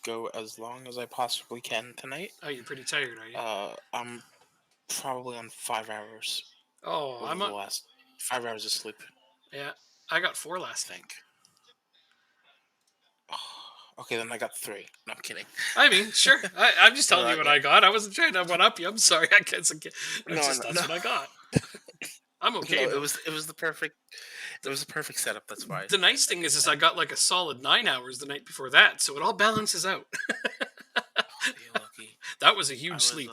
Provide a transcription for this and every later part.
go as long as I possibly can tonight. Oh, you're pretty tired, are you? I'm probably on 5 hours Oh, over I'm the on. last 5 hours of sleep. Yeah, I got 4 I last night. think. Okay, then I got 3. No, I'm kidding. I mean, sure. I'm just telling you what Yeah. I got. I wasn't trying to one up you. I'm sorry. I guess No, that's no, what I got. I'm okay no. though. It was the perfect. It was the perfect setup. That's why. The nice thing is I got like a solid 9 hours the night before that, so it all balances out. You're lucky. That was a I huge was. sleep.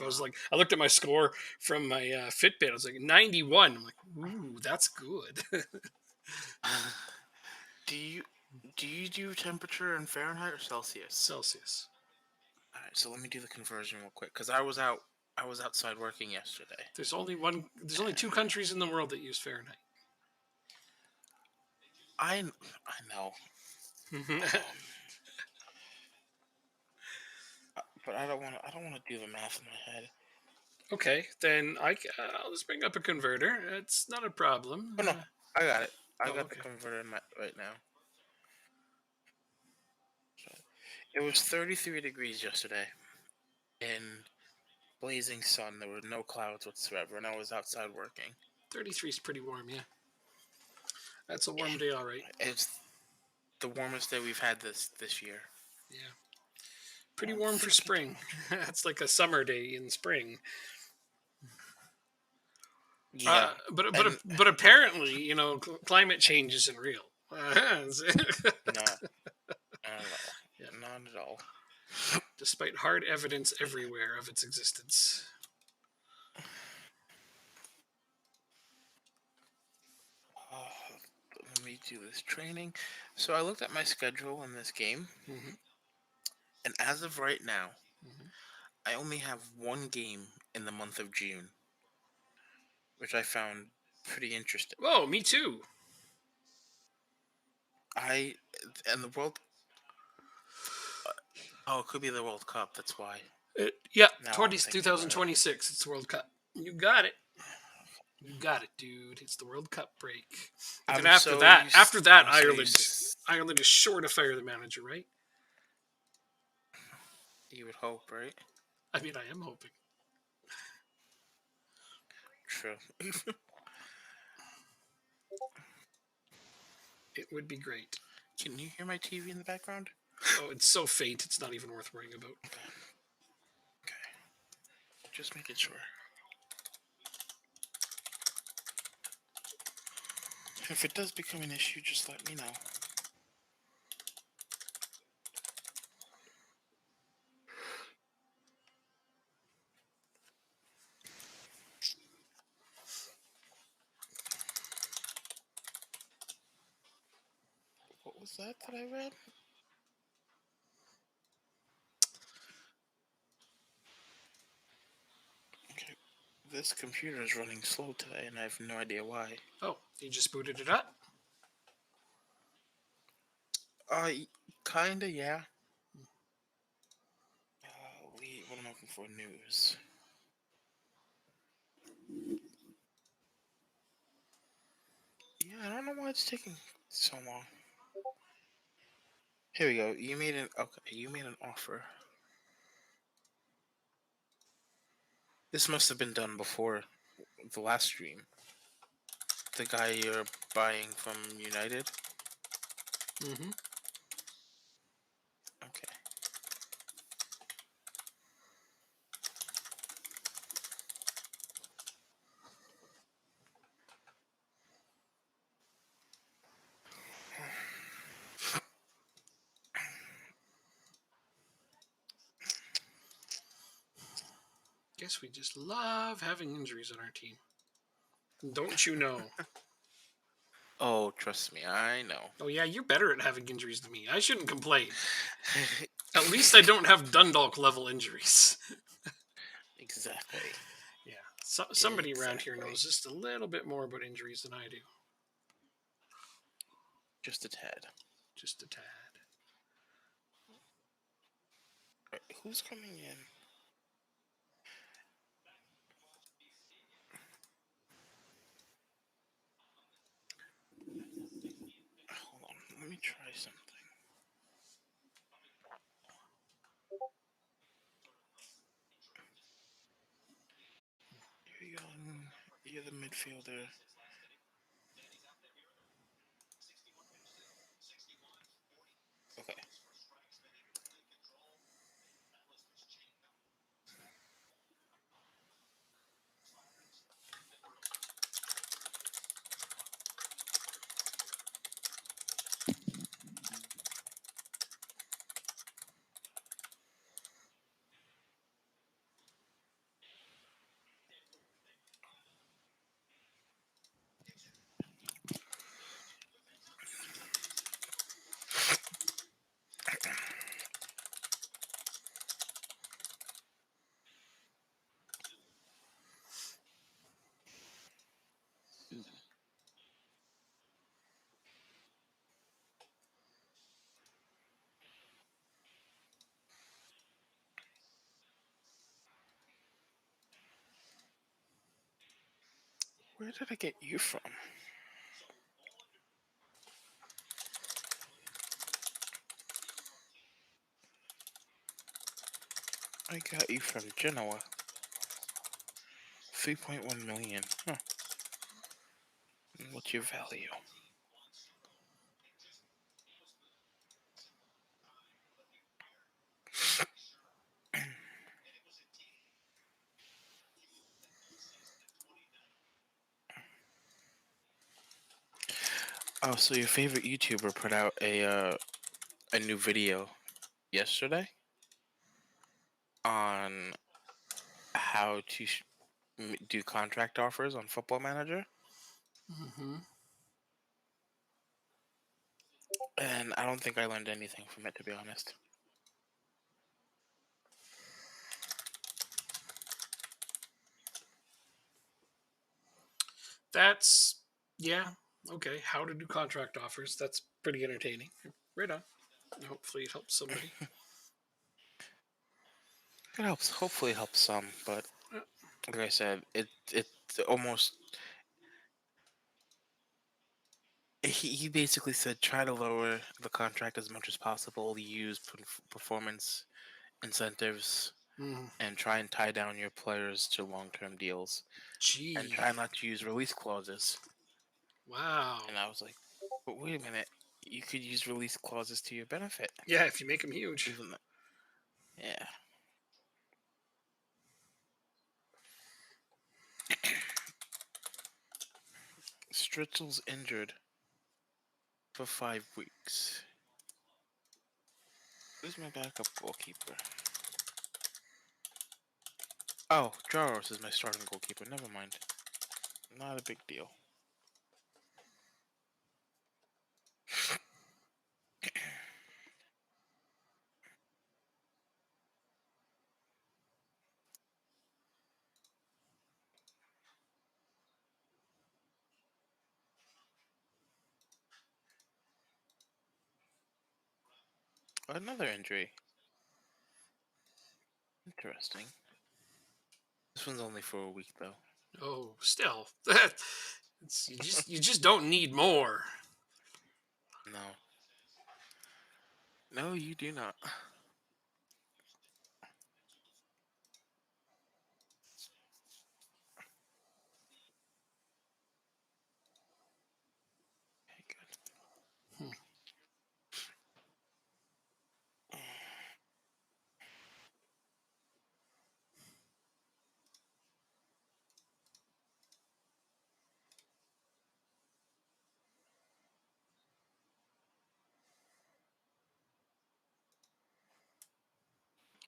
I looked at my score from my Fitbit. I was like 91. I'm like, ooh, that's good. Do you do temperature in Fahrenheit or Celsius? Celsius. All right, so let me do the conversion real quick because I was outside working yesterday. There's only one. There's only 2 countries in the world that use Fahrenheit. I know, but I don't want to do the math in my head. Okay, then I'll just bring up a converter. It's not a problem. Oh no, I got it. I Oh, got the okay. converter in my right now. So, it was 33 degrees yesterday in blazing sun. There were no clouds whatsoever, and I was outside working. 33 is pretty warm. Yeah, that's a warm Yeah, day, all right. it's the warmest day we've had this year. Yeah, pretty I'm warm for thinking too spring. much. That's like a summer day in spring. Yeah, and But apparently, climate change isn't real. no, not at all. Yeah, Not at all. despite hard evidence everywhere of its existence. Uh, Let me do this training. So I looked at my schedule in this game, Hmm. and as of right now, Hmm. I only have one game in the month of June, which I found pretty interesting. Whoa, me too. I and the World. Oh, it could be the World Cup. That's why. Yeah, Now I'm thinking about it. 2026. It's the World Cup. You got it. You got it, dude. It's the World Cup break. And then I'm so used. after that, I'm so used Ireland is sure to fire the manager, right? You would hope, right? I mean, I am hoping. True. It would be great. Can you hear my TV in the background? Oh, it's so faint, it's not even worth worrying about. Okay. Just making sure. If it does become an issue, just let me know. What was that I read? Okay. This computer is running slow today, and I have no idea why. Oh, you just booted it up? Kinda, yeah. What am I looking for? News. Yeah, I don't know why it's taking so long. Here we go. You made an offer. This must have been done before the last stream. The guy you're buying from United. Mm-hmm. Okay. Guess we just love having injuries on our team. Don't you know? Oh, trust me, I know. Oh, yeah, you're better at having injuries than me. I shouldn't complain. At least I don't have Dundalk level injuries. Exactly. Yeah, somebody around here Exactly. knows just a little bit more about injuries than I do. Just a tad. Just a tad. Right, who's coming in? Hold on. Let me try something. midfielder. Okay. Where did I get you from? I got you from Genoa. 3.1 million. Huh. What's your value? Oh, so your favorite YouTuber put out a new video yesterday on how to do contract offers on Football Manager, Mm-hmm. and I don't think I learned anything from it, to be honest. That's yeah. Okay, how to do contract offers. That's pretty entertaining. Right on. Hopefully it helps somebody. It helps. Hopefully, it helps some, but Yeah. like I said, it almost. He basically said try to lower the contract as much as possible. Use performance incentives Mm. and try and tie down your players to long-term deals, and Gee. try not to use release clauses. Wow. And I was like, but wait a minute, you could use release clauses to your benefit. Yeah, if you make them huge. Even though, yeah. Stritzel's injured for 5 weeks. Who's my backup goalkeeper? Oh, Jaros is my starting goalkeeper. Never mind. Not a big deal. Another injury. Interesting. This one's only for a week, though. Oh, still. You just don't need more. No. No, you do not. Okay, good. Hmm.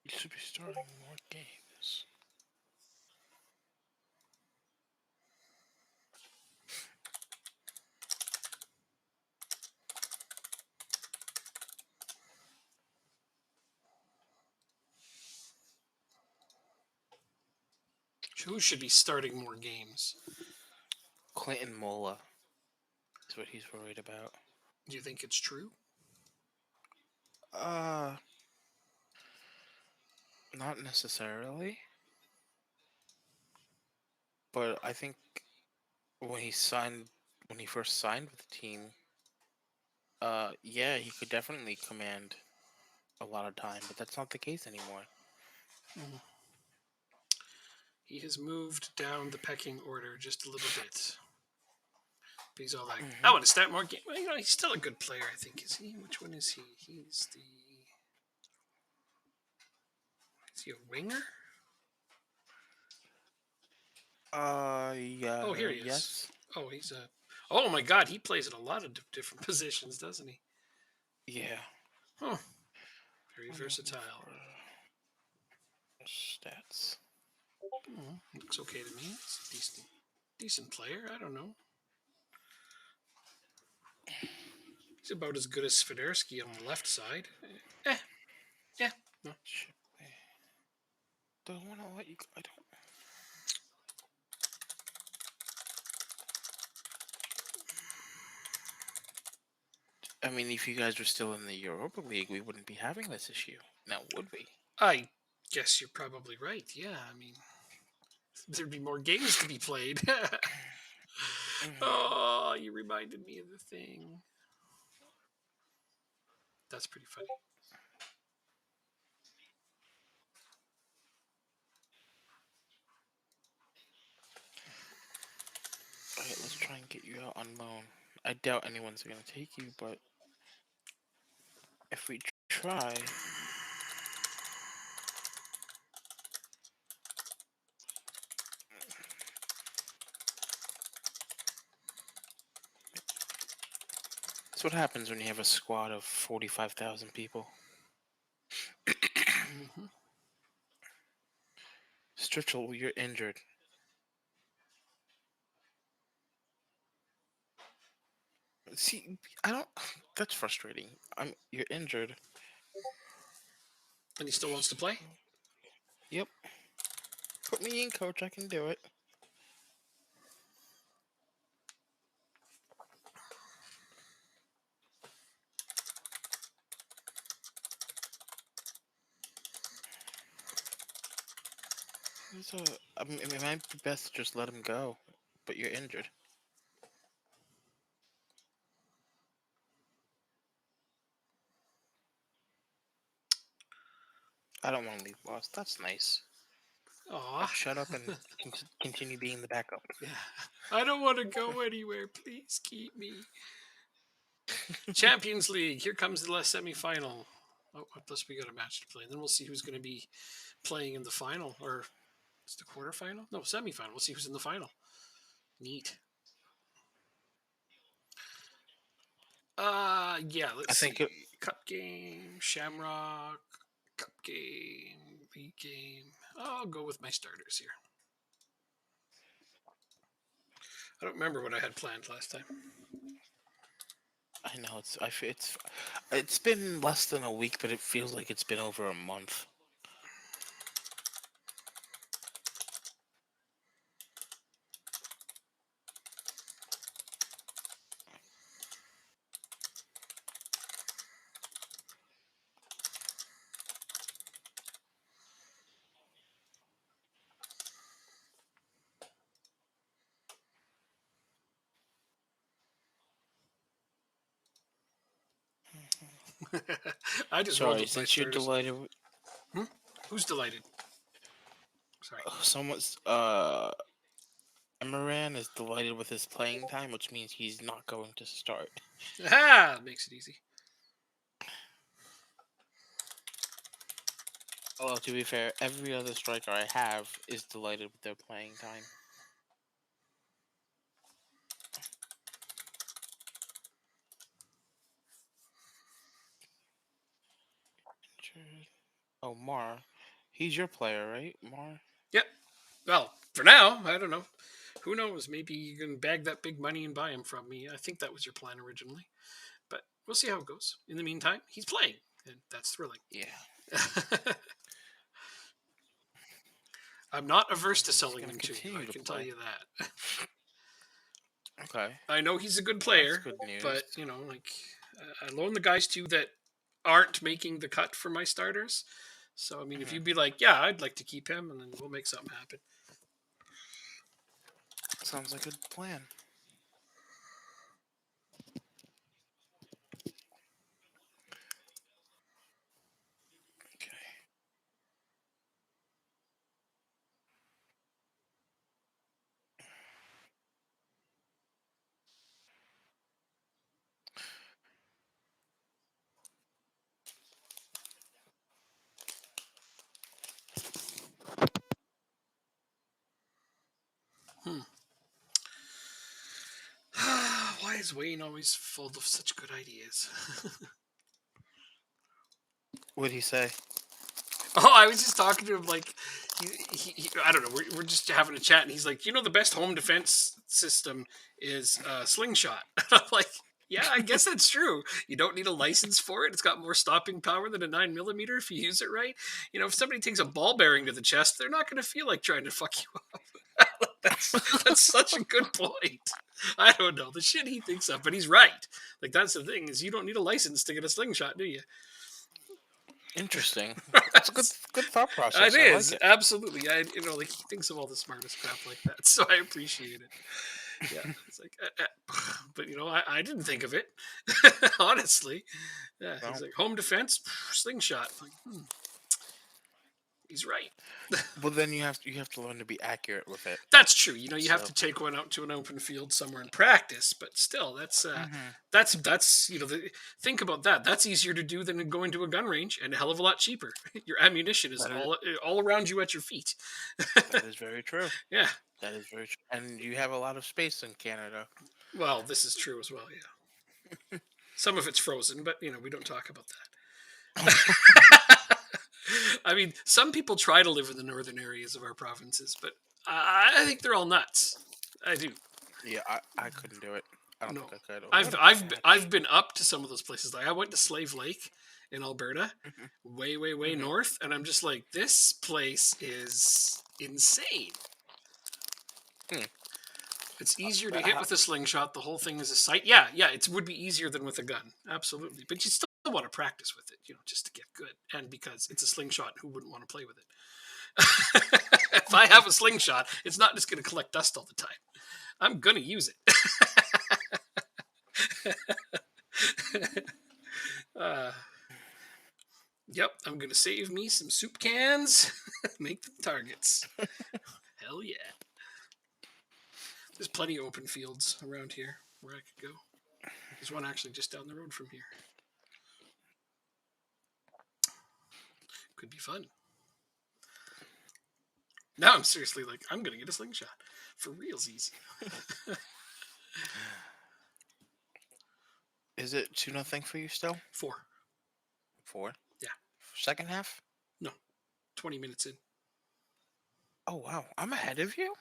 You should be starting more games. Who should be starting more games? Clinton Mola is what he's worried about. Do you think it's true? Uh, not necessarily. But I think when when he first signed with the team, yeah, he could definitely command a lot of time, but that's not the case anymore. Mm. He has moved down the pecking order just a little bit. But he's all like, I Mm-hmm. want to start more game. Well, he's still a good player, I think. Is he? Which one is he? He's the. Is he a winger? Yeah, Oh, here he is. yes. Oh, he's a. Oh my God, he plays at a lot of different positions, doesn't he? Yeah. Huh. Very I'm looking versatile. for stats. Looks okay to me. It's a decent player. I don't know. He's about as good as Swiderski on the left side. Eh, yeah, no. Don't want to let you. I don't. I mean, if you guys were still in the Europa League, we wouldn't be having this issue. Now, would we? I guess you're probably right. Yeah, I mean, there'd be more games to be played. Mm-hmm. Oh, you reminded me of the thing. That's pretty funny. Okay, let's try and get you out on loan. I doubt anyone's gonna take you, but if we try, that's what happens when you have a squad of 45,000 people. Mm-hmm. Stritchel, you're injured. See, I don't. That's frustrating. You're injured. And he still wants to play? Yep. Put me in, coach. I can do it. So, I mean, it might be best to just let him go, but you're injured. I don't want to leave lost. That's nice. I'll Aw. shut up and continue being the backup. Yeah. I don't want to go anywhere. Please keep me. Champions League. Here comes the last semifinal. Oh, plus we got a match to play. And then we'll see who's going to be playing in the final. Or it's the quarterfinal? No, semifinal. We'll see who's in the final. Neat. Yeah, I let's think see. it, Cup game, Shamrock, cup game, league game. I'll go with my starters here. I don't remember what I had planned last time. I know it's been less than a week, but it feels like it's been over a month. I just rolled Sorry, with my since you're starters. delighted, Hmm? Who's delighted? Sorry. someone's Amaran is delighted with his playing time, which means he's not going to start. Ah, makes it easy. Although to be fair, every other striker I have is delighted with their playing time. Oh, Mar, he's your player, right, Mar? Yep. Well, for now, I don't know. Who knows? Maybe you can bag that big money and buy him from me. I think that was your plan originally. But we'll see how it goes. In the meantime, he's playing, and that's thrilling. Yeah. I'm not averse to He's selling gonna him to you. continue I to can tell play. you that. Okay. I know he's a good Well, that's player, good news. but like I loan the guys to that aren't making the cut for my starters. So I mean, if Mhm. you'd be like, yeah, I'd like to keep him, and then we'll make something happen. Sounds like a plan. Okay. is Wayne always full of such good ideas? What'd he say? Oh, I was just talking to him like, I don't know. We're just having a chat, and he's like, the best home defense system is slingshot. And I'm like, yeah, I guess that's true. You don't need a license for it. It's got more stopping power than a 9mm if you use it right. If somebody takes a ball bearing to the chest, they're not going to feel like trying to fuck you up. That's such a good point. I don't know the shit he thinks of, but he's right. Like that's the thing is you don't need a license to get a slingshot, do you? Interesting. That's a good thought It process. I like is it. absolutely. Like he thinks of all the smartest crap like that, so I appreciate it. Yeah, it's like, but I didn't think of it honestly. Yeah, he's Well, like home defense, slingshot. Like, he's right. well, then you have to learn to be accurate with it. That's true. You have So, to take one out to an open field somewhere and practice, but still, mhm. that's think about that. That's easier to do than going to a gun range and a hell of a lot cheaper. Your ammunition is that is all around you at your feet. that is very true. Yeah. That is very true. And you have a lot of space in Canada. Well, this is true as well. Yeah. Some of it's frozen, but we don't talk about that. I mean, some people try to live in the northern areas of our provinces, but I think they're all nuts. I do. Yeah, I couldn't do it. I don't No, think I could. I've What a I've catch. I've been up to some of those places. Like I went to Slave Lake in Alberta, Mhm, way way way mhm. north, and I'm just like, this place is insane. Hmm. It's easier to But hit with a slingshot. The whole thing is a sight. Yeah, yeah, it would be easier than with a gun. Absolutely. But you still want to practice with it, just to get good. And because it's a slingshot, who wouldn't want to play with it? If I have a slingshot, it's not just going to collect dust all the time. I'm going to use it. uh, yep, I'm going to save me some soup cans, make them targets. Hell yeah. There's plenty of open fields around here where I could go. There's one actually just down the road from here. Could be fun. Now I'm seriously like, I'm gonna get a slingshot for realsies. is it 2-0 for you still? 4. 4. Yeah. Second half? No. 20 minutes in. Oh wow, I'm ahead of you.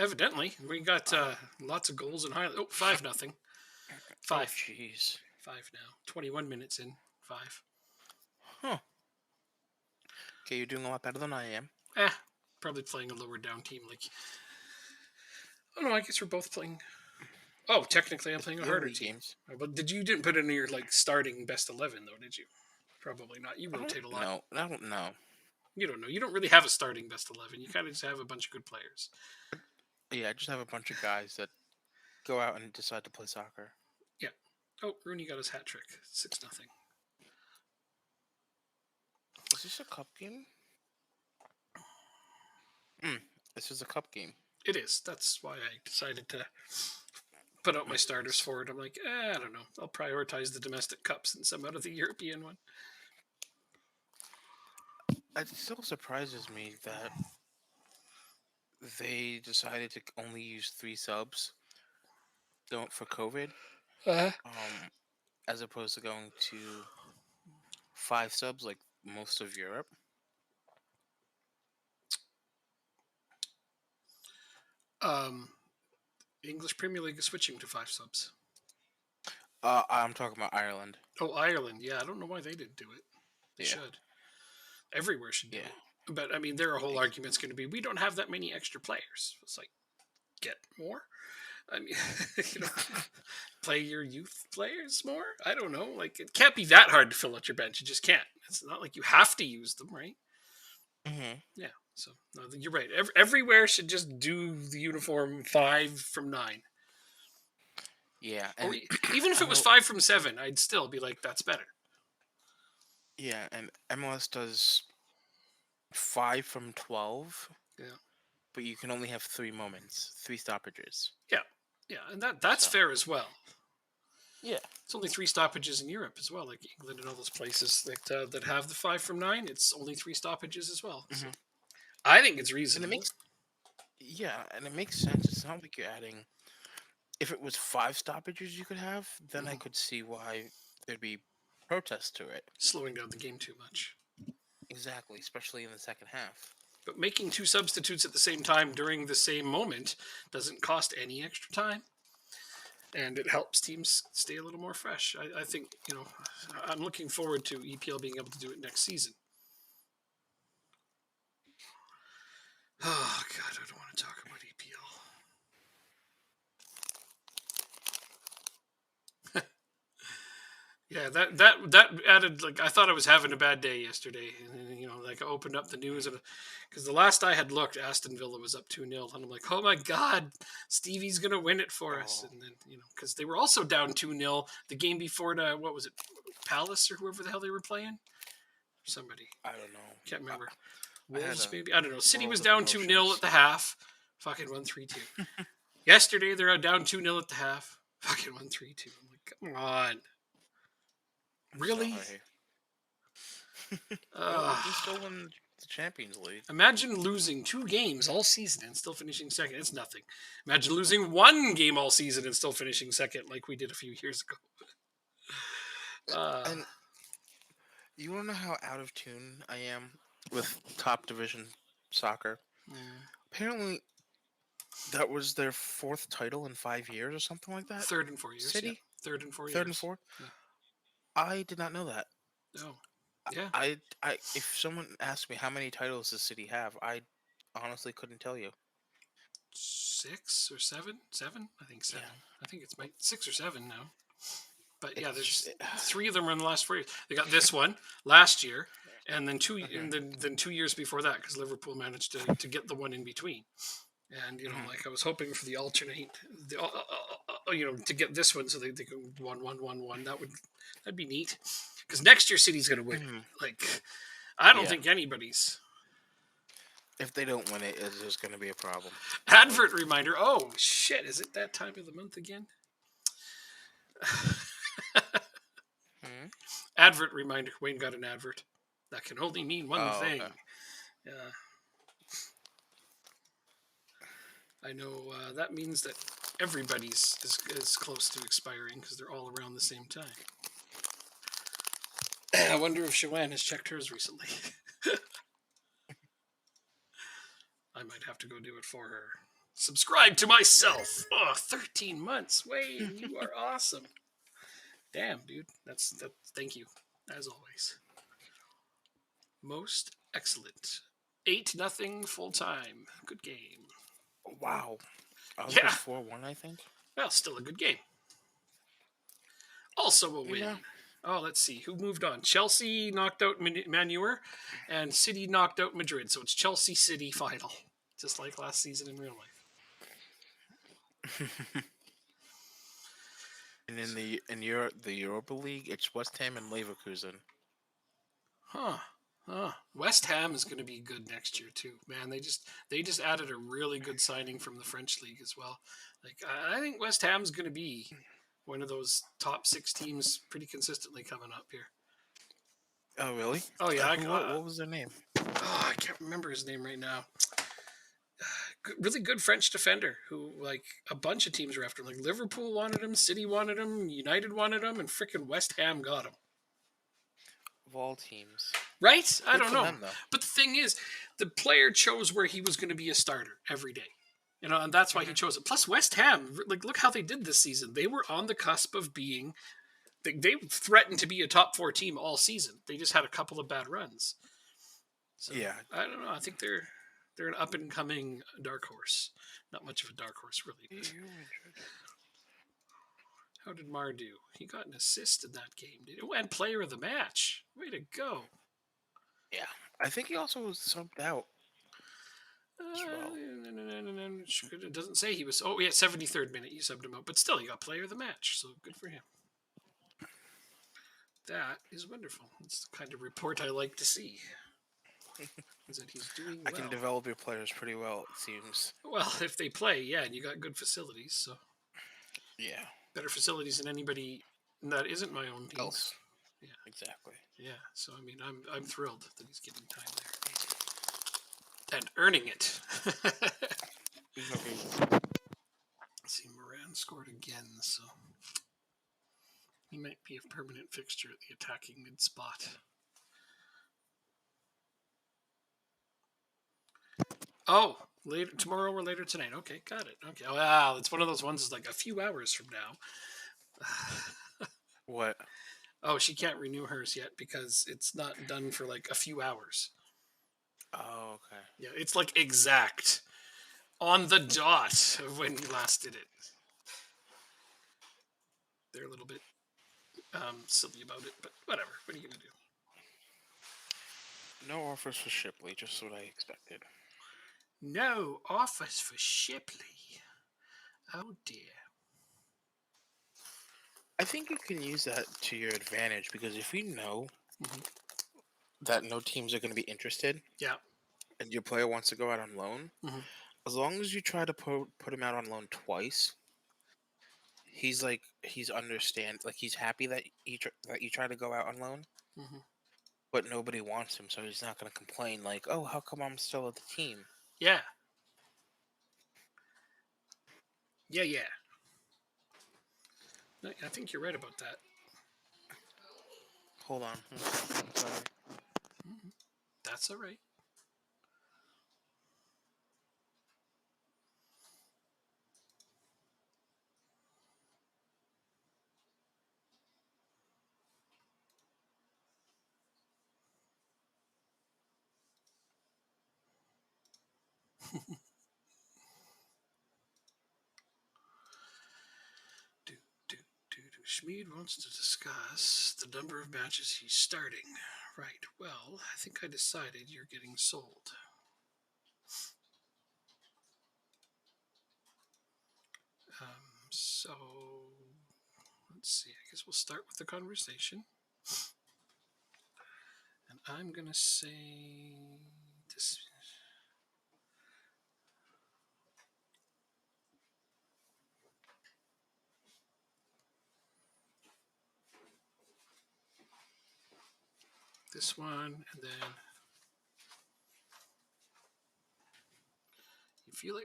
Evidently, we got Oh, lots of goals and highlights. Oh, 5-0. oh 5. jeez. 5 now. 21 minutes in. 5. Huh. Okay, you're doing a lot better than I am. Probably playing a lower down team. Like, oh no, I guess we're both playing. Oh, technically, I'm It's playing a the harder early team. games. But you didn't put in your like starting best 11 though, did you? Probably not. You I don't rotate a lot. know. I don't know. You don't know. You don't really have a starting best 11. You kind of just have a bunch of good players. Yeah, I just have a bunch of guys that go out and decide to play soccer. Yeah. Oh, Rooney got his hat trick. 6-0. Is this a cup game? Hmm. This is a cup game. It is. That's why I decided to put out my Makes starters sense. for it. I'm like, I don't know. I'll prioritize the domestic cups and some out of the European one. It still surprises me that they decided to only use 3 subs don't for COVID, Uh, um, as opposed to going to 5 subs like most of Europe. um, English Premier League is switching to 5 subs. I'm talking about Ireland. Oh, Ireland. Yeah, I don't know why they didn't do it. They Yeah, should. Everywhere should do yeah. it. But I mean, their whole Ex- argument's going to be we don't have that many extra players. It's like, get more. I mean, you know, play your youth players more. I don't know. Like, it can't be that hard to fill out your bench. You just can't. It's not like you have to use them, right? Mhm. Yeah. So no, you're right. Everywhere should just do the uniform 5 from 9, Yeah, or and even if I it was know. 5 from 7, I'd still be like, that's better. Yeah, and MLS does 5 from 12, Yeah. but you can only have 3 moments, 3 stoppages. Yeah. Yeah, and that's So fair as well. yeah, It's only 3 stoppages in Europe as well, like England and all those places that have the 5 from 9. It's only 3 stoppages as well. So hmm I think it's and it reasonable. makes yeah, and it makes sense. It's not like you're adding if it was 5 stoppages you could have, then I Mhm. could see why there'd be protests to it. Slowing down the game too much. Exactly, especially in the second half. But making two substitutes at the same time during the same moment doesn't cost any extra time, and it helps teams stay a little more fresh. I think, I'm looking forward to EPL being able to do it next season. Oh God, I don't want to talk about EPL. Yeah, that added, like, I thought I was having a bad day yesterday, and then, like, I opened up the news, and because the last I had looked, Aston Villa was up 2-0, and I'm like, oh my God, Stevie's gonna win it for us, Oh, and then because they were also down 2-0 the game before, to what was it, Palace or whoever the hell they were playing, somebody, I don't know. can't remember, I had Wolves a maybe, I don't know. City was world of down 2-0 at emotions. the half, fucking won 3-2. Yesterday they're down 2-0 at the half, fucking won 3-2. I'm like, come on, I'm really? sorry. Well, Uh, we still won the Champions League. Imagine losing 2 games all season and still finishing second. It's nothing. Imagine losing 1 game all season and still finishing second, like we did a few years ago. Uh, And you want to know how out of tune I am with top division soccer? mm, Apparently, that was their 4th title in 5 years or something like that. third in 4 years, yeah. City, Third in four third and years. fourth. Yeah. I did not know that. Oh, yeah. If someone asked me how many titles does City have, I honestly couldn't tell you. 6 or 7? 7? I think Yeah, 7. I think it's 6 or 7 now. But yeah, it's just, there's 3 of them are in the last 4 years. They got this one last year, and then mhm, then 2 years before that, because Liverpool managed to get the one in between. And mhm. like, I was hoping for the alternate, to get this one, so they can 1-1-1-1. That'd be neat, because next year City's going to win it. Mhm. Like, I don't Yeah, think anybody's. if they don't win it, it's just going to be a problem. Like, Advert reminder. Oh shit! Is it that time of the month again? mhm. Advert reminder. Wayne got an advert. That can only mean one Oh, thing. okay. Yeah, I know, that means that everybody's is close to expiring, because they're all around the same time. I wonder if Joanne has checked hers recently. I might have to go do it for her. Subscribe to myself. Oh, 13 months. Wayne, you are awesome. Damn, dude. That's that. Thank you, as always. Most excellent. 8-0 full time. Good game. Wow. I was up Yeah. 4-1, I think. Well, still a good game. Also a Yeah. win. Oh, let's see. Who moved on? Chelsea knocked out Manure, and City knocked out Madrid. So it's Chelsea City final, just like last season in real life. And the Europa League, it's West Ham and Leverkusen. Huh. Huh. West Ham is going to be good next year too. Man, they just added a really good signing from the French league as well. Like, I think West Ham's going to be one of those top 6 teams pretty consistently coming up here. Oh, really? Oh yeah, What was their name? I can't remember his name right now. Really good French defender who, like, a bunch of teams were after him. Like, Liverpool wanted him, City wanted him, United wanted him, and freaking West Ham got him. Of all teams. Right? I Good don't for know. them, though. But the thing is, the player chose where he was going to be a starter every day. And that's why he Mhm. chose it. Plus, West Ham, like, look how they did this season. They were on the cusp of being, they threatened to be a top 4 team all season. They just had a couple of bad runs. So Yeah. I don't know. I think they're an up and coming dark horse. Not much of a dark horse, really. But how did Mar do? He got an assist in that game. Oh, and player of the match. Way to go. Yeah. I think he also was subbed out as well. It doesn't say he was. Oh, yeah, 73rd minute you subbed him out. But still, he got player of the match. So good for him. That is wonderful. It's the kind of report I like to see. Is that he's doing I well. can develop your players pretty well, it seems. Well, if they play, yeah, and you got good facilities, so Yeah. better facilities than anybody that isn't my own team. Else. Yeah. Exactly. Yeah, so I mean, I'm thrilled that he's getting time there and earning it. Okay. See Moran and scored again, so he might be a permanent fixture at the attacking mid spot. Oh, later tomorrow or later tonight. Okay, got it. Okay. Oh, wow, it's one of those ones. It's like a few hours from now. What? Oh, she can't renew hers yet because it's not done for like a few hours. Oh, okay. Yeah, it's like exact on the dot of when you last did it. They're a little bit silly about it, but whatever. What are you gonna do? No offers for Shipley, just what I expected. No offers for Shipley. Oh dear. I think you can use that to your advantage because if you know Mhm. that no teams are going to be interested Yeah. and your player wants to go out on loan, Mhm. as long as you try to put him out on loan twice, he's understand like he's happy that that you try to go out on loan, Mhm. but nobody wants him, so he's not going to complain like, "Oh, how come I'm still at the team?" Yeah. Yeah. Yeah. No, I think you're right about that. Hold on. Sorry. Mhm. That's all right. Do, do, Schmid wants to discuss the number of matches he's starting. Right. Well, I think I decided you're getting sold. So let's see. I guess we'll start with the conversation. And I'm going to say this. This one, and then you feel like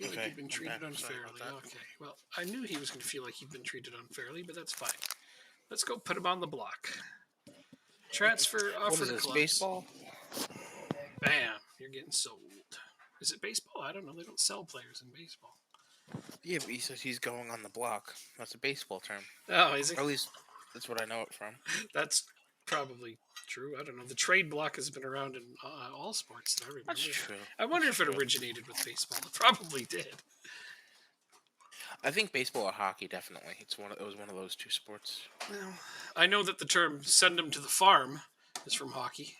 Okay, you've been I'm back. treated Sorry about unfairly. that. Okay, well, I knew he was going to feel like he'd been treated unfairly, but that's fine. Let's go put him on the block. Transfer What offer is to this? clubs. Baseball? Bam, you're getting sold. Is it baseball? I don't know. They don't sell players in baseball. Yeah, but he says he's going on the block. That's a baseball term. Oh, is he? At least that's what I know it from. That's probably true. I don't know. The trade block has been around in all sports that I That's remember. true. I wonder That's if it true. originated with baseball. It probably did. I think baseball or hockey definitely. It was one of those two sports. Well, I know that the term "send them to the farm" is from hockey.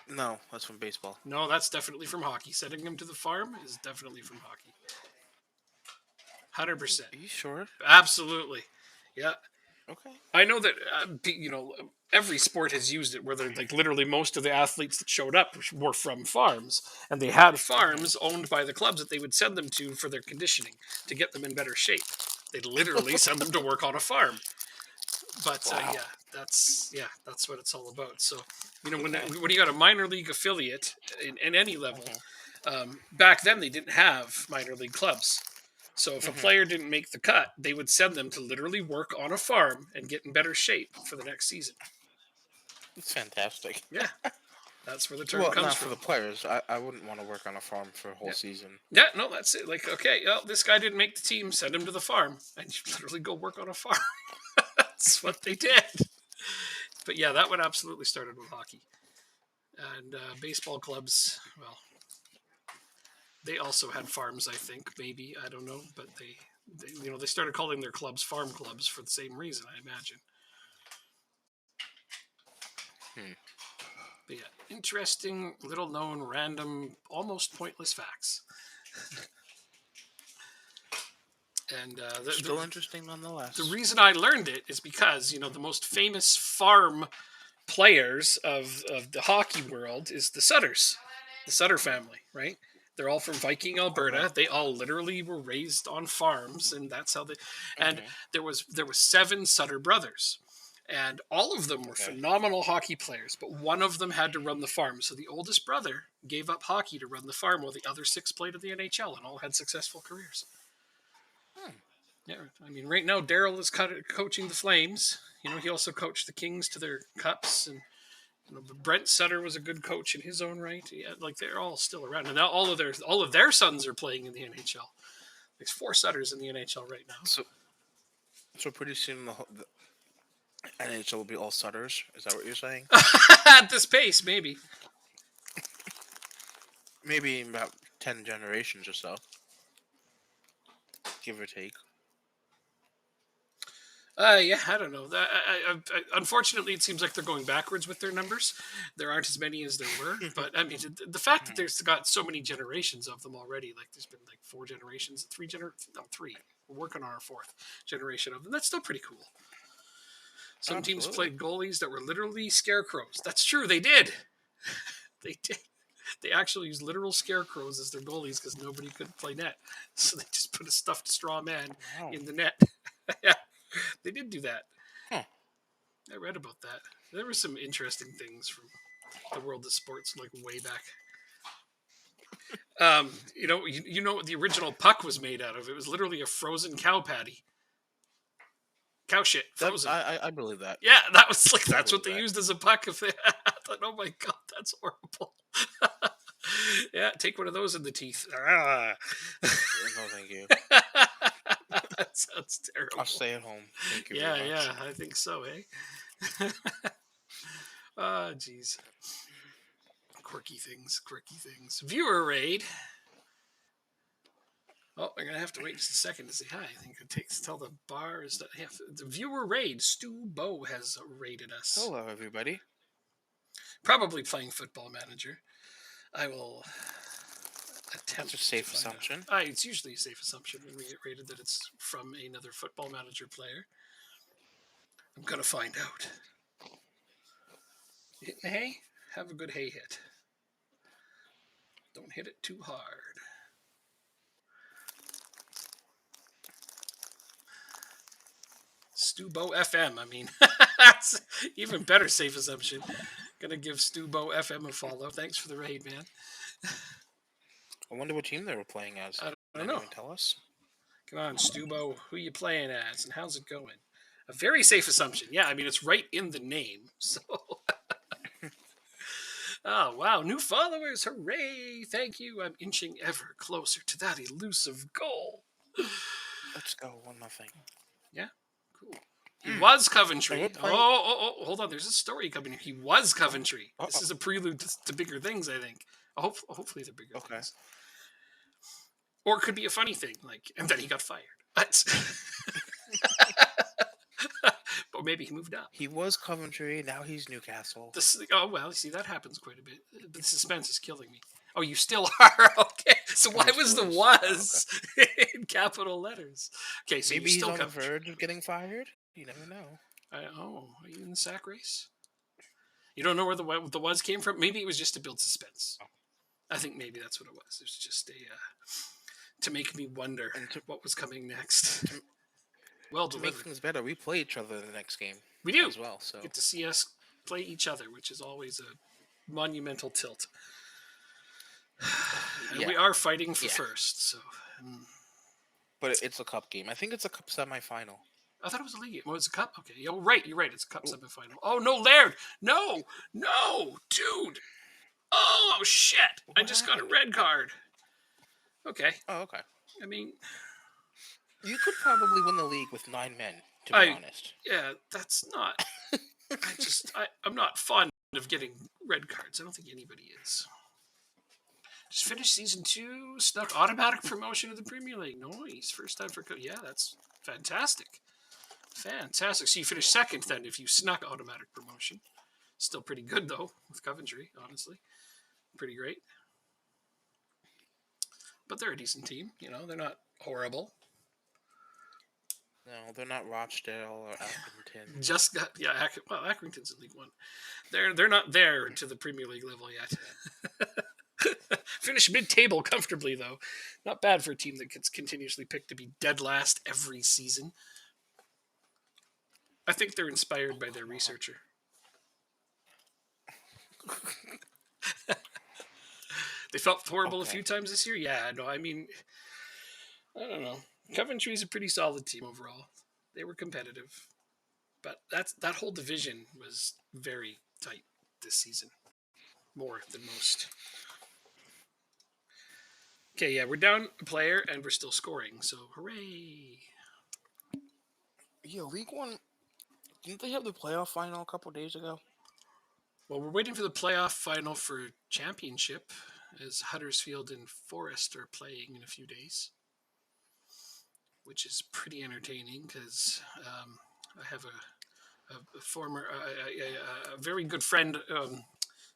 No, that's from baseball. No, that's definitely from hockey. Sending them to the farm is definitely from hockey. 100%. Are you sure? Absolutely. Yeah. Okay. I know that every sport has used it. Where they're like literally most of the athletes that showed up were from farms, and they had farms owned by the clubs that they would send them to for their conditioning to get them in better shape. They'd literally send them to work on a farm. But Wow. that's what it's all about. So Okay. when you got a minor league affiliate in any level, Mhm. back then they didn't have minor league clubs. So if a Mhm. player didn't make the cut, they would send them to literally work on a farm and get in better shape for the next season. It's fantastic. Yeah, that's where the term Well, comes not for from. the players. I wouldn't want to work on a farm for a whole Yeah. season. Yeah, no, that's it. Like, okay, well, this guy didn't make the team, send him to the farm. And you literally go work on a farm. That's what they did. But yeah, that one absolutely started with hockey. And baseball clubs, well, they also had farms, I think, maybe. I don't know. But they started calling their clubs farm clubs for the same reason, I imagine. Hmm. But yeah, interesting, little known, random, almost pointless facts. And Still interesting the nonetheless. reason I learned it is because the most famous farm players of the hockey world is the Sutters, the Sutter family, right? They're all from Viking, Okay. Alberta. They all literally were raised on farms, and that's how they. And Okay. there was 7 Sutter brothers, And all of them were Okay. phenomenal hockey players, but one of them had to run the farm. So the oldest brother gave up hockey to run the farm while the other six played in the NHL and all had successful careers. Hmm. Yeah, I mean, right now Daryl is coaching the Flames. He also coached the Kings to their cups, and Brent Sutter was a good coach in his own right. Yeah, like they're all still around, and now all of their sons are playing in the NHL. There's 4 Sutters in the NHL right now. So pretty soon the NHL will be all Sutters. Is that what you're saying? At this pace, maybe. Maybe in about 10 generations or so, give or take. Yeah, I don't know. Unfortunately, it seems like they're going backwards with their numbers. There aren't as many as there were, but I mean, the fact that there's got so many generations of them already, like there's been like 4 generations, 3. We're working on our 4th generation of them. That's still pretty cool. Some teams Absolutely. played goalies that were literally scarecrows. That's true. They did. They did. They actually used literal scarecrows as their goalies because nobody could play net. So they just put a stuffed straw man Wow. in the net. Yeah, they did do that. Huh. I read about that. There were some interesting things from the world of sports, like way back. You know what the original puck was made out of? It was literally a frozen cow patty, cow shit, frozen. I believe that. Yeah, that was like I that's what believe they that. used as a puck. If they, I thought, oh my god, that's horrible. Yeah, take one of those in the teeth. Ah. No, thank you. That sounds terrible. I'll stay at home. Thank you Yeah, very much. yeah, I think so, eh? Ah, jeez. Quirky things, quirky things. Viewer raid. Oh, I'm gonna have to wait just a second to say hi. I think it takes till the bar is that. Yeah, the viewer raid. Stu Bow has raided us. Hello, everybody. Probably playing Football Manager. I will attempt That's a safe to find assumption. out. It's usually a safe assumption when we get rated that it's from another Football Manager player. I'm gonna find out. Hit the hay. Have a good hay hit. Don't hit it too hard. Stubo FM. I mean, that's even better safe assumption. Gonna give Stubo FM a follow. Thanks for the raid, man. I wonder what team they were playing as. I Can don't know. anyone tell us? Come on, Stubo. Who you playing as, and how's it going? A very safe assumption. Yeah, I mean it's right in the name. So. Oh, wow. New followers. Hooray. Thank you. I'm inching ever closer to that elusive goal. Let's go. 1-0. Yeah. Cool. He was Coventry. We're playing- Hold on. There's a story coming here. He was Coventry. This is a prelude to bigger things, I think. Hopefully they're bigger things. Or it could be a funny thing, like, and then he got fired. But maybe he moved up. He was Coventry. Now he's Newcastle. Oh, well, see, that happens quite a bit. The suspense is killing me. Oh, you still are? Okay. So why was the was in capital letters? Okay, so Maybe you're he's still on the verge of getting fired. You never know. Are you in the sack race? You don't know where the was came from? Maybe it was just to build suspense. I think maybe that's what it was. It was just to make me wonder what was coming next. Well to delivered. make things better, we play each other the next game. We do as well. So get to see us play each other, which is always a monumental tilt. And we are fighting for first, so. But it's a cup game. I think it's a cup semifinal. I thought it was a league game. Well, it's a cup. Okay, you're right. It's a cup semifinal. Oh no, Laird! No, dude! Oh shit! I just got a red card. Okay. Oh, okay. I mean, you could probably win the league with 9 men. To be honest. Yeah, that's not. I'm not fond of getting red cards. I don't think anybody is. Just finished season 2, snuck automatic promotion to the Premier League. Nice. First time for... Yeah, that's fantastic. Fantastic. So you finished second then if you snuck automatic promotion. Still pretty good, though, with Coventry, honestly. Pretty great. But they're a decent team. They're not horrible. No, they're not Rochdale or Accrington. Just got... Yeah, Accrington's in League One. They're not there to the Premier League level yet. Finished mid-table comfortably, though. Not bad for a team that gets continuously picked to be dead last every season. I think they're inspired by their Come on. researcher. They felt horrible a Okay. few times this year. Yeah, no, I mean, I don't know. Coventry's a pretty solid team overall. They were competitive, but that whole division was very tight this season, more than most. Okay, yeah, we're down a player and we're still scoring, so hooray! Yeah, League One. Didn't they have the playoff final a couple days ago? Well, we're waiting for the playoff final for championship, as Huddersfield and Forest are playing in a few days, which is pretty entertaining because I have a former, a very good friend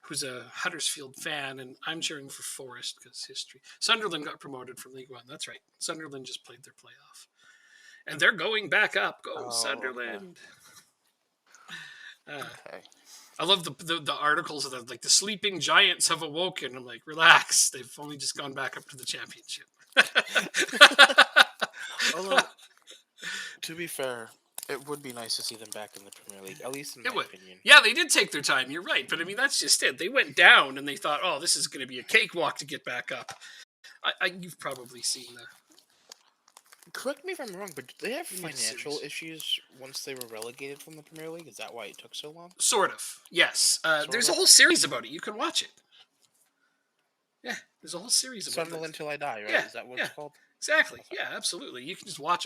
who's a Huddersfield fan, and I'm cheering for Forest because history. Sunderland got promoted from League One. That's right. Sunderland just played their playoff, and they're going back up. Go Oh, okay. Sunderland! Uh, Okay. I love the articles of the sleeping giants have awoken. I'm like, relax. They've only just gone back up to the championship. Although, to be fair, it would be nice to see them back in the Premier League, at least in It my would. opinion. Yeah, they did take their time. You're right. But I mean, that's just it. They went down and they thought, oh, this is going to be a cakewalk to get back up. You've probably seen the Correct me if I'm wrong, but did they have limited financial series. issues once they were relegated from the Premier League? Is that why it took so long? Sort of. Yes. Sort There's a of. whole series about it. You can watch it. Yeah. There's a whole series about that. Sunderland till I die, right? Yeah. Is that what Yeah. it's called? Exactly. Okay. Yeah, absolutely. You can just watch.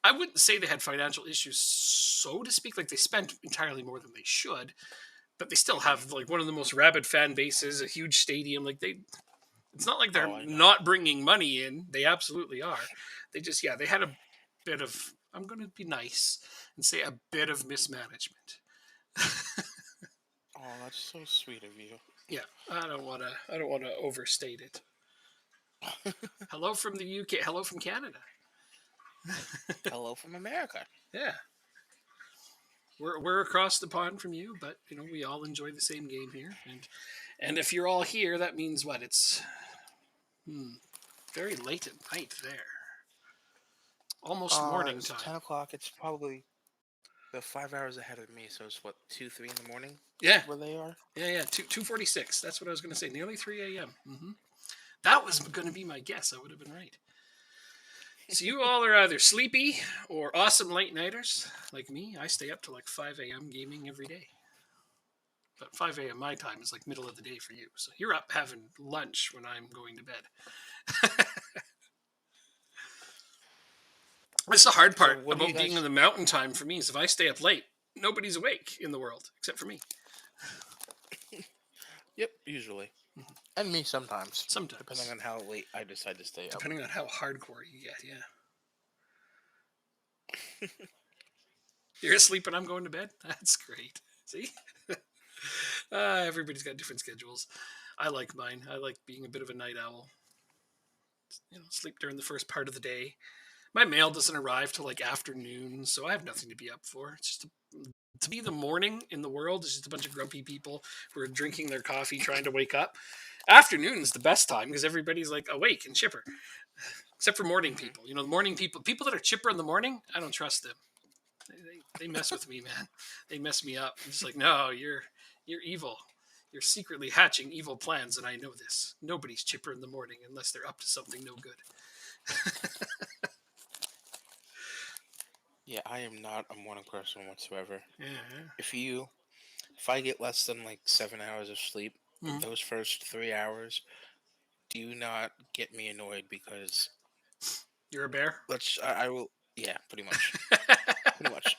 I wouldn't say they had financial issues, so to speak. Like they spent entirely more than they should, but they still Hmm. have like one of the most rabid fan bases, a huge stadium. Like they, it's not like Oh, they're I know. not bringing money in. They absolutely are. They just, yeah, they had a bit of. I'm going to be nice and say a bit of mismanagement. Oh, that's so sweet of you. Yeah, I don't want to. I don't want to overstate it. Hello from the UK. Hello from Canada. Hello from America. Yeah, we're across the pond from you, but you know we all enjoy the same game here, and if you're all here, that means what? It's very late at night there, almost morning It's time. 10 o'clock. It's probably the 5 hours ahead of me, so it's what, 2, 3 in the morning Yeah, where they are? yeah. 2:46. That's what I was going to say. Nearly 3 a.m. That was going to be my guess. I would have been right. So you all are either sleepy or awesome late nighters like me. I stay up to like 5 a.m. gaming every day. But 5 a.m. my time is like middle of the day for you. So you're up having lunch when I'm going to bed. That's the hard So, part what do you about being in guys. the mountain time for me is if I stay up late, nobody's awake in the world except for me. Yep, usually. And me sometimes, depending Sometimes, on how late I decide to stay up. depending on how hardcore you get. Yeah, you're asleep and I'm going to bed. That's great. See, everybody's got different schedules. I like mine. I like being a bit of a night owl. Sleep during the first part of the day. My mail doesn't arrive till like afternoon, so I have nothing to be up for. It's just to be the morning in the world is just a bunch of grumpy people who are drinking their coffee trying to wake up. Afternoon is the best time because everybody's like awake and chipper, except for morning Hmm. people. The morning people that are chipper in the morning, I don't trust them. They mess with me, man. They mess me up. I'm just like, no, you're evil. You're secretly hatching evil plans, and I know this. Nobody's chipper in the morning unless they're up to something no good. Yeah, I am not a morning person whatsoever. Yeah. If you. If I get less than like 7 hours of sleep, Mhm. those first 3 hours do not get me annoyed because You're a bear. I will. Yeah, pretty much. Pretty much.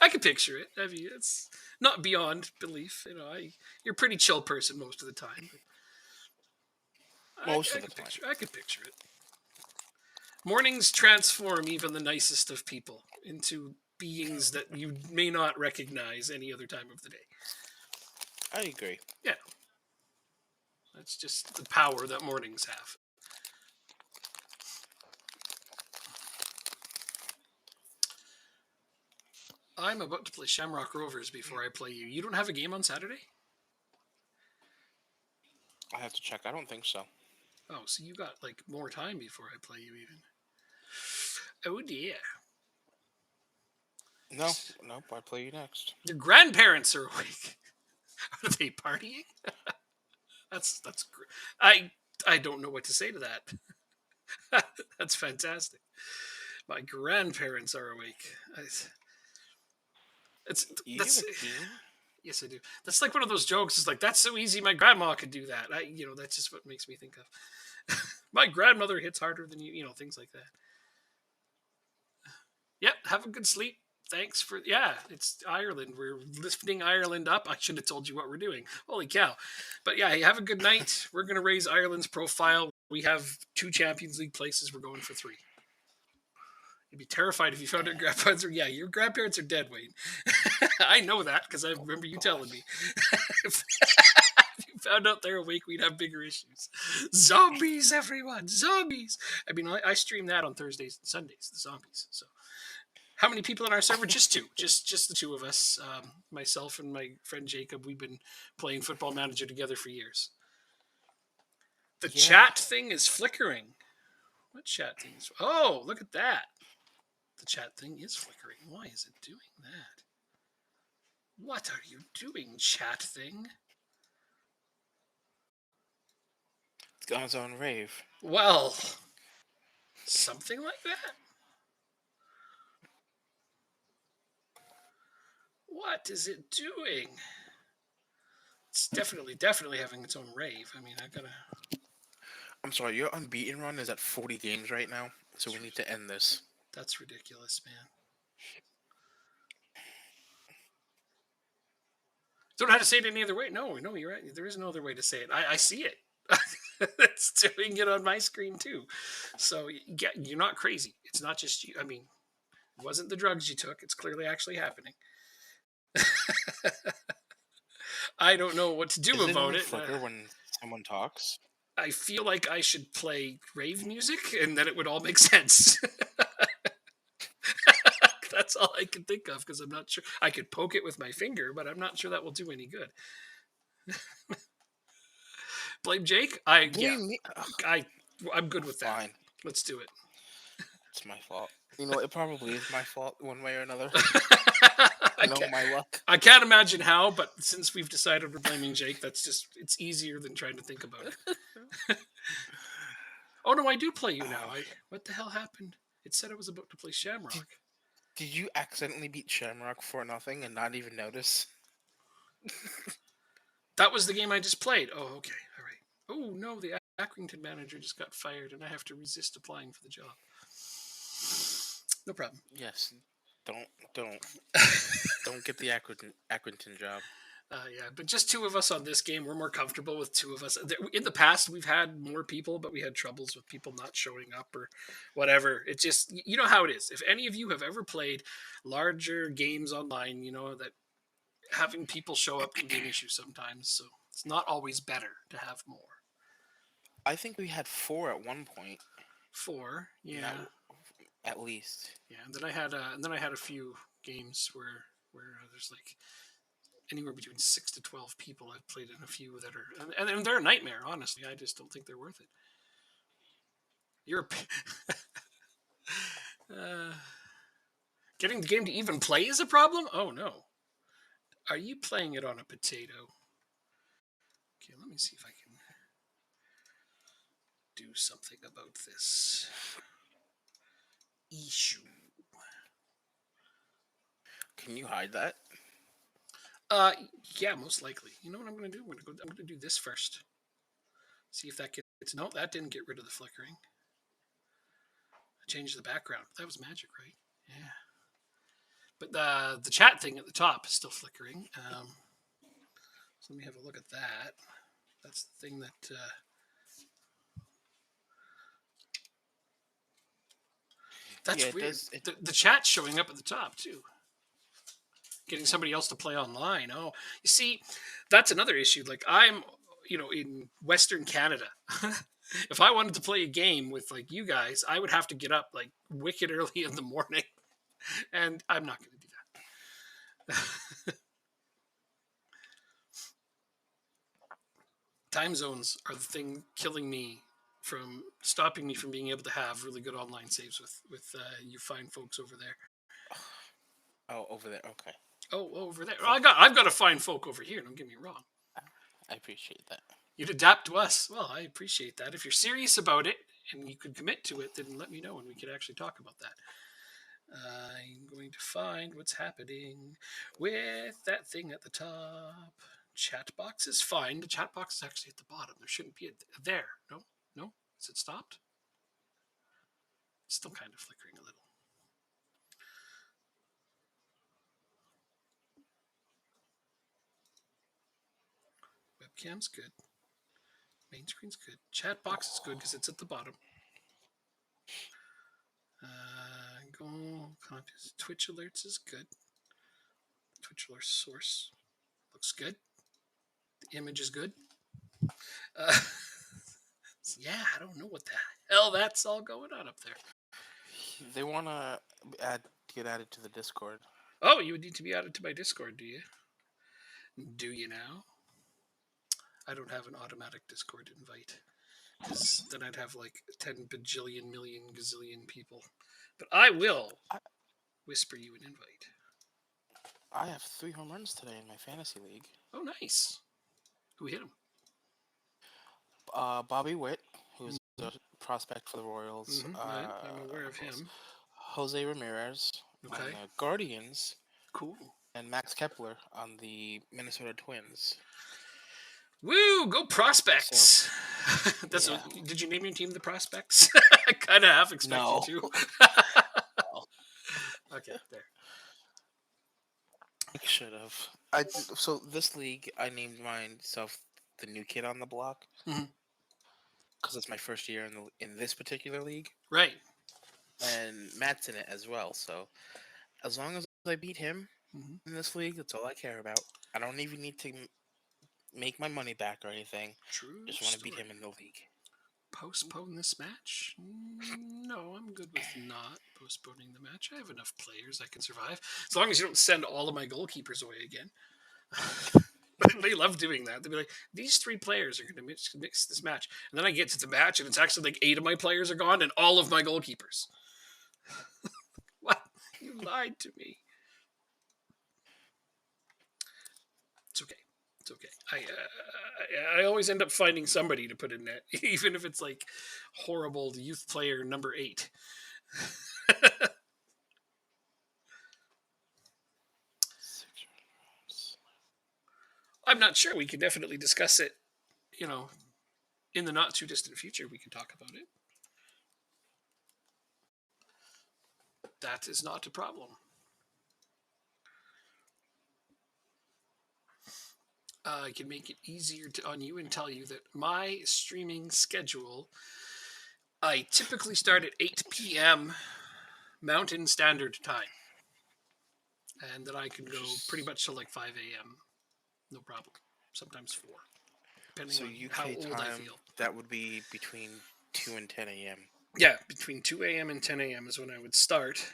I can picture it. I mean, it's not beyond belief. You're a pretty chill person most of the time. But Most of the time. I could picture it. Mornings transform even the nicest of people into beings that you may not recognize any other time of the day. I agree. Yeah, that's just the power that mornings have. I'm about to play Shamrock Rovers before I play you. You don't have a game on Saturday? I have to check. I don't think so. Oh, so you got like more time before I play you even. Oh dear. No, nope. I play you next. Your grandparents are awake. Are they partying? That's great. I don't know what to say to that. That's fantastic. My grandparents are awake. It's You have that's a team? yes, I do. That's like one of those jokes. It's like that's so easy. My grandma could do that. That's just what makes me think of. My grandmother hits harder than you. Things like that. Yep. Have a good sleep. Thanks for It's Ireland. We're lifting Ireland up. I should have told you what we're doing. Holy cow! But yeah, have a good night. We're gonna raise Ireland's profile. We have 2 Champions League places. We're going for 3. You'd be terrified if you found out grandparents are. Yeah, your grandparents are dead, Wayne. I know that because I Oh remember you God. telling me. If you found out they're awake, we'd have bigger issues. Zombies, everyone, zombies. I mean, I stream that on Thursdays and Sundays. The zombies. So, how many people in our server? Just 2. Just the 2 of us. Myself and my friend Jacob. We've been playing Football Manager together for years. The Yeah. chat thing is flickering. What chat thing is? Oh, look at that. The chat thing is flickering. Why is it doing that? What are you doing, chat thing? It's on its own rave. Well, something like that. What is it doing? It's definitely having its own rave. I mean, I gotta. I'm sorry, your unbeaten run is at 40 games right now, so we need to end this. That's ridiculous, man. Don't know how to say it any other way. No, you're right. There is no other way to say it. I see it. It's doing it on my screen too. So you're not crazy. It's not just you. I mean, it wasn't the drugs you took. It's clearly actually happening. I don't know what to do Does it about only it. flicker when someone talks? I feel like I should play rave music and then it would all make sense. That's all I can think of because I'm not sure. I could poke it with my finger, but I'm not sure that will do any good. Blame Jake? Blame me. Ugh, I I'm good with that. fine. Let's do it. It's my fault. You know, it probably is my fault one way or another. I You know, can't my luck. I can't imagine how, but since we've decided we're blaming Jake, it's easier than trying to think about it. Oh no, I do play you now. Um, What the hell happened? It said I was about to play did, Shamrock. did you accidentally beat Shamrock for nothing and not even notice? That was the game I just played. Oh, okay. All right. Oh no, the Accrington manager just got fired, and I have to resist applying for the job. No problem. Yes. Don't don't don't get the Accrington job. Yeah, but just 2 of us on this game. We're more comfortable with 2 of us. In the past, we've had more people, but we had troubles with people not showing up or whatever. It just, you know how it is. If any of you have ever played larger games online, you know that having people show up can be an issue sometimes. So it's not always better to have more. I think we had 4 at one point. 4, And that yeah, at least. yeah. And then I had a few games where there's like anywhere between 6 to 12 people. I've played in a few that are, and they're a nightmare. Honestly, I just don't think they're worth it. You're uh, getting the game to even play is a problem. Oh no, are you playing it on a potato? Okay, let me see if I can do something about this issue. Can you hide that? Uh, yeah, most likely. You know what I'm going to do? I'm going to do this first. See if that gets. No, that didn't get rid of the flickering. I changed the background. That was magic, right? Yeah. But the chat thing at the top is still flickering. So let me have a look at that. That's the thing that. Yeah, That's it weird. does. The chat's showing up at the top too. Getting somebody else to play online. Oh, you see, that's another issue. Like I'm, in Western Canada. If I wanted to play a game with like you guys, I would have to get up like wicked early in the morning, and I'm not going to do that. Time zones are the thing killing me from stopping me from being able to have really good online saves with you fine folks over there. Oh, over there. Okay. Oh, over there. Well, So I've got to find folk over here. Don't get me wrong. I appreciate that. You'd adapt to us. Well, I appreciate that. If you're serious about it and you could commit to it, then let me know and we could actually talk about that. I'm going to find what's happening with that thing at the top. Chat box is fine. The chat box is actually at the bottom. There shouldn't be a there. No, no. Is it stopped? It's still kind of flickering a little. Webcam's good. Main screen's good. Chat box is good because it's at the bottom. Go contest. Twitch alerts is good. Twitch alert source looks good. The image is good. Yeah, I don't know what the hell that's all going on up there. They want to get added to the Discord. Oh, you would need to be added to my Discord, do you? Do you now? I don't have an automatic Discord invite. Because then I'd have like 10 bajillion million gazillion people. But I will whisper you an invite. I have 3 home runs today in my fantasy league. Oh, nice. Who hit him? Bobby Witt, who's a prospect for the Royals. Right. I'm aware of him. Jose Ramirez on Okay. the Guardians. Cool. And Max Kepler on the Minnesota Twins. Woo! Go Prospects! That's Yeah. Did you name your team the Prospects? I kind of half expected you to. Okay, there. I should have. So this league, I named myself the new kid on the block because it's my first year in this particular league, Right. and Matt's in it as well. So as long as I beat him in this league, that's all I care about. I don't even need to make my money back or anything. True. Just want to beat him in the league. Postpone this match? No, I'm good with not postponing the match. I have enough players I can survive. As long as you don't send all of my goalkeepers away again. They love doing that. They'll be like, these 3 players are going to mix this match. And then I get to the match and it's actually like 8 of my players are gone and all of my goalkeepers. What? You lied to me. It's okay. It's okay. I always end up finding somebody to put in net, even if it's like horrible youth player number 8. I'm not sure. We can definitely discuss it, in the not too distant future. We can talk about it. That is not a problem. I can make it easier on you and tell you that my streaming schedule, I typically start at 8 p.m. Mountain Standard Time. And then I can go pretty much till like 5 a.m. No problem. Sometimes 4. Depending on how old I feel. That would be between 2 and 10 a.m. Yeah, between 2 a.m. and 10 a.m. is when I would start.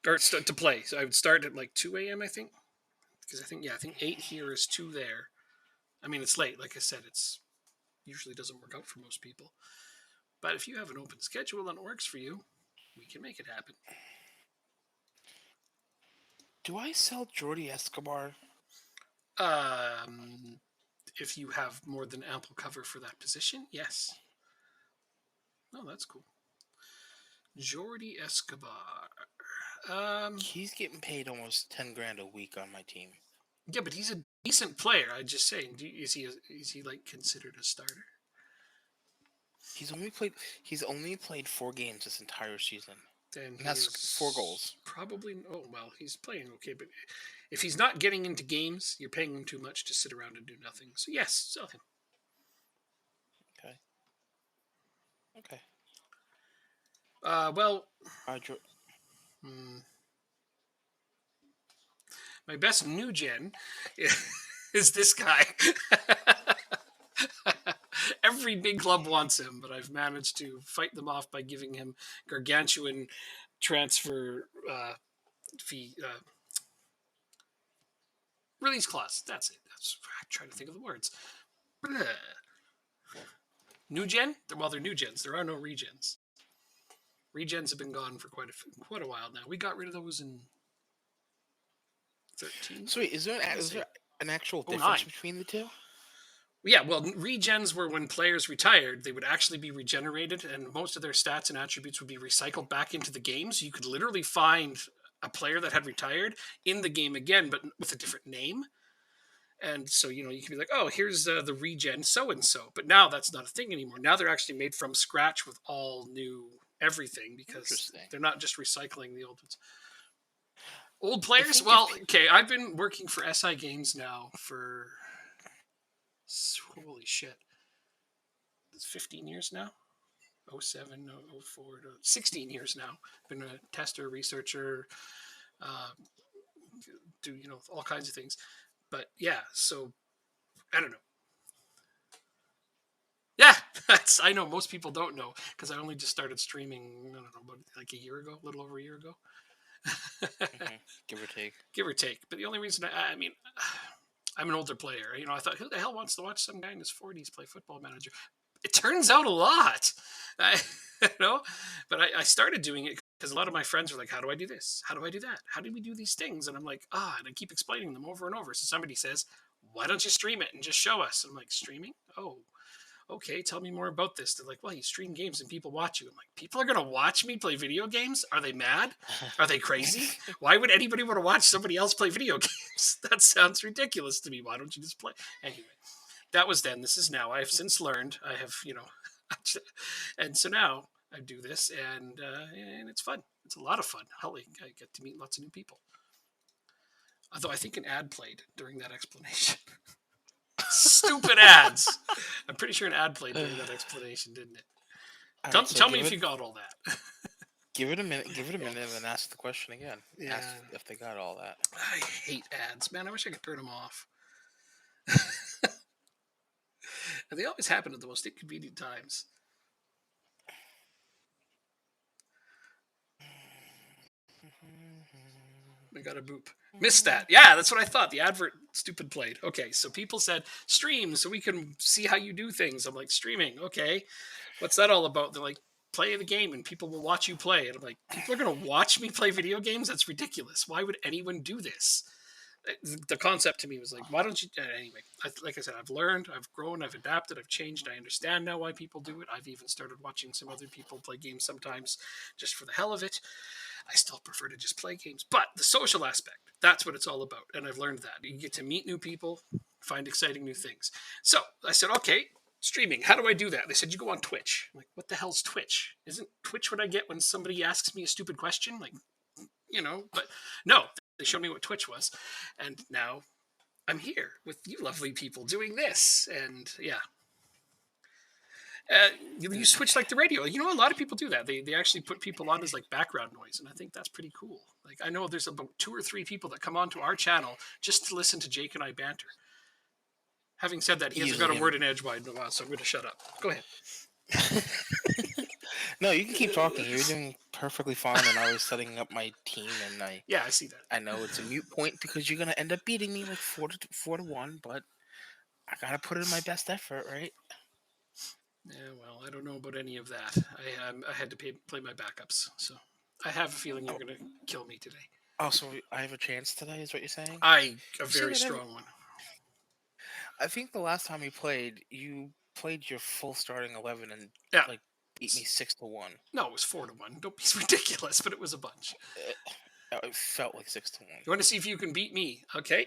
Or start to play. So I would start at like 2 a.m., I think. Because I think 8 here is 2 there. I mean, it's late. Like I said, it's usually doesn't work out for most people. But if you have an open schedule and it works for you, we can make it happen. Do I sell Jordi Escobar? If you have more than ample cover for that position, yes. Oh, that's cool. Jordi Escobar. He's getting paid almost 10 grand a week on my team. Yeah, but he's a decent player. I'm just saying. Is he like considered a starter? He's only played 4 games this entire season. Then he has 4 goals. Probably. Oh well, he's playing okay, but if he's not getting into games, you're paying him too much to sit around and do nothing. So yes, sell him. Okay. Well. My best new gen is this guy. Every big club wants him, but I've managed to fight them off by giving him gargantuan transfer fee release clause. That's it. I'm trying to think of the words. New gen? Well, they're new gens. There are no regens. Regens have been gone for quite a while now. We got rid of those in 13. So wait, I want to is there say an actual difference 09. between the two? Yeah, well, regens were when players retired, they would actually be regenerated, and most of their stats and attributes would be recycled back into the game. So you could literally find a player that had retired in the game again, but with a different name. And so, you can be like, oh, here's the regen so and so. But now that's not a thing anymore. Now they're actually made from scratch with all new everything because Interesting. they're not just recycling the old ones. Old I players? think if Well, okay, I've been working for SI Games now for holy shit, it's 15 years now. Oh 07, oh 04, 16 years now. Been a tester, researcher, uh, do all kinds of things. But yeah, so I don't know. Yeah, I know most people don't know because I only just started streaming. I don't know, about like a year ago, a little over a year ago, mhm, give or take. give or take. But the only reason I mean, I'm an older player. I thought, who the hell wants to watch some guy in his 40s play Football Manager? It turns out a lot, I, But I started doing it because a lot of my friends were like, "How do I do this? How do I do that? How do we do these things?" And I'm like, and I keep explaining them over and over. So somebody says, "Why don't you stream it and just show us?" I'm like, "Streaming? Oh, okay, tell me more about this." They're like, "Well, you stream games and people watch you." I'm like, "People are going to watch me play video games? Are they mad? Are they crazy? Why would anybody want to watch somebody else play video games? That sounds ridiculous to me. Why don't you just play?" Anyway, that was then. This is now. I have since learned. I have, and so now I do this, and it's fun. It's a lot of fun. Hell, I get to meet lots of new people. Although I think an ad played during that explanation. Stupid ads. I'm pretty sure an ad played during that explanation, didn't it? All Tell, right, so tell me if you got all that. give it a minute. Give it a minute, and then ask the question again. Yeah. Ask if they got all that. I hate ads, man. I wish I could turn them off. And they always happen at the most inconvenient times. I got a boop. Missed that. Yeah, that's what I thought. The advert stupid played. Okay, so people said stream so we can see how you do things. I'm like, streaming, okay. What's that all about? They're like, play the game and people will watch you play. And I'm like, people are gonna watch me play video games? That's ridiculous. Why would anyone do this? The concept to me was like, why don't you anyway? Like I said, I've learned, I've grown, I've adapted, I've changed. I understand now why people do it. I've even started watching some other people play games sometimes just for the hell of it. I still prefer to just play games, but the social aspect, that's what it's all about. And I've learned that you get to meet new people, find exciting new things. So I said, okay, streaming, how do I do that? They said, you go on Twitch. I'm like, what the hell's Twitch? Isn't Twitch what I get when somebody asks me a stupid question? Like, but no, they showed me what Twitch was. And now I'm here with you lovely people doing this. And yeah, you switch like the radio. A lot of people do that. They actually put people on as like background noise, and I think that's pretty cool. Like I know there's about 2 or 3 people that come onto our channel just to listen to Jake and I banter. Having said that, he hasn't got a Easily. word in edgewise in a while, so I'm going to shut up. Go ahead. No, you can keep talking. You're doing perfectly fine, and I was setting up my team, and Yeah, I see that. I know it's a mute point because you're gonna end up beating me like 4-1, but I gotta put in my best effort, right? Yeah, well, I don't know about any of that. I had to play my backups, so I have a feeling you're Oh, going to kill me today. so I have a chance today, is what you're saying? A You say very that strong one. I think the last time you played your full starting 11 and Yeah. like beat me 6-1. No, it was 4-1. Don't be ridiculous, but it was a bunch. It felt like 6-1. You want to see if you can beat me? Okay.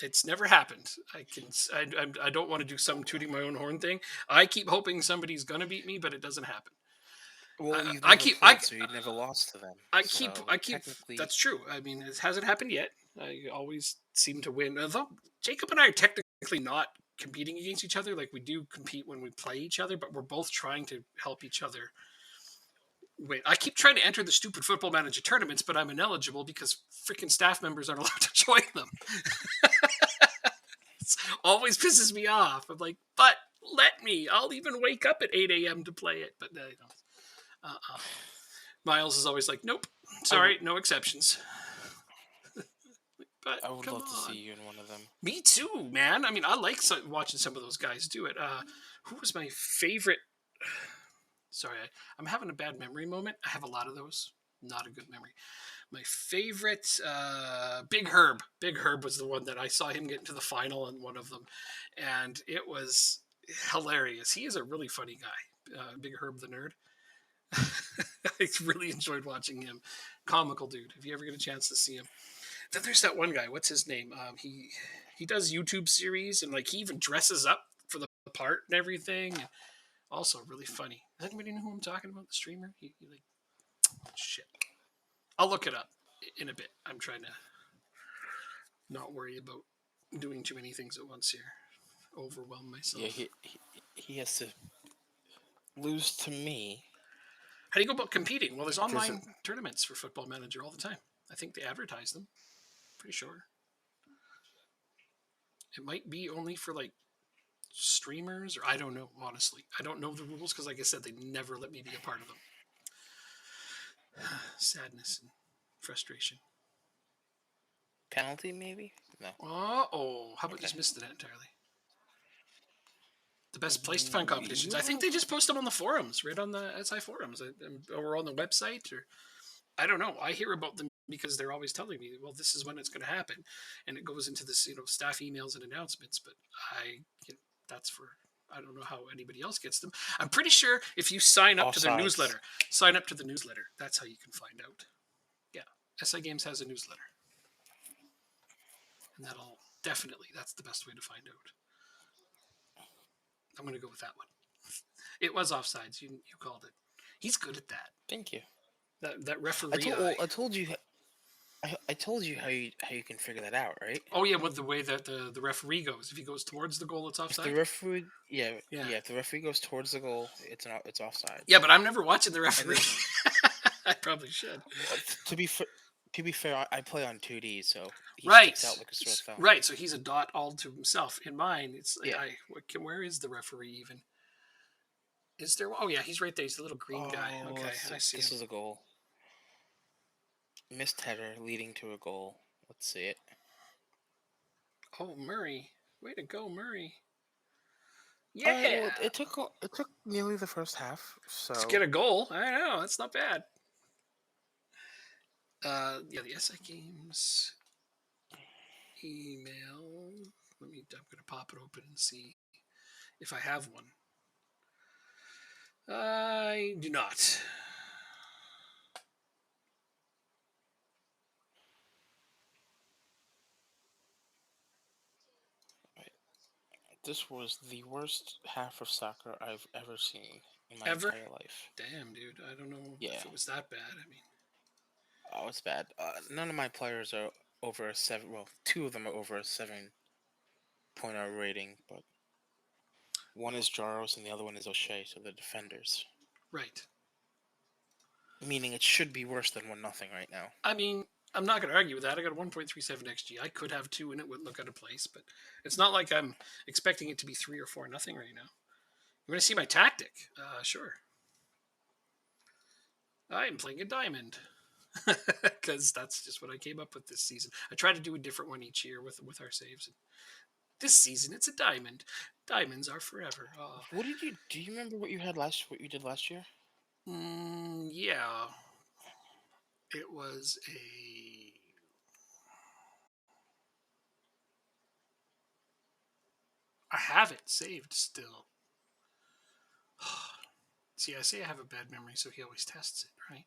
It's never happened. I don't want to do some tooting my own horn thing. I keep hoping somebody's gonna beat me, but it doesn't happen. Well, you've I never keep played, so you never lost to them. I keep So I keep. technically, That's true. I mean, it hasn't happened yet. I always seem to win. Although Jacob and I are technically not competing against each other. Like we do compete when we play each other, but we're both trying to help each other. Wait, I keep trying to enter the stupid Football Manager tournaments, but I'm ineligible because freaking staff members aren't allowed to join them. It always pisses me off. I'm like, but let me. I'll even wake up at 8 a.m. to play it. But no, you don't. Miles is always like, nope, sorry, no exceptions. But I would come love to see on. you in one of them. Me too, man. I mean, I like watching some of those guys do it. Who was my favorite? Sorry, I'm having a bad memory moment. I have a lot of those Not a good memory. My favorite, Big Herb. Big Herb was the one that I saw him get into the final in one of them, and it was hilarious. He is a really funny guy, Big Herb the nerd. I really enjoyed watching him. Comical dude. If you ever get a chance to see him, then there's that one guy. What's his name? He does YouTube series and like he even dresses up for the part and everything. And also really funny. Does anybody know who I'm talking about? The streamer? He like shit. I'll look it up in a bit. I'm trying to not worry about doing too many things at once here. Overwhelm myself. Yeah, he has to lose to me. How do you go about competing? Well, there's Because online tournaments for Football Manager all the time. I think they advertise them. Pretty sure. It might be only for like streamers, or I don't know, honestly. I don't know the rules because, like I said, they never let me be a part of them. Sadness and frustration. penalty, maybe? No. How about just missed it entirely? The best place to find competitions. I think they just post them on the forums, right on the SI forums, or on the website, or I don't know. I hear about them because they're always telling me, well, this is when it's going to happen, and it goes into this, staff emails and announcements. But that's for I don't know how anybody else gets them. I'm pretty sure if you sign up to their newsletter, that's how you can find out. Yeah, SI Games has a newsletter, and that's the best way to find out. I'm going to go with that one. It was offsides. You called it. He's good at that. Thank you. That referee. I told you. I told you how you can figure that out, right? Oh yeah, with the way that the referee goes. If he goes towards the goal, it's offside. If the referee, if the referee goes towards the goal, it's offside. Yeah, but I'm never watching the referee. I probably should. To be fair, I play on 2D, so he sticks out like a sore thumb. Right, so he's a dot all to himself. In mine, it's where is the referee even? Is there? Oh yeah, he's right there. He's the little green guy. Okay, I see. This is a goal. Missed header leading to a goal. Let's see it. Oh, Murray! Way to go, Murray! Yeah. Well, it took nearly the first half. So to get a goal, I know that's not bad. The SI Games email. I'm going to pop it open and see if I have one. I do not. This was the worst half of soccer I've ever seen in my entire life. Damn, dude. I don't know if it was that bad. I mean... Oh, it's bad. None of my players are over a 7. Well, 2 of them are over a 7.0 rating, but one is Jaros and the other one is O'Shea, so they're defenders. Right. Meaning it should be worse than 1-0 right now. I mean, I'm not going to argue with that. I got a 1.37 XG. I could have 2 and it wouldn't look out of place, but it's not like I'm expecting it to be 3 or 4-0 right now. You want to see my tactic? Sure. I am playing a diamond because that's just what I came up with this season. I try to do a different one each year with our saves. This season, it's a diamond. Diamonds are forever. What did you? Do you remember what you did last year? Yeah. It was I have it saved still. See, I say I have a bad memory, so he always tests it, right?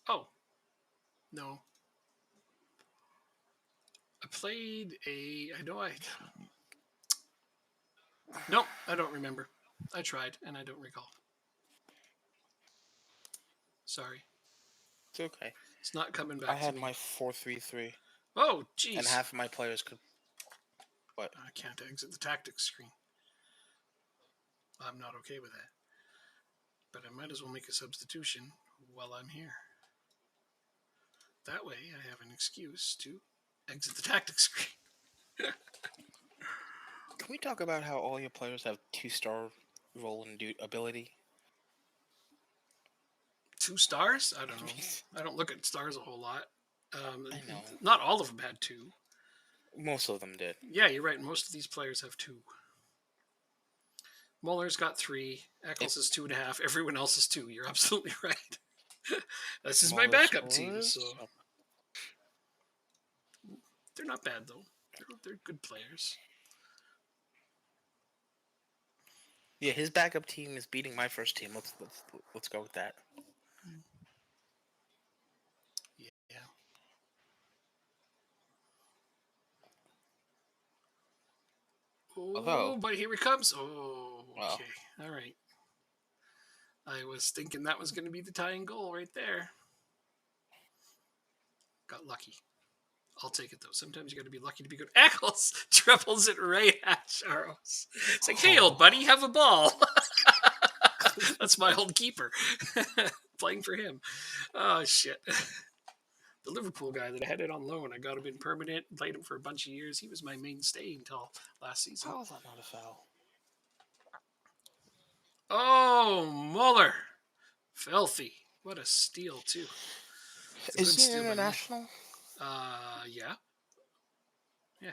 Oh. No. I played Nope, I don't remember. I tried, and I don't recall. Sorry. It's okay. It's not coming back. I had my 4-3-3. Oh, jeez. And half of my players could. What? I can't exit the tactics screen. I'm not okay with that. But I might as well make a substitution while I'm here. That way, I have an excuse to exit the tactics screen. Can we talk about how all your players have 2-star role and ability? 2 stars? I don't know. I don't look at stars a whole lot. I know. Not all of them had 2. Most of them did. Yeah, you're right. Most of these players have 2. Muller's got 3. It, Eccles is 2.5. Everyone else is 2. You're absolutely right. This is my Muller backup team, so scores. they're not bad though. They're good players. Yeah, his backup team is beating my first team. Let's go with that. Yeah. Although, Oh, but here it comes. Oh, well, okay. All right. I was thinking that was going to be the tying goal right there. Got lucky. I'll take it though. Sometimes you got to be lucky to be good. Eccles triples it right at Charles. It's like, hey, old oh, buddy, have a ball. That's my old keeper playing for him. Oh shit. The Liverpool guy that I had it on loan, I got him in permanent, played him for a bunch of years. He was my mainstay until last season. how is that not a foul? Oh, Muller. Filthy. What a steal, too. It's a Is good he an steal by Muller. international? Yeah. Yeah.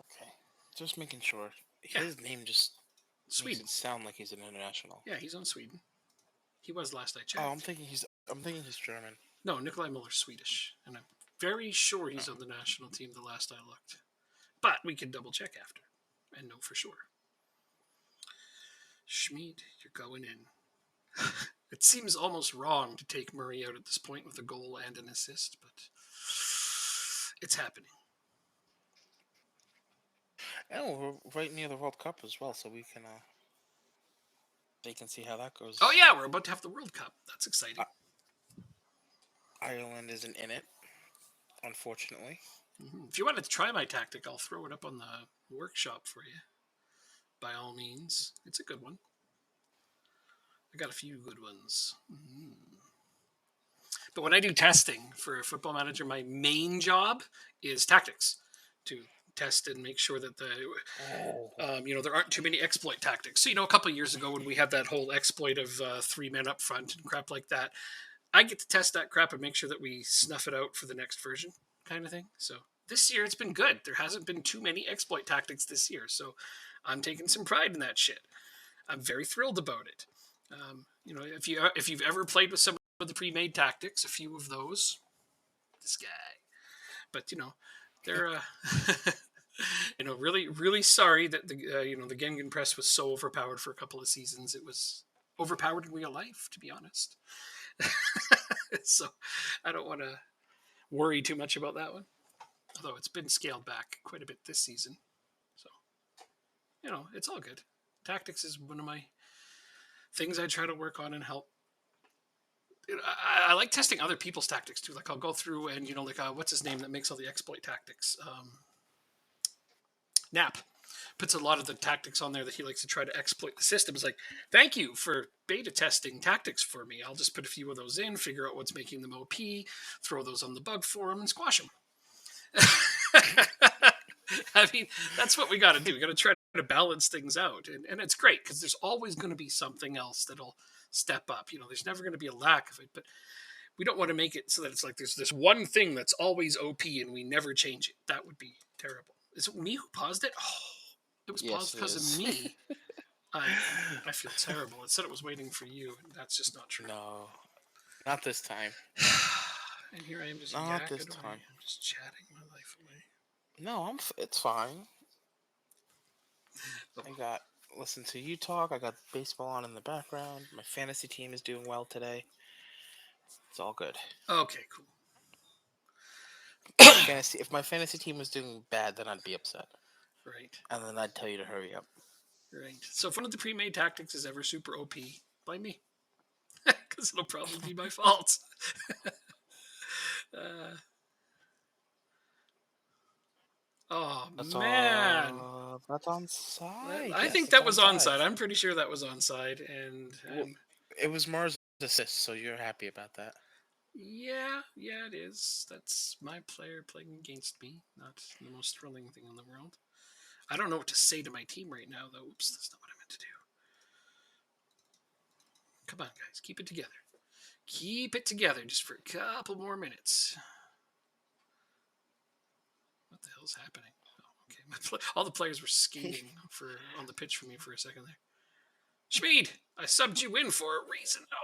Okay, just making sure. Yeah. His name just makes Sweden. it sound like he's an international. Yeah, he's on Sweden. He was last I Oh, checked. I'm thinking he's German. No, Nikolai Muller's Swedish. And I'm very sure he's on the national team the last I looked. But we can double check after and know for sure. Schmid, you're going in. It seems almost wrong to take Murray out at this point with a goal and an assist, but it's happening. And we're right near the World Cup as well, so they can see how that goes. Oh yeah, we're about to have the World Cup. That's exciting. Ireland isn't in it, unfortunately. Mm-hmm. If you wanted to try my tactic, I'll throw it up on the workshop for you. By all means, it's a good one. I got a few good ones. Mm-hmm. But when I do testing for a Football Manager, my main job is tactics, to test and make sure that there aren't too many exploit tactics. So, a couple of years ago when we had that whole exploit of 3 men up front and crap like that, I get to test that crap and make sure that we snuff it out for the next version, kind of thing. So this year it's been good. There hasn't been too many exploit tactics this year, so I'm taking some pride in that shit. I'm very thrilled about it. If you've ever played with some of the pre-made tactics, a few of those, this guy. But they're really really sorry that the Gengen press was so overpowered for a couple of seasons. It was overpowered in real life, to be honest. So I don't want to worry too much about that one. Although it's been scaled back quite a bit this season. So, it's all good. Tactics is one of my things I try to work on and help. I like testing other people's tactics too. Like I'll go through and, what's his name that makes all the exploit tactics? Nap puts a lot of the tactics on there that he likes to try to exploit the system. It's like, thank you for beta testing tactics for me. I'll just put a few of those in, figure out what's making them OP, throw those on the bug forum, and squash them. I mean, that's what we got to do. We got to try to balance things out. And it's great because there's always going to be something else that'll step up. There's never going to be a lack of it. But we don't want to make it so that it's like there's this one thing that's always OP and we never change it. That would be terrible. Is it me who paused it? Oh, it was paused because of me. I feel terrible. It said it was waiting for you, and that's just not true. No, not this time. And here I am just Not this yakking away. time. I'm just chatting my life away. No, it's fine. I got listen to you talk. I got baseball on in the background. My fantasy team is doing well today. It's all good. Okay, cool. If my fantasy team was doing bad, then I'd be upset. Right. And then I'd tell you to hurry up. Right. So if one of the pre-made tactics is ever super OP, blame me. Because it'll probably be my fault. Man. That's onside. I Yes, think it's that was onside. onside. I'm pretty sure that was onside. And it was Mars' assist, so you're happy about that. Yeah, it is. That's my player playing against me. Not the most thrilling thing in the world. I don't know what to say to my team right now, though. Oops, that's not what I meant to do. Come on, guys. Keep it together. Keep it together just for a couple more minutes. What the hell's happening? Oh, okay. All the players were skating on the pitch for me for a second there. Schmid, I subbed you in for a reason. Oh,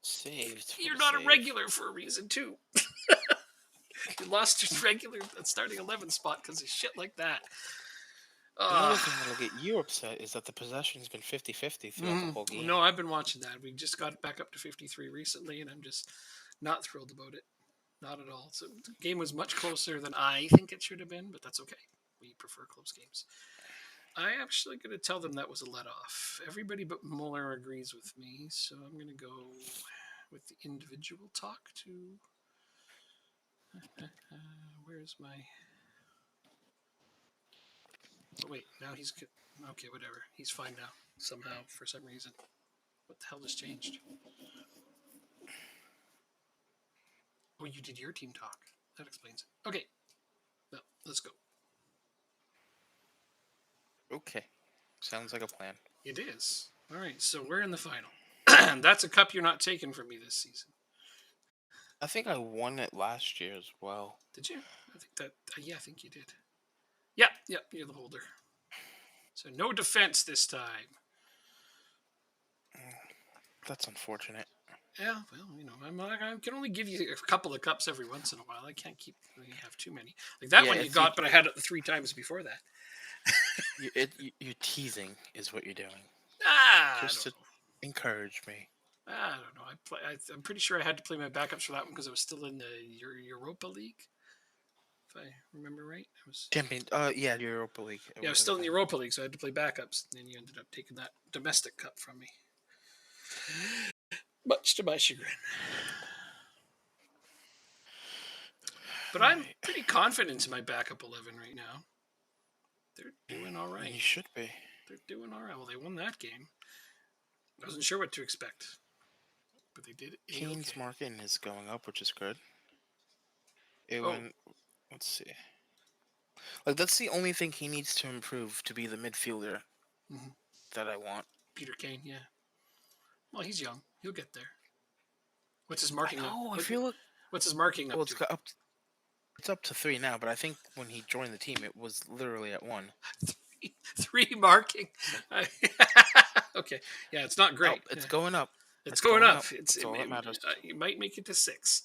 Saved for you're the not a save. regular for a reason, too. You lost your regular starting 11 spot because of shit like that. Another thing that'll get you upset is that the possession's been 50-50 throughout the whole game. No, I've been watching that. We just got back up to 53 recently, and I'm just not thrilled about it. Not at all. So the game was much closer than I think it should have been, but that's okay. We prefer close games. I actually going to tell them that was a let off. Everybody but Muller agrees with me, so I'm going to go with the individual talk to. Where's my. Oh, wait, now he's. Okay, whatever. He's fine now, somehow, for some reason. What the hell just changed? Oh, you did your team talk. That explains it. Okay. Well, let's go. Okay. Sounds like a plan. It is. All right, so we're in the final. That's a cup you're not taking from me this season. I think I won it last year as well. Did you? I think that. Yeah, I think you did. Yeah, you're the holder. So no defense this time. That's unfortunate. Yeah, well, I can only give you a couple of cups every once in a while. I can't keep you have too many. Like that one you got, but I had it 3 times before that. You're teasing, is what you're doing. Just to encourage me. I don't know. I'm pretty sure I had to play my backups for that one because I was still in the Europa League. If I remember right, I was Champion. Yeah, Europa League. I was still in the Europa League, so I had to play backups. And then you ended up taking that domestic cup from me, much to my chagrin. But I'm pretty confident in my backup 11 right now. They're doing all right. And you should be. They're doing all right. Well, they won that game. I wasn't sure what to expect, but they did. Kane's marking is going up, which is good. Let's see. Like, that's the only thing he needs to improve to be the midfielder that I want. Peter Kane, yeah. Well, he's young. He'll get there. What's his marking? I feel like. What's his marking up to? It's up to 3 now, but I think when he joined the team, it was literally at 1. 3 marking. Okay, yeah, it's not great. It's going up. It's going up. That's all that matters. You might make it to 6.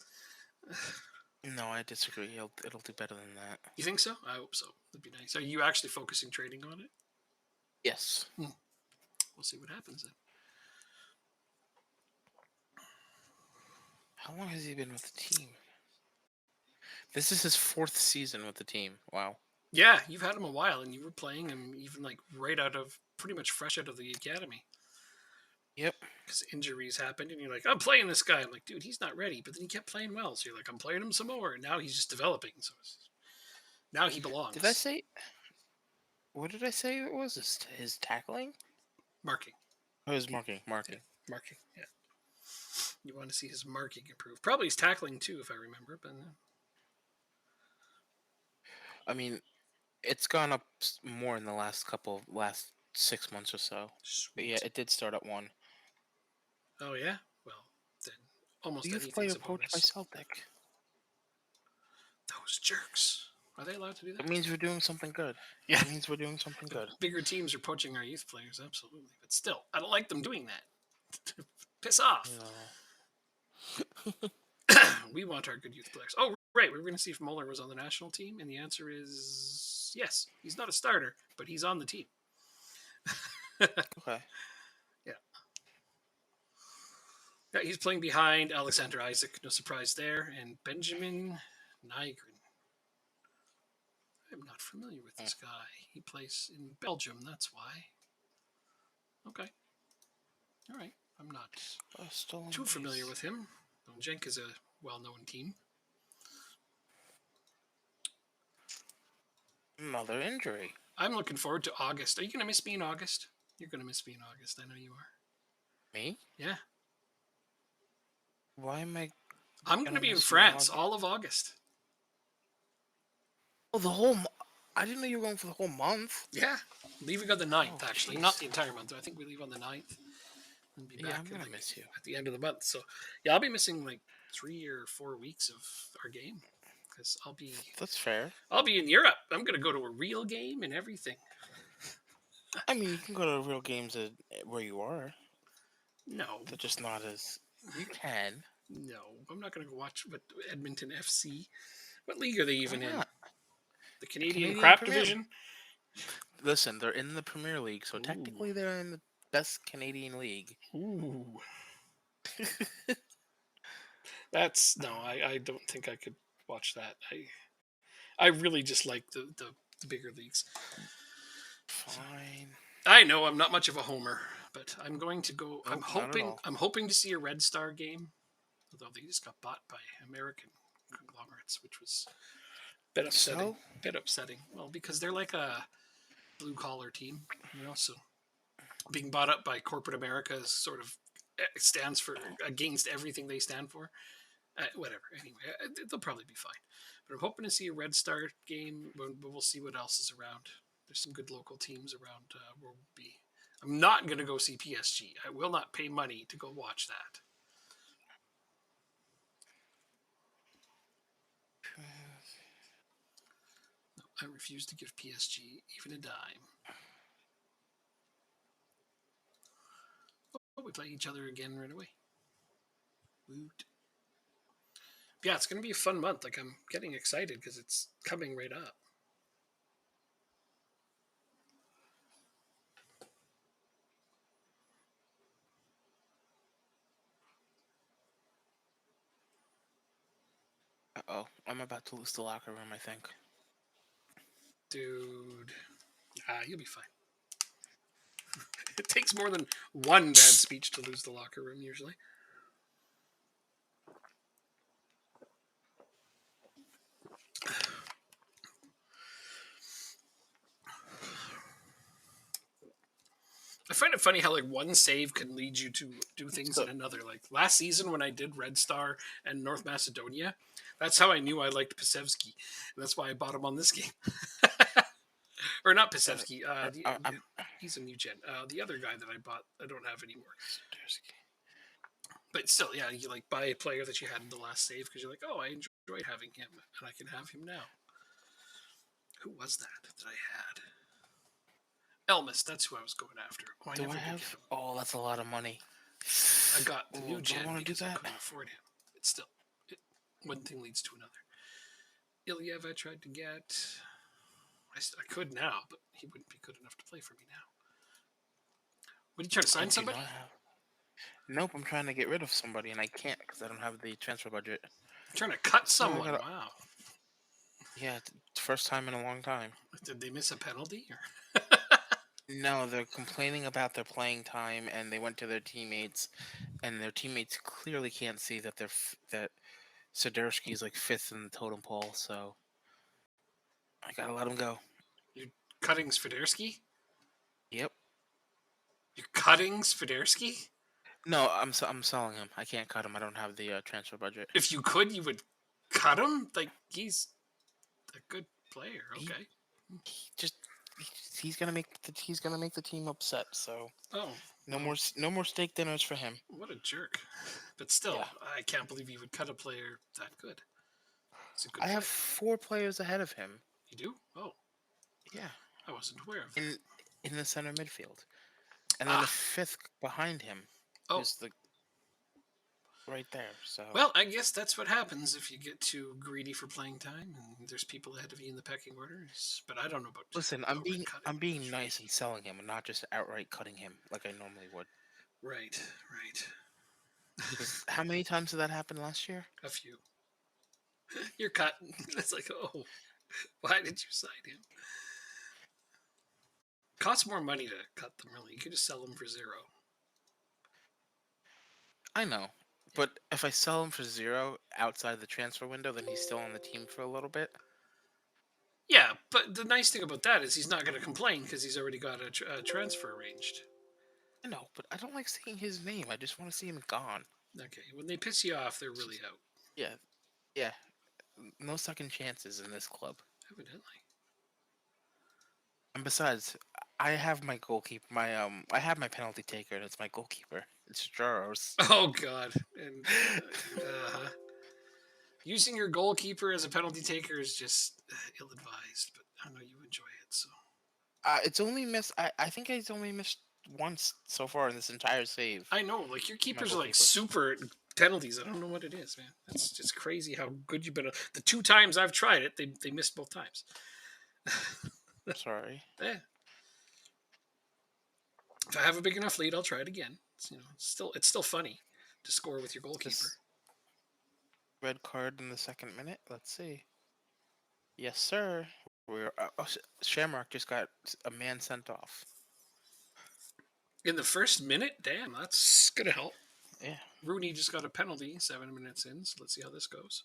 No, I disagree. It'll do better than that. You think so? I hope so. That'd be nice. Are you actually focusing trading on it? Yes. We'll see what happens then. How long has he been with the team? This is his 4th season with the team. Wow. Yeah, you've had him a while, and you were playing him even like right out of pretty much fresh out of the academy. Yep. Because injuries happened, and you're like, I'm playing this guy. I'm like, dude, he's not ready. But then he kept playing well, so you're like, I'm playing him some more. And now he's just developing. So now he belongs. Did I say? What did I say it was? His tackling? Marking. Oh, his marking. Yeah, marking, yeah. You want to see his marking improve. Probably his tackling, too, if I remember. But I mean, it's gone up more in the last 6 months or so. Sweet. But yeah, it did start at 1. Oh, yeah? Well, then almost Youth player poached by Celtic. Those jerks. Are they allowed to do that? It means we're doing something good. Yeah. It means we're doing something good. Bigger teams are poaching our youth players, absolutely. But still, I don't like them doing that. Piss off. No. We want our good youth players. Oh, right. We were going to see if Muller was on the national team, and the answer is yes. He's not a starter, but he's on the team. Okay. Yeah, he's playing behind Alexander Isaac. No surprise there. And Benjamin Nygren. I'm not familiar with this guy. He plays in Belgium, that's why. Okay. All right. I'm not too familiar with him. Genk is a well-known team. Another injury. I'm looking forward to August. Are you going to miss me in August? You're going to miss me in August. I know you are. Me? Yeah. Why am I? I'm going to be in France all of August. Oh, the whole. I didn't know you were going for the whole month. Yeah. Leaving on the 9th, actually. Geez. Not the entire month. I think we leave on the 9th. And be back I'm going to miss you. At the end of the month. So, yeah, I'll be missing like 3 or 4 weeks of our game. Because I'll be... That's fair. I'll be in Europe. I'm going to go to a real game and everything. I mean, you can go to real games where you are. No, They're just not as. You can. no, I'm not going to go watch what Edmonton FC. What league are they Why even in? not? The The Canadian Canadian Crap Premier. Division. Listen, they're in the Premier League, so Ooh, technically they're in the best Canadian league. ooh. That's no. I don't think I could watch that. I really just like the bigger leagues. So, Fine. I know I'm not much of a homer, but I'm going to go. I'm Nope, not at hoping. all. I'm hoping to see a Red Star game, although they just got bought by American conglomerates, which was a bit upsetting. So, Bit upsetting. Well, because they're like a blue collar team, so being bought up by corporate America is sort of stands for against everything they stand for. Whatever. Anyway, they'll probably be fine. But I'm hoping to see a Red Star game. But we'll see what else is around. There's some good local teams around where we'll be. I'm not going to go see PSG. I will not pay money to go watch that. No, I refuse to give PSG even a dime. Oh, we play each other again right away. Woot. Yeah, it's going to be a fun month. Like, I'm getting excited because it's coming right up. oh, I'm about to lose the locker room, I think. Dude, you'll be fine. It takes more than one bad speech to lose the locker room, usually. I find it funny how like one save can lead you to do things So, in another. Like last season when I did Red Star and North Macedonia, that's how I knew I liked Pasevsky. And that's why I bought him on this game. Or not Pasevsky. I'm. He's a new gen. The other guy that I bought, I don't have anymore. But still, yeah, you like buy a player that you had in the last save because you're like, oh, I enjoyed having him, and I can have him now. Who was that I had? Elmas, that's who I was going after. Oh, I Do never I did get have? him. Oh, that's a lot of money. I got the Oh, new do I gen want to do because I that? couldn't afford him. But still, one thing leads to another. Ilyev, I tried to get. I could now, but he wouldn't be good enough to play for me now. Would you try to I sign do somebody? not have. Nope, I'm trying to get rid of somebody and I can't because I don't have the transfer budget. I'm trying to cut So I someone. gotta. Wow. Yeah, first time in a long time. Did they miss a penalty? Or? No, they're complaining about their playing time, and they went to their teammates, and their teammates clearly can't see that that Swiderski is like fifth in the totem pole. So I gotta let him go. You're cutting Swiderski? Yep. You're cutting Swiderski? No, I'm selling him. I can't cut him. I don't have the transfer budget. If you could, you would cut him? Like, he's a good player. He, Okay. he just he's gonna make the team upset. So Oh, no well, more no more steak dinners for him. what a jerk. But still, Yeah. I can't believe you would cut a player that good. He's a good I have player. 4 players ahead of him. You do? Oh, Yeah, I wasn't aware of that. in the center midfield, and then the Ah, fifth behind him, oh. who's the right there. So Well, I guess that's what happens if you get too greedy for playing time, and there's people ahead of you in the pecking orders. But I don't know about listen, outright cutting. I'm being nice and selling him, and not just outright cutting him like I normally would. Right, right. Because how many times did that happen last year? A few. You're cut. It's like, oh, why did you sign him? Costs more money to cut them, really. You could just sell them for zero. I know, but if I sell him for 0 outside the transfer window, then he's still on the team for a little bit. Yeah, but the nice thing about that is he's not going to complain because he's already got a transfer arranged. I know, but I don't like seeing his name. I just want to see him gone. Okay, when they piss you off, they're really out. Yeah, yeah. No second chances in this club. Evidently. And besides, I have my goalkeeper. I have my penalty taker, and it's my goalkeeper. It's Jaros. Oh God. And using your goalkeeper as a penalty taker is just ill-advised. But I know you enjoy it, so It's only missed. I think it's only missed once so far in this entire save. I know, like your My keepers are like goalkeeper. super penalties. I don't know what it is, man. That's just crazy how good you've been. The two times I've tried it, they missed both times. Sorry. Yeah. If I have a big enough lead, I'll try it again. It's still funny to score with your goalkeeper. This red card in the second minute. Let's see. Yes, sir. We're Shamrock just got a man sent off. In the first minute, damn, that's gonna help. Yeah. Rooney just got a penalty 7 minutes in, so let's see how this goes.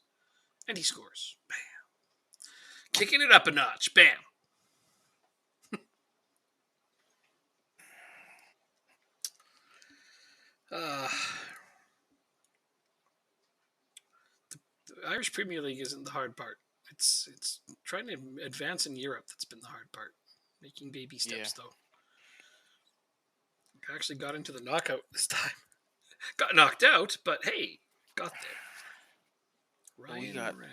And he scores. Bam. Kicking it up a notch. Bam. Uh, the Irish Premier League isn't the hard part. It's trying to advance in Europe that's been the hard part. Making baby Yeah. steps though. I actually got into the knockout this time. Got knocked out, but hey, got there. We Ryan got. Moran.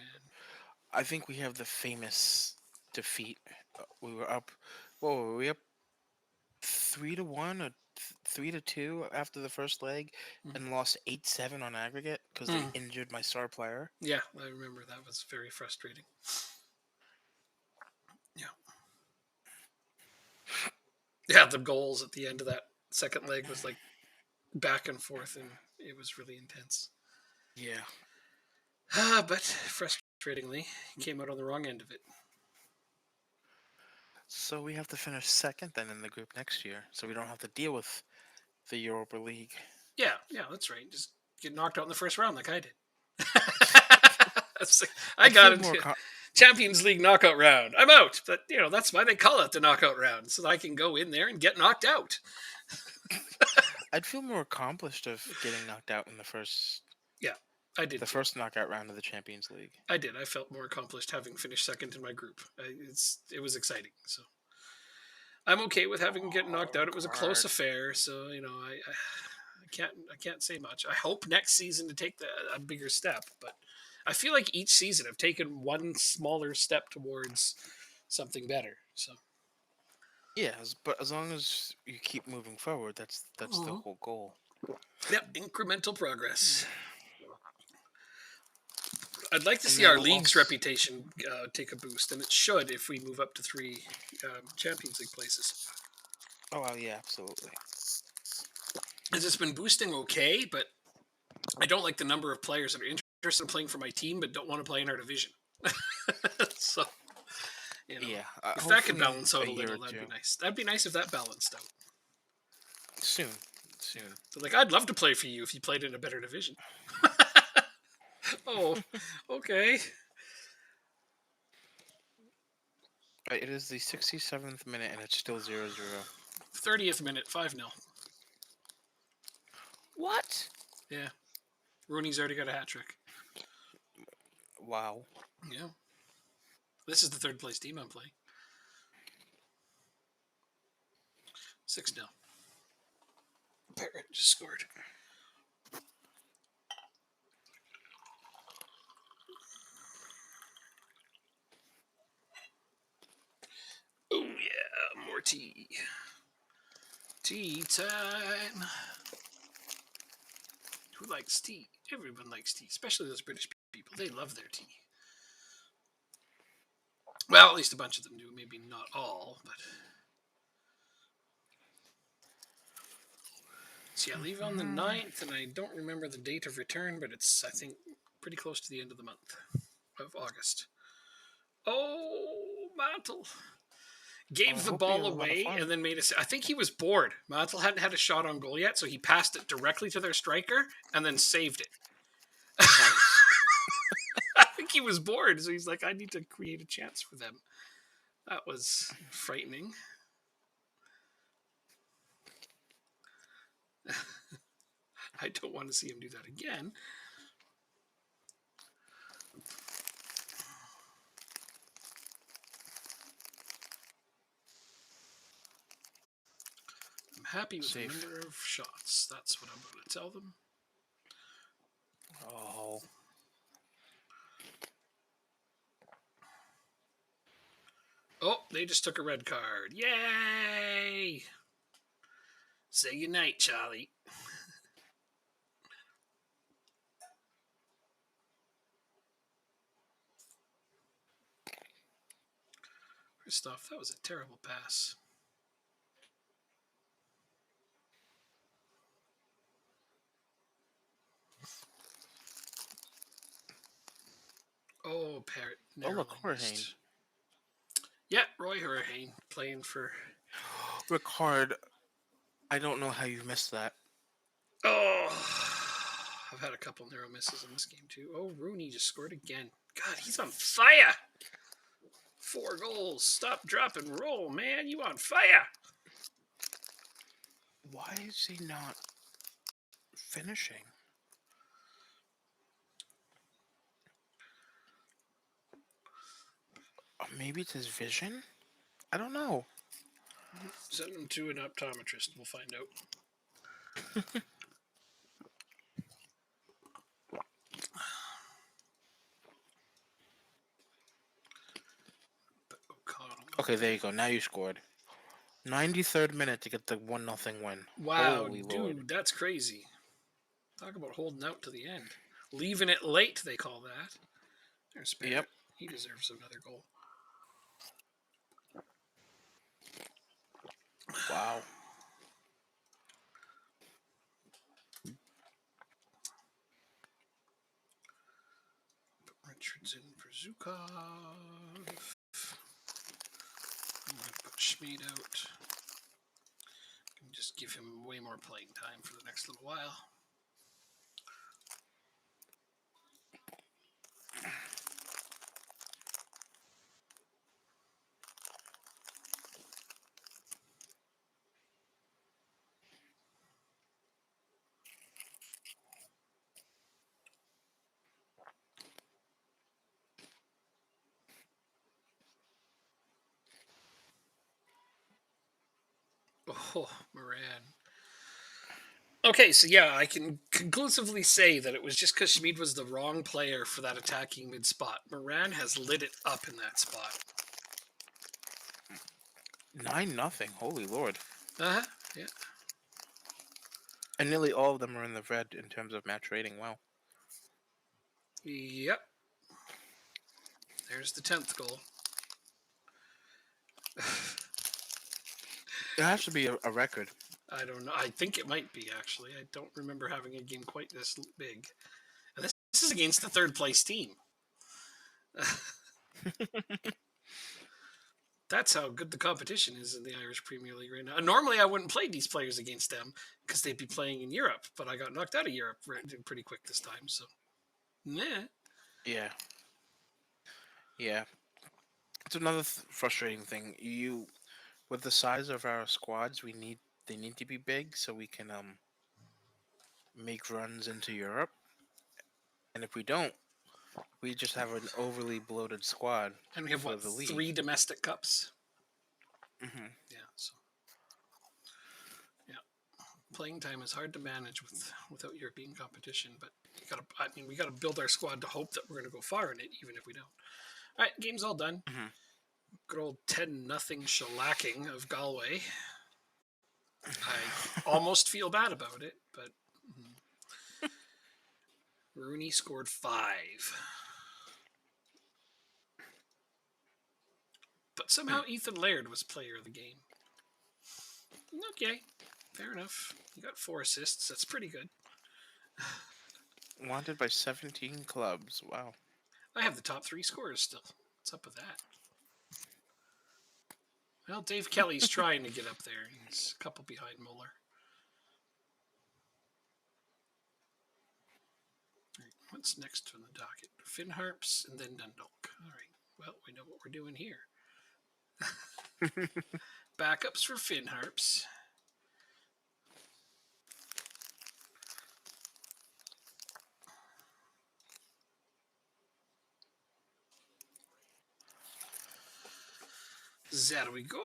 I think we have the famous defeat. We were up. Whoa, were we up 3-1 or 3-2 after the first leg, Mm. and lost 8-7 on aggregate because they Mm. injured my star player. Yeah, I remember that was very frustrating. Yeah. Yeah, the goals at the end of that second leg was like back and forth, and it was really intense. Yeah. But frustratingly, came out on the wrong end of it. So we have to finish second then in the group next year, so we don't have to deal with the Europa League. Yeah, that's right. Just get knocked out in the first round like I did. I got into Champions League knockout round. I'm out, but that's why they call it the knockout round, so that I can go in there and get knocked out. I'd feel more accomplished of getting knocked out in the first. Yeah, I did. The first knockout round of the Champions League. I did. I felt more accomplished having finished second in my group. It was exciting. So I'm okay with having get knocked out. It was a close affair, so I can't say much. I hope next season to take a bigger step, but I feel like each season I've taken one smaller step towards something better. So yeah, but as long as you keep moving forward, that's the whole goal. Yep, incremental progress. I'd like to see our league's reputation take a boost, and it should if we move up to 3 Champions League places. Oh, well, yeah, absolutely. It's been boosting okay, but I don't like the number of players that are interested in playing for my team but don't want to play in our division. So, yeah, if that could balance out a little, that'd be nice. That'd be nice if that balanced out. Soon. So, like, I'd love to play for you if you played in a better division. Oh, okay. It is the 67th minute and it's still 0-0. 30th minute, 5-0. What? Yeah. Rooney's already got a hat trick. Wow. Yeah. This is the third place team I'm playing. 6-0. Parrot just scored. Oh, yeah. More tea. Tea time. Who likes tea? Everyone likes tea, especially those British people. They love their tea. Well, at least a bunch of them do. Maybe not all, but... See, I leave on the 9th, and I don't remember the date of return, but it's, I think, pretty close to the end of the month of August. Oh, Mantle gave the ball away and then made I think he was bored. Mantle hadn't had a shot on goal yet, so he passed it directly to their striker and then saved it. Nice. I think he was bored, so he's like, I need to create a chance for them. That was frightening. I don't want to see him do that again. I'm happy with the number of shots. That's what I'm going to tell them. Oh. Oh, they just took a red card. Yay! Say goodnight, Charlie. First off, that was a terrible pass. Oh, Parrot Oh, narrowly look, Hurricane. missed. Yeah, Roy Hurricane playing for. Ricard, I don't know how you missed that. Oh, I've had a couple narrow misses in this game too. Oh, Rooney just scored again. God, he's on fire. 4 goals. Stop, drop, and roll, man. You on fire. Why is he not finishing? Maybe it's his vision? I don't know. Send him to an optometrist. We'll find out. Okay, there you go. Now you scored. 93rd minute to get the 1-0 win. Wow, Holy dude, Lord. that's crazy. Talk about holding out to the end. Leaving it late, they call that. There's Barrett. Yep. He deserves another goal. Wow. Richards in for Zukov. I'm going to put Schmid out. And just give him way more playing time for the next little while. Oh, Moran. Okay, so yeah, I can conclusively say that it was just because Schmid was the wrong player for that attacking mid spot. Moran has lit it up in that spot. 9-0. Holy Lord. Uh huh. Yeah. And nearly all of them are in the red in terms of match rating. Wow. Yep. There's the 10th goal. It has to be a record. I don't know. I think it might be, actually. I don't remember having a game quite this big. And this is against the third place team. That's how good the competition is in the Irish Premier League right now. And normally, I wouldn't play these players against them because they'd be playing in Europe, but I got knocked out of Europe pretty quick this time. So, yeah. Yeah. Yeah. It's another frustrating thing. With the size of our squads, they need to be big so we can make runs into Europe. And if we don't, we just have an overly bloated squad And we have, for what, the league. 3 domestic cups? Mm-hmm. Yeah, so. Yeah. Playing time is hard to manage without European competition, but we gotta build our squad to hope that we're gonna go far in it, even if we don't. All right, game's all done. Mm-hmm. Good old 10-0 shellacking of Galway. I almost feel bad about it, but Rooney scored 5. But somehow Ethan Laird was player of the game. Okay, fair enough. He got 4 assists. That's pretty good. Wanted by 17 clubs. Wow. I have the top 3 scorers still. What's up with that? Well, Dave Kelly's trying to get up there. He's a couple behind Muller. Right, what's next on the docket? Finn Harps and then Dundalk. All right. Well, we know what we're doing here. Backups for Finn Harps. There we go.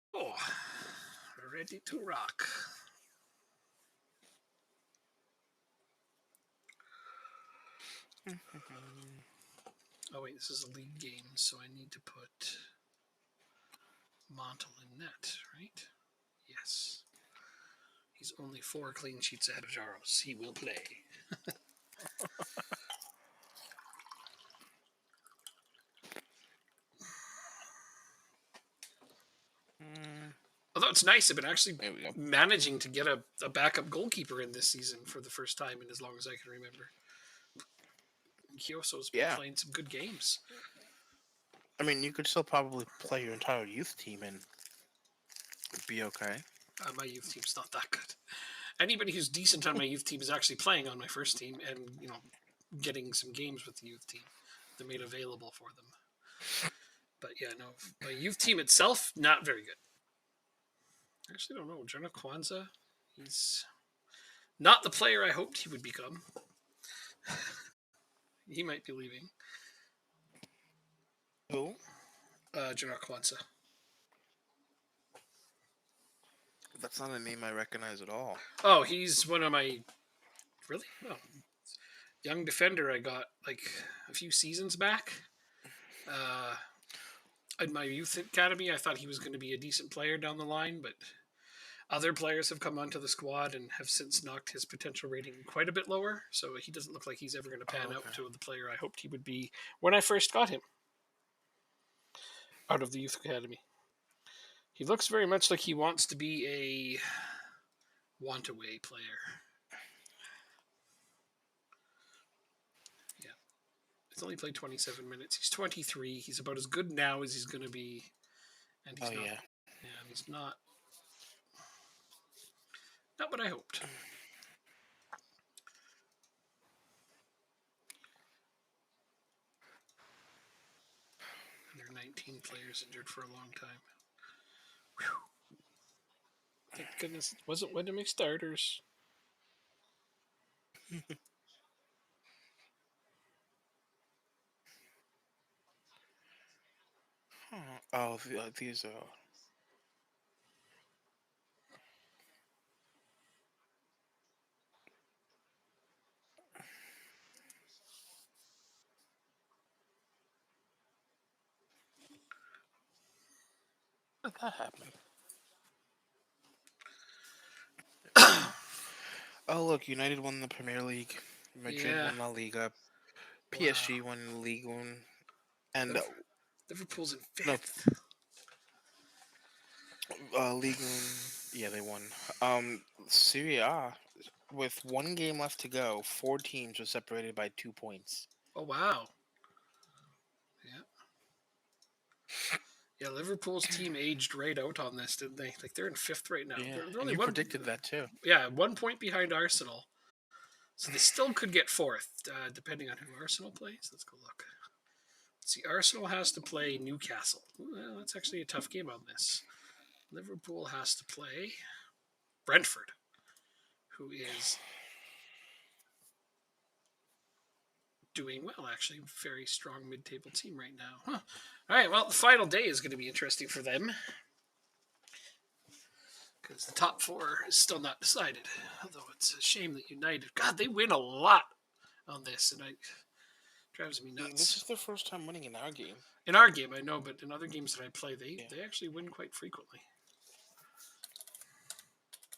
Ready to rock. Oh, wait, this is a league game, so I need to put Montel in net, right? Yes. He's only 4 clean sheets ahead of Jaros. He will play. Although it's nice, I've been actually There we go. managing to get a backup goalkeeper in this season for the first time in as long as I can remember. Kyoso's been Yeah. playing some good games. I mean, you could still probably play your entire youth team and be okay. My youth team's not that good. Anybody who's decent on my youth team is actually playing on my first team and, getting some games with the youth team. They're made available for them. But yeah, no, my youth team itself, not very good. I actually don't know. Jonah Kwanzaa, he's not the player I hoped he would become. He might be leaving. Who? Jonah Kwanzaa. That's not a name I recognize at all. Oh, he's one of my really young defender I got like a few seasons back. In my youth academy, I thought he was going to be a decent player down the line, but other players have come onto the squad and have since knocked his potential rating quite a bit lower. So he doesn't look like he's ever going to pan out to the player I hoped he would be when I first got him out of the youth academy. He looks very much like he wants to be a want-away player. Yeah. He's only played 27 minutes. He's 23. He's about as good now as he's going to be. And he's not. Yeah. Yeah, and he's not what I hoped. And there are 19 players injured for a long time. Whew. Thank goodness it wasn't one of my starters. Oh, these are. How did that happen? Oh, look, United won the Premier League. Madrid won La Liga. PSG won League One. And Liverpool's in no, 5th. League One. Yeah, they won. Serie A, with one game left to go, 4 teams were separated by 2 points. Oh, wow. Yeah. Yeah, Liverpool's team aged right out on this, didn't they? Like, they're in 5th right now. Yeah, They're only you predicted that too. Yeah, 1 point behind Arsenal. So they still could get 4th, depending on who Arsenal plays. Let's go look. See, Arsenal has to play Newcastle. Well, that's actually a tough game on this. Liverpool has to play Brentford, who is doing well, actually. Very strong mid-table team right now. Huh. All right, well, the final day is going to be interesting for them. Because the top 4 is still not decided. Although it's a shame that United... God, they win a lot on this, and it drives me nuts. This is their first time winning in our game. In our game, I know, but in other games that I play, they actually win quite frequently.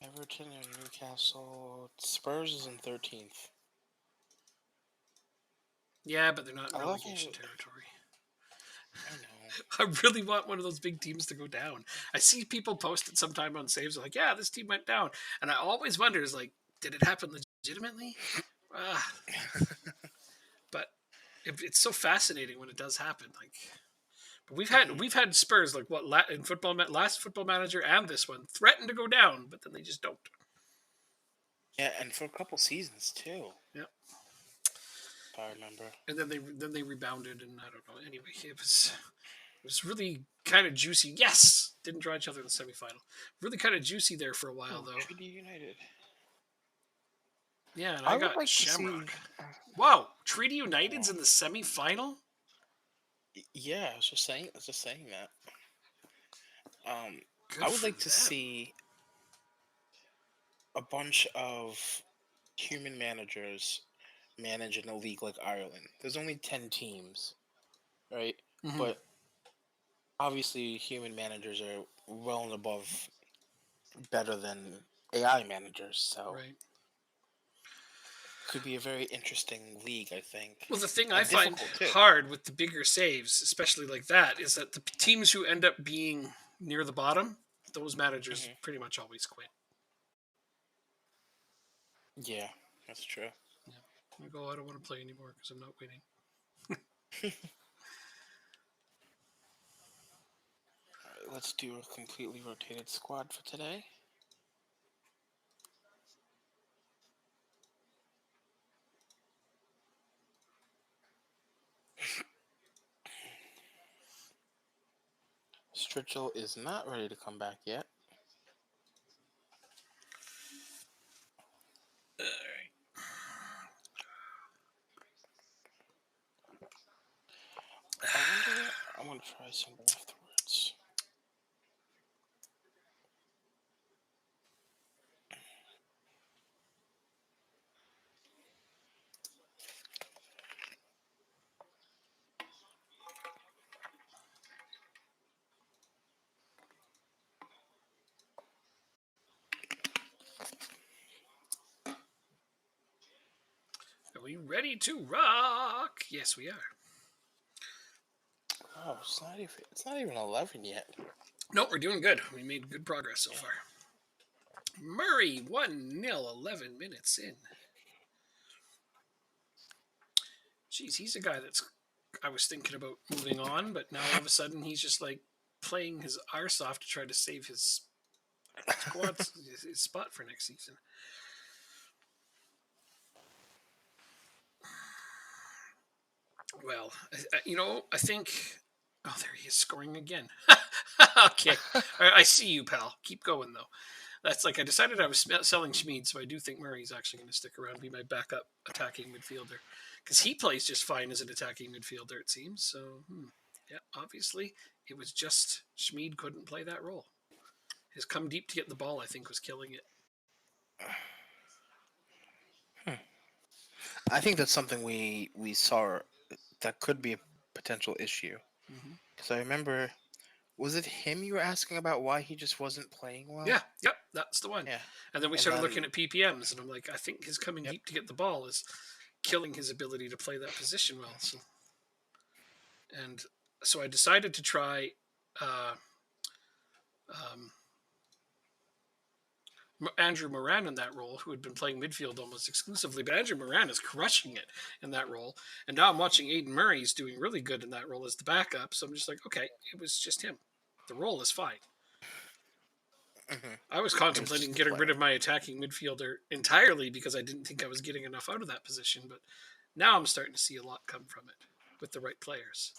Everton and Newcastle. Spurs is in 13th. Yeah, but they're not in relegation territory. I know. I really want one of those big teams to go down. I see people post it sometime on saves like, yeah, this team went down. And I always wonder, is like, did it happen legitimately? But it's so fascinating when it does happen. Like, but we've had Spurs like in last Football Manager and this one threaten to go down, but then they just don't. Yeah, and for a couple seasons too. Yeah, if I remember. And then they rebounded, and I don't know. Anyway, it was really kind of juicy. Yes, didn't draw each other in the semifinal. Really kind of juicy there for a while though. Treaty United. Yeah, and I got like Shamrock. Wow, Treaty United's in the semifinal. Yeah, I was just saying that. I would like to see a bunch of human managers manage in a league like Ireland. There's only 10 teams, right? Mm-hmm. But obviously, human managers are well and above better than AI managers. So Right. could be a very interesting league, I think, Well, the thing I and find difficult too. hard with the bigger saves, especially like that, is that the teams who end up being near the bottom, those managers Hmm. pretty much always quit. Yeah, that's true. Yeah. I go, I don't want to play anymore because I'm not winning. Alright, let's do a completely rotated squad for today. Stritchell is not ready to come back yet. All right. I wonder. I'm gonna try something afterwards. Are we ready to rock? Yes, we are. Oh, it's not even 11 yet. No, we're doing good. We made good progress so Yeah. far. Murray 1-0, 11 minutes in. Geez, he's a guy that's I was thinking about moving on, but now all of a sudden he's just like playing his arse off to try to save his squad his spot for next season. Well, I think. Oh, there he is scoring again. Okay, all right, I see you, pal. Keep going though. That's like I decided I was selling Schmid, so I do think Murray's actually going to stick around and be my backup attacking midfielder because he plays just fine as an attacking midfielder. It seems so. Yeah, obviously it was just Schmid couldn't play that role. His come deep to get the ball, I think, was killing it. Hmm. I think that's something we saw that could be a potential issue. Mm-hmm. Because I remember, was it him you were asking about why he just wasn't playing well? Yeah, yep, that's the one. Yeah. And then we And started looking then, at PPMs, and I'm like, I think his coming yep. deep to get the ball is killing his ability to play that position well. So I decided to try uh, um, Andrew Moran in that role, who had been playing midfield almost exclusively. But Andrew Moran is crushing it in that role. And now I'm watching Aiden Murray's doing really good in that role as the backup. So I'm just like, okay, it was just him. The role is fine. Hmm. I was It was contemplating just the getting rid player. of my attacking midfielder entirely because I didn't think I was getting enough out of that position. But now I'm starting to see a lot come from it with the right players.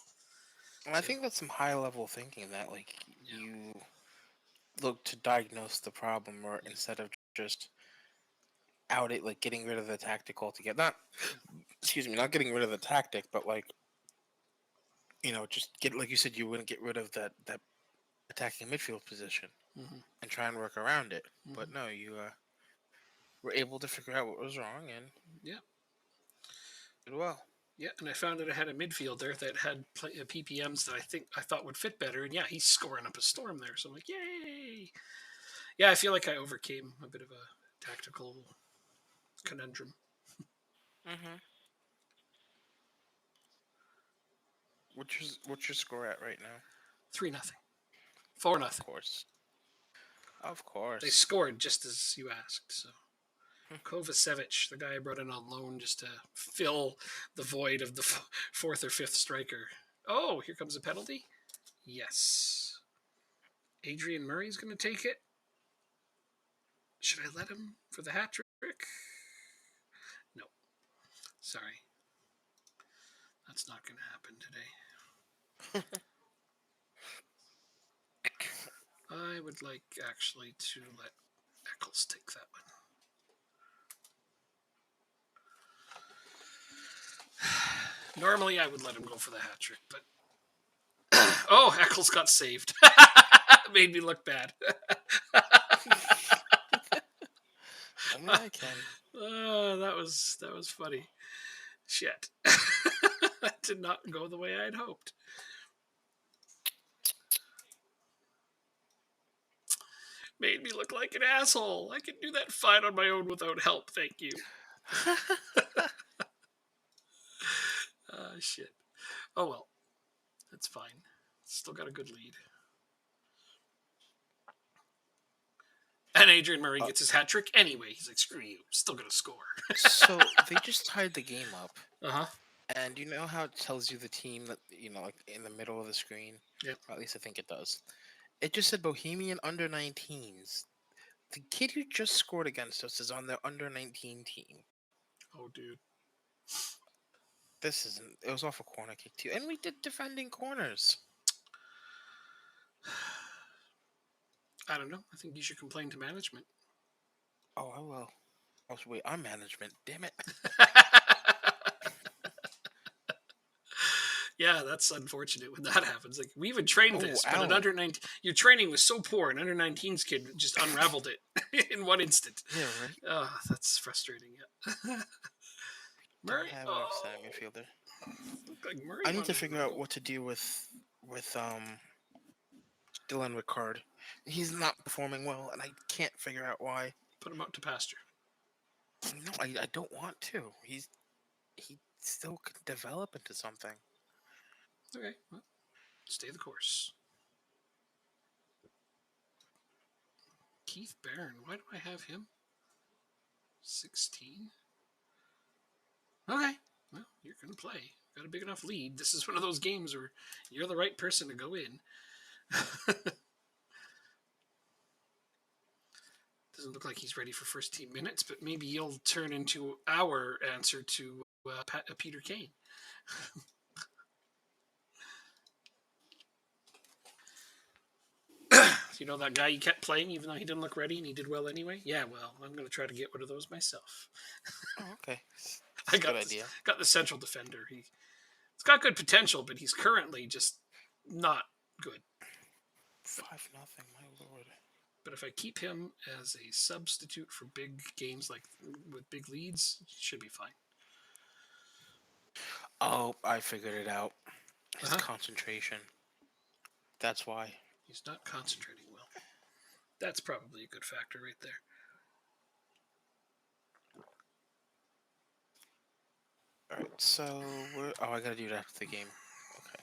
And I So, think that's some high level thinking that like yeah. you look to diagnose the problem, or Yeah. instead of just out it like getting rid of the tactic altogether. Not, excuse me, not getting rid of the tactic, but like, just get, like you said, you wouldn't get rid of that attacking midfield position Mm-hmm. and try and work around it. Mm-hmm. But no, you were able to figure out what was wrong and Yeah. did well. Yeah, and I found that I had a midfielder that had PPMs that I thought would fit better, and yeah, he's scoring up a storm there. So I'm like, yay! Yeah, I feel like I overcame a bit of a tactical conundrum. Mm-hmm. What's your score at right now? 3-0, 4-0. Of course, of They course. scored just as you asked. So Kovacevic, the guy I brought in on loan just to fill the void of the fourth or fifth striker. Oh, here comes a penalty. Yes, Adrian Murray's going to take it. Should I let him for the hat trick? No, sorry. That's not going to happen today. I would like actually to let Eccles take that one. Normally, I would let him go for the hat trick, but oh, Eccles got saved. Made me look bad. Only I can. That was funny. Shit, that did not go the way I'd hoped. Made me look like an asshole. I can do that fine on my own without help. Thank you. Ah, shit. Oh well, that's fine. Still got a good lead. And Adrian Murray uh, gets his hat trick anyway. He's like, screw you. Still gonna score. so they just tied the game up, Uh huh. and you know how it tells you the team that like in the middle of the screen, Yep. or at least I think it does. It just said Bohemian under 19s. The kid who just scored against us is on their under 19 team. Oh, dude. This isn't. It was off a corner kick too, and we did defending corners. I don't know. I think you should complain to management. Oh, I will. Oh, wait, I'm management. Damn it. Yeah, that's unfortunate when that happens. Like we even trained Oh, this, but an ow. under 19, your training was so poor, an under 19s kid just unraveled it in one instant. Yeah, right. Oh, that's frustrating. Yeah. Don't Murray. have an Oh, outstanding midfielder. looked like Murray I need to wanted figure to out go. what to do with Dylan Ricard. He's not performing well, and I can't figure out why. Put him out to pasture. No, I don't want to. He still could develop into something. Okay, well, stay the course. Keith Barron. Why do I have him? 16. Okay. Well, you're going to play. Got a big enough lead. This is one of those games where you're the right person to go in. Doesn't look like he's ready for first team minutes, but maybe he'll turn into our answer to Peter Kane. You know that guy you kept playing even though he didn't look ready and he did well anyway? Yeah, well, I'm going to try to get one of those myself. Oh, okay. I That's a good idea. got the central defender. He's got good potential, but he's currently just not good. 5-0. My lord. But if I keep him as a substitute for big games like with big leads, he should be fine. Oh, I figured it out. His Uh-huh. concentration. That's why. He's not concentrating well. That's probably a good factor right there. Alright, so we're. Oh, I gotta do it after the game. Okay.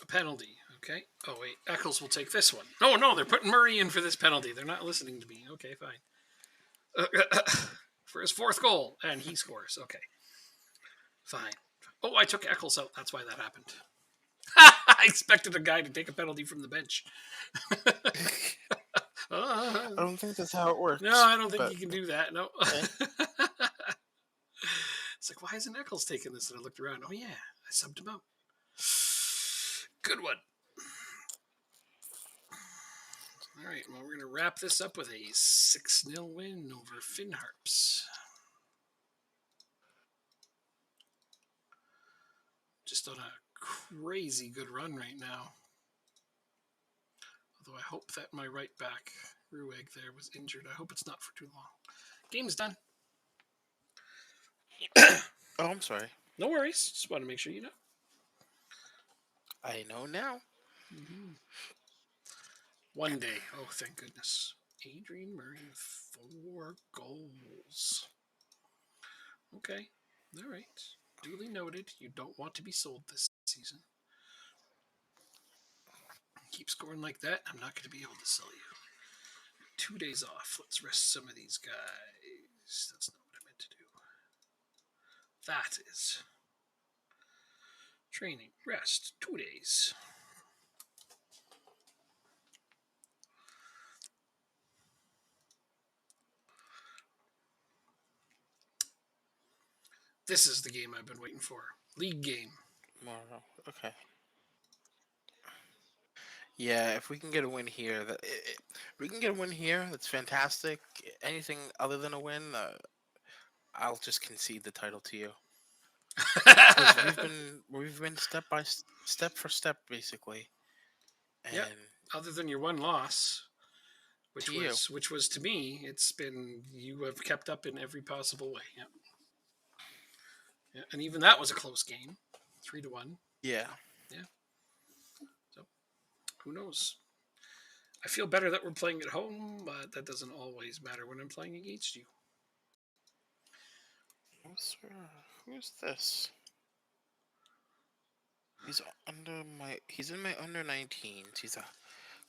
A penalty. Okay. Oh wait, Eccles will take this one. Oh no, they're putting Murray in for this penalty. They're not listening to me. Okay, fine. For his fourth goal, and he scores. Okay, fine. Oh, I took Eccles out. That's why that happened. I expected a guy to take a penalty from the bench. I don't think that's how it works. No, I don't think but you can do that. No. okay. It's like, why isn't Eccles taking this? And I looked around. Oh yeah, I subbed him out. Good one. All right, well, we're going to wrap this up with a 6-0 win over Finn Harps. Just on a crazy good run right now. Although I hope that my right back, Rueg, there was injured. I hope it's not for too long. Game's done. Oh, I'm sorry. No worries. Just want to make sure you know. I know now. Mm-hmm. One day. Oh, thank goodness. Adrian Murray with 4 goals. Okay. All right. Duly noted. You don't want to be sold this season. Keep scoring like that, I'm not going to be able to sell you. 2 days off. Let's rest some of these guys. That's not what I meant to do. That is training. Rest. 2 days. This is the game I've been waiting for. League game. Tomorrow. Okay. Yeah, if we can get a win here, we can get a win here. That's fantastic. Anything other than a win, I'll just concede the title to you. because we've been step for step basically, Yep. and Other than your one loss, to you, which was to me, it's been you have kept up in every possible way. Yep. Yeah. And even that was a close game, 3-1. yeah. Yeah. So who knows? I feel better that we're playing at home, but that doesn't always matter when I'm playing against you. Who's this? He's in my under 19s. He's a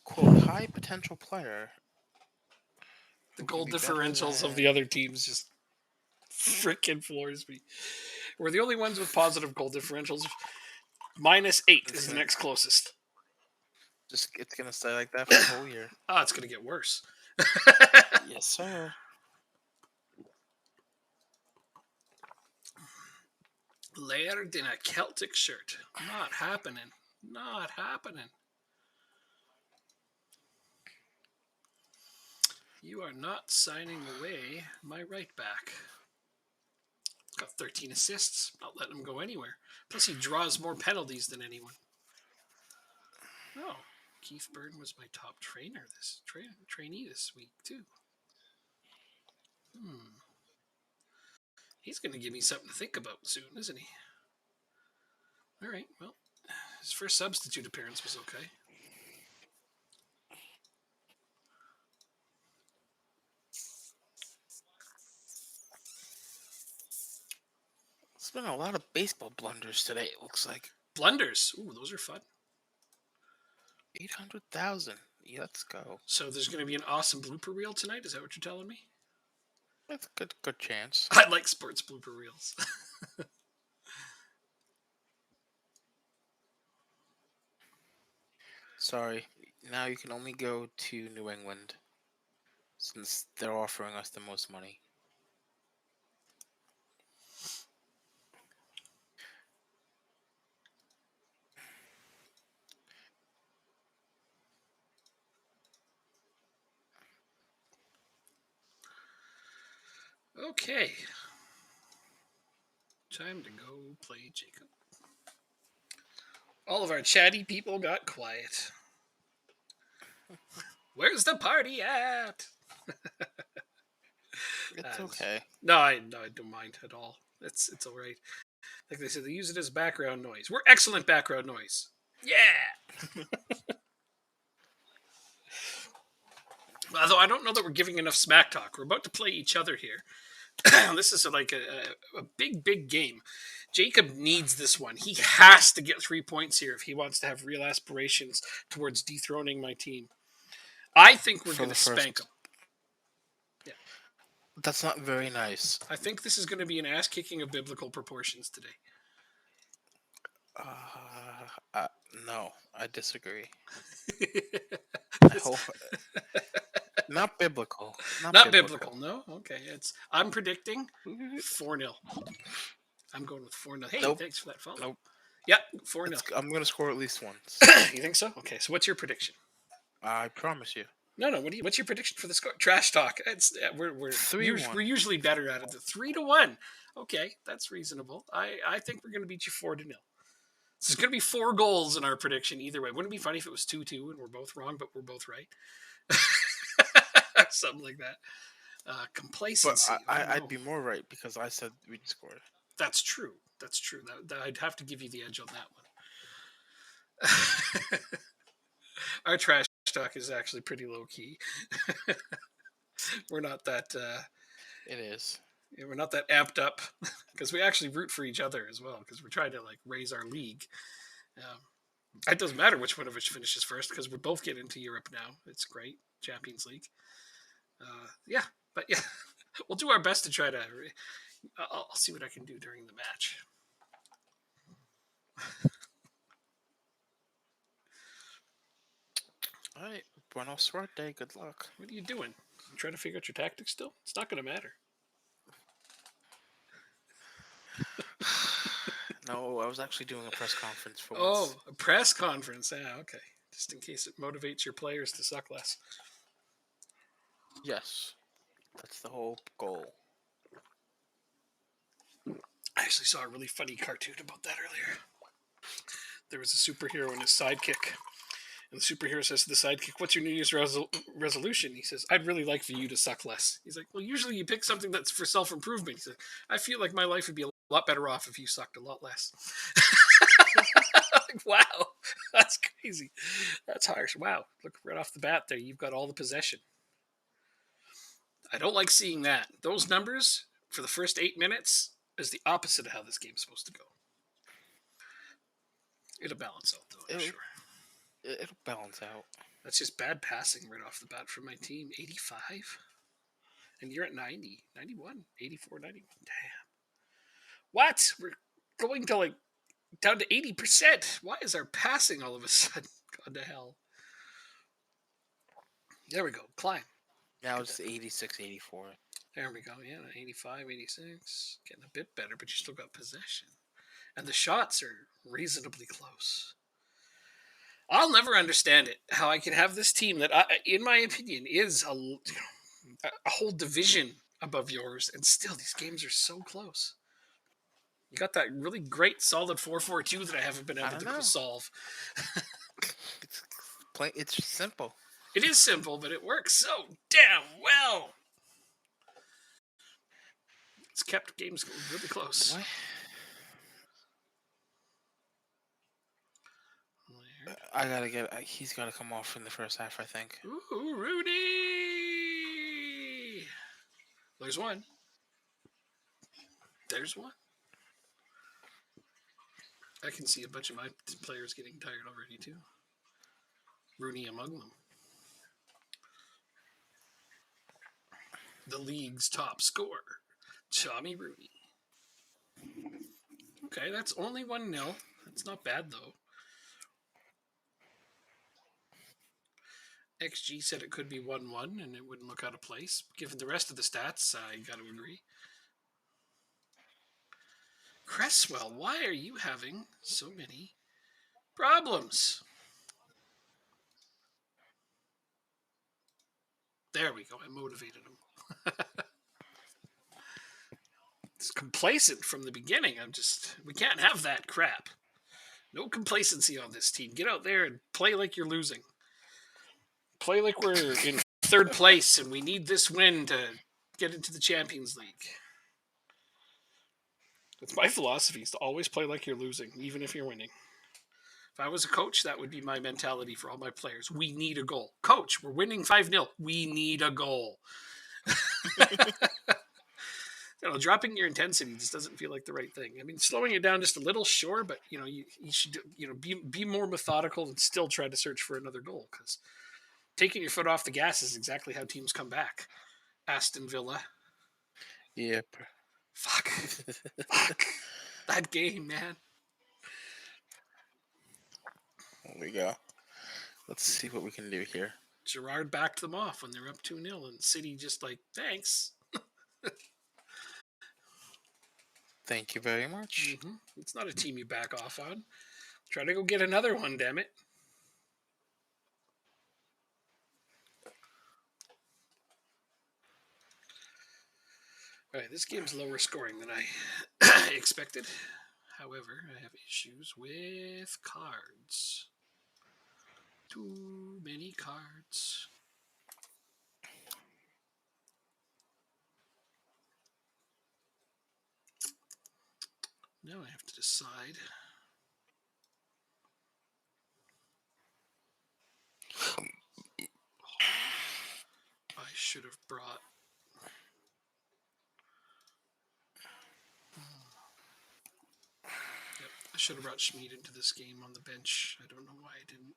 quote high potential player The who can goal be better differentials of the than other teams just freaking floors me. We're the only ones with positive goal differentials. -8 it's is the gonna next closest. it's gonna stay like that for the whole year. Oh, it's going to get worse. Yes, sir. Laird in a Celtic shirt. Not happening. Not happening. You are not signing away my right back. Got 13 assists. Not letting him go anywhere. Plus, he draws more penalties than anyone. Oh, Keith Byrne was my top trainee this week too. He's going to give me something to think about soon, isn't he? All right. Well, his first substitute appearance was okay. There's been a lot of baseball blunders today. It looks like Blunders. Ooh, those are fun. 800,000. Yeah, let's go. So there's going to be an awesome blooper reel tonight. Is that what you're telling me? That's a good chance. I like sports blooper reels. Sorry, now you can only go to New England since they're offering us the most money. Okay. Time to go play Jacob. All of our chatty people got quiet. Where's the party at? It's okay. No, I don't mind at all. It's all right. Like they said, they use it as background noise. We're excellent background noise. Yeah. Although I don't know that we're giving enough smack talk. We're about to play each other here. This is like a big game. Jacob needs this one. He has to get 3 points here if he wants to have real aspirations towards dethroning my team. I think we're For going the to spank first. him. Yeah. That's not very nice. I think this is going to be an ass kicking of biblical proportions today. No, I disagree. This- Not biblical. Not biblical, no? Okay. I'm predicting 4-0. I'm going with 4-0. Hey, Nope. thanks for that follow. Nope. Yep, 4-0. I'm gonna score at least once. You think so? Okay, so what's your prediction? I promise you. No. What's your prediction for the score? Trash talk. We're 3-1. we're usually better at it. 3-1. Okay, that's reasonable. I think we're going to beat you 4-0. This is going to be 4 goals in our prediction either way. Wouldn't it be funny if it was 2-2 and we're both wrong, but we're both right? Something like that. But Complacency. I'd be more right because I said we'd score. That's true. That's true. I'd have to give you the edge on that one. Our trash talk is actually pretty low key. We're not that. It is. We're not that amped up because we actually root for each other as well because we're trying to like raise our league. It doesn't matter which one of us finishes first because we both get into Europe now. It's great, Champions League. Yeah, but yeah, we'll do our best to try to. I'll see what I can do during the match. All right, buena suerte. Good luck. What are you doing? You trying to figure out your tactics still? It's not going to matter. No, I was actually doing a press conference for once. Oh, a press conference. Yeah, okay. Just in case it motivates your players to suck less. Yes, that's the whole goal. actually saw a really funny cartoon about that earlier. There was a superhero and his sidekick. And the superhero says to the sidekick, "What's your New Year's resolution?" He says, "I'd really like for you to suck less." He's like, "Well, usually you pick something that's for self improvement." He's like, "I feel like my life would be a lot better off if you sucked a lot less." Like, wow, that's crazy. That's harsh. Wow, look right off the bat there, you've got all the possession. I don't like seeing that. Those numbers for the first 8 minutes is the opposite of how this game's supposed to go. It'll balance out, though, I'm It'll sure. it'll balance out. That's just bad passing right off the bat from my team. 85? And you're at 90, 91, 84, 91. Damn. What? We're going to like down to 80%. Why is our passing all of a sudden gone to hell? There we go. Climb. Now Get it's that. 86, 84. There we go. Yeah, 85, 86. Getting a bit better, but you still got possession. And the shots are reasonably close. I'll never understand it. How I can have this team that, in my opinion, is a whole division above yours, and still these games are so close. You got that really great solid 4-4-2 that I haven't been I able don't to know. solve. It's It's simple. It is simple, but it works so damn well. It's kept games really close. What? Laird. I gotta get. He's gotta come off in the first half, I think. Ooh, Rudy! There's one. There's one. I can see a bunch of my players getting tired already, too. Rooney among them. The league's top scorer, Tommy Rooney. Okay, that's only 1-0. That's not bad, though. XG said it could be 1-1, and it wouldn't look out of place. Given the rest of the stats, I got to agree. Cresswell, why are you having so many problems? There we go. I motivated him. It's complacent from the beginning. We can't have that crap. No complacency on this team. Get out there and play like you're losing. Play like we're in third place and we need this win to get into the Champions League. It's my philosophy is to always play like you're losing, even if you're winning. If I was a coach, that would be my mentality for all my players. We need a goal. Coach, we're winning 5-0. We need a goal. Dropping your intensity just doesn't feel like the right thing. I mean, slowing it down just a little, sure, but you should be more methodical and still try to search for another goal, because taking your foot off the gas is exactly how teams come back. Aston Villa. Yep. Fuck. That game, man. There we go. Let's see what we can do here. Gerrard backed them off when they were up 2-0, and City just like, thanks. Thank you very much. Mm-hmm. It's not a team you back off on. Try to go get another one, damn it. All right, this game's lower scoring than I expected. However, I have issues with cards. Too many cards. Now I have to decide. I should have brought. Yep, I should have brought Schmid into this game on the bench. I don't know why I didn't.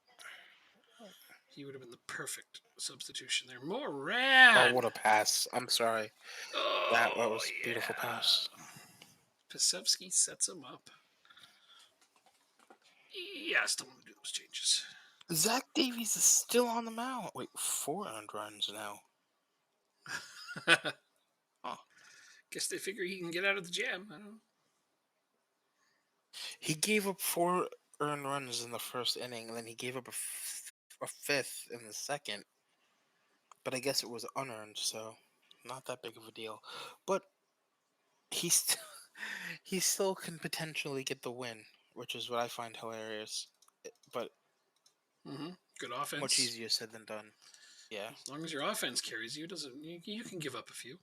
He would have been the perfect substitution there. Moran! Oh, what a pass. I'm sorry. Oh, That was a beautiful pass. Pasevsky sets him up. Yeah, I still want to do those changes. Zach Davies is still on the mound. Wait, 4 earned runs now. Oh. Guess they figure he can get out of the jam. I don't know. He gave up 4 earned runs in the first inning, and then he gave up a fifth in the second. But I guess it was unearned, so not that big of a deal. But he still can potentially get the win, which is what I find hilarious. But Mm-hmm. Good much offense. easier said than done. Yeah. As long as your offense carries you, doesn't you can give up a few.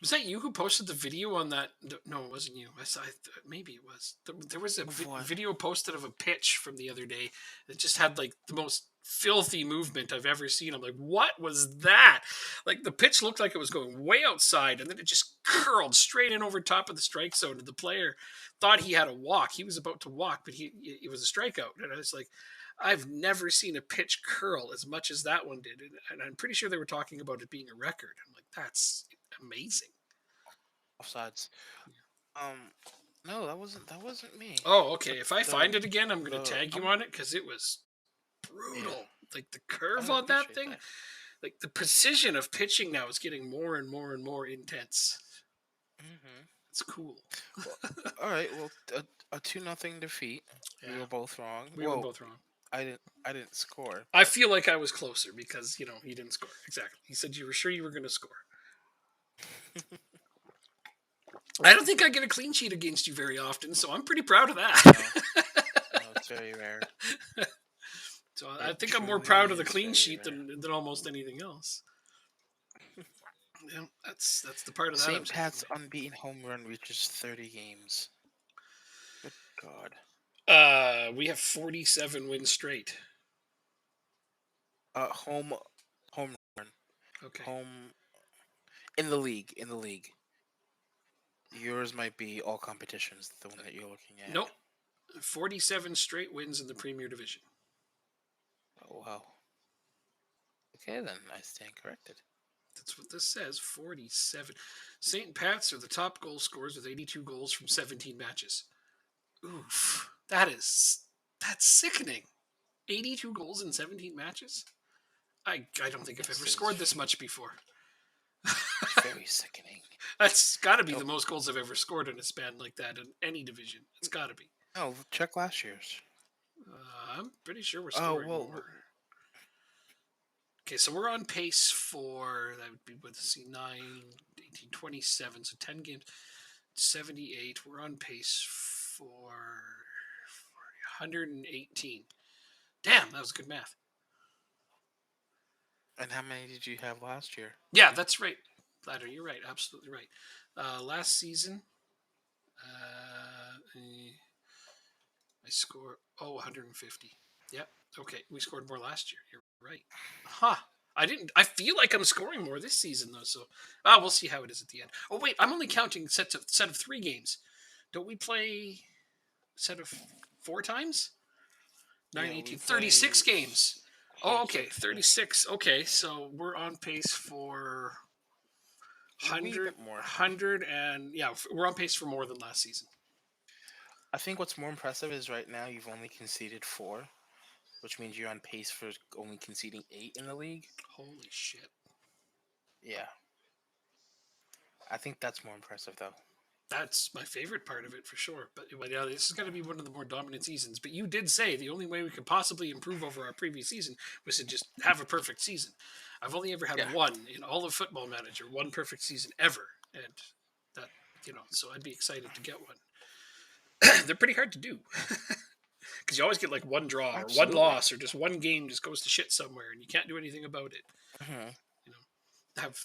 Was that you who posted the video on that? No, it wasn't you. Maybe it was. There was a Of what? video posted of a pitch from the other day that just had like the most filthy movement I've ever seen. I'm like, what was that? Like the pitch looked like it was going way outside, and then it just curled straight in over top of the strike zone. And the player thought he had a walk. He was about to walk, but it was a strikeout. And I was like, I've never seen a pitch curl as much as that one did, and I'm pretty sure they were talking about it being a record. I'm like, that's amazing. Offsides. Um, no, that wasn't me. Oh, The okay. If I the find it again, I'm going to the tag you on it because it was yeah. brutal. Like the I curve on that appreciate thing, that. like the precision of pitching now is getting more and more and more intense. Hmm. It's cool. Well, all right. Well, a 2-0 defeat. We Yeah, were both wrong. we were Well, both wrong. I didn't score, I but feel like I was closer because you didn't score exactly. You said you were sure you were going to score. I don't think I get a clean sheet against you very often, so I'm pretty proud of that. no, no, it's very rare. So I It think I'm more truly proud of the is clean very sheet rare. than almost anything else. Yeah, that's the part of that I'm St. taking Pat's unbeaten home run reaches 30 games. Good God. away. We have 47 wins straight. Home run. Okay. Home in the league. In the league. Yours might be all competitions. The one that you're looking at. Nope. 47 straight wins in the Premier Division. Oh wow. Okay then, I stand corrected. That's what this says. 47. St. Pat's are the top goal scorers with 82 goals from 17 matches. Oof. That's sickening. 82 goals in 17 matches? I don't think I've Yes, ever it scored is this much before. very sickening. That's got to be the Oh most goals I've ever scored in a span like that in any division. It's got to be. no, check last year's. I'm pretty sure we're Oh scoring well, more. Okay, so we're on pace for, that would be, let's see, 9, 18, 27, so 10 games, 78. We're on pace for 118. Damn, that was good math. and how many did you have last year? Yeah, that's right. Ladder, you're right. Absolutely right. Last season, I scored, 150. Yep. Okay, we scored more last year. You're right. Huh. I feel like I'm scoring more this season though. So, we'll see how it is at the end. Oh wait, I'm only counting set of 3 games. Don't we play set of 4 times? 9, Yeah, 18, we 36 play games. Oh, okay, 36. Yeah, 36. Okay, so we're on pace for a wee 100, bit more. and yeah, we're on pace for more than last season. I think what's more impressive is right now you've only conceded 4, which means you're on pace for only conceding 8 in the league. Holy shit. Yeah, I think that's more impressive though. That's my favorite part of it for sure. But yeah, this is going to be one of the more dominant seasons. But you did say the only way we could possibly improve over our previous season was to just have a perfect season. I've only ever Yeah, had one in all of Football Manager, one perfect season ever, and that so I'd be excited to get one. They're pretty hard to do because you always get like one draw or one absolutely. loss or just one game just goes to shit somewhere and you can't do anything about it. Hmm. You know, have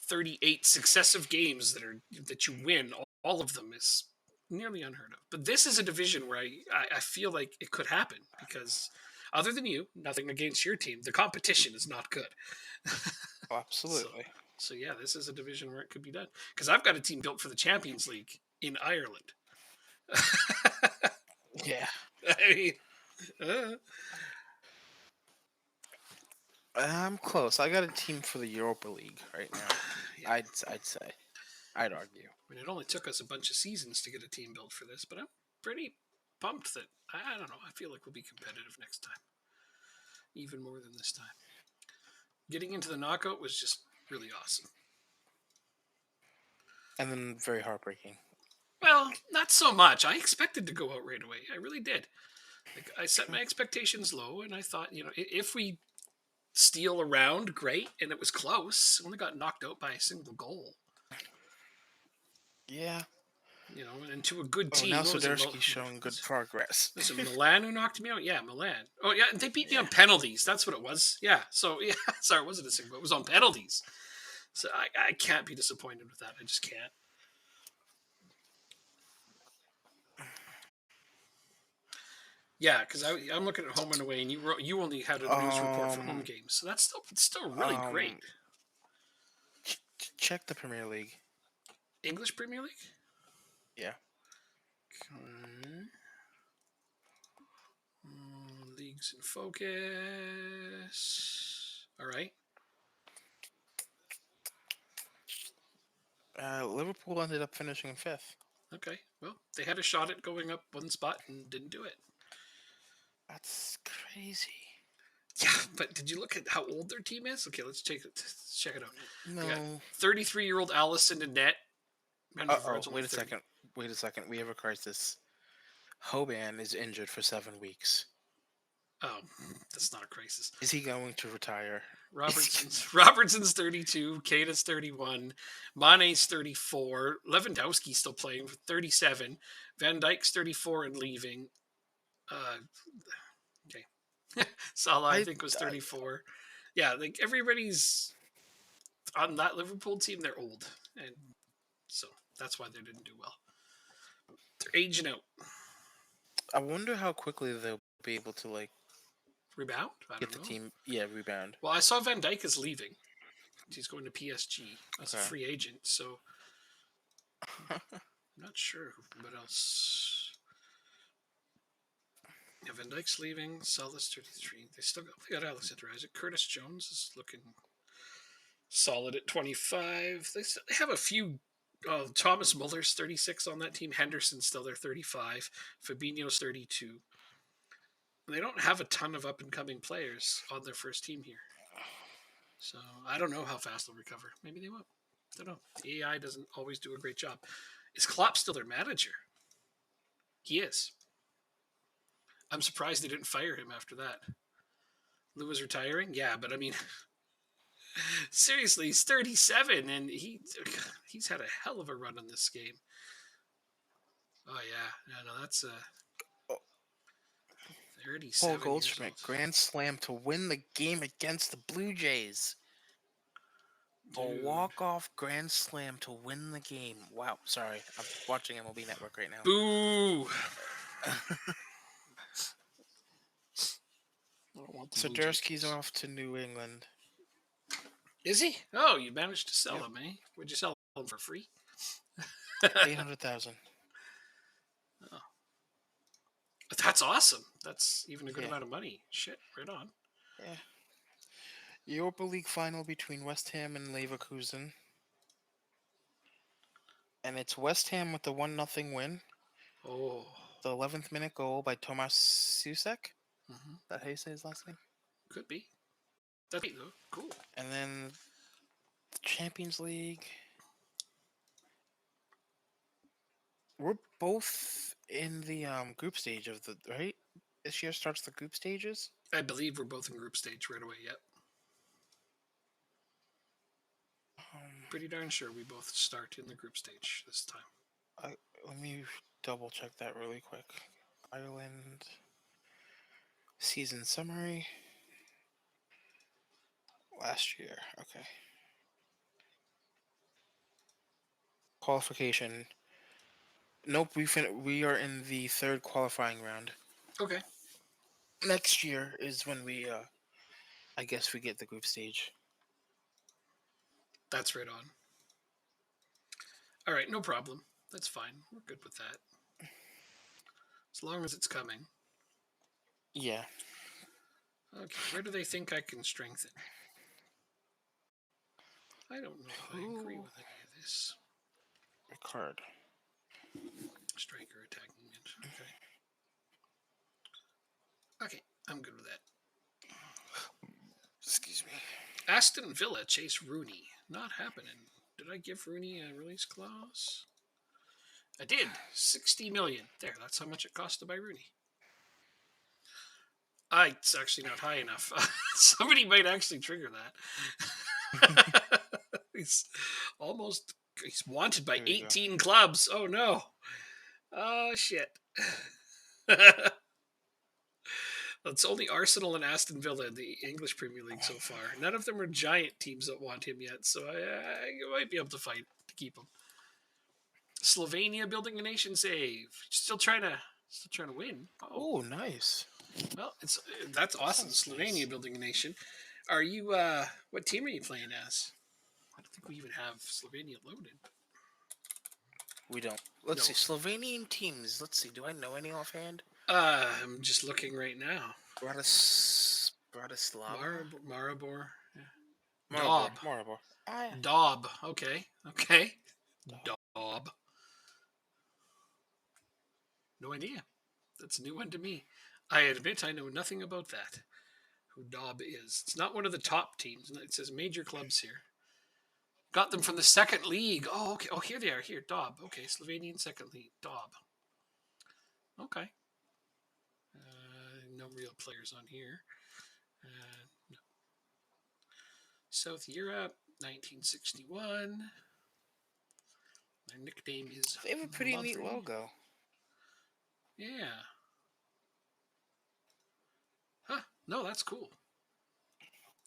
38 successive games that you win, all of them is nearly unheard of. But this is a division where I feel like it could happen because other than you, nothing against your team, the competition is not good. Oh, so absolutely. so yeah, this is a division where it could be done because I've got a team built for the Champions League in Ireland. Yeah, I mean, uh, I'm close. I got a team for the Europa League right now. yeah. I'd say. I'd argue. I mean, it only took us a bunch of seasons to get a team built for this, but I'm pretty pumped that I don't know. I feel like we'll be competitive next time, even more than this time. Getting into the knockout was just really awesome. And then very heartbreaking. Well, not so much. I expected to go out right away. I really did. Like I set my expectations low, and I thought, if we steal around, great, and it was close. Only got knocked out by a single goal. Yeah. And to a good Oh, team. now What was it? Soderski's showing good progress. Was it Milan who knocked me out? Yeah, Milan. Oh, yeah, and they beat me on penalties. That's what it was. Yeah, so, yeah, sorry, it wasn't a single. It was on penalties. So I can't be disappointed with that. I just can't. Yeah, because I'm looking at home and away, and you only had a news report for home games, so that's still really great. Check the Premier League. English Premier League. Yeah. Okay. Leagues in focus. All right. Liverpool ended up finishing 5th. Okay. Well, they had a shot at going up one spot and didn't do it. That's crazy. Yeah, but did you look at how old their team is? Okay, let's check it out. No. 33-year-old Allison in net. Wait a second. Wait a second. We have a crisis. Hoban is injured for 7 weeks. Oh, that's not a crisis. Is he going to retire? Robertson's 32, Keita's 31, Mane's 34, Lewandowski's still playing for 37, Van Dijk's 34 and leaving. Okay. Salah, I think, was 34. Yeah, like everybody's on that Liverpool team, they're old. And so that's why they didn't do well. They're aging out. I wonder how quickly they'll be able to Rebound? I get don't the know. team. Yeah, rebound. Well, I saw Van Dijk is leaving. He's going to PSG as a Okay. free agent. So I'm not sure what else. Yeah, Van Dijk's leaving. Salah's 33. They got Alexander Isaac. Curtis Jones is looking solid at 25. They have a few. Thomas Muller's 36 on that team. Henderson's still there, 35. Fabinho's 32. They don't have a ton of up-and-coming players on their first team here. So I don't know how fast they'll recover. Maybe they won't. I don't know. The AI doesn't always do a great job. Is Klopp still their manager? He is. I'm surprised they didn't fire him after that. Lou was retiring? Yeah, but I mean, seriously, he's 37 and he's had a hell of a run on this game. Oh, yeah. No, that's 37 Paul Goldschmidt, grand slam to win the game against the Blue Jays. Dude. A walk-off grand slam to win the game. Wow, sorry. I'm watching MLB Network right now. Boo! Soderski's off to New England. Is he? Oh, you managed to sell him, eh? Would you sell him for free? 800,000. Oh. That's awesome. That's even a good amount of money. Shit, right on. Yeah. Europa League final between West Ham and Leverkusen. And it's West Ham with the 1-0 win. Oh. The 11th minute goal by Tomas Susek. Mm-hmm. Is that how you say his last name? Could be. That's neat, though. Cool. And then the Champions League. We're both in the group stage of the, right? This year starts the group stages? I believe we're both in group stage right away, yep. Pretty darn sure we both start in the group stage this time. Let me double check that really quick. Ireland season summary. Last year, okay. Qualification. Nope, we are in the 3rd qualifying round. Okay. Next year is when we, I guess we get the group stage. That's right on. All right, no problem. That's fine. We're good with that. As long as it's coming. Yeah. Okay, where do they think I can strengthen? I don't know if I agree with any of this. Ricard. Striker attacking it. Okay, I'm good with that. Excuse me. Aston Villa chase Rooney. Not happening. Did I give Rooney a release clause? I did. 60 million. There, that's how much it cost to buy Rooney. It's actually not high enough. Somebody might actually trigger that. he's almost. He's wanted by There we go. 18 clubs. Oh no. Oh shit. It's only Arsenal and Aston Villa in the English Premier League so far. None of them are giant teams that want him yet, so I might be able to fight to keep him. Slovenia building a nation save. Still trying to win. Oh, Oh, nice. well, that's That awesome. sounds Slovenia nice. building a nation. Are you what team are you playing as? I don't think we even have Slovenia loaded. We don't. Let's see. No. Slovenian teams. Let's see. Do I know any offhand? I'm just looking right now. Bratislava? Maribor. Yeah. Maribor. Daub. Maribor. Ah, Daub. Okay. Okay. Daub. Daub. No idea. That's a new one to me. I admit I know nothing about that. Who Daub is. It's not one of the top teams. It says major clubs here. Got them from the second league. Oh, okay. Oh, here they are. Here, Daub. Okay, Slovenian second league. Daub. Okay. No real players on here. No. South Europe, 1961. Their nickname is They have a pretty neat Mother. logo. Yeah. Huh. No, that's cool.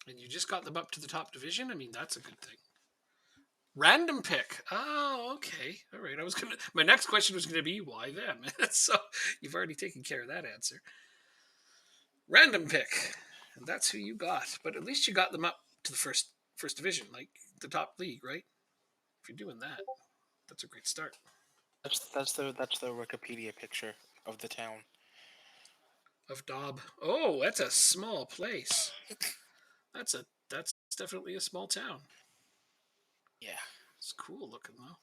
And you just got them up to the top division? I mean, that's a good thing. Random pick. Oh, okay. All right. My next question was gonna be why them? So you've already taken care of that answer. Random pick. And that's who you got. But at least you got them up to the first division, like the top league, right? If you're doing that, that's a great start. That's the Wikipedia picture of the town. Of Daub. Oh, that's a small place. That's definitely a small town. Yeah. It's cool looking though.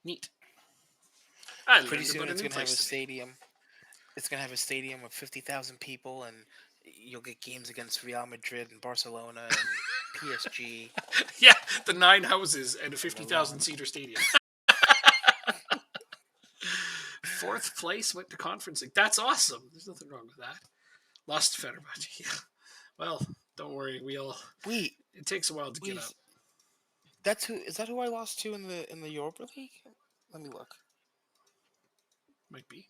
Neat. I Pretty learned soon about a it's new gonna have a place today. stadium. It's gonna have a stadium of 50,000 people, and you'll get games against Real Madrid and Barcelona and PSG Yeah, the 9 houses and a and 50,000 Milan. seater stadium. Fourth place went to conference league. That's awesome. There's nothing wrong with that. Lost to Fenerbahce. Yeah. Well, don't worry. Wait, It takes a while to get wait. up. That's who. Is that who I lost to in the Europa League? Let me look. Might be.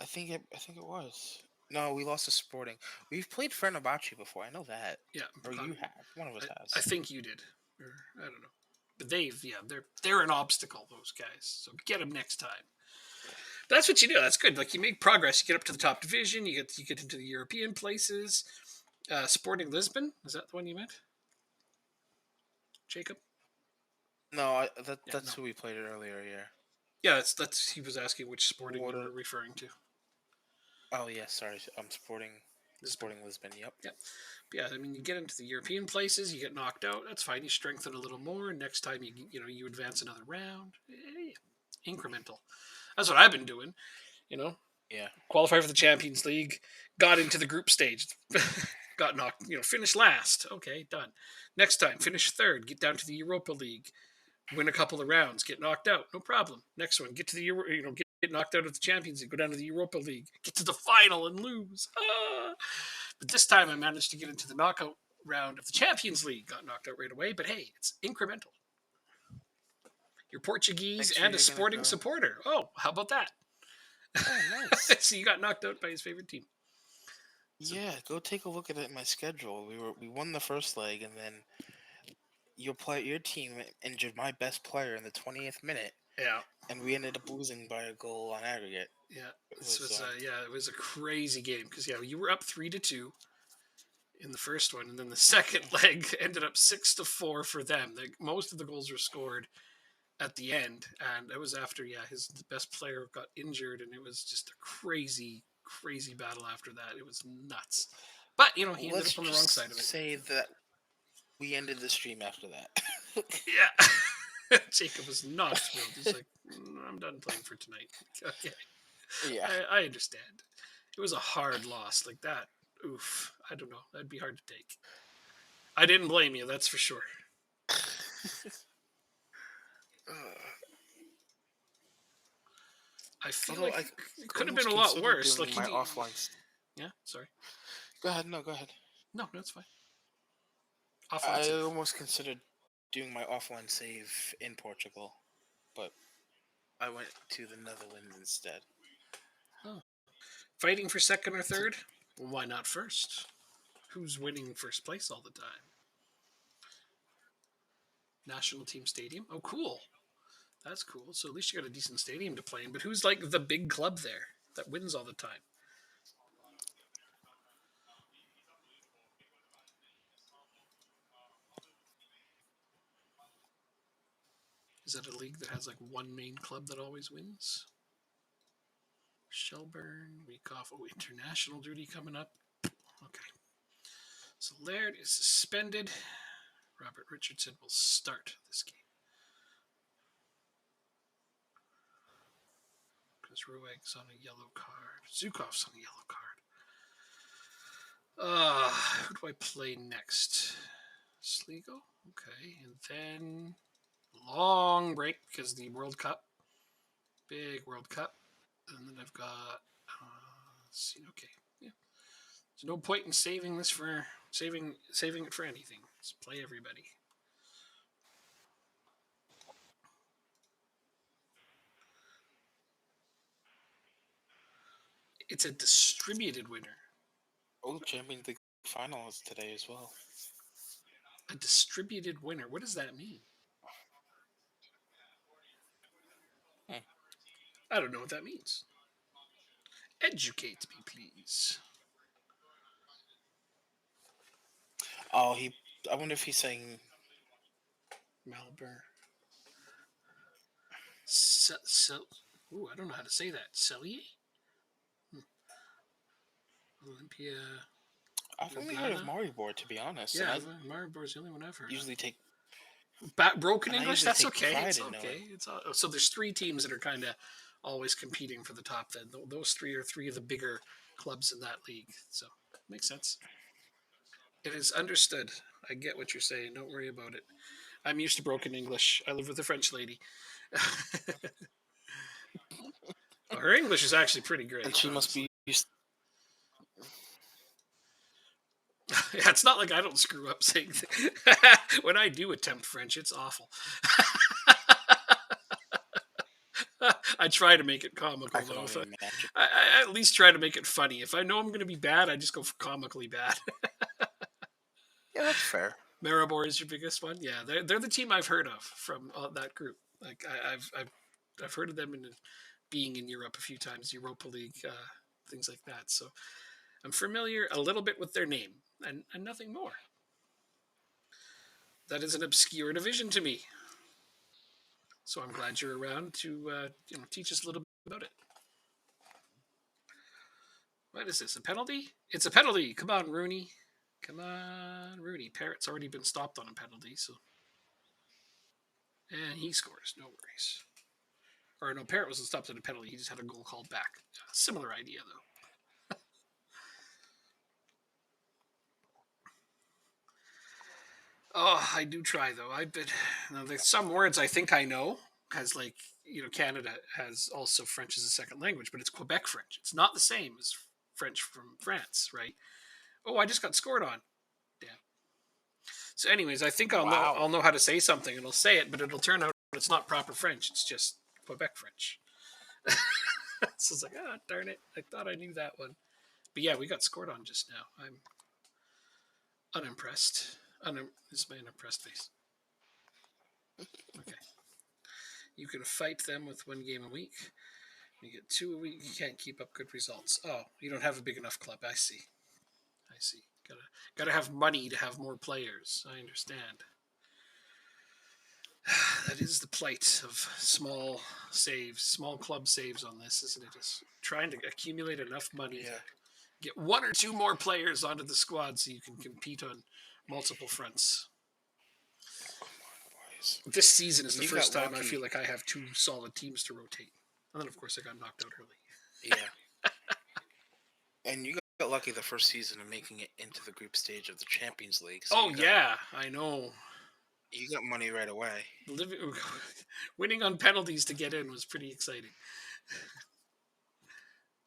I think it was. No, we lost to Sporting. We've played Fenerbahce before. I know that. Yeah. Or you have. One of us I has. think you did. Or I don't know. But they're an obstacle, those guys. So get them next time. But that's what you do. That's good. Like you make progress. You get up to the top division. You get into the European places. Sporting Lisbon, is that the one you meant, Jacob? No, Yeah, no. that's who we played earlier. Yeah. Yeah, that's he was asking which Sporting What you a. were referring to. Oh yeah, sorry. I'm Sporting. Lisbon. Sporting Lisbon. Yep. Yeah, but yeah. I mean, you get into the European places, you get knocked out. That's fine. You strengthen a little more. Next time you advance another round. Incremental. That's what I've been doing. You know, Yeah. qualify for the Champions League, got into the group stage, got knocked. Finished last. Okay, done. Next time, finish third, get down to the Europa League, win a couple of rounds, get knocked out, no problem. Next one, get to the get knocked out of the Champions League, go down to the Europa League, get to the final and lose. But this time I managed to get into the knockout round of the Champions League, got knocked out right away. But hey, it's incremental. You're Portuguese Next year and a you're gonna Sporting go. supporter. Oh, how about that? Oh, nice. So you got knocked out by his favorite team. So Yeah, go take a look at it in my schedule. We won the first leg, and then your team injured my best player in the 20th minute, yeah, and we ended up losing by a goal on aggregate. yeah. It This was was it was a crazy game because you were up 3-2 in the first one, and then the second leg ended up 6-4 for them. Most of the goals were scored at the end, and it was after his best player got injured, and it was just a crazy battle after that. It was nuts. But he ended Let's up on the wrong side just of it. say that we ended the stream after that. Yeah. Jacob was not thrilled. He's like, I'm done playing for tonight. Okay. Yeah. I understand. It was a hard loss like that. Oof. I don't know. That'd be hard to take. I didn't blame you, that's for sure. I feel Although like I it could have been almost a lot considered worse. doing Like my offline. yeah. Sorry. Go ahead. No, go ahead. No, that's fine. Offline I save. almost considered doing my offline save in Portugal, but I went to the Netherlands instead. Oh. Fighting for second or third? Well, why not first? Who's winning first place all the time? National Team Stadium? Oh, cool. That's cool. So at least you got a decent stadium to play in. But who's like the big club there that wins all the time? Is that a league that has like one main club that always wins? Shelburne, week off. Oh, international duty coming up. Okay. So Laird is suspended. Robert Richardson will start this game. Because Rueg's on a yellow card. Zhukov's on a yellow card. Who do I play next? Sligo? Okay. And then long break because the World Cup. Big World Cup. And then I've got. Let's see. Okay. Yeah. There's no point in saving this for. Saving it for anything. Just play everybody. It's a distributed winner. Oh, Champions League final is today as well. A distributed winner. What does that mean? Hmm. I don't know what that means. Educate me, please. Oh, he. I wonder if he's saying. Malber. Ooh, I don't know how to say that. Cellier? Olympia. I've only heard of Maribor, to be honest, Yeah, and I Maribor's the only one I've heard usually of. take. Broken And I English, usually that's take okay. pride It's in knowing. okay. So there's three teams that are kind of always competing for the top. Then those three are three of the bigger clubs in that league. So makes sense. It is understood. I get what you're saying. Don't worry about it. I'm used to broken English. I live with a French lady. Her English is actually pretty great. And she must Honestly. be used. Yeah, it's not like I don't screw up saying when I do attempt French, it's awful. I try to make it comical I can though. only imagine. I at least try to make it funny. If I know I'm going to be bad, I just go for comically bad. Yeah, that's fair. Maribor is your biggest one. Yeah, they're the team I've heard of from that group. Like I've heard of them in being in Europe a few times, Europa League, things like that. So I'm familiar a little bit with their name and nothing more. That is an obscure division to me. So I'm glad you're around to teach us a little bit about it. What is this? A penalty? It's a penalty. Come on, Rooney. Come on, Rooney. Parrot's already been stopped on a penalty, so and he scores. No worries. Or no, Parrot wasn't stopped on a penalty. He just had a goal called back. Similar idea though. Oh, I do try though. I've been. There's some words I think I know because like Canada has also French as a second language, but it's Quebec French. It's not the same as French from France, right? Oh, I just got scored on. Damn. So, anyways, I think I'll know Wow. I'll know how to say something and I'll say it, but it'll turn out it's not proper French. It's just Quebec French. So it's like, darn it! I thought I knew that one. But yeah, we got scored on just now. I'm unimpressed. This is my unimpressed face. Okay. You can fight them with one game a week. You get two a week. You can't keep up good results. Oh, you don't have a big enough club. I see. I see. Gotta have money to have more players. I understand. That is the plight of small club saves on this, isn't it? Is trying to accumulate enough money to get one or two more players onto the squad so you can compete on multiple fronts. Boys. This season is the You first got time I lucky. feel like I have two solid teams to rotate. And then, of course, I got knocked out early. Yeah. And you got lucky the first season of making it into the group stage of the Champions League. So I know. You got money right away. Winning on penalties to get in was pretty exciting.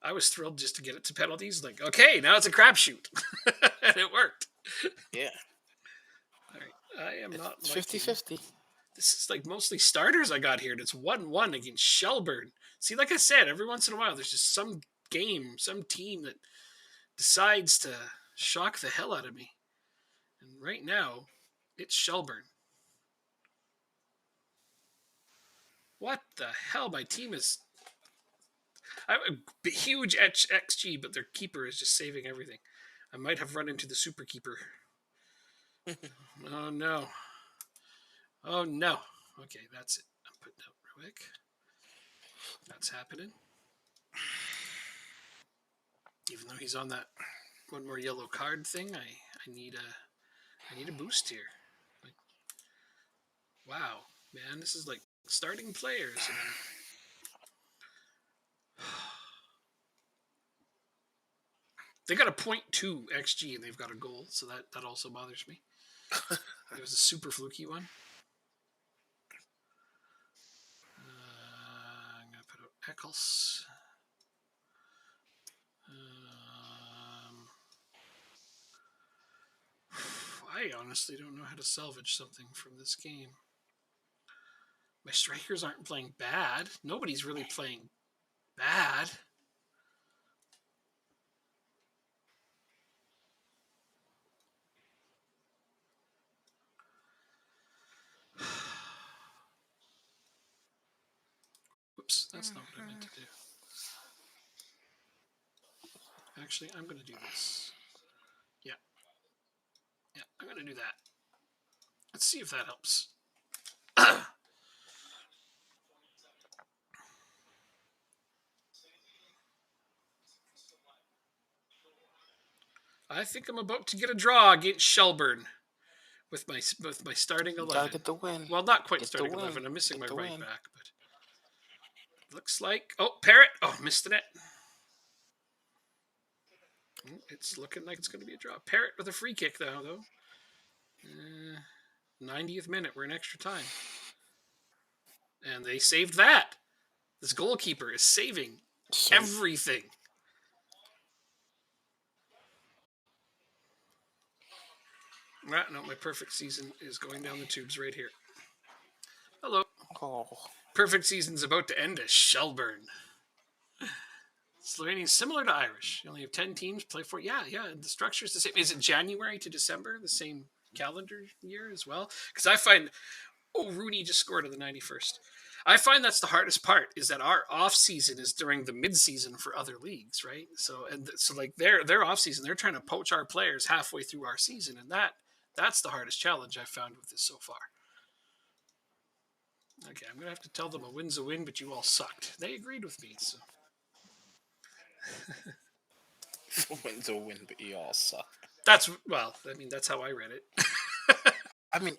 I was thrilled just to get it to penalties. Like, okay, now it's a crapshoot, and it worked. Yeah, All right, I am it's not liking. 50-50. This is like mostly starters I got here, and it's 1-1 against Shelburne. See, like I said, every once in a while, there's just some game, some team that decides to shock the hell out of me. And right now, it's Shelburne. What the hell? My team is I have a huge XG, but their keeper is just saving everything. I might have run into the super keeper. Oh no. Oh no. Okay, that's it. I'm putting out Ruick. That's happening. Even though he's on that one more yellow card thing, I need a boost here. Like, wow, man, this is like starting players and then they got a .2 xG and they've got a goal, so that also bothers me. It was a super fluky one. I'm gonna put out Eccles. I honestly don't know how to salvage something from this game. My strikers aren't playing bad. Nobody's really playing bad. Whoops, that's not what I meant to do. Actually, I'm going to do this. Yeah. Yeah, I'm going to do that. Let's see if that helps. I think I'm about to get a draw against Shelburne with my starting You 11. gotta get the win. Well, not quite Get starting the win. 11. I'm missing Get my the right win. back, but looks like Parrott. Oh, missed the net. It's looking like it's going to be a draw. Parrott with a free kick now, though. 90th minute. We're in extra time. And they saved that. This goalkeeper is saving everything. No, my perfect season is going down the tubes right here. Hello. Oh. Perfect season's about to end at Shelburne. Slovenia is similar to Irish. You only have 10 teams play for. Yeah. The structure is the same. Is it January to December, the same calendar year as well? Because I find, Rooney just scored on the 91st. I find that's the hardest part is that our off season is during the mid season for other leagues, right? So like their off season, they're trying to poach our players halfway through our season, and that's the hardest challenge I've found with this so far. Okay, I'm gonna have to tell them a win's a win, but you all sucked. They agreed with me, so. Win's a win, but you all suck. That's how I read it. I mean,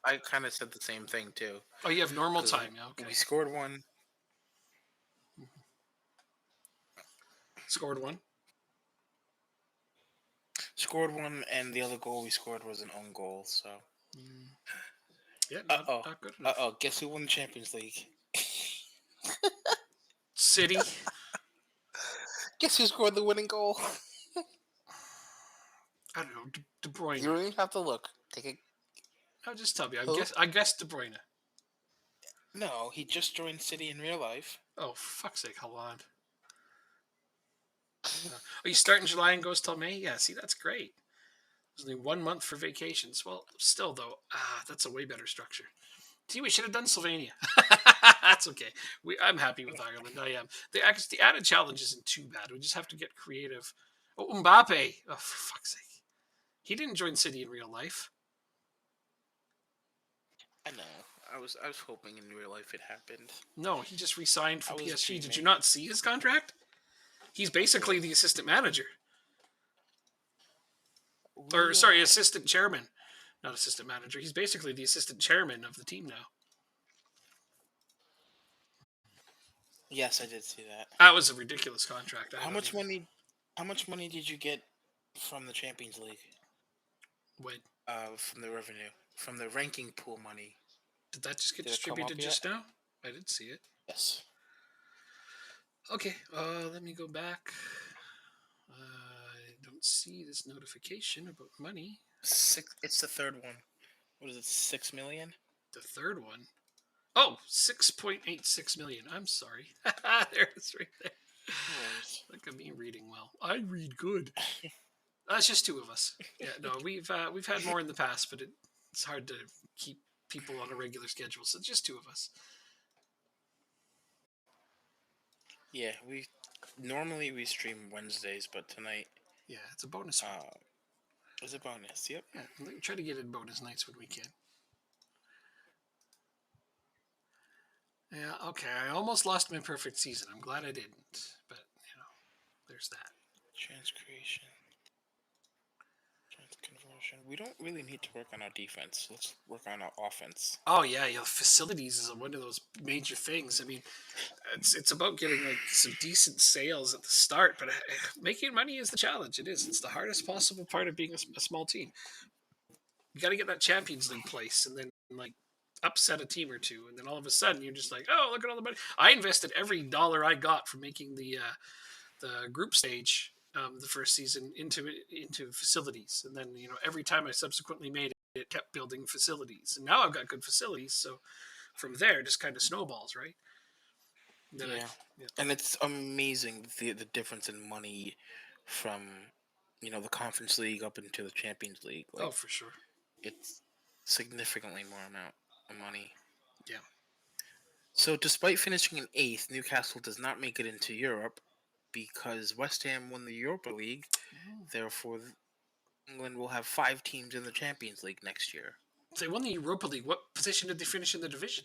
I kind of said the same thing too. Oh, you have normal time now. Okay. We scored one. Scored one. Scored one, and the other goal we scored was an own goal. So. Yeah, not good enough. Guess who won the Champions League? City. Guess who scored the winning goal? I don't know. De Bruyne. You don't even have to look. Take a. I'll just tell you. I guess De Bruyne. No, he just joined City in real life. Oh, for fuck's sake, hold on. You start in July and goes till May? Yeah, see, that's great. There's only 1 month for vacations. Well, still, though, that's a way better structure. See, we should have done Slovenia. That's okay. I'm happy with Ireland. I am. The added challenge isn't too bad. We just have to get creative. Oh, Mbappe. Oh, for fuck's sake. He didn't join City in real life. I know. I was hoping in real life it happened. No, he just re-signed for PSG. Did you not see his contract? He's basically the assistant manager. Assistant chairman. Not assistant manager. He's basically the assistant chairman of the team now. Yes, I did see that. That was a ridiculous contract. How much money did you get from the Champions League? When? From the revenue. From the ranking pool money. Did that just get distributed just now? I did see it. Yes. Okay, let me go back. I don't see this notification about money. Six. It's the third one. What is it? 6 million. The third one. Oh, 6.86 million. I'm sorry. There it's right there. No worries. Look at me reading well. I read good. That's just two of us. Yeah, no, we've had more in the past, but it's hard to keep people on a regular schedule. So it's just two of us. Yeah, we normally we stream Wednesdays, but tonight Yeah, it's a bonus one. is a bonus. Yep. Yeah, we try to get in bonus nights when we can. Yeah, okay. I almost lost my perfect season. I'm glad I didn't, but there's that. Chance creation. Chance conversion. We don't really need to work on our defense. Let's work on our offense. Oh yeah, facilities is one of those major things. I mean, it's about getting like some decent sales at the start, but making money is the challenge. It is. It's the hardest possible part of being a small team. You got to get that Champions League place, and then like upset a team or two, and then all of a sudden you're just like, oh, look at all the money. I invested every dollar I got from making the group stage the first season into facilities, and then every time I subsequently made it, it kept building facilities, and now I've got good facilities. So from there, it just kind of snowballs, right? Then Yeah, yeah. and it's amazing the difference in money from the Conference League up into the Champions League. Oh, Like for sure. it's significantly more amount of money. Yeah. So, despite finishing in eighth, Newcastle does not make it into Europe because West Ham won the Europa League. Oh. Therefore, England will have 5 teams in the Champions League next year. They won the Europa League. What position did they finish in the division?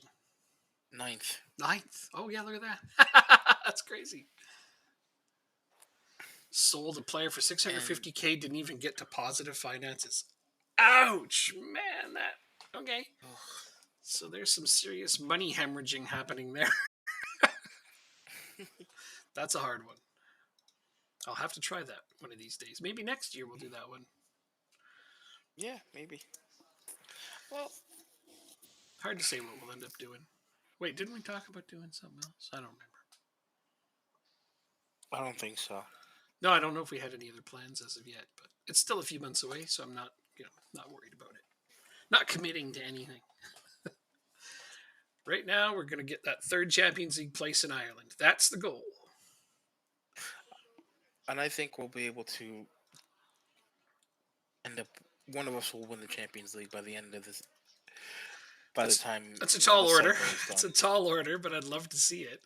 Ninth. Ninth. Oh yeah, look at that. That's crazy. Sold a player for And 650K. Didn't even get to positive finances. Ouch, man. That okay. ugh. So there's some serious money hemorrhaging happening there. That's a hard one. I'll have to try that one of these days. Maybe next year we'll do that one. Yeah, maybe. Well, Hard to say what we'll end up doing. Wait, didn't we talk about doing something else? I don't remember. I don't think so. No, I don't know if we had any other plans as of yet, but it's still a few months away, so I'm not worried about it. Not committing to anything. Right now, we're going to get that third Champions League place in Ireland. That's the goal. And I think we'll be able to end up. One of us will win the Champions League by the end of this. By the time That's a tall the order. cycle is It's a done. tall order, but I'd love to see it.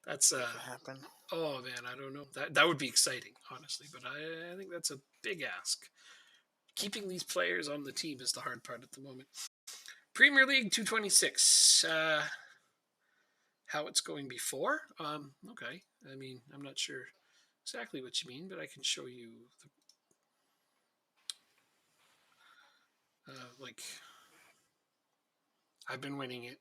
That's Make it happen. oh man, I don't know. That would be exciting, honestly, but I think that's a big ask. Keeping these players on the team is the hard part at the moment. Premier League 226. How it's going before? Okay. I mean, I'm not sure exactly what you mean, but I can show you like I've been winning it.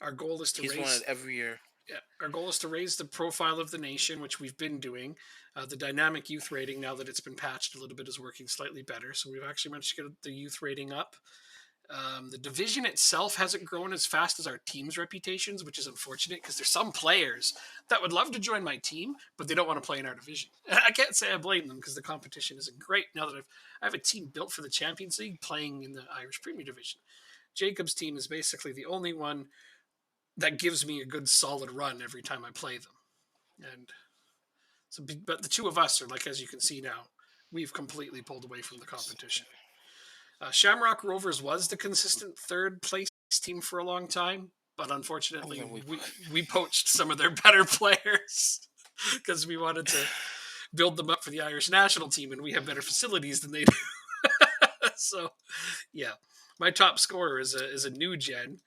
Our goal is to He's won it raise every year. Yeah, our goal is to raise the profile of the nation, which we've been doing. The dynamic youth rating, now that it's been patched a little bit, is working slightly better. So we've actually managed to get the youth rating up. The division itself hasn't grown as fast as our team's reputations, which is unfortunate because there's some players that would love to join my team, but they don't want to play in our division. I can't say I blame them because the competition isn't great now that I have a team built for the Champions League playing in the Irish Premier Division. Jacob's team is basically the only one that gives me a good solid run every time I play them. And so, but the two of us are like, as you can see now, we've completely pulled away from the competition. Shamrock Rovers was the consistent third place team for a long time, but unfortunately, we poached some of their better players because we wanted to build them up for the Irish national team, and we have better facilities than they do. So, yeah, my top scorer is a new gen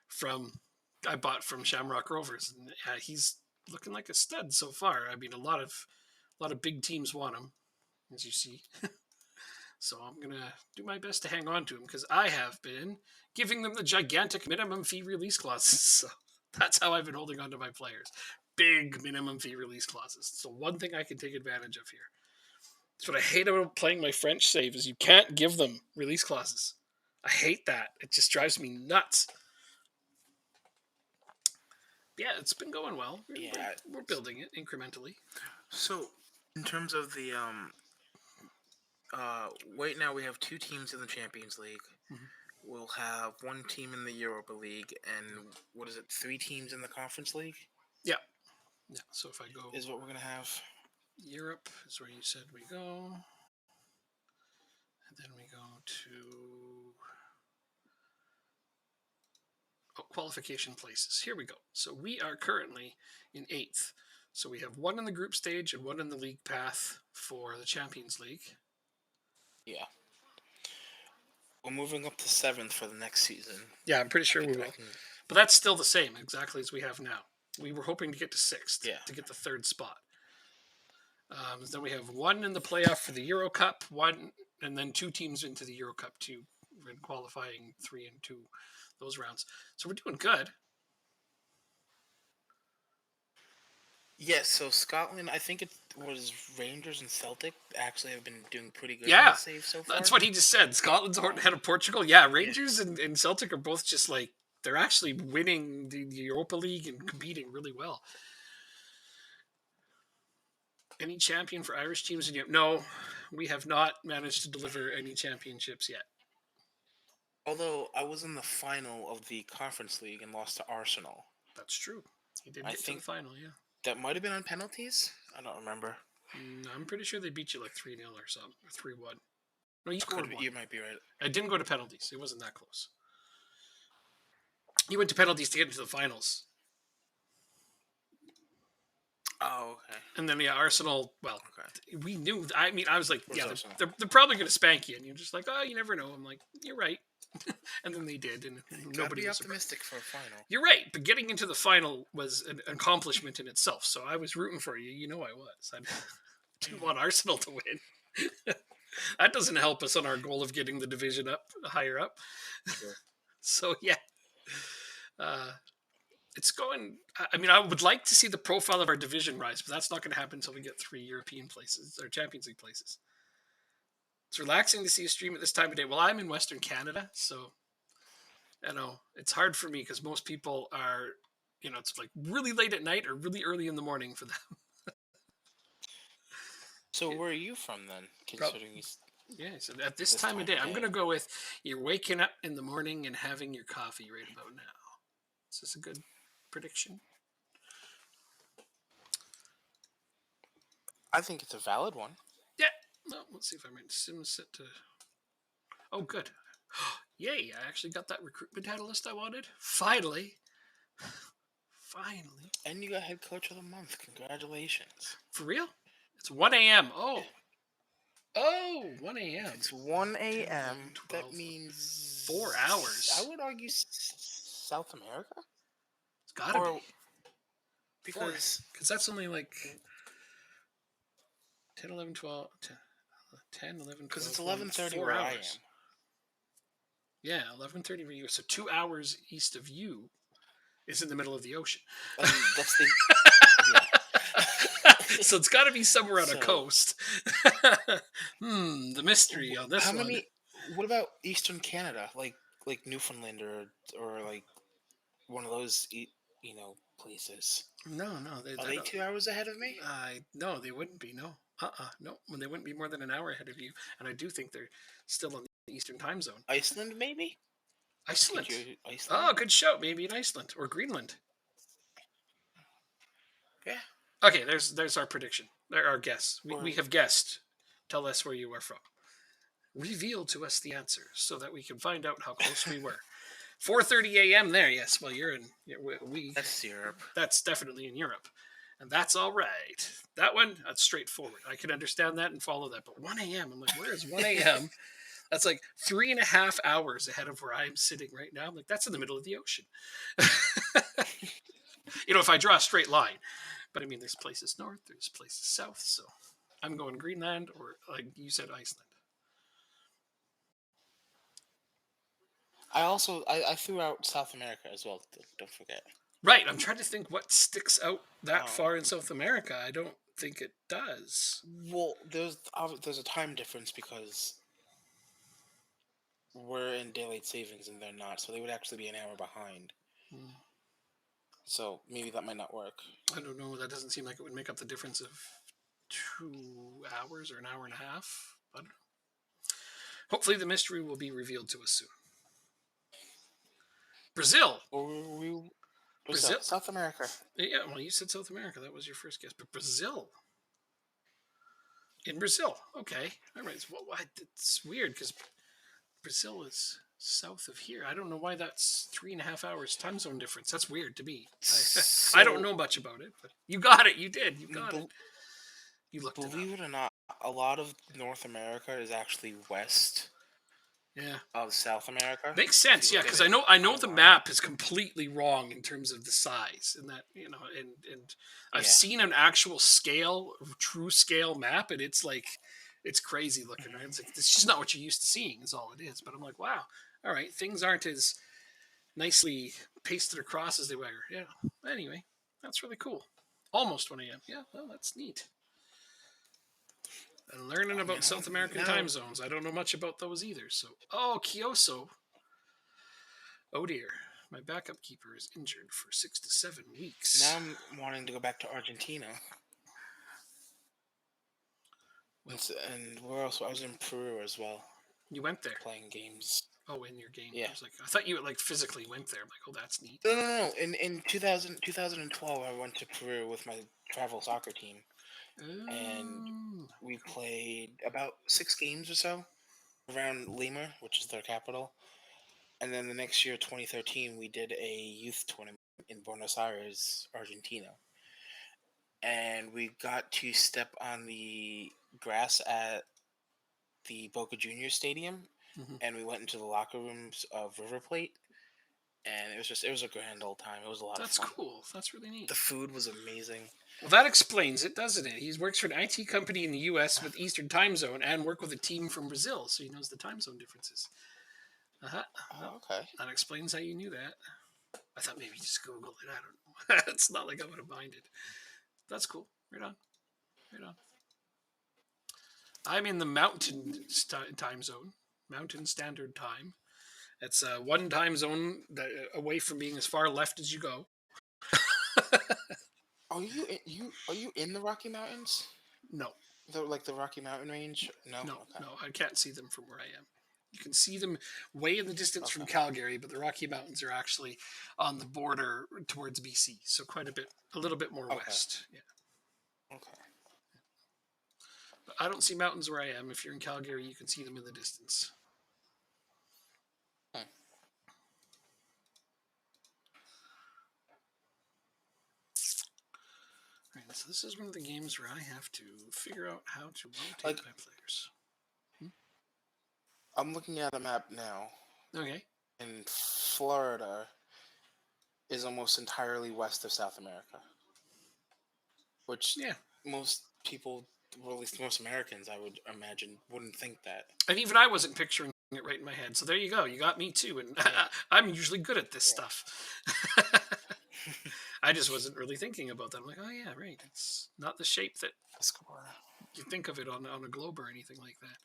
from I bought from Shamrock Rovers, and he's looking like a stud so far. I mean, a lot of big teams want him, as you see. So I'm gonna do my best to hang on to him because I have been giving them the gigantic minimum fee release clauses. So that's how I've been holding on to my players. Big minimum fee release clauses. So one thing I can take advantage of here. That's what I hate about playing my French save is you can't give them release clauses. I hate that. It just drives me nuts. Yeah, it's been going well. Yeah. We're building it incrementally. So, in terms of the right now we have 2 teams in the Champions League. Mhm. We'll have 1 team in the Europa League, and what is it? 3 teams in the Conference League Yeah. Yeah. So if I go is what we're gonna have. Europe is where you said we go. And then we go to qualification places. Here we go. So we are currently in 8th. So we have 1 in the group stage and 1 in the league path for the Champions League. Yeah. We're moving up to 7th for the next season. Yeah, I'm pretty sure we will. But that's still the same exactly as we have now. We were hoping to get to 6th to get the 3rd spot. Then we have 1 in the playoff for the Euro Cup, 1, and then 2 teams into the Euro Cup, 2 in qualifying 3 and 2 those rounds. So we're doing good. Yes, so Scotland, I think it was Rangers and Celtic actually have been doing pretty good in Yeah, the save so far. that's what he just said. Scotland's ahead of Portugal. Yeah, Rangers and Celtic are both just like, they're actually winning the Europa League and competing really well. Any champion for Irish teams in Europe? No, we have not managed to deliver any championships yet. Although I was in the final of the Conference League and lost to Arsenal. That's true. He did get to the final, yeah. That might have been on penalties. I don't remember. I'm pretty sure they beat you like 3-0 or something, or 3-1. No, you scored 1. You might be right. I didn't go to penalties. It wasn't that close. You went to penalties to get into the finals. Oh, okay. And then, yeah, Arsenal, well, we knew. I mean, I was like, Where's yeah, Arsenal? they're probably going to spank you. And you're just like, oh, you never know. I'm like, you're right. And then they did. And nobody was optimistic for a final. You're right. But getting into the final was an accomplishment in itself. So I was rooting for you. You know I was. I didn't want Arsenal to win. That doesn't help us on our goal of getting the division up higher up. Sure. So, yeah. It's going. I mean, I would like to see the profile of our division rise, but that's not going to happen until we get 3 European places or Champions League places. It's relaxing to see a stream at this time of day. Well, I'm in Western Canada, so I know it's hard for me because most people are, it's like really late at night or really early in the morning for them. So where are you from then? Considering so at this time of day, I'm going to go with you're waking up in the morning and having your coffee right about now. Is this a good prediction? I think it's a valid one. Yeah. Well, let's see if I might sim set to. Oh, good. Yay! I actually got that recruitment analyst I wanted. Finally. Finally. And you got head coach of the month. Congratulations. For real? It's 1 a.m. Oh. Oh, 1 a.m. It's 1 a.m. That means 4 hours. I would argue South America. It's gotta be. Because that's only like 10, 11, 12, 10, 11, 12. Because it's 11:30 where I am. Yeah, 11:30 for you. So 2 hours east of you is in the middle of the ocean. That's the. So it's got to be somewhere on a coast. The mystery on this one. What about Eastern Canada, like Newfoundland or like one of those places? No. Are they 2 hours ahead of me? No, they wouldn't be. No. No. They wouldn't be more than an hour ahead of you. And I do think they're still on the Eastern time zone. Iceland, maybe. Iceland. Oh, good show. Maybe in Iceland or Greenland. Yeah. Okay, there's our prediction. Our guess. We have guessed. Tell us where you are from. Reveal to us the answer so that we can find out how close we were. 4:30 a.m. there. Yes. Well, you're in. That's Europe. That's definitely in Europe, and that's all right. That one, that's straightforward. I can understand that and follow that. But 1 a.m. I'm like, where is 1 a.m.? That's like 3.5 hours ahead of where I'm sitting right now. I'm like, that's in the middle of the ocean. If I draw a straight line. But I mean, there's places north, there's places south. So I'm going Greenland or, like you said, Iceland. I threw out South America as well. Don't forget. Right. I'm trying to think what sticks out that far in South America. I don't think it does. Well, there's a time difference because we're in daylight savings and they're not, so they would actually be an hour behind. So maybe that might not work. I don't know. That doesn't seem like it would make up the difference of 2 hours or an hour and a half. I don't know. Hopefully, the mystery will be revealed to us soon. Brazil. Or Brazil, Brazil. South America. Yeah, well, you said South America. That was your first guess. But Brazil. In Brazil. Okay. All right. So it's weird because Brazil is south of here. I don't know why that's 3.5 hours time zone difference. That's weird to me. I don't So, know much about it, but you got it. You did. You got it. bel You looked it up. believe it or not, a lot of North America is actually west Yeah. of South America. Makes If sense, you yeah, look at because it I know the online. map is completely wrong in terms of the size, and that and I've Yeah. seen an actual scale, true scale map, and it's like it's crazy looking, right? It's like it's just not what you're used to seeing, is all it is. But I'm like, wow, all right, things aren't as nicely pasted across as they were. Yeah. Anyway, that's really cool. Almost 1 a.m. Yeah, well, that's neat. And learning Oh man, about South American now time zones. I don't know much about those either. So, oh, Kyoso. Oh dear, my backup keeper is injured for 6 to 7 weeks. I'm wanting to go back to Argentina. Well, And where else? I was in Peru as well, you went there. playing games. Oh, in your game. Yeah. I was like, I thought you like physically went there. I'm like, oh, that's neat. No, no, no. In 2012, I went to Peru with my travel soccer team, and Oh, we cool. played about 6 games or so around Lima, which is their capital. And then the next year, 2013, we did a youth tournament in Buenos Aires, Argentina. And we got to step on the grass at the Boca Juniors Stadium, Mm-hmm. and we went into the locker rooms of River Plate, and it was a grand old time. It was a lot of That's fun. cool. That's really neat. The food was amazing. Well, that explains it, doesn't it? He works for an IT company in the U.S. with Eastern Time Zone and work with a team from Brazil, so he knows the time zone differences. Uh-huh. Well, Okay. that explains how you knew that. I thought maybe just Google it. I don't know. It's not like I would have minded. That's cool. Right on. Right on. I'm in the time zone, Mountain Standard Time. It's one time zone away from being as far left as you go. Are you in the Rocky Mountains? No, The Rocky Mountain range? No. no, Okay. no. I can't see them from where I am. You can see them way in the distance from Okay. Calgary, but the Rocky Mountains are actually on the border towards BC, so quite a bit, a little bit more Okay. west. Yeah, Okay. but I don't see mountains where I am. If you're in Calgary, you can see them in the distance. Hmm. All right, so this is one of the games where I have to figure out how to rotate Like my players. I'm looking at a map now, Okay. and Florida is almost entirely west of South America, which Yeah. most people, well, at least most Americans, I would imagine, wouldn't think that. And even I wasn't picturing it right in my head. So there you go. You got me too. And Yeah. I'm usually good at this Yeah. stuff. I just wasn't really thinking about that. I'm like, oh yeah, right. It's not the shape that Escobar. you think of it on a globe or anything like that.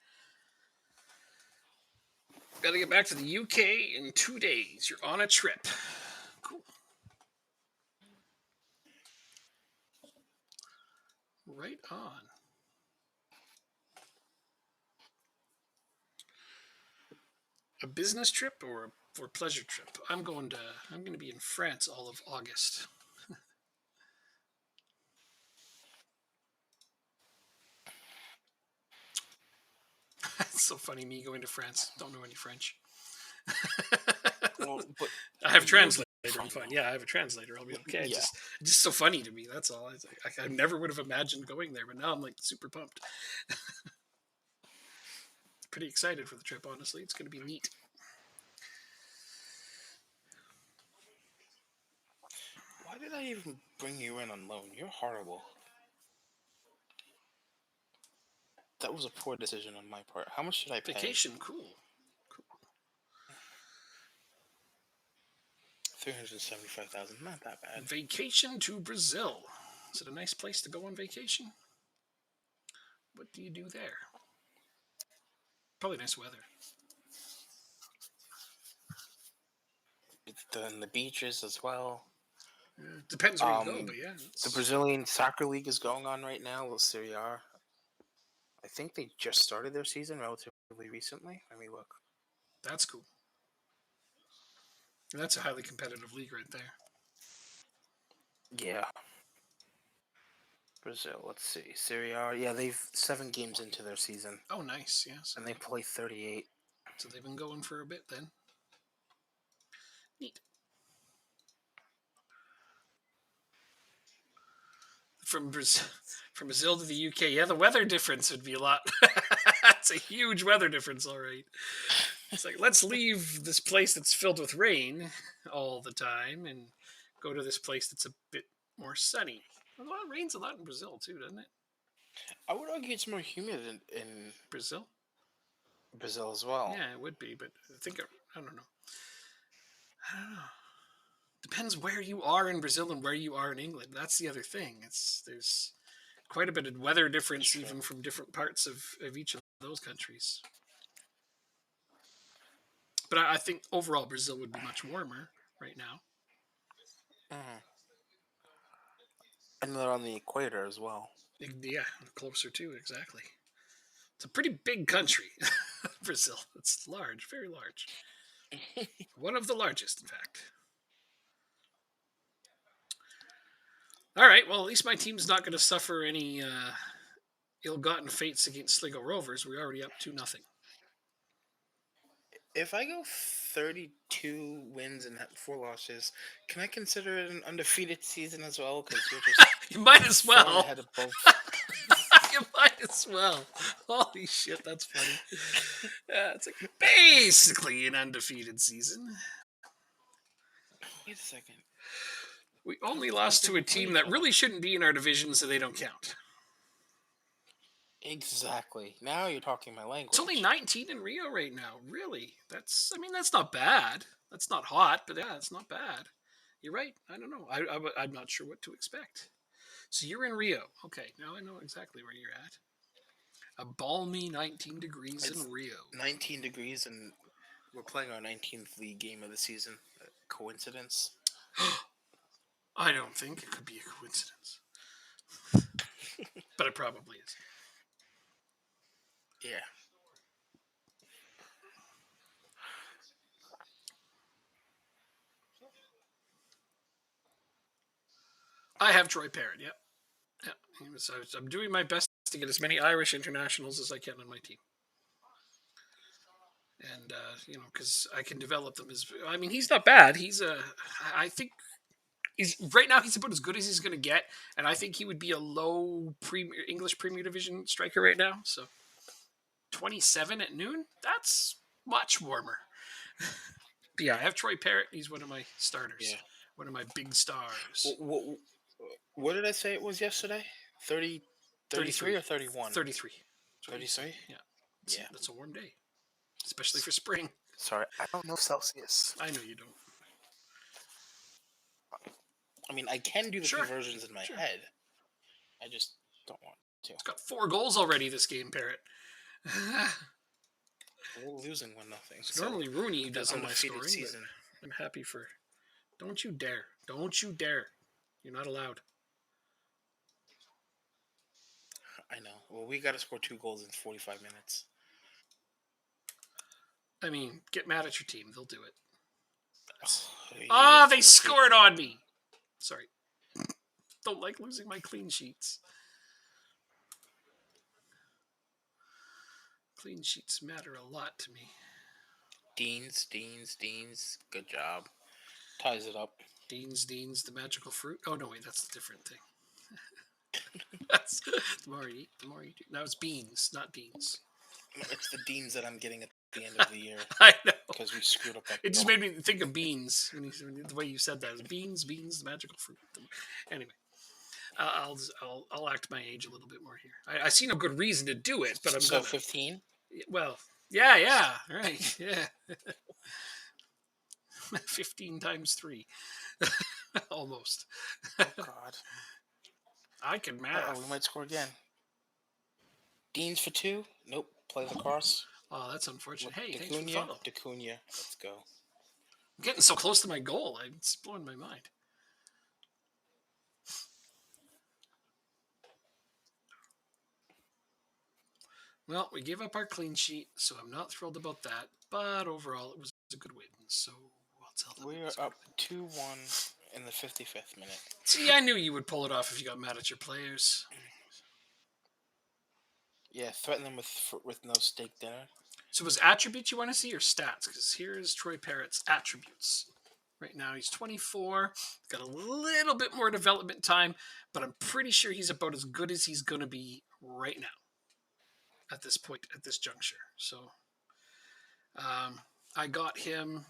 Got to get back to the UK in 2 days. You're on a trip. Cool. Right on. A business trip or pleasure trip? I'm going to be in France all of August. It's so funny me going to France. Don't know any French. Well, but I have a you'll be translator. I'm fine fine. though. Yeah, I have a translator. I'll be okay. Yeah. It's just so funny to me. That's all. I never would have imagined going there, but now I'm like super pumped. Pretty excited for the trip. Honestly, it's going to be neat. Why did I even bring you in on loan? You're horrible. That was a poor decision on my part. How much should I pay? Vacation, cool. 375,000. Not that bad. Vacation to Brazil. Is it a nice place to go on vacation? What do you do there? Probably nice weather. Then the beaches as well. Depends where you go, but yeah, The Brazilian soccer league is going on right now. The Serie A. I think they just started their season relatively recently. Let me look. that's cool. That's a highly competitive league right there. Yeah, Brazil. Let's see. Serie A. Yeah, they've 7 games into their season, Oh, nice. Yeah, and they play 38. so they've been going for a bit then. Neat. From Brazil, from Brazil to the UK, yeah, the weather difference would be a lot. That's a huge weather difference, all right. It's like let's leave this place that's filled with rain all the time and go to this place that's a bit more sunny. Although it rains a lot in Brazil too, doesn't it? I would argue it's more humid in Brazil? Brazil as well. Yeah, it would be, but I don't know. I don't know. Depends where you are in Brazil and where you are in England. That's the other thing. There's quite a bit of weather difference True. even from different parts of each of those countries. But I think overall Brazil would be much warmer right now. Mhm. And they're on the equator as well. Yeah, closer to exactly. It's a pretty big country, Brazil. It's large, very large. One of the largest, in fact. All right. Well, at least my team's not going to suffer any ill-gotten fates against Sligo Rovers. We're already up 2-0. If I go 32 wins and 4 losses, can I consider it an undefeated season as well? Because you're just You might as far well. ahead of both. You might as well. Holy shit, that's funny. It's like basically an undefeated season. Wait a second. We I only don't think lost they to a can play team each that other. really shouldn't be in our division, so they don't count. Exactly. Now you're talking my It's only language. 19 in Rio right now. Really? I mean, that's not bad. That's not hot, but yeah, it's not bad. You're right. I don't know. I'm not sure what to expect. So you're in Rio. Okay, now I know exactly where you're at. A balmy 19 degrees It's in Rio. 19 degrees and we're playing our 19th league game of the season. Coincidence? I don't think it could be a coincidence, but it probably is. Yeah. I have Troy Parrott. Yep. Yeah. I'm doing my best to get as many Irish internationals as I can on my team. And because I can develop them as. I mean, he's not bad. I think he's right now. He's about as good as he's going to get, and I think he would be a low English Premier Division striker right now. So 27 at noon. That's much warmer. But yeah, I have Troy Parrott. He's one of my starters, Yeah. one of my big stars. What did I say it was yesterday? 30, 33 33, or 31? 33. That's what you said. 33? Yeah, Yeah. that's a warm day, especially for spring. Sorry, I don't know Celsius. I know you don't. I mean, I can do the Sure, conversions in my sure. head. I just don't want to. He's got 4 goals already this game, Parrott. We're losing 1-0. It's So normally Rooney who the does all my undefeated scoring, season. but I'm happy for. Don't you dare! Don't you dare! You're not allowed. I know. Well, we got to score 2 goals in 45 minutes. I mean, get mad at your team; they'll do it. You're They scored on me. Sorry. Don't like losing my clean sheets. Clean sheets matter a lot to me. Deans. Good job. Ties it up. Dean's, the magical fruit. Oh no, wait, that's a different thing. That's the more you eat, the more you do. Now it's beans, not deans. It's the Deans that I'm getting at the end of the year I know. because we screwed up that. It just made me think of beans when the way you said that. Beans, the magical fruit. Anyway, I'll act my age a little bit more here. I see no good reason to do it, but I'm So gonna. 15. Well, yeah, right, yeah. 15 times 3, almost. Oh God. I can math. We might score again. Deans for 2. Nope. Play the cross. Oh, that's unfortunate. Hey, thanks for the follow. D'Acunha. Let's go. I'm getting so close to my goal. It's blowing my mind. Well, we gave up our clean sheet, so I'm not thrilled about that. But overall, it was a good win. So I'll tell them We it are was a good up win. 2-1 in the 55th minute. See, I knew you would pull it off if you got mad at your players. Yeah, threaten them with no steak dinner. So was attributes you want to see or stats? Because here is Troy Parrott's attributes. Right now he's 24, got a little bit more development time, but I'm pretty sure he's about as good as he's going to be right now at this point, at this juncture. So I got him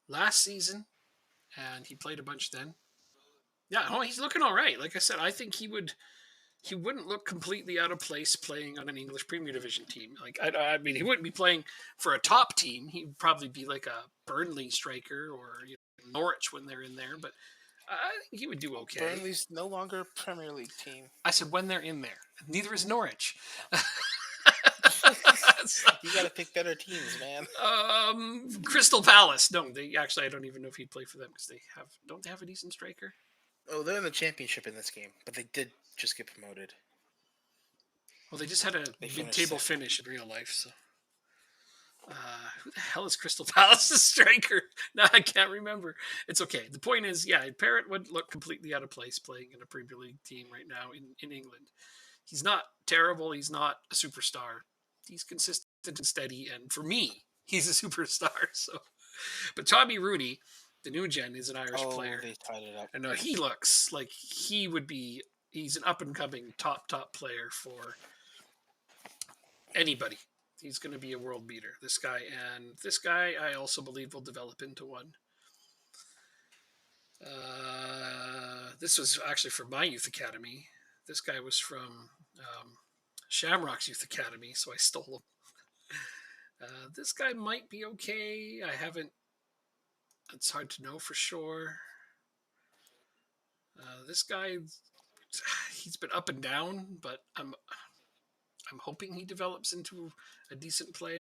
last season, and he played a bunch then. Yeah, oh, he's looking all right. Like I said, I think he wouldn't look completely out of place playing on an English Premier Division team. Like I mean, he wouldn't be playing for a top team. He'd probably be like a Burnley striker or Norwich when they're in there. But I think he would do okay. Burnley's no longer a Premier League team. I said when they're in there. Neither is Norwich. You got to pick better teams, man. Crystal Palace. No, they actually. I don't even know if he'd play for them because they have. Don't they have a decent striker? Oh, they're in the championship in this game, but they did just get promoted. Well, they just had a They finished mid-table second. finish in real life. So, who the hell is Crystal Palace's striker? No, I can't remember. It's okay. The point is, yeah, Parrott would look completely out of place playing in a Premier League team right now in England. He's not terrible. He's not a superstar. He's consistent and steady, and for me, he's a superstar. So, but Tommy Rooney, the new gen, is an Irish Oh, player, they tied it up. and he looks like he would be. He's an up and coming top player for anybody. He's going to be a world beater. This guy, I also believe will develop into one. This was actually from my youth academy. This guy was from Shamrock's youth academy, so I stole him. This guy might be okay. I haven't. It's hard to know for sure. This guy, he's been up and down, but I'm hoping he develops into a decent player.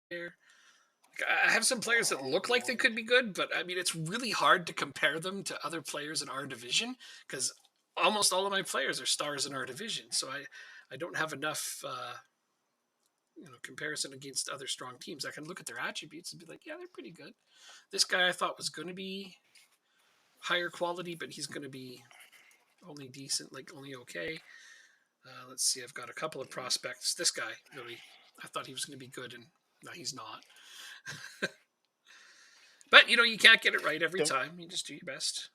I have some players that look like they could be good, but I mean, it's really hard to compare them to other players in our division because almost all of my players are stars in our division. So I don't have enough, comparison against other strong teams. I can look at their attributes and be like, yeah, they're pretty good. This guy I thought was going to be higher quality, but he's going to be only decent, like only okay. Let's see. I've got a couple of prospects. This guy really, I thought he was going to be good, and no, he's not. But you can't get it right every Don't time. You just do your best.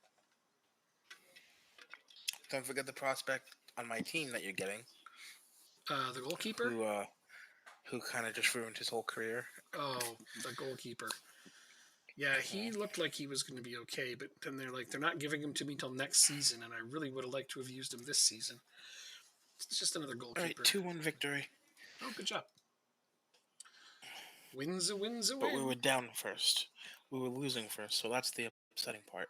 don't forget the prospect on my team that you're getting, The goalkeeper. who kind of just ruined his whole career. Oh, the goalkeeper. Yeah, he looked like he was going to be okay, but then they're not giving him to me until next season, and I really would have liked to have used him this season. It's just another All right, goalkeeper. 2-1 victory. Oh, good job. Wins a wins a But we win. were down first. We were losing first, so that's the upsetting part.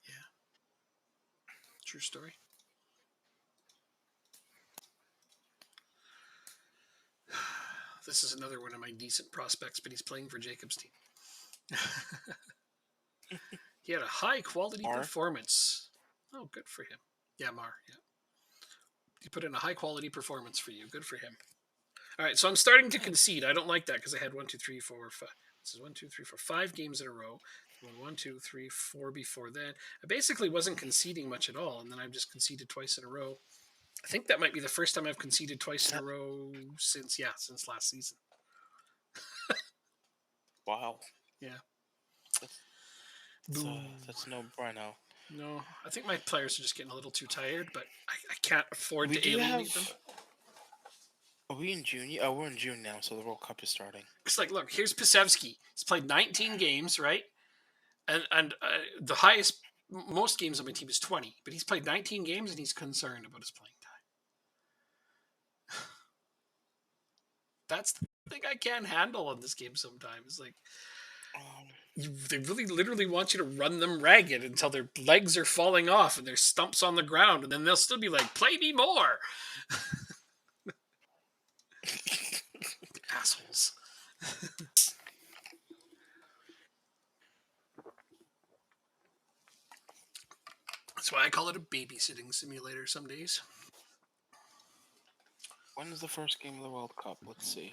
Yeah, true story. This is another one of my decent prospects, but he's playing for Jacob's team. He had a high quality R. performance. Oh, good for him. Yeah, Mar. Yeah, he put in a high quality performance for you. Good for him. All right, so I'm starting to concede. I don't like that because I had 1, 2, 3, 4, 5. This is 1, 2, 3, 4, 5 games in a row. One, two, three, four before that. I basically wasn't conceding much at all, and then I've just conceded twice in a row. I think that might be the first time I've conceded twice in a row since last season. Wow. Yeah. That's, Boo. that's no bueno. No, I think my players are just getting a little too tired, but I can't afford We to do alienate them. have. Are we in June? Oh, we're in June now, so the World Cup is starting. It's like, look, here's Pisevsky. He's played 19 games, right? And the highest, most games on my team is 20, but he's played 19 games and he's concerned about his playing time. That's the thing I can't handle on this game sometimes. Like, they really literally want you to run them ragged until their legs are falling off and their stumps on the ground, and then they'll still be like, play me more. Assholes. That's why I call it a babysitting simulator some days. When's the first game of the World Cup? Let's see.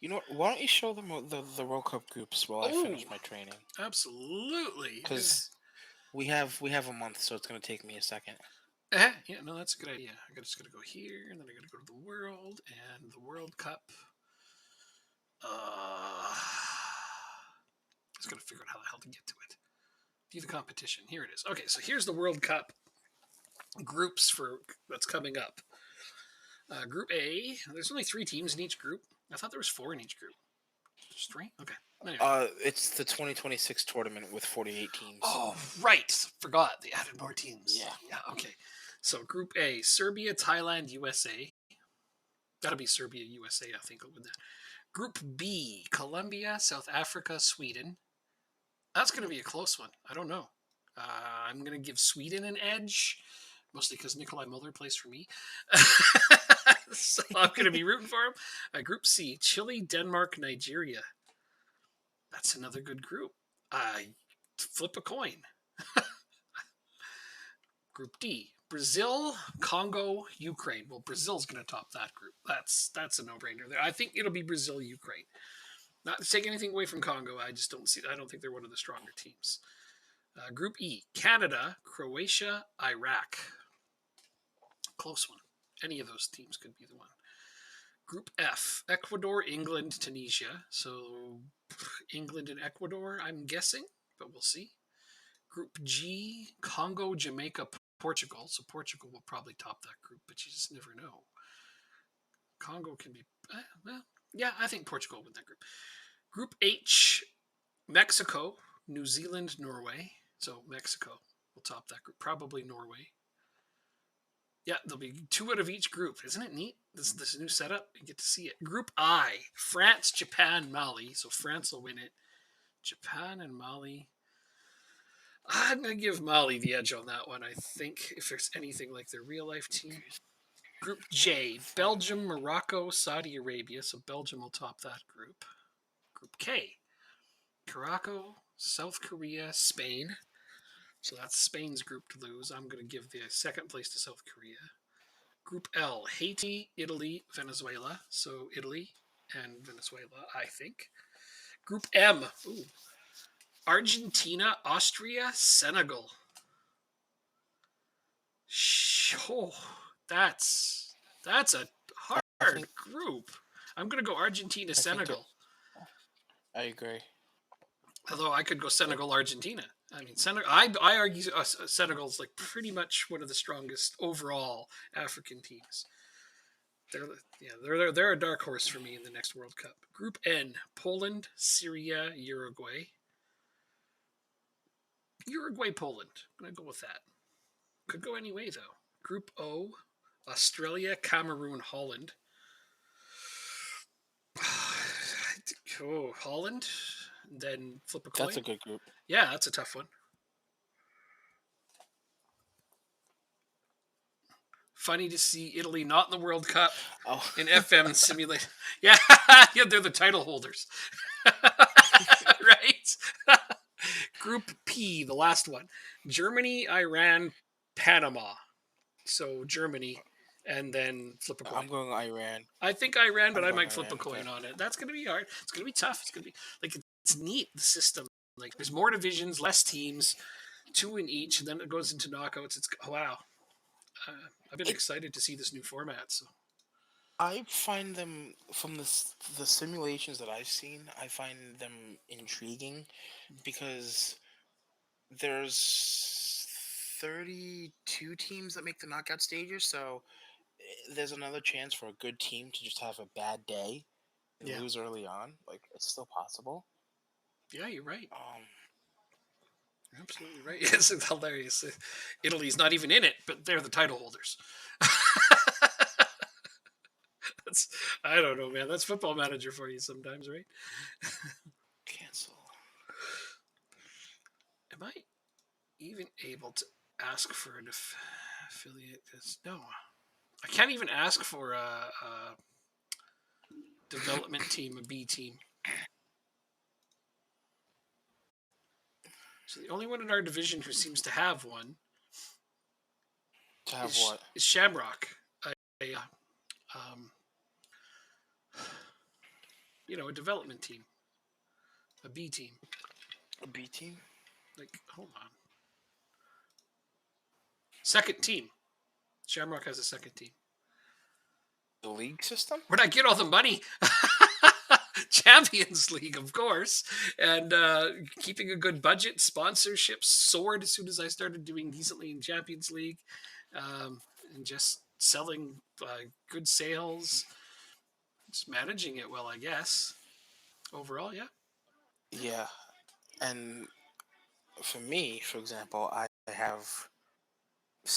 You know what? Why don't you show them the World Cup groups while I Oh, finish my training? absolutely. Because we have a month, so it's gonna take me a second. Yeah, no, that's a good idea. Just gotta go here, and then I gotta go to the World and the World Cup. Uh, just gotta figure out how the hell to get to it. View the competition. Here it is. Okay, so here's the World Cup groups for that's coming up. Group A. There's only 3 teams in each group. I thought there was 4 in each group. Just 3. Okay. Anyway. It's the 2026 tournament with 48 teams. Oh, right. Forgot they added more teams. Yeah. Yeah. Okay. So Group A: Serbia, Thailand, USA. That'll be Serbia, USA. I think with that. Group B: Colombia, South Africa, Sweden. That's going to be a close one. I don't know. I'm going to give Sweden an edge, mostly because Nikolai Muller plays for me. So I'm going to be rooting for him. Group C: Chile, Denmark, Nigeria. That's another good group. Flip a coin. Group D: Brazil, Congo, Ukraine. Well, Brazil's going to top that group. That's a no-brainer there. I think it'll be Brazil, Ukraine. Not to take anything away from Congo, I just don't see. I don't think they're one of the stronger teams. Group E: Canada, Croatia, Iraq. Close one. Any of those teams could be the one. Group F: Ecuador, England, Tunisia. So England and Ecuador, I'm guessing, but we'll see. Group G: Congo, Jamaica, Portugal. So Portugal will probably top that group, but you just never know. Congo can be, well, yeah, I think Portugal will win that group. Group H: Mexico, New Zealand, Norway. So Mexico will top that group. Probably Norway. Yeah, there'll be 2 out of each group. Isn't it neat? This new setup. You get to see it. Group I: France, Japan, Mali. So France will win it. Japan and Mali. I'm going to give Mali the edge on that one, I think, if there's anything like their real life team. Group J: Belgium, Morocco, Saudi Arabia. So Belgium will top that group. Group K: Morocco, South Korea, Spain. So that's Spain's group to lose. I'm going to give the second place to South Korea. Group L: Haiti, Italy, Venezuela. So Italy and Venezuela, I think. Group M: Argentina, Austria, Senegal. Oh, that's a hard group. I'm going to go Argentina, Senegal. I agree. Although I could go Senegal, Argentina. I mean, I argue Senegal's like pretty much one of the strongest overall African teams. They're a dark horse for me in the next World Cup. Group N: Poland, Syria, Uruguay. Uruguay, Poland. I'm gonna go with that. Could go any way though. Group O: Australia, Cameroon, Holland. Oh, Holland. Then flip a coin. That's a good group. Yeah, that's a tough one. Funny to see Italy not in the World Cup in FM simulation. Yeah, yeah, they're the title holders. Right? Group P, the last one: Germany, Iran, Panama. So Germany, and then flip a coin. I'm going Iran. I think Iran, but I might flip a coin on it. That's going to be hard. It's going to be tough. It's going to be like it's neat, the system. Like there's more divisions, less teams, 2 in each, and then it goes into knockouts. It's wow. I've been excited to see this new format. So I find them from the simulations that I've seen. I find them intriguing because there's 32 teams that make the knockout stages, so there's another chance for a good team to just have a bad day and lose early on. Like it's still possible. Yeah, you're right. You're absolutely right. It's hilarious. Italy's not even in it, but they're the title holders. I don't know, man. That's Football Manager for you sometimes, right? Cancel. Am I even able to ask for an affiliate? No, I can't even ask for a development team, a B team. So the only one in our division who seems to have one To have what? is Shamrock, a Um, a development team, a B team. A B team? Like, hold on. Second team. Shamrock has a second team. The league system? Where'd I get all the money? Champions League, of course, and keeping a good budget. Sponsorships soared as soon as I started doing decently in Champions League, and just selling good sales, just managing it well, I guess. Overall, yeah, Yeah. And for me, for example, I have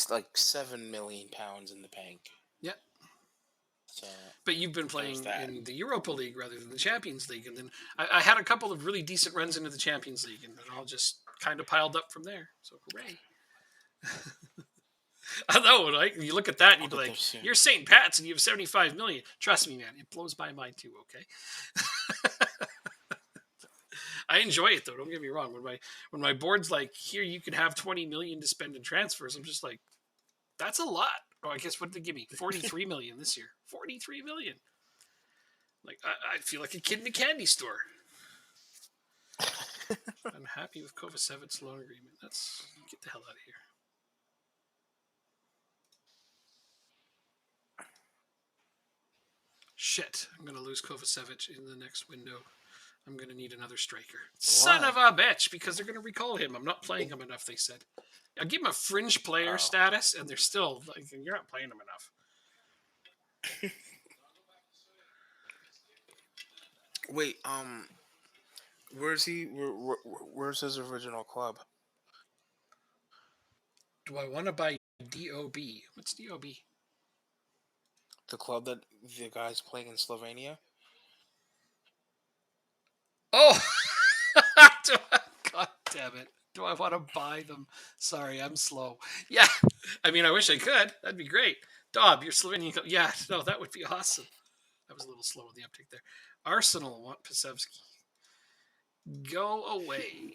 like £7 million in the bank. yeah. So But you've been there's playing that. in the Europa League rather than the Champions League, and then I had a couple of really decent runs into the Champions League, and it all just kind of piled up from there. So hooray! I know, like you look at that and I'll you'd be get there like, soon. "You're St. Pat's and you have 75 million." Trust me, man, it blows my mind too. Okay, I enjoy it though. Don't get me wrong. When my board's like, "Here, you can have 20 million to spend in transfers," I'm just like, "That's a lot." Oh, I guess what did they give me? 43 million this year. 43 million. Like I feel like a kid in a candy store. I'm happy with Kovacevic's loan agreement. Let's get the hell out of here. Shit, I'm gonna lose Kovacevic in the next window. I'm gonna need another striker. Son Why? of a bitch, because they're gonna recall him. I'm not playing him enough. They said. I give him a fringe player Oh. status, and they're still like, you're not playing him enough. Wait, where's he? Where's his original club? Do I want to buy DOB? What's DOB? The club that the guy's playing in Slovenia? Oh, God damn it! Do I want to buy them? Sorry, I'm slow. Yeah, I mean, I wish I could. That'd be great. Dob, you're Slovenian. Yeah, no, that would be awesome. I was a little slow with the uptake there. Arsenal want Pasevsky. Go away.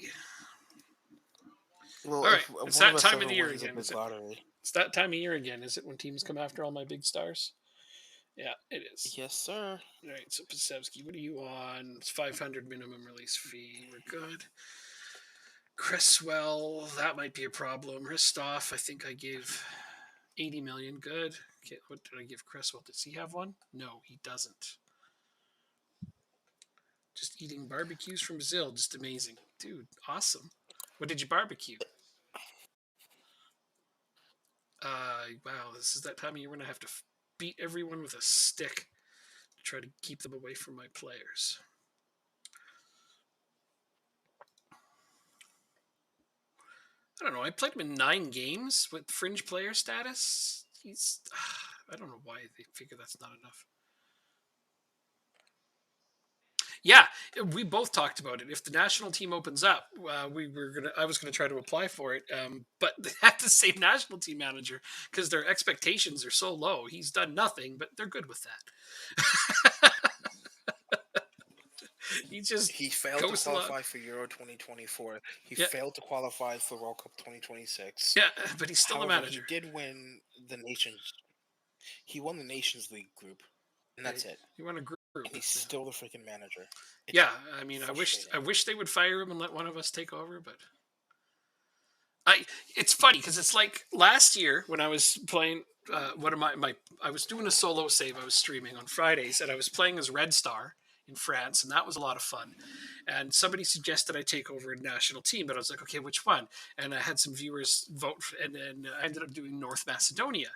Well, All right, if it's one of that us time of ever the year wins a again. big lottery. It's that time of year again. Is it when teams come after all my big stars? Yeah, it is. Yes, sir. All right, so Pasevsky, what are you on? It's 500 minimum release fee. We're good. Cresswell, that might be a problem. Ristov, I think I gave 80 million. Good. Okay, what did I give Cresswell? Does he have one? No, he doesn't. Just eating barbecues from Brazil, just amazing. Dude, awesome. What did you barbecue? Wow, this is that time of year when I have to beat everyone with a stick to try to keep them away from my players. I don't know. I played him in 9 games with fringe player status. He's. I don't know why they figure that's not enough. Yeah, we both talked about it. If the national team opens up, I was gonna try to apply for it, but they have the same national team manager because their expectations are so low. He's done nothing, but they're good with that. He just He failed to coasts along. qualify for Euro 2024. He Yeah, failed to qualify for World Cup 2026. yeah, but he's still the However, he manager. did win the Nations. He won the Nations League group, and that's Right. it. He won a group. And he's Yeah. still the freaking manager. It's Yeah, I mean, I frustrating. wish they would fire him and let one of us take over, but it's funny because it's like last year when I was playing one of my I was doing a solo save. I was streaming on Fridays and I was playing as Red Star in France, and that was a lot of fun. And somebody suggested I take over a national team, but I was like, okay, which one? And I had some viewers vote, and then I ended up doing North Macedonia.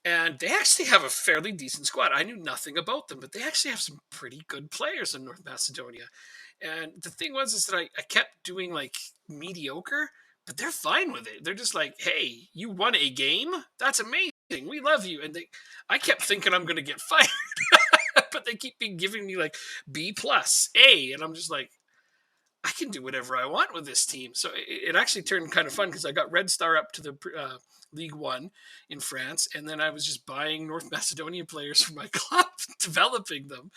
And they actually have a fairly decent squad. I knew nothing about them, but they actually have some pretty good players in North Macedonia. And the thing was is that I kept doing like mediocre, but they're fine with it. They're just like, hey, you won a game? That's amazing. We love you. And I kept thinking I'm gonna get fired, but they keep giving me like B plus A, and I'm just like, I can do whatever I want with this team. So it actually turned kind of fun because I got Red Star up to the League One in France, and then I was just buying North Macedonian players for my club, developing them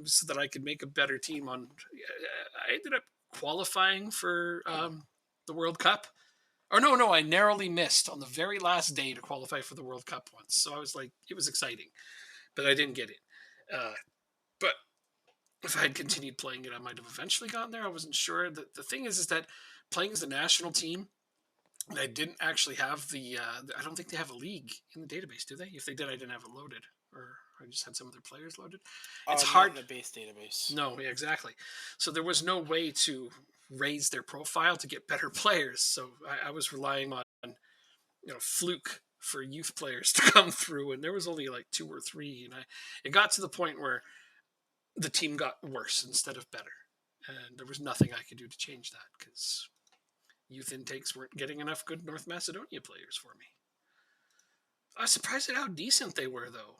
so that I could make a better team. I ended up qualifying for the World Cup. Or no, I narrowly missed on the very last day to qualify for the World Cup once. So I was like, it was exciting. but I didn't get it. But if I had continued playing it, I might have eventually gotten there. I wasn't sure. The thing is that playing as the national team, and I didn't actually have I don't think they have a league in the database, do they? If they did, I didn't have it loaded, or I just had some of their players loaded. It's Not in hard. the base database. No, yeah, exactly. So there was no way to raise their profile to get better players. So I was relying on fluke for youth players to come through, and there was only like two or three, and it got to the point where the team got worse instead of better, and there was nothing I could do to change that because youth intakes weren't getting enough good North Macedonia players for me. I was surprised at how decent they were, though.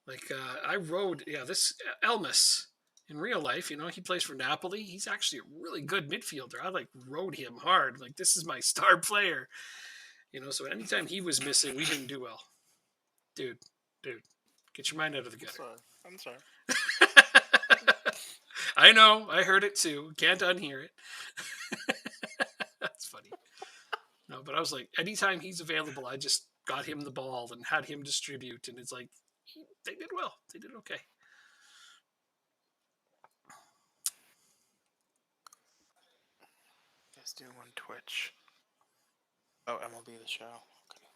Like I rode, this Elmas in real life. He plays for Napoli. He's actually a really good midfielder. I like rode him hard. Like this is my star player. So anytime he was missing, we didn't do well. Dude, get your mind out of the gutter. I'm sorry. I know. I heard it too. Can't unhear it. That's funny. No, but I was like, anytime he's available, I just got him the ball and had him distribute, and it's like they did well. They did okay. Guys do on Twitch. Oh, MLB the show. Okay.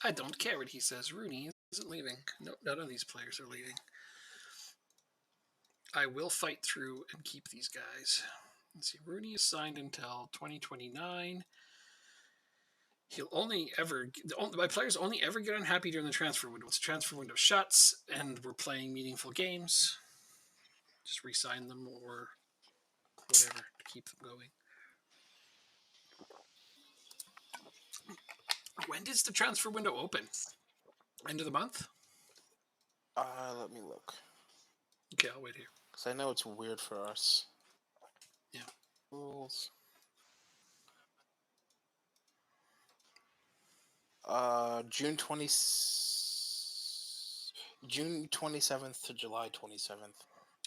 I don't care what he says. Rooney isn't leaving. No, none of these players are leaving. I will fight through and keep these guys. Let's see. Rooney is signed until 2029. He'll only ever my players only ever get unhappy during the transfer window. Once the transfer window shuts and we're playing meaningful games, just re-sign them or whatever to keep them going. When does the transfer window open? End of the month? Let me look. Okay, I'll wait here. Because I know it's weird for us. Yeah. Rules. June 27th to July 27th.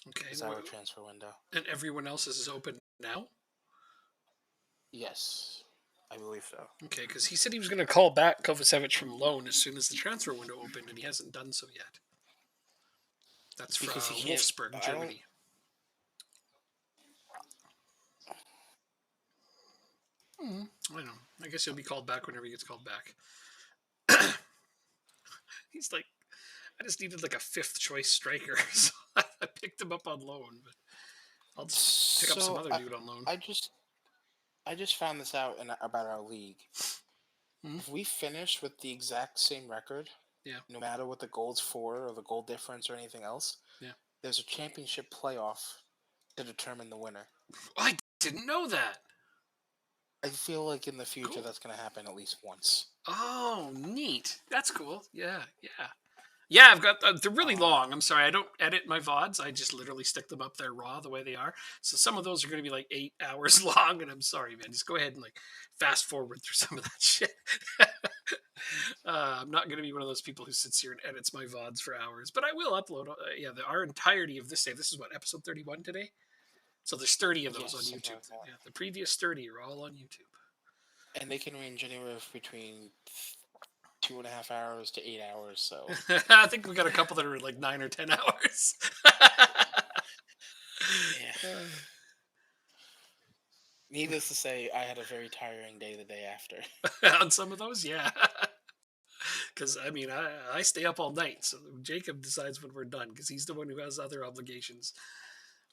Okay. Is our transfer window. And everyone else's is open now? Yes. I believe so. Okay, because he said he was going to call back Kovacevic from loan as soon as the transfer window opened, and he hasn't done so yet. That's from Wolfsburg, Germany. I know. I guess he'll be called back whenever he gets called back. He's like, I just needed like a fifth choice striker, so I picked him up on loan. But I'll just pick up some other dude on loan. I just found this out about our league. If we finish with the exact same record, no matter what the goals for or the goal difference or anything else, there's a championship playoff to determine the winner. I didn't know that. I feel like in the future that's going to happen at least once. Oh, neat. That's cool. Yeah. Yeah, I've got. They're really long. I'm sorry, I don't edit my VODs. I just literally stick them up there raw the way they are. So some of those are going to be like 8 hours long, and I'm sorry, man. Just go ahead and like fast forward through some of that shit. I'm not going to be one of those people who sits here and edits my VODs for hours, but I will upload. Our entirety of this day. This is what, episode 31 today. So there's 30 of those on YouTube. Like the previous 30 are all on YouTube. And they can range anywhere between 2.5 hours to 8 hours. So I think we got a couple that are like 9 or 10 hours. Yeah. Needless to say, I had a very tiring day the day after. On some of those, yeah. Because I mean, I stay up all night, so Jacob decides when we're done because he's the one who has other obligations.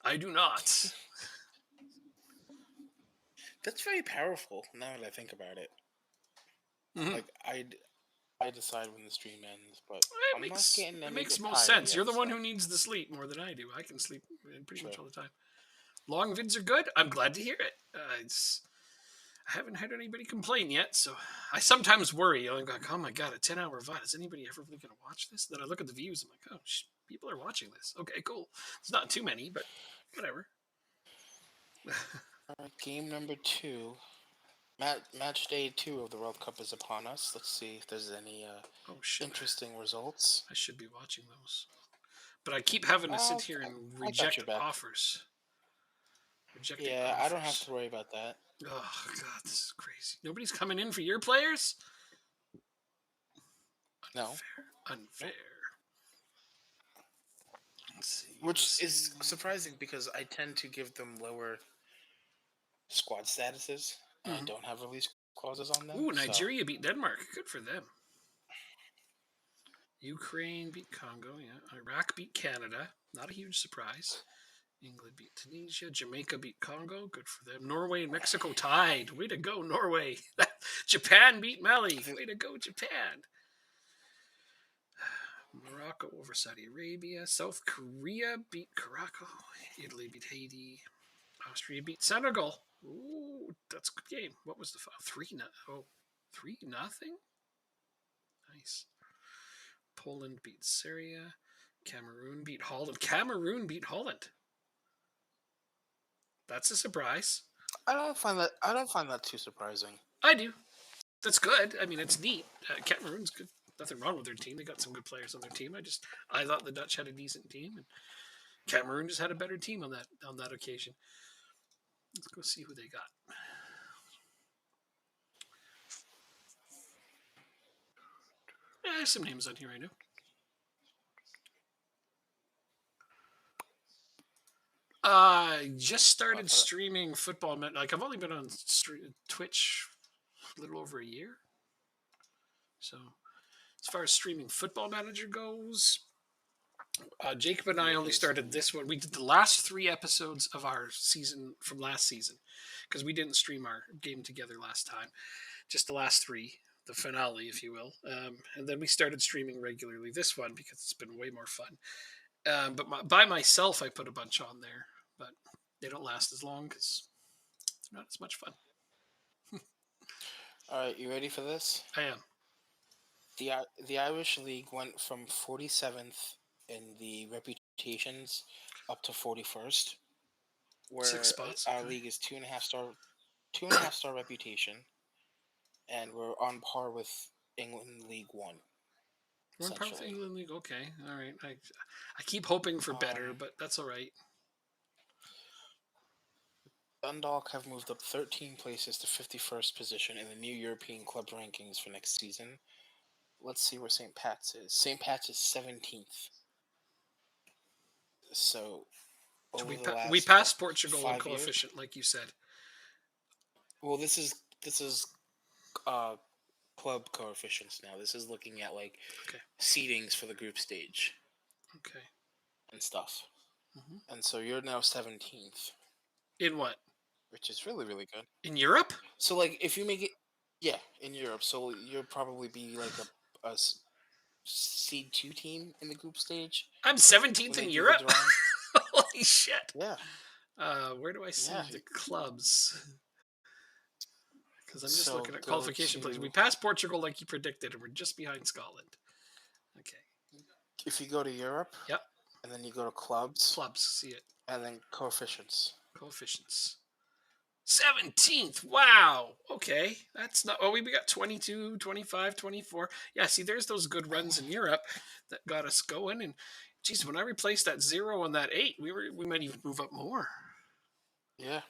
I do not. That's very powerful now that I think about it. Like I decide when the stream ends, but it makes most sense. You're the one who needs the sleep more than I do. I can sleep pretty much all the time. Long vids are good. I'm glad to hear it. I haven't had anybody complain yet, so I sometimes worry. I'm like, oh my god, a 10-hour VOD. Is anybody ever really going to watch this? Then I look at the views. I'm like, oh, people are watching this. Okay, cool. It's not too many, but whatever. Game number 2. Match day 2 of the World Cup is upon us. Let's see if there's any interesting results. I should be watching those. But I keep having to sit here and reject offers. I don't have to worry about that. Oh, God, this is crazy. Nobody's coming in for your players? No. Unfair. Let's see. which is surprising because I tend to give them lower squad statuses, and I Mhm. don't have release clauses on them. Ooh, So Nigeria beat Denmark. Good for them. Ukraine beat Congo. Yeah. Iraq beat Canada. Not a huge surprise. England beat Tunisia. Jamaica beat Congo. Good for them. Norway and Mexico tied. Way to go, Norway. Japan beat I Mali. think Way to go, Japan. Morocco over Saudi Arabia. South Korea beat Morocco. Italy beat Haiti. Austria beat Senegal. Ooh, that's a good game. What was the 3-0? Oh, 3-0. Nice. Poland beat Syria. Cameroon beat Holland. Cameroon beat Holland. That's a surprise. I don't find that too surprising. I do. That's good. I mean, it's neat. Cameroon's good. Nothing wrong with their team. They got some good players on their team. I thought the Dutch had a decent team, and Cameroon just had a better team on that occasion. Let's go see who they got. Yeah, there's some names on here I know. I just I started thought, streaming football. Like I've only been on Twitch a little over a year. So as far as streaming Football Manager goes, Jacob and I yeah, only because started this one. We did the last 3 episodes of our season from last season because we didn't stream our game together last time. Just the last 3, the finale, if you will. And then we started streaming regularly this one because it's been way more fun. But by myself, I put a bunch on there, but they don't last as long because they're not as much fun. all right, you ready for this? I am. The Irish League went from 47th in the reputations up to 41st, 6 where spots. our Okay. league is 2.5 star reputation, and we're on par with England League One, We're in part with essentially. England League. Okay. All right. I keep hoping for better, Um, but that's all right. Dundalk have moved up 13 places to 51st position in the new European club rankings for next season. Let's see where St. Pat's is. St. Pat's is 17th. So So over the we last passed Portugal in 5 years, coefficient, like you said. well, this is uh club coefficients now. This is looking at like Okay. seedings for the group stage Okay. and stuff. Hmm. And so you're now 17th, In what? which is really really good. In Europe? So like if you make it, yeah, in Europe, so you'll probably be like a seed 2 team in the group stage I'm when 17th they in do the Europe? drawing. Holy shit. Yeah, Where do I see yeah. the clubs? Because I'm just So looking at go qualification places. We to passed Portugal like you predicted, and we're just behind Scotland. Okay. if you go to Europe Yep. and then you go to clubs Clubs. See it. and then coefficients. Coefficients. 17th. Wow. Okay. That's not. Oh, we got 22, 25, 24. Yeah, see, there's those good runs in Europe that got us going. And, geez, when I replaced that 0 and that 8, we might even move up more. Yeah,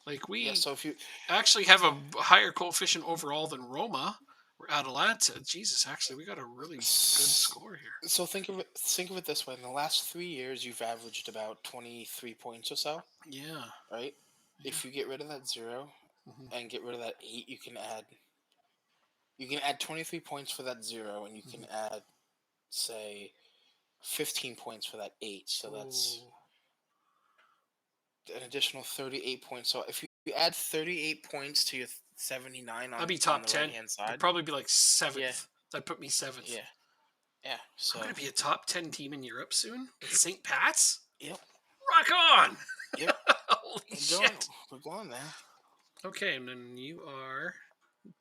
Like, yeah. we So if you actually have a higher coefficient overall than Roma or Atalanta. Jesus, actually, we got a really good score here. so think of it this way: in the last 3 years, you've averaged about 23 points or so, Yeah. right? Yeah. If you get rid of that 0 Hmm. and get rid of that 8, you can add 23 points for that 0, and you can Hmm. add say 15 points for that 8. So that's Oh. an additional 38 points. So if you add 38 points to your 79 I'd be on top the right 10. hand I'd side, probably be like yeah, 7th. That'd put me 7th. yeah, yeah. I'm So going to be a top 10 team in Europe soon with St. Pat's. yep, Rock on! yep. Holy We're going. shit. We're going there. Okay, and then you are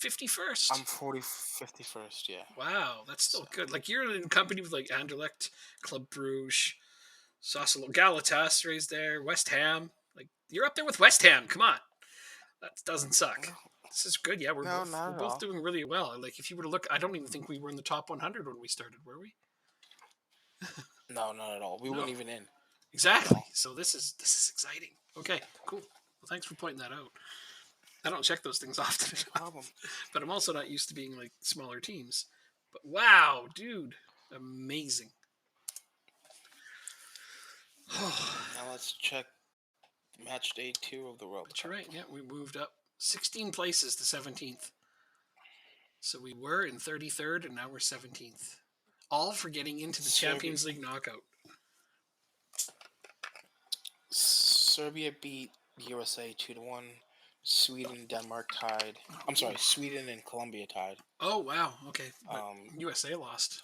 51st. I'm 51st. Yeah. Wow, that's So still good. Like you're in company with like Anderlecht, Club Bruges, Sassuolo, Galatasaray there, West Ham. Like you're up there with West Ham. Come on, that doesn't suck. no, This is good. Yeah, we're no, both not we're at both all. doing really well. Like if you were to look, I don't even think we were in the top 100 when we started, were we? No, not at all. We No, weren't even in at exactly. all. So this is exciting. Okay, cool. Well, thanks for pointing that out. I don't check those things often No enough, problem. but I'm also not used to being like smaller teams. But wow, dude, amazing. Now let's check match day 2 of the World But you're Cup. right. Yeah, we moved up 16 places to 17th. So we were in 33rd, and now we're 17th. All for getting into the Serbia, Champions League knockout. Serbia beat USA 2-1. Sweden and Denmark tied. I'm sorry, Sweden and Colombia tied. Oh, wow. Okay. But Um, USA lost.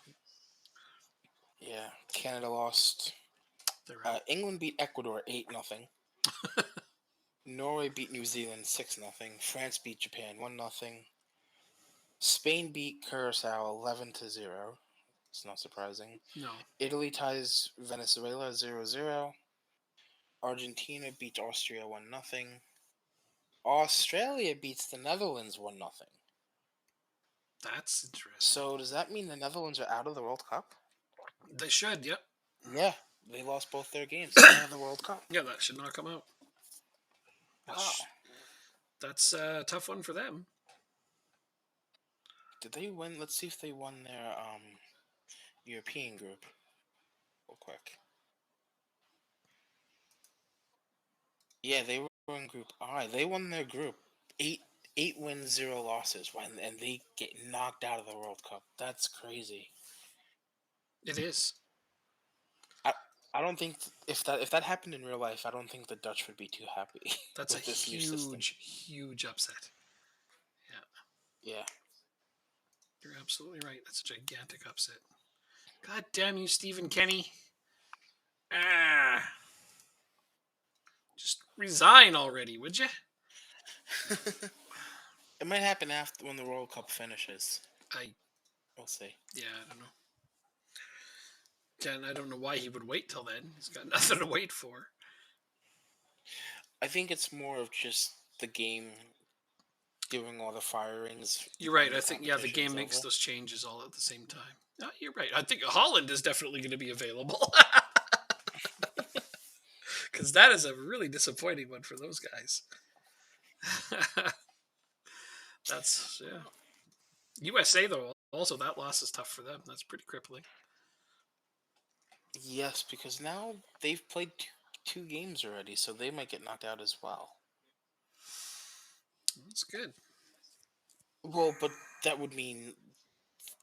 yeah, Canada lost. They're out. England beat Ecuador 8-0. Norway beat New Zealand 6-0. France beat Japan 1-0. Spain beat Curacao 11-0. It's not surprising. No. Italy ties Venezuela 0-0. Argentina beats Austria 1-0. Australia beats the Netherlands 1-0. That's interesting. So does that mean the Netherlands are out of the World Cup? They should, yep. Yeah, they lost both their games. They're out of the World Cup. Yeah, that should not come out. Wow. That's a tough one for them. Did they win? Let's see if they won their European group. Real quick. Yeah, they were in Group I. They won their group. Eight wins, 0 losses, and they get knocked out of the World Cup. That's crazy. It is. I I don't think if that happened in real life, I don't think the Dutch would be too happy That's a with this new system. huge upset. Yeah, Yeah. you're absolutely right. That's a gigantic upset. God damn you, Stephen Kenny. Ah. Just resign already, would you? It might happen after when the World Cup finishes. I We'll see. Yeah, I don't know. And I don't know why he would wait till then. He's got nothing to wait for. I think it's more of just the game doing all the firings. You're right. when I think the competition's game makes over. those changes all at the same time. No, you're right. I think Holland is definitely going to be available. Because that is a really disappointing one for those guys. That's, yeah. USA, though, also that loss is tough for them. That's pretty crippling. Yes, because now they've played two games already, so they might get knocked out as well. That's good. Well, but that would mean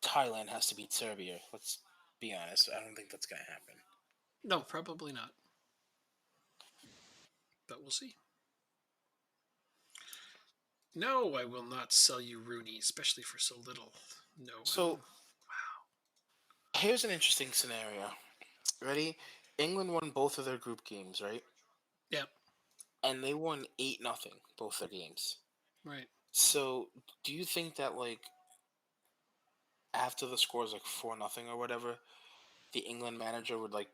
Thailand has to beat Serbia. Let's be honest. I don't think that's going to happen. No, probably not. But we'll see. No, I will not sell you Rooney, especially for so little. No. So, here's an interesting scenario. Ready? England won both of their group games, right? Yeah. And they won 8-0 both their games. Right. So, do you think that like after the scores like 4-0 or whatever, the England manager would like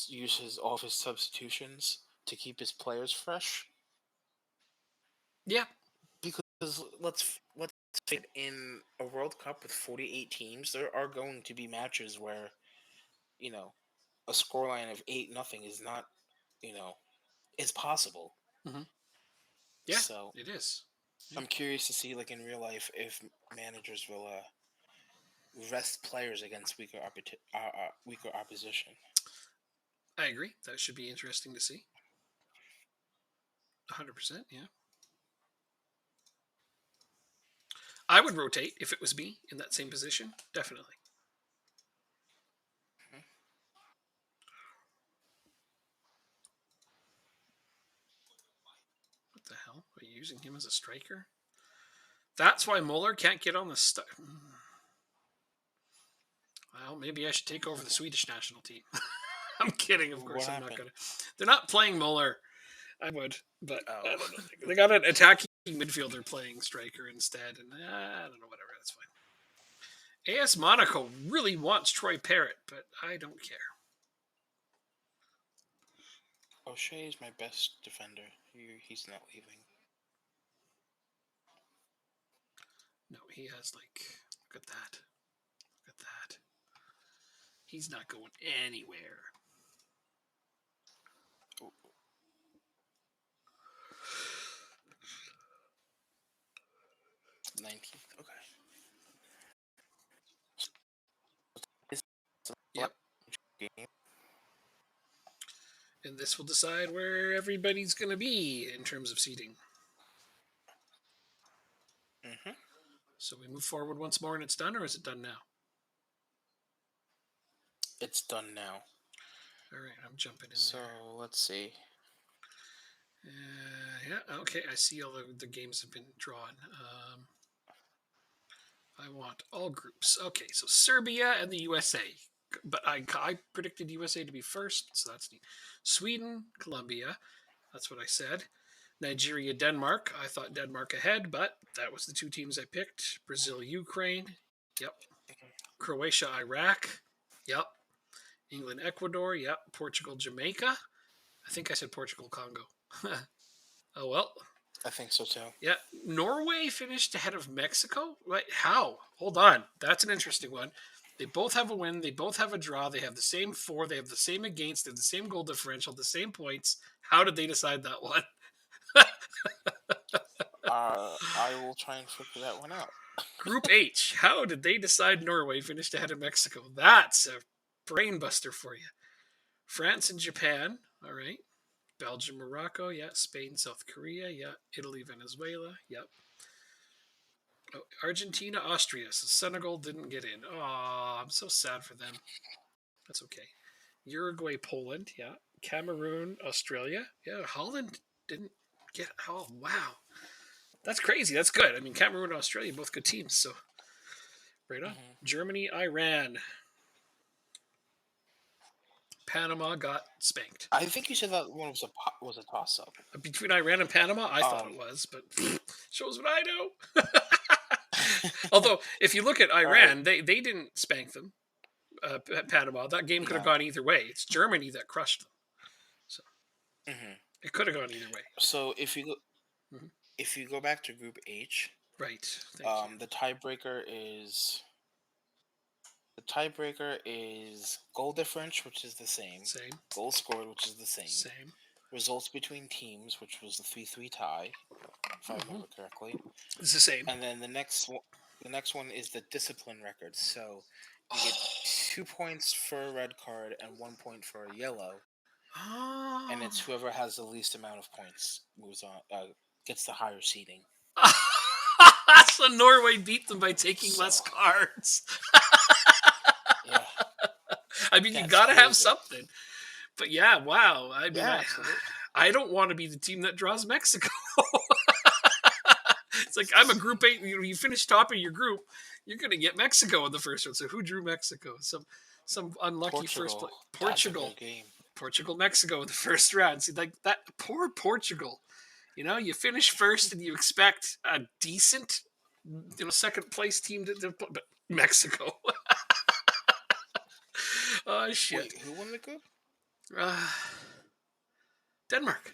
use all of his substitutions to keep his players fresh? Yeah. Because let's face it, in a World Cup with 48 teams, there are going to be matches where you know a scoreline of 8-0 is not is possible. Mm-hmm. Yeah, So it is. Yeah. I'm curious to see like in real life if managers will rest players against weaker opposition. I agree. That should be interesting to see. 100%. Yeah. I would rotate if it was me in that same position. Definitely. What the hell? Are you using him as a striker? That's why Muller can't get on the Well, maybe I should take over the Swedish national team. I'm kidding. Of course, What I'm not happened? going to. They're not playing Muller. I would, but I Oh, don't know. They got an attacking midfielder playing striker instead, and I don't know. Whatever. That's fine. AS Monaco really wants Troy Parrott, but I don't care. O'Shea is my best defender. He's not leaving. No, he has like. Look at that. Look at that. He's not going anywhere. 19th. Okay. Yep. Game. And this will decide where everybody's going to be in terms of seating. Hmm. So we move forward once more and it's done, or is it done now? It's done now. All right, I'm jumping in So there. let's see. Yeah, okay, I see all the games have been drawn. I want all groups. Okay, so Serbia and the USA. But I predicted USA to be first, so that's neat. Sweden, Colombia. That's what I said. Nigeria, Denmark. I thought Denmark ahead, but that was the two teams I picked. Brazil, Ukraine. Yep. Croatia, Iraq. Yep. England, Ecuador. Yep. Portugal, Jamaica. I think I said Portugal, Congo. Oh well. I think so too. Yeah, Norway finished ahead of Mexico. Right? How? Hold on. That's an interesting one. They both have a win. They both have a draw. They have the same four. They have the same against. They have the same goal differential. The same points. How did they decide that one? I will try and figure that one out. Group H. How did they decide Norway finished ahead of Mexico? That's a brain buster for you. France and Japan. All right. Belgium, Morocco. Yeah. Spain, South Korea. Yeah. Italy, Venezuela. Yep. Oh, Argentina, Austria. So Senegal didn't get in. Oh, I'm so sad for them. That's okay. Uruguay, Poland. Yeah. Cameroon, Australia. Yeah. Holland didn't get. Oh, wow. That's crazy. That's good. I mean, Cameroon and Australia, both good teams. So, right on. Hmm. Germany, Iran. Panama got spanked. I think you said that one was a toss up. Between Iran and Panama, I thought it Um. was, but shows what I know. Although, if you look at All right. Iran, they didn't spank them. Panama. That game could have No. gone either way. It's Germany that crushed them, so Hmm. it could have gone either way. So Hmm. if you go back to Group H, Right. Thank you. the tiebreaker is goal difference, which is the same. Same. Goals scored, which is the same. Same. Results between teams, which was the 3-3 tie, if I Hmm. remember correctly. It's the same. And then the next one is the discipline record. So you get Oh. 2 points for a red card and 1 point for a yellow, and Oh. it's whoever has the least amount of points moves on, gets the higher seeding. So Norway beat them by taking So less cards. yeah, I mean, you that's gotta have crazy. something. But yeah, wow. I mean, Yeah, absolutely. I don't want to be the team that draws Mexico. It's like I'm a Group Eight. You finish top of your group, you're gonna get Mexico in the first round. So who drew Mexico? Some unlucky first Portugal. place. That's a Portugal, good game. Portugal, Mexico in the first round. See, like that poor Portugal. You know, you finish first and you expect a decent, second place team but Mexico. Oh shit. Wait, who won the group? Uh, Denmark.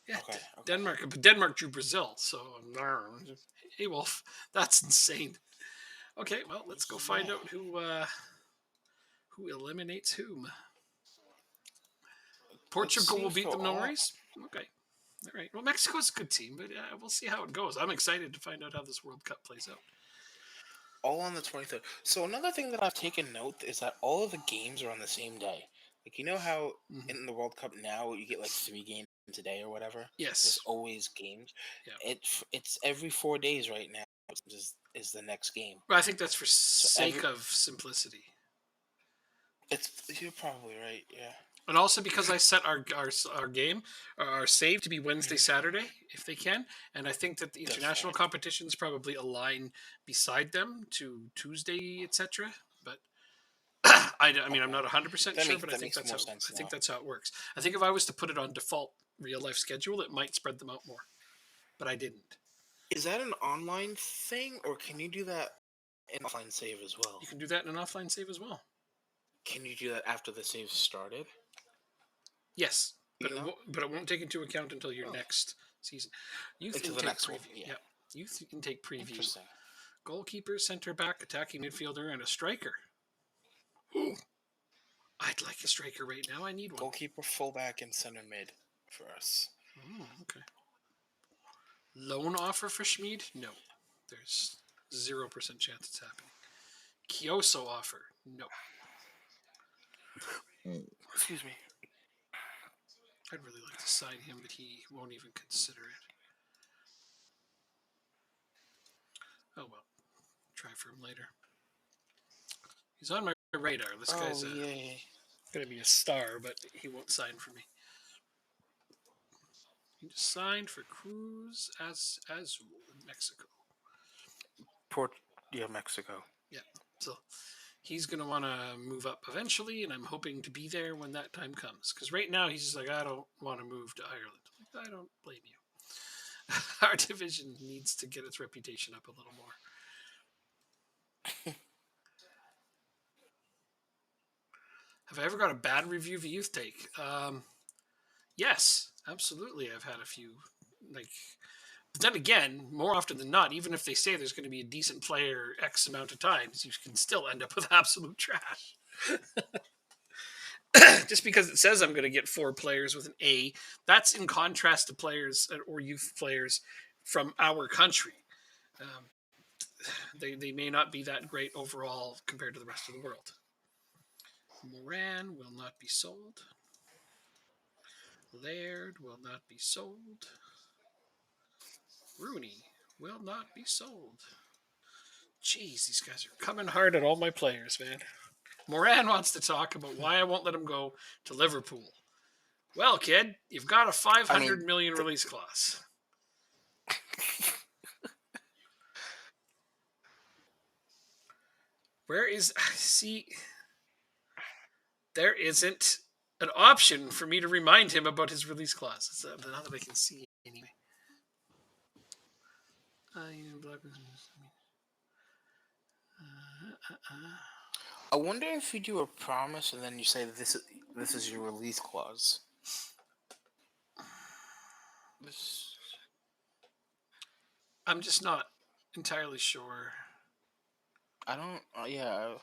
Yeah, Okay, okay. Denmark. But Denmark drew Brazil. So, hey Wolf, that's insane. Okay, well, let's go find Yeah. out who eliminates whom. Let's Portugal see will if beat they're them, no all worries. Okay, all right. Well, Mexico's a good team, but we'll see how it goes. I'm excited to find out how this World Cup plays out. all on the 23rd. So another thing that I've taken note is that all of the games are on the same day. Like, you know how Hmm. in the World Cup now you get like 3 games a day or whatever. There's Yes. always games. Yeah. It's every 4 days right now. Is the next game. But I think that's for So every sake of simplicity. it's you're probably right. Yeah. And also because I set our game, our save to be Wednesday, Mhm. Saturday, if they can. And I think that the That's international right. competitions probably align beside them to Tuesday, etc. But I mean, I'm Okay. not 100% That sure, makes but that makes more sense I think now. that's how it works. I think if I was to put it on default real life schedule, it might spread them out more, but I didn't. Is that an online thing, or can you do that in offline save as well? You can do that in an offline save as well. Can you do that after the save started? Yes, You know, but it won't take into account until your oh, next season. Youth into the intake next one. preview. Yeah, Yep. Youth intake preview. interesting. Goalkeeper, center back, attacking midfielder, and a striker. Ooh, I'd like a striker right now. I need one. Goalkeeper, fullback, and center mid for us. Oh, okay. Loan offer for Schmid? No. There's 0% chance it's happening. Kioso offer? No. Excuse me. I'd really like to sign him, but he won't even consider it. Oh well, try for him later. He's on my radar. This Oh guy's yay! going to be a star, but he won't sign for me. He just signed for Cruz Azul in Mexico. Port, yeah, Mexico. Yeah, so he's going to want to move up eventually, and I'm hoping to be there when that time comes. Because right now he's just like, I don't want to move to Ireland. Like, I don't blame you. Our division needs to get its reputation up a little more. Have I ever got a bad review of a youth take? Yes, absolutely. I've had a few. Like, but then again, more often than not, even if they say there's going to be a decent player X amount of times, you can still end up with absolute trash. Just because it says I'm going to get 4 players with an A, that's in contrast to players or youth players from our country. Um, they may not be that great overall compared to the rest of the world. Moran will not be sold. Laird will not be sold. Rooney will not be sold. Jeez, these guys are coming hard at all my players, man. Moran wants to talk about why I won't let him go to Liverpool. Well, kid, you've got a I 500 mean, million release clause. Where is see? There isn't an option for me to remind him about his release clause. It's not that I can see anyway. I wonder if you do a promise and then you say this is your release clause. This, I'm just not entirely sure. I don't. Yeah,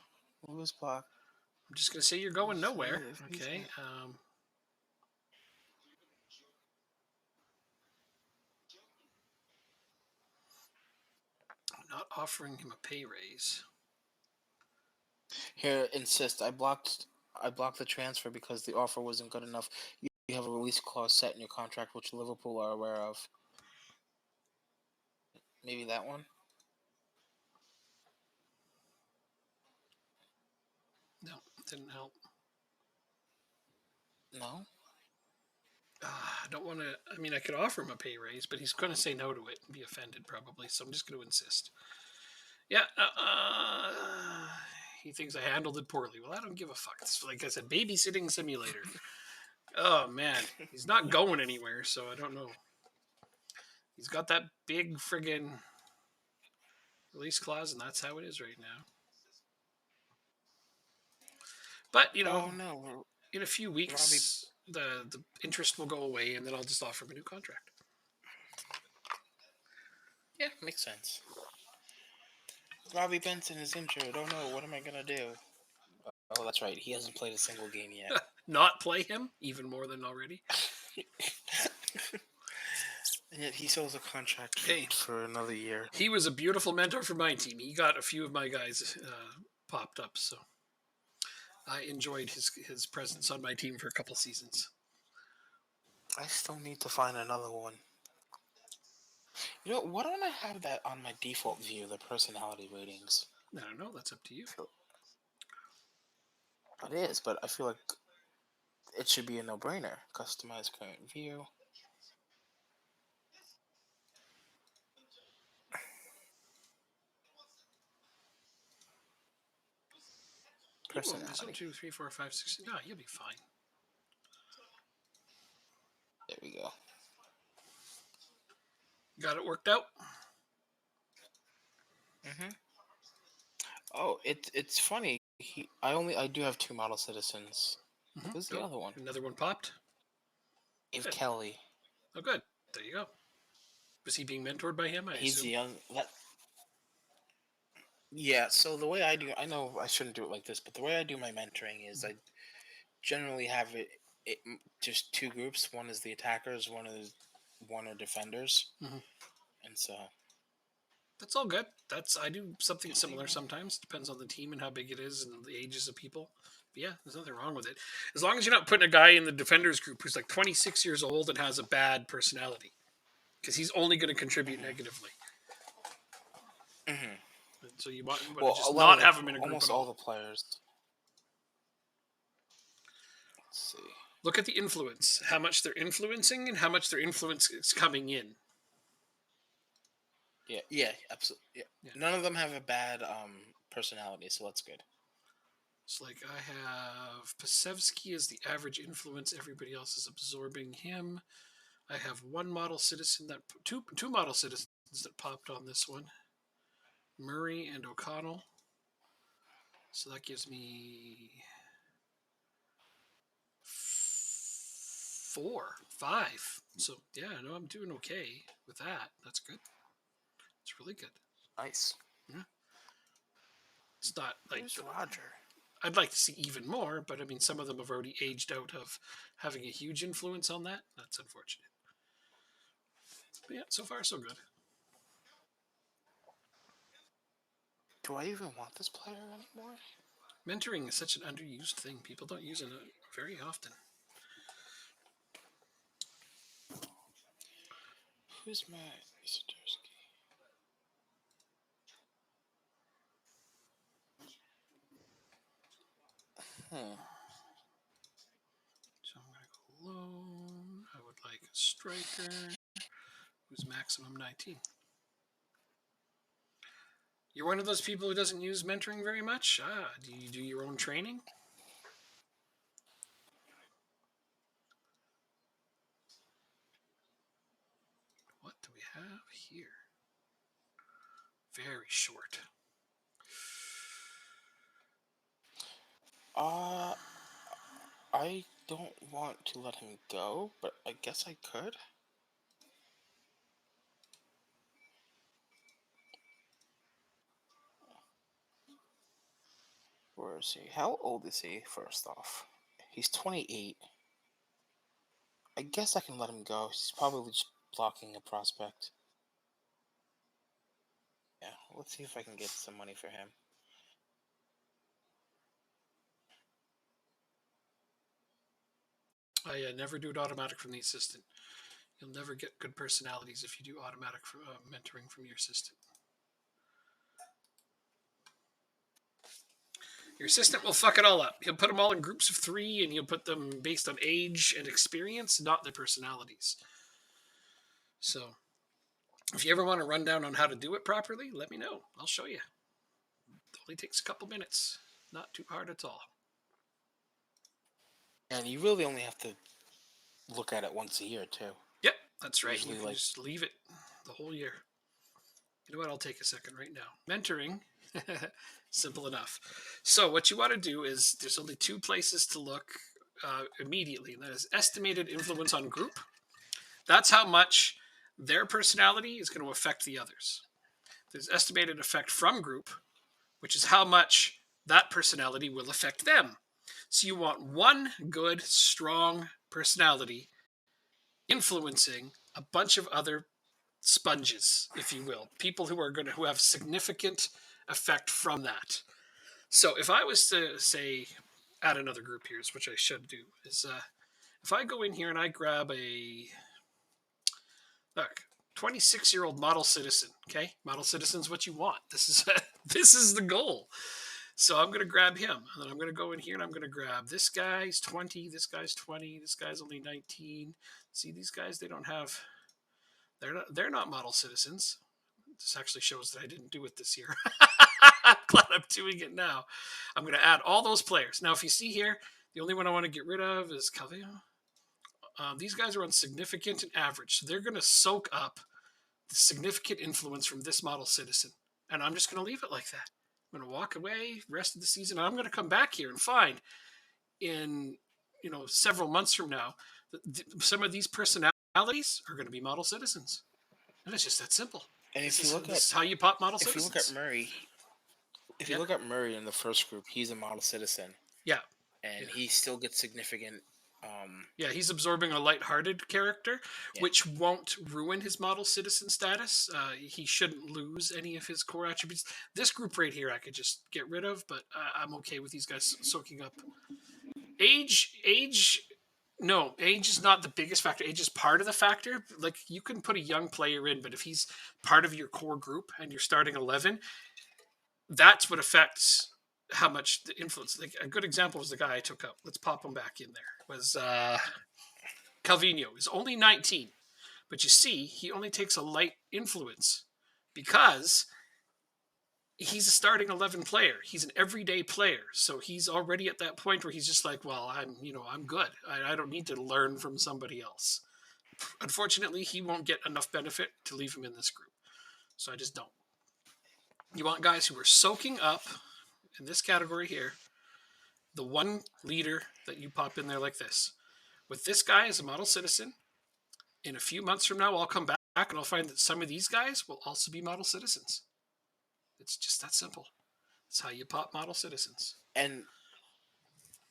release block. I'm just gonna say you're going nowhere. Okay. I'm not offering him a pay raise. Here, insist. I blocked the transfer because the offer wasn't good enough. You have a release clause set in your contract, which Liverpool are aware of. Maybe that one. No, didn't help. No. I don't want to. I mean, I could offer him a pay raise, but he's going to say no to it and be offended probably. So I'm just going to insist. Yeah. He thinks I handled it poorly. Well, I don't give a fuck. It's like I said, babysitting simulator. Oh man, he's not going anywhere. So I don't know. He's got that big friggin' release clause, and that's how it is right now. But Oh no, in a few Robbie. weeks, the interest will go away, and then I'll just offer him a new contract. Yeah, makes sense. Robbie Benson is injured. Oh no, what am I gonna do? Oh, that's right. He hasn't played a single game yet. Not play him even more than already. And yet he still has a contract Hey, for another year. he was a beautiful mentor for my team. He got a few of my guys popped up, so I enjoyed his presence on my team for a couple seasons. I still need to find another one. You know, why don't I have that on my default view, the personality ratings? I don't know. That's up to you. It is, but I feel like it should be a no-brainer. Customize current view. You won't miss 1, Personality. 2, 3, 4, 5, 6. No, you'll be fine. There we go. Got it worked out. Mm-hmm. Oh, it's funny. I do have 2 model citizens. Mm-hmm. Who's the other one? Another one popped. Dave Good. Kelly. Oh, good. There you go. Was he being mentored by him? I He's the assume. young. Yeah. So the way I do, I know I shouldn't do it like this, but the way I do my mentoring is I generally have it just 2 groups. One is the attackers. One are defenders. Mm-hmm. And so That's all good. I do something similar sometimes. Depends on the team and how big it is and the ages of people. Yeah, there's nothing wrong with it. As long as you're not putting a guy in the defenders group who's like 26 years old and has a bad personality, because he's only going to contribute Hmm. negatively. Hmm. And so you want to Well, just a lot not of have him in a group at almost all all. the players. Let's see. Look at the influence, how much they're influencing and how much their influence is coming in. Yeah, yeah, absolutely. Yeah. Yeah. None of them have a bad personality, so that's good. It's like I have Pasevsky as the average influence. Everybody else is absorbing him. I have one model citizen that two model citizens that popped on this one. Murray and O'Connell. So that gives me 5. So yeah, no, I'm doing okay with that. That's good. It's really good. Nice. Yeah. It's not like Who's Roger? I'd like to see even more, but I mean, some of them have already aged out of having a huge influence on that. That's unfortunate. But yeah, so far so good. Do I even want this player anymore? Mentoring is such an underused thing. People don't use it very often. Who's Matt Isadersky? Hmm. So I'm going to go loan. I would like a striker who's maximum 19. You're one of those people who doesn't use mentoring very much? Do you do your own training? What do we have here? Very short. Uh, I don't want to let him go, but I guess I could. Where is he? How old is he, first off? He's 28. I guess I can let him go. He's probably just blocking a prospect. Yeah, let's see if I can get some money for him. I never do it automatic from the assistant. You'll never get good personalities if you do automatic mentoring from your assistant. Your assistant will fuck it all up. He'll put them all in groups of 3 and he'll put them based on age and experience, not their personalities. So, if you ever want to run down on how to do it properly, let me know. I'll show you. It only takes a couple minutes. Not too hard at all. And you really only have to look at it once a year, too. Yep, that's right. Usually, You can like, just leave it the whole year. You know what? I'll take a second right now. Mentoring, simple enough. So, what you want to do is there's only 2 places to look immediately, and that is estimated influence on group. That's how much their personality is going to affect the others. There's estimated effect from group, which is how much that personality will affect them. So you want one good, strong personality influencing a bunch of other sponges, if you will, people who have significant effect from that. So if I was to say add another group here, which I should do, is if I go in here and I grab a look 26-year-old model citizen, okay, model citizen's what you want. This is this is the goal. So I'm going to grab him, and then I'm going to go in here and I'm going to grab this guy's 20, this guy's 20, this guy's only 19. See, these guys, they don't have, they're not model citizens. This actually shows that I didn't do it this year. I'm glad I'm doing it now. I'm going to add all those players. Now, if you see here, the only one I want to get rid of is Calvillo. These guys are on significant and average, so they're going to soak up the significant influence from this model citizen. And I'm just going to leave it like that. I'm going to walk away rest of the season. I'm going to come back here and find in several months from now that some of these personalities are going to be model citizens, and it's just that simple. and This if you is look this at is how you pop model if you look at citizens. Murray, if you Yeah, look at Murray in the first group, he's a model citizen, yeah, and yeah. he still gets significant Yeah, he's absorbing a lighthearted character, Yeah, which won't ruin his model citizen status. He shouldn't lose any of his core attributes. This group right here, I could just get rid of, but I'm okay with these guys soaking up age. No, age is not the biggest factor. Age is part of the factor. Like you can put a young player in, but if he's part of your core group and you're starting 11, that's what affects how much the influence. Like a good example was the guy I took up. Let's pop him back in there. Was Calvino is only 19, but you see, he only takes a light influence because he's a starting 11 player. He's an everyday player. So he's already at that point where he's just like, well, I'm good. I don't need to learn from somebody else. Unfortunately, he won't get enough benefit to leave him in this group. So I just don't. You want guys who are soaking up in this category here, the one leader that you pop in there like this. With this guy as a model citizen, in a few months from now, I'll come back and I'll find that some of these guys will also be model citizens. It's just that simple. That's how you pop model citizens. and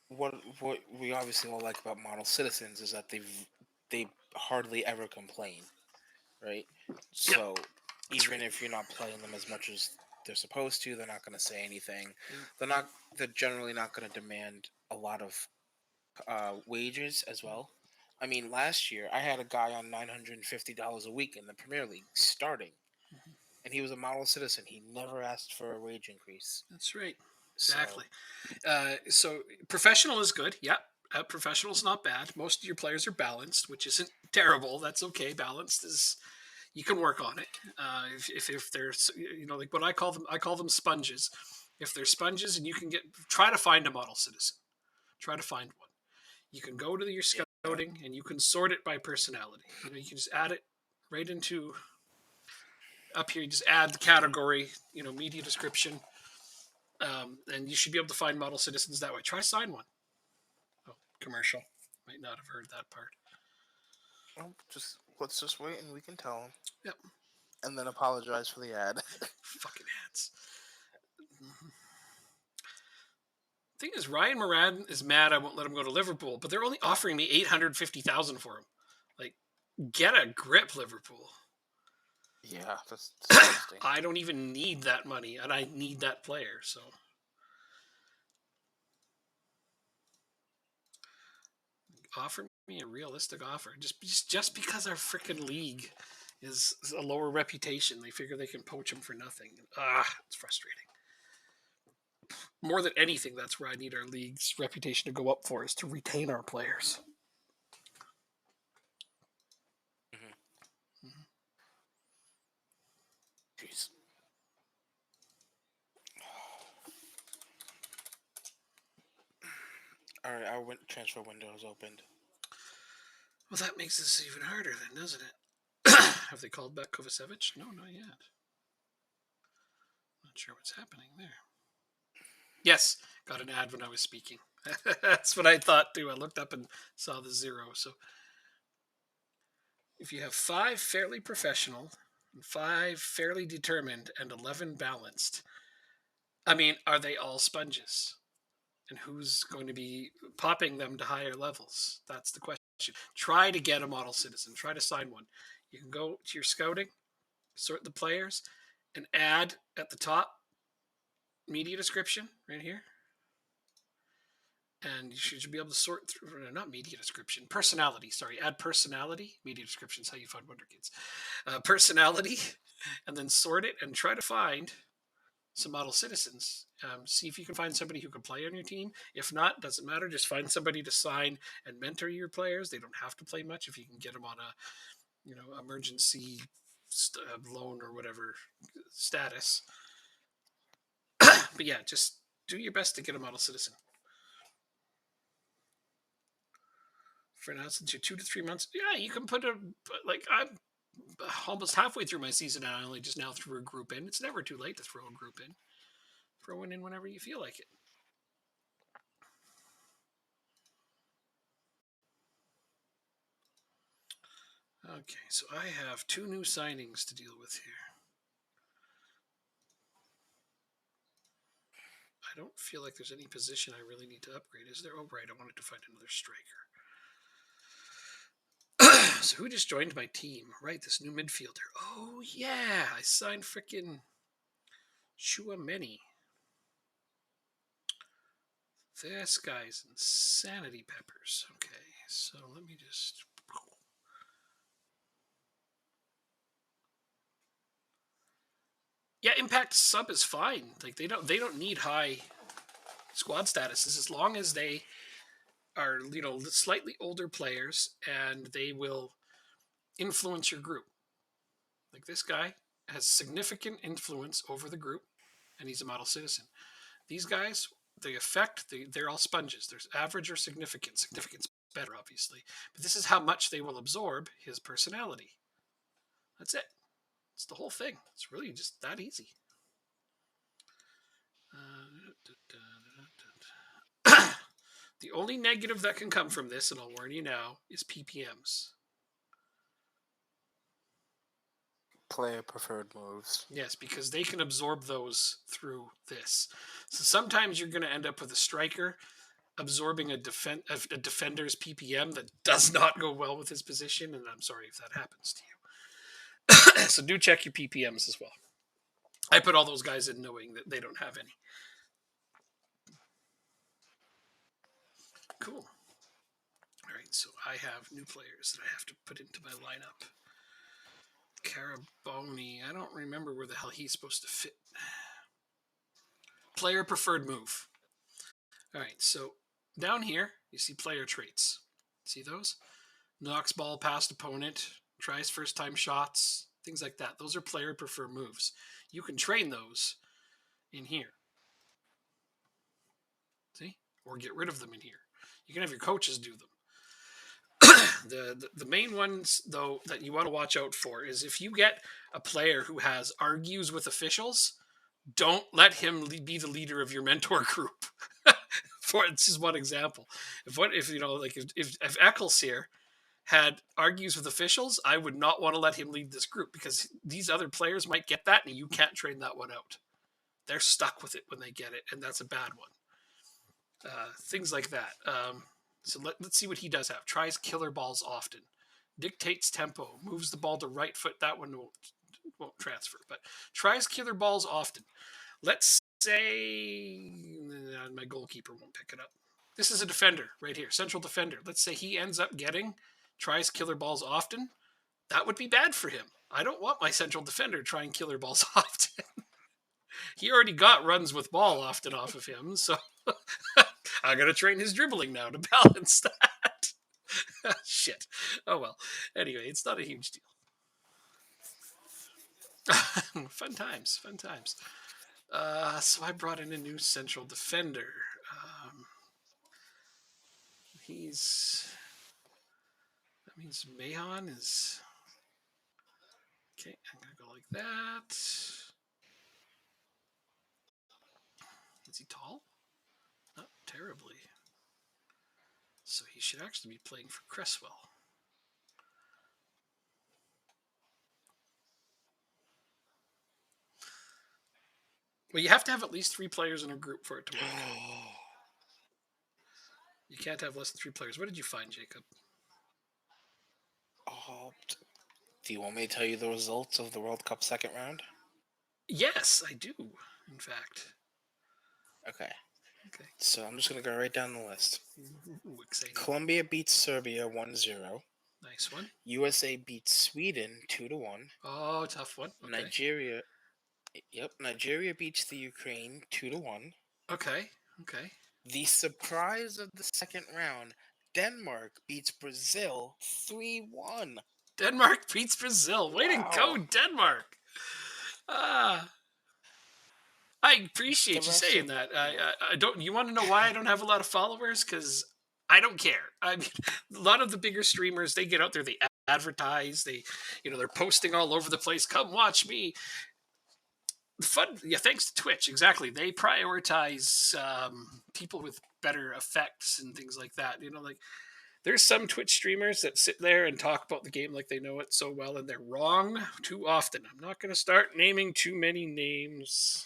what we obviously all like about model citizens is that they hardly ever complain, right? Yeah, So that's even right. if you're not playing them as much as they're supposed to, they're not going to say anything. They're not. They're generally not going to demand a lot of wages as well. I mean, last year I had a guy on $950 a week in the Premier League starting, and he was a model citizen. He never asked for a wage increase. That's right. So Exactly. So professional is good. Yep. Professional is not bad. Most of your players are balanced, which isn't terrible. That's okay. Balanced is you can work on it. If there's like what I call them sponges. If they're sponges and you can try to find a model citizen. Try to find one. You can go to your yeah, scouting and you can sort it by personality. You can just add it right into up here. You just add the category, media description, and you should be able to find model citizens that way. Try sign one. Oh, commercial. Might not have heard that part. well, just let's just wait and we can tell him, Yep. and then apologize for the ad. Fucking ads. Thing is, Ryan Moran is mad I won't let him go to Liverpool, but they're only offering me 850,000 for him. Like, get a grip, Liverpool. Yeah, that's disgusting. I don't even need that money, and I need that player. So offer me a realistic offer. Just because our freaking league is a lower reputation, they figure they can poach him for nothing. It's frustrating. More than anything, that's where I need our league's reputation to go up for is to retain our players. Hmm. Jeez. All right, our transfer window is opened. Well, that makes this even harder, then, doesn't it? Have they called back Kovacevic? No, not yet. Not sure what's happening there. Yes, got an ad when I was speaking. That's what I thought too. I looked up and saw the zero. So if you have 5 fairly professional, 5 fairly determined, and 11 balanced, I mean, are they all sponges? And who's going to be popping them to higher levels? That's the question. Try to get a model citizen. Try to sign one. You can go to your scouting, sort the players, and add at the top media description right here. And you should be able to sort through, not media description, personality. Sorry, add personality. Media description is how you find Wonder Kids. Personality, and then sort it and try to find some model citizens. See if you can find somebody who can play on your team. If not, doesn't matter. Just find somebody to sign and mentor your players. They don't have to play much if you can get them on a emergency loan or whatever status. But yeah, just do your best to get a model citizen. For now, since you're 2 to 3 months, yeah, you can put I'm almost halfway through my season and I only just now threw a group in. It's never too late to throw a group in. Throw one in whenever you feel like it. Okay, so I have 2 new signings to deal with here. I don't feel like there's any position I really need to upgrade. Is there? Oh, right, I wanted to find another striker. So who just joined my team? Right, this new midfielder. Oh yeah, I signed freaking Chouameni. This guy's insanity peppers. Okay, so let me just. Yeah, impact sub is fine. Like they don't need high squad statuses as long as they are slightly older players and they will influence your group. Like this guy has significant influence over the group, and he's a model citizen. These guys, they're all sponges. There's average or significant. Significant's better, obviously, but this is how much they will absorb his personality. That's it. It's the whole thing. It's really just that easy. The only negative that can come from this, and I'll warn you now, is PPMs. Player preferred moves. Yes, because they can absorb those through this. So sometimes you're going to end up with a striker absorbing a defender's PPM that does not go well with his position, and I'm sorry if that happens to you. So do check your PPMs as well. I put all those guys in knowing that they don't have any. Cool. All right, so I have new players that I have to put into my lineup. Caraboni, I don't remember where the hell he's supposed to fit. Player preferred move. All right, so down here, you see player traits. See those? Knocks ball past opponent, tries first time shots, things like that. Those are player preferred moves. You can train those in here. See? Or get rid of them in here. You can have your coaches do them. The main ones, though, that you want to watch out for is if you get a player who has argues with officials, don't let him be the leader of your mentor group. For this is one example. If Ecclesere had argues with officials, I would not want to let him lead this group because these other players might get that and you can't train that one out. They're stuck with it when they get it, and that's a bad one. Things like that. So let's see what he does have. Tries killer balls often. Dictates tempo. Moves the ball to right foot. That one won't transfer, but tries killer balls often. Let's say my goalkeeper won't pick it up. This is a defender right here, central defender. Let's say he ends up tries killer balls often. That would be bad for him. I don't want my central defender trying killer balls often. He already got runs with ball often off of him, so I got to train his dribbling now to balance that. Shit. Oh well. Anyway, it's not a huge deal. Fun times. So I brought in a new central defender. That means Mahon is. Okay, I'm going to go like that. Is he tall? Not terribly. So he should actually be playing for Cresswell. Well, you have to have at least 3 players in a group for it to work. You can't have less than 3 players. What did you find, Jacob? Do you want me to tell you the results of the World Cup second round? Yes, I do, in fact. Okay. So I'm just going to go right down the list. Ooh, exciting. Colombia beats Serbia 1-0. Nice one. USA beats Sweden 2-1. Oh, tough one. Okay. Nigeria beats the Ukraine 2-1. Okay. The surprise of the second round, Denmark beats Brazil 3-1. Denmark beats Brazil. Way to go, Denmark. I appreciate you saying that. I don't. You want to know why I don't have a lot of followers? Because I don't care. I mean, a lot of the bigger streamers, they get out there, they advertise, they're posting all over the place. Come watch me. Fun, yeah. Thanks to Twitch, exactly. They prioritize people with better effects and things like that. There's some Twitch streamers that sit there and talk about the game like they know it so well, and they're wrong too often. I'm not going to start naming too many names.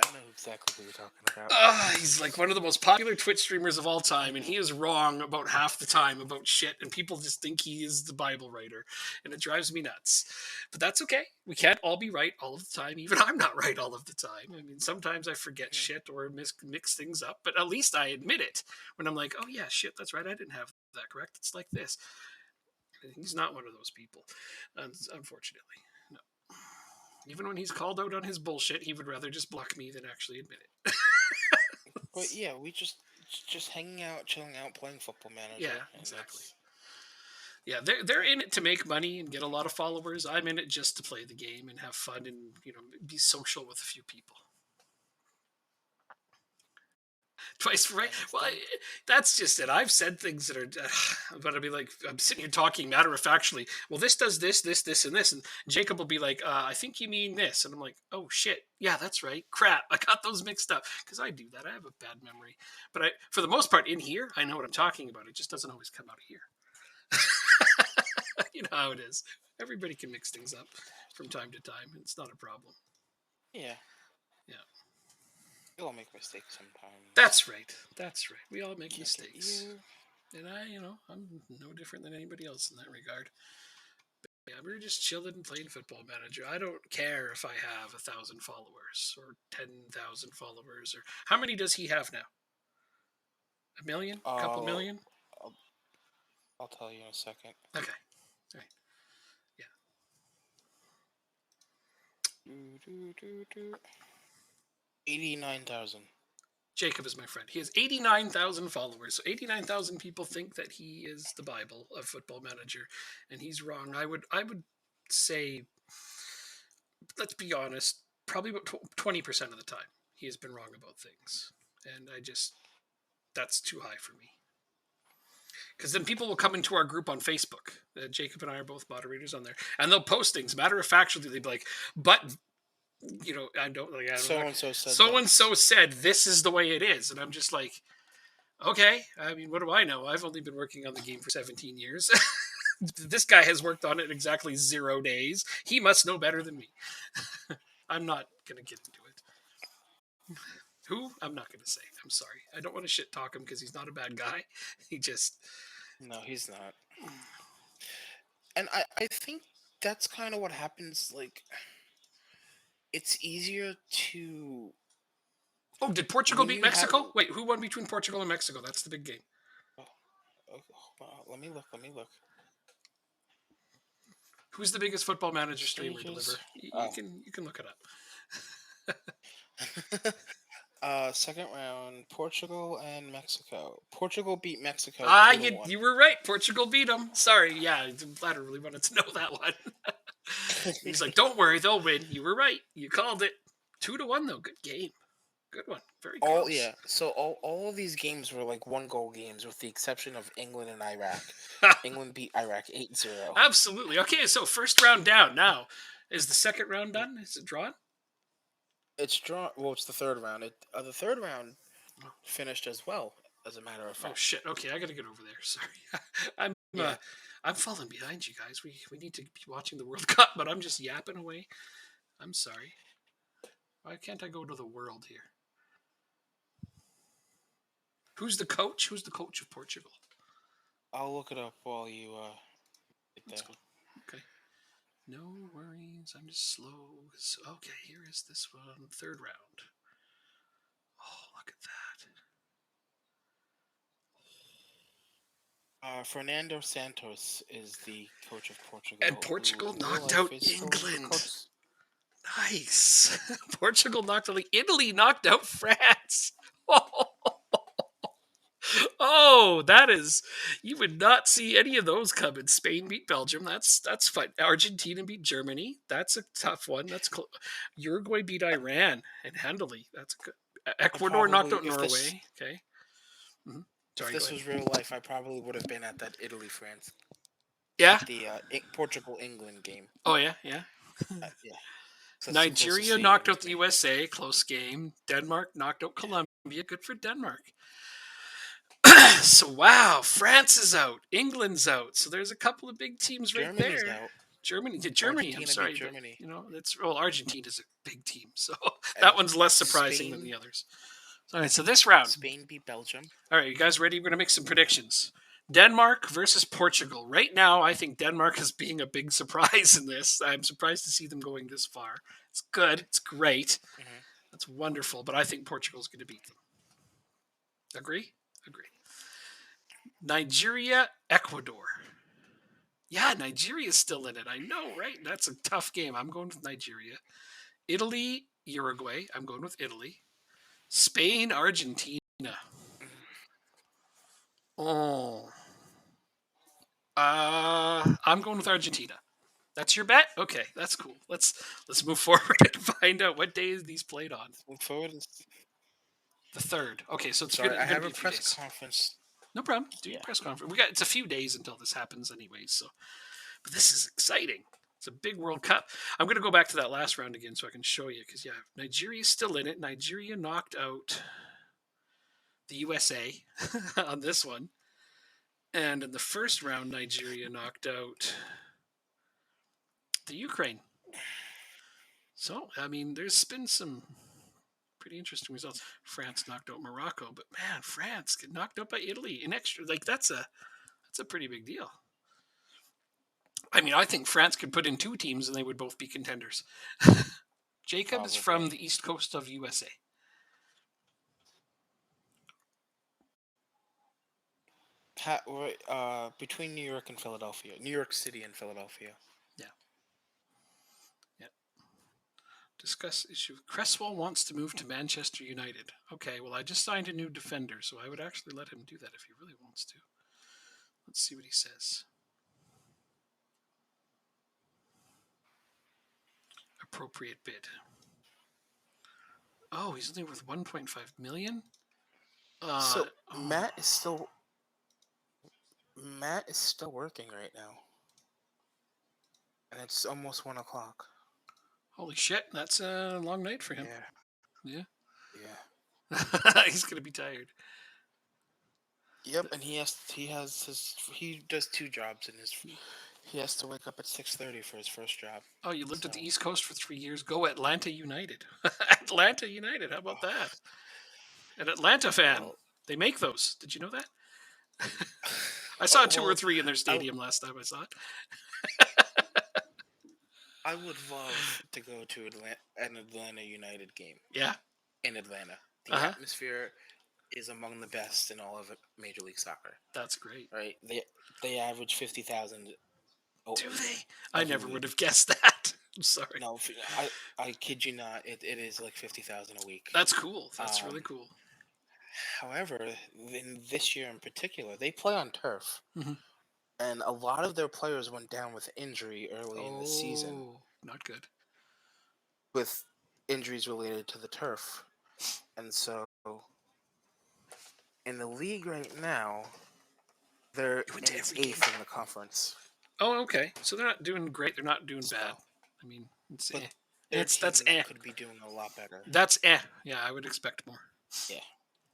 I know exactly who you're talking about. He's like one of the most popular Twitch streamers of all time, and he is wrong about half the time about shit, and people just think he is the Bible writer, and it drives me nuts. But that's okay. We can't all be right all of the time. Even I'm not right all of the time. I mean, sometimes I forget Mhm. shit or mix things up, but at least I admit it when I'm like, oh yeah, shit, that's right. I didn't have that correct. It's like this. He's not one of those people, unfortunately. No. Even when he's called out on his bullshit, he would rather just block me than actually admit it. But yeah, we just hanging out, chilling out, playing Football Manager, Yeah, and exactly. that's Yeah, they're in it to make money and get a lot of followers. I'm in it just to play the game and have fun and be social with a few people. Twice right? I Well, understand. that's just it. I've said things that are, but I'll be like, I'm sitting here talking matter of factually. Well, this does this, this, and this, and Jacob will be like, I think you mean this, and I'm like, oh shit, yeah, that's right. Crap, I got those mixed up because I do that. I have a bad memory, but for the most part, in here, I know what I'm talking about. It just doesn't always come out of here. You know how it is. Everybody can mix things up from time to time. It's not a problem. Yeah, Yeah. we all make mistakes sometimes. That's right. That's right. We all make Look at mistakes. you. And I'm no different than anybody else in that regard. Yeah, we're just chilling and playing Football Manager. I don't care if I have 1,000 followers or 10,000 followers or how many does he have now? A million? A couple Uh, million? I'll, I'll tell you in a second. Okay. All right. Yeah. 89,000. Jacob is my friend. He has 89,000 followers. So 89,000 people think that he is the Bible of Football Manager, and he's wrong. I would say, let's be honest, probably about 20% of the time he has been wrong about things, and that's too high for me. Because then people will come into our group on Facebook. Jacob and I are both moderators on there, and they'll post things. Matter of factually, they'd be like, "But I don't like. I don't So know. and so said So and this. so said this is the way it is," and I'm just like, okay, I mean, what do I know? I've only been working on the game for 17 years. This guy has worked on it exactly 0 days. He must know better than me. I'm not going to get into it. Who? I'm not going to say. I'm sorry. I don't want to shit talk him because he's not a bad guy. He just. No, he's not. And I think that's kind of what happens. Like, it's easier to Oh, did Portugal when beat you have. Mexico? Wait, who won between Portugal and Mexico? That's the big game. Oh, hold on, let me look. Let me look. Who's the biggest football manager streamer? Stages. Deliver. You Oh. can look it up. Second round, Portugal and Mexico. Portugal beat Mexico Ah, 2-1. you were right. Portugal beat them. Sorry. Yeah, I really wanted to know that one. He's like, don't worry, they'll win. You were right. You called it. 2-1 though. Good game. Good one. Very All close. yeah. So all of these games were like one goal games, with the exception of England and Iraq. England beat Iraq 8-0. Absolutely. Okay, so first round down. Now, is the second round done? Is it drawn? It's drawn. Well, it's the third round. The third round finished as well, as a matter of Oh fact. shit. Okay, I gotta get over there. Sorry. I'm Yeah. I'm falling behind you guys. We need to be watching the World Cup, but I'm just yapping away. I'm sorry. Why can't I go to the world here? Who's the coach? Who's the coach of Portugal? I'll look it up while you get Let's there. go. Okay. No worries. I'm just slow. Okay, here is this one. Third round. Oh, look at that. Fernando Santos is the coach of And Portugal, who Portugal in real knocked life out is still the England. coach. Nice. Portugal knocked out Italy knocked out France. Oh, that is you would not see any of those coming. Spain beat Belgium. That's fun. Argentina beat Germany. That's a tough one. Uruguay beat Iran and handily. That's a good. I Ecuador knocked probably, out Norway. Okay. hmm if Sorry, go this ahead. was real life, I probably would have been at that Italy France, Yeah. at the Portugal England game. Oh yeah, yeah. Yeah, that's too close to Nigeria stadium knocked out to the me. USA, close game. Denmark knocked out Yeah, Colombia. Good for Denmark. So wow, France is out, England's out. So there's a couple of big teams right Germany's there. out. Germany. I'm Argentina beat sorry, but Germany, that's Argentina's a big team, so that and one's less surprising than the others. All right, so this round. Spain beat Belgium. All right, you guys ready? We're gonna make some predictions. Denmark versus Portugal. Right now, I think Denmark is being a big surprise in this. I'm surprised to see them going this far. It's good. It's great. Hmm. That's wonderful. But I think Portugal's going to beat them. Agree? Agree. Nigeria, Ecuador. Yeah, Nigeria's still in it. I know, right? That's a tough game. I'm going with Nigeria. Italy, Uruguay. I'm going with Italy. Spain, Argentina. Oh. I'm going with Argentina. That's your bet? Okay, that's cool. Let's move forward and find out what day these played on. Look forward. The third. Okay, so it's Sorry, gonna, I gonna have be a a few press days. conference. No problem. Do your Yeah. press conference. It's a few days until this happens, anyways. So, but this is exciting. It's a big World Cup. I'm gonna go back to that last round again so I can show you because Nigeria's still in it. Nigeria knocked out the USA on this one, and in the first round, Nigeria knocked out the Ukraine. So, I mean, there's been some pretty interesting results. France knocked out Morocco, but man, France get knocked out by Italy in extra. Like that's a pretty big deal. I mean, I think France could put in two teams and they would both be contenders. Jacob is from Probably. the east coast of USA. Between New York and Philadelphia, New York City and Philadelphia. Yeah. Yeah. Discuss issue. Cresswell wants to move to Manchester United. Okay, well, I just signed a new defender, so I would actually let him do that if he really wants to. Let's see what he says. Appropriate bid. Oh, he's only worth 1.5 million. So Oh, Matt is still working right now, and it's almost 1 o'clock. holy shit! That's a long night for him. Yeah, Yeah, yeah, he's gonna be tired. yep. And he does two jobs in his. He has to wake up at 6:30 for his first job. Oh, you lived So, at the East Coast for 3 years. Go Atlanta United. Atlanta United. How about that? An Atlanta fan. well, They make those. Did you know that? I saw two or well, three in their I stadium last time I saw it. I would love to go to an Atlanta United game Yeah. in Atlanta. The Uh huh. atmosphere is among the best in all of Major League Soccer. That's great. Right? They average 50,000 Do they? I every never would week. have guessed that. I'm sorry. No, I kid you not. It is like 50,000 a week. That's cool. That's Um, really cool. However, in this year in particular, they play on turf, Mm-hmm. and a lot of their players went down with injury early in the season, Oh, not good. with injuries related to the turf. And so, in the league right now, they're You went to in every game. eighth in the conference. Oh, okay. So they're not doing great. They're not doing So, bad. I mean, it's but eh. their That's team eh. could be doing a lot better. That's eh. Yeah, I would expect more. Yeah.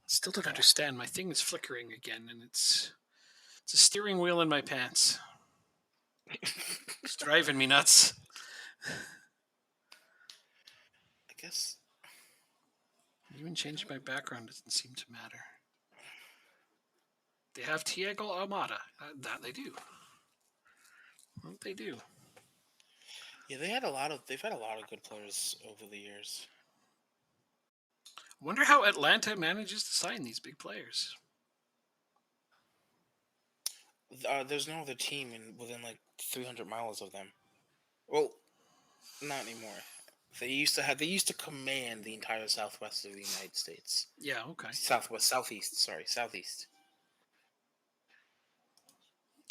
Still don't Yeah. understand. My thing is flickering again, and it's a steering wheel in my pants. It's driving me nuts. I guess. Even changing my background doesn't seem to matter. They have Thiago Almada. That they do. Well, they do. Yeah, they've had a lot of good players over the years. I wonder how Atlanta manages to sign these big players. There's no other team within like 300 miles of them. Well, not anymore. They used to command the entire southwest of the United States. Yeah, okay. Southeast. Sorry, southeast.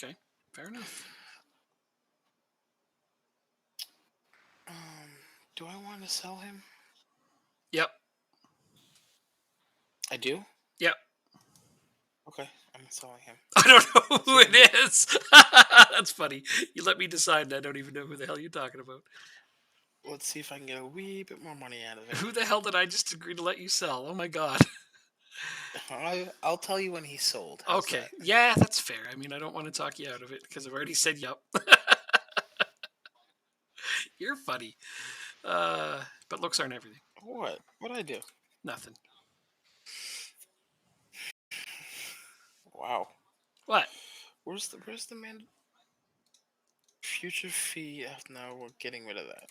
Okay, fair enough. Do I want to sell him? Yep, I do. yep. Okay, I'm selling him. I don't know who it is. That's funny. You let me decide, and I don't even know who the hell you're talking about. Let's see if I can get a wee bit more money out of it. Who the hell did I just agree to let you sell? Oh my god. I'll tell you when he's sold. How's Okay, that? yeah, that's fair. I mean, I don't want to talk you out of it because I've already said yep. You're funny. But looks aren't everything. What? What'd I do? Nothing. Wow. What? Where's the man? Future fee. No, we're getting rid of that.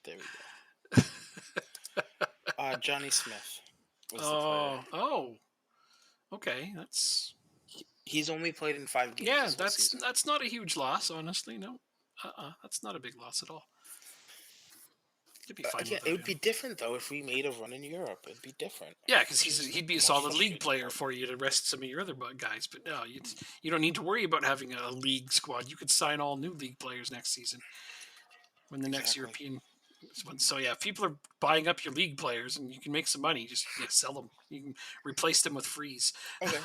There we go. Johnny Smith was the player. Oh. Okay, that's He's only played in 5 games yeah. this whole That's season. that's not a huge loss, honestly. No. That's not a big loss at all. You'd be fine Again, it without would be him. different though if we made a run in Europe. It'd be different, Yeah, because which is he'd be a the most solid league frustrating player part. for you to rest some of your other guys. But no, you don't need to worry about having a league squad. You could sign all new league players next season when the next Exactly. European. So yeah, if people are buying up your league players and you can make some money, just sell them. You can replace them with frees. Okay.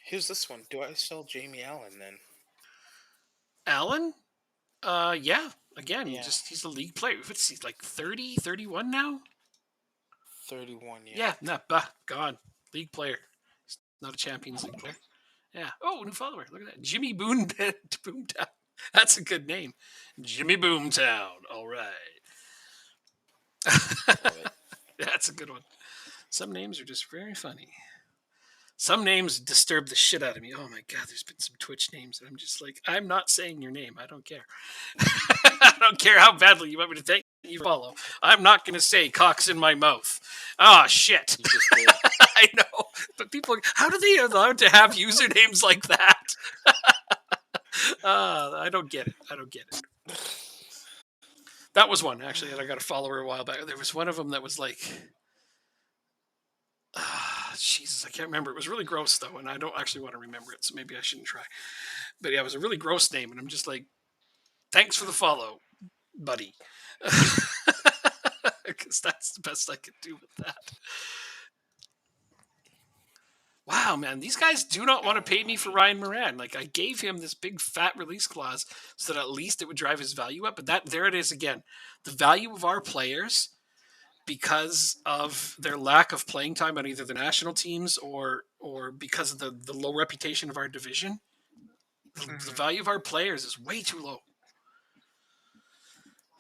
Here's this one. Do I sell Jamie Allen then? Allen, yeah. Again, Yeah. just he's a league player. What's he like 30, 31 now? 31. Yeah. Yeah, nah, gone. League player. He's not a Champions League Okay. player. Yeah. Oh, new follower. Look at that. Jimmy Boomtown. That's a good name. Jimmy Boomtown. All right. Love it. That's a good one. Some names are just very funny. Some names disturb the shit out of me. Oh my god, there's been some Twitch names that I'm just like, I'm not saying your name. I don't care. I don't care how badly you want me to thank you follow. I'm not going to say cocks in my mouth. Ah, shit. You just did. I know. But people, how do they allowed to have usernames like that? I don't get it. I don't get it. That was one, actually, that I got a follower a while back. There was one of them that was like, Jesus, I can't remember. It was really gross, though, and I don't actually want to remember it, so maybe I shouldn't try. But yeah, it was a really gross name, and I'm just like, thanks for the follow, buddy. Because that's the best I could do with that. Wow, man, these guys do not want to pay me for Ryan Moran. Like, I gave him this big fat release clause so that at least it would drive his value up. But that there it is again. The value of our players, because of their lack of playing time on either the national teams or because of the low reputation of our division, the Mhm. value of our players is way too low.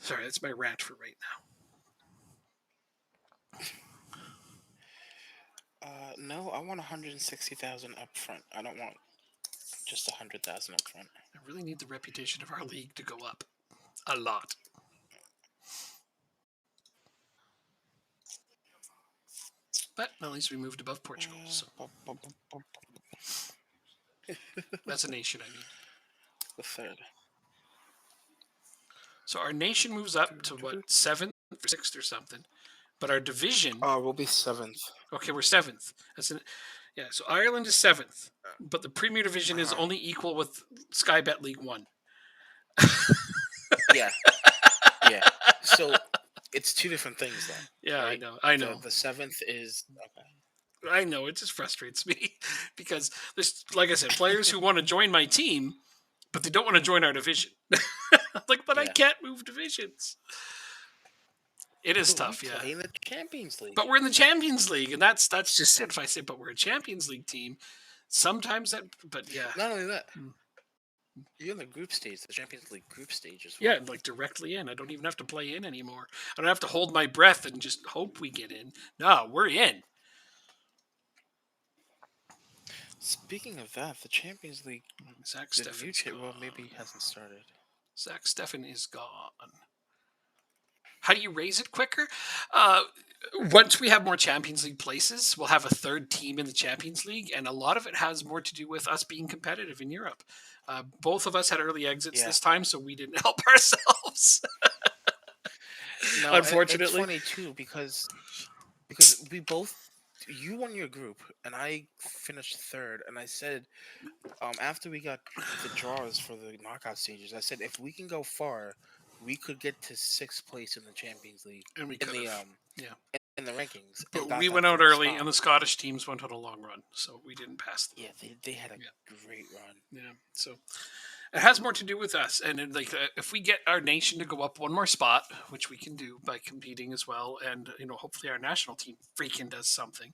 Sorry, that's my rant for right now. No, I want 160,000 up front. I don't want just 100,000 up front. I really need the reputation of our league to go up a lot. But at least we moved above Portugal, so that's a nation, I mean. The third. So our nation moves up to what, seventh or sixth or something, but our division, Oh, we'll be seventh. okay, we're seventh. Yeah. So Ireland is seventh, but the Premier Division is Uh-huh. only equal with Sky Bet League One. Yeah. Yeah. So it's two different things then. Yeah, Right? I know. The seventh is okay. I know. It just frustrates me because there's, like I said, players who want to join my team, but they don't want to join our division. Like, but I Yeah. can't move divisions. It is But we tough, yeah. play in the Champions League. But we're in the Champions League, and that's just it. If I say, but we're a Champions League team, sometimes that, but yeah, Not only that, Mm. you're in the group stage, the Champions League group stage as well. yeah, like directly in. I don't even have to play in anymore. I don't have to hold my breath and just hope we get in. No, we're in. Speaking of that, the Champions League, Zach the new Steffen's gone. well, maybe hasn't started. Zach Steffen is gone. How do you raise it quicker? Once we have more Champions League places, we'll have a third team in the Champions League, and a lot of it has more to do with us being competitive in Europe. Both of us had early exits Yeah. this time, so we didn't help ourselves. No, Unfortunately. it's funny too because we both you won your group and I finished third, and I said after we got the draws for the knockout stages, I said if we can go far, we could get to sixth place in the Champions League And we in could the have. Yeah. in the rankings. But and got we that went out third early, spot. and the Scottish teams went on a long run, so we didn't pass them. Yeah, they had a great run. Yeah, so it has more to do with us, and if we get our nation to go up one more spot, which we can do by competing as well, and hopefully our national team freaking does something,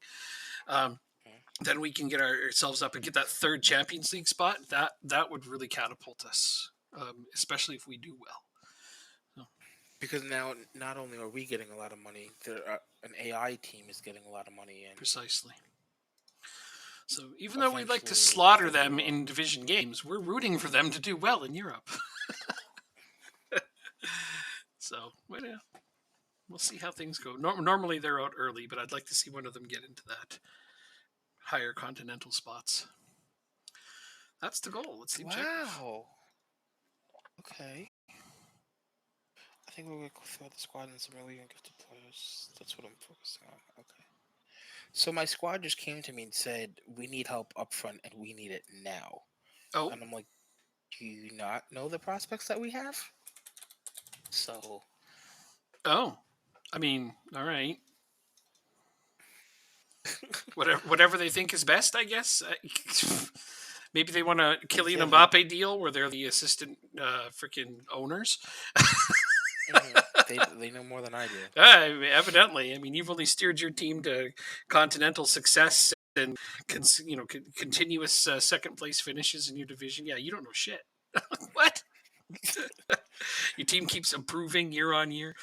then we can get ourselves up and get that third Champions League spot. That would really catapult us especially if we do well. So, Because now, not only are we getting a lot of money, an AI team is getting a lot of money, and precisely. So even though we like to eventually slaughter things will them grow. in division games, we're rooting for them to do well in Europe. So yeah, we'll see how things go. Normally they're out early, but I'd like to see one of them get into that higher continental spots. That's the goal. That's the objective. Wow. Okay. I think we're going to go through the squad and some really gifted players. That's what I'm focusing on. Okay. So my squad just came to me and said, "We need help up front, and we need it now." Oh, And I'm like, "Do you not know the prospects that we have?" So oh. I mean, all right. Whatever they think is best, I guess. Maybe they want a Kylian yeah, Mbappe deal where they're the assistant freaking owners. they know more than I do. Evidently, I mean, you've only steered your team to continental success and continuous second place finishes in your division. Yeah, you don't know shit. What? Your team keeps improving year on year.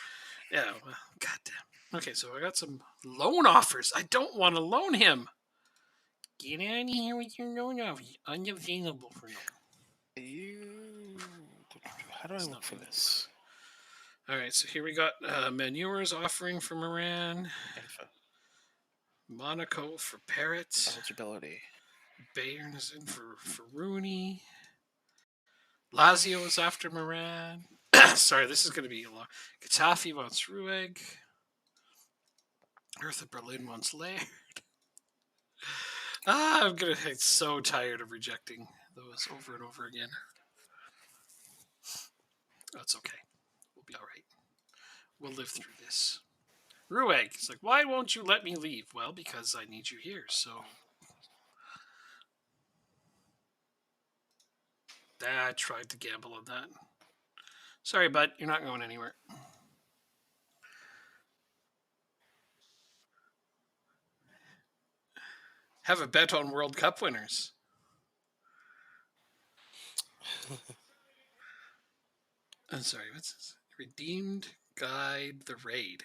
Yeah, well, goddamn. Okay, so I got some loan offers. I don't want to loan him. Get out of here with your loan offer. Unavailable for loan. You, how do I It's look not for available. this? All right, so here we got Manures offering for Moran, Info. Monaco for Parrot, Eligibility. Bayern is in for Rooney, Lazio is after Moran. Sorry, this is going to be a lot. Getafe wants Rueg. Hertha Berlin wants Lair. I'm so tired of rejecting those over and over again. That's okay. We'll be all right. We'll live through this. Rueg is like, why won't you let me leave? Well, because I need you here. So I tried to gamble on that. Sorry, bud, you're not going anywhere. Have a bet on World Cup winners. I'm sorry, what's this? Redeemed Guide the Raid.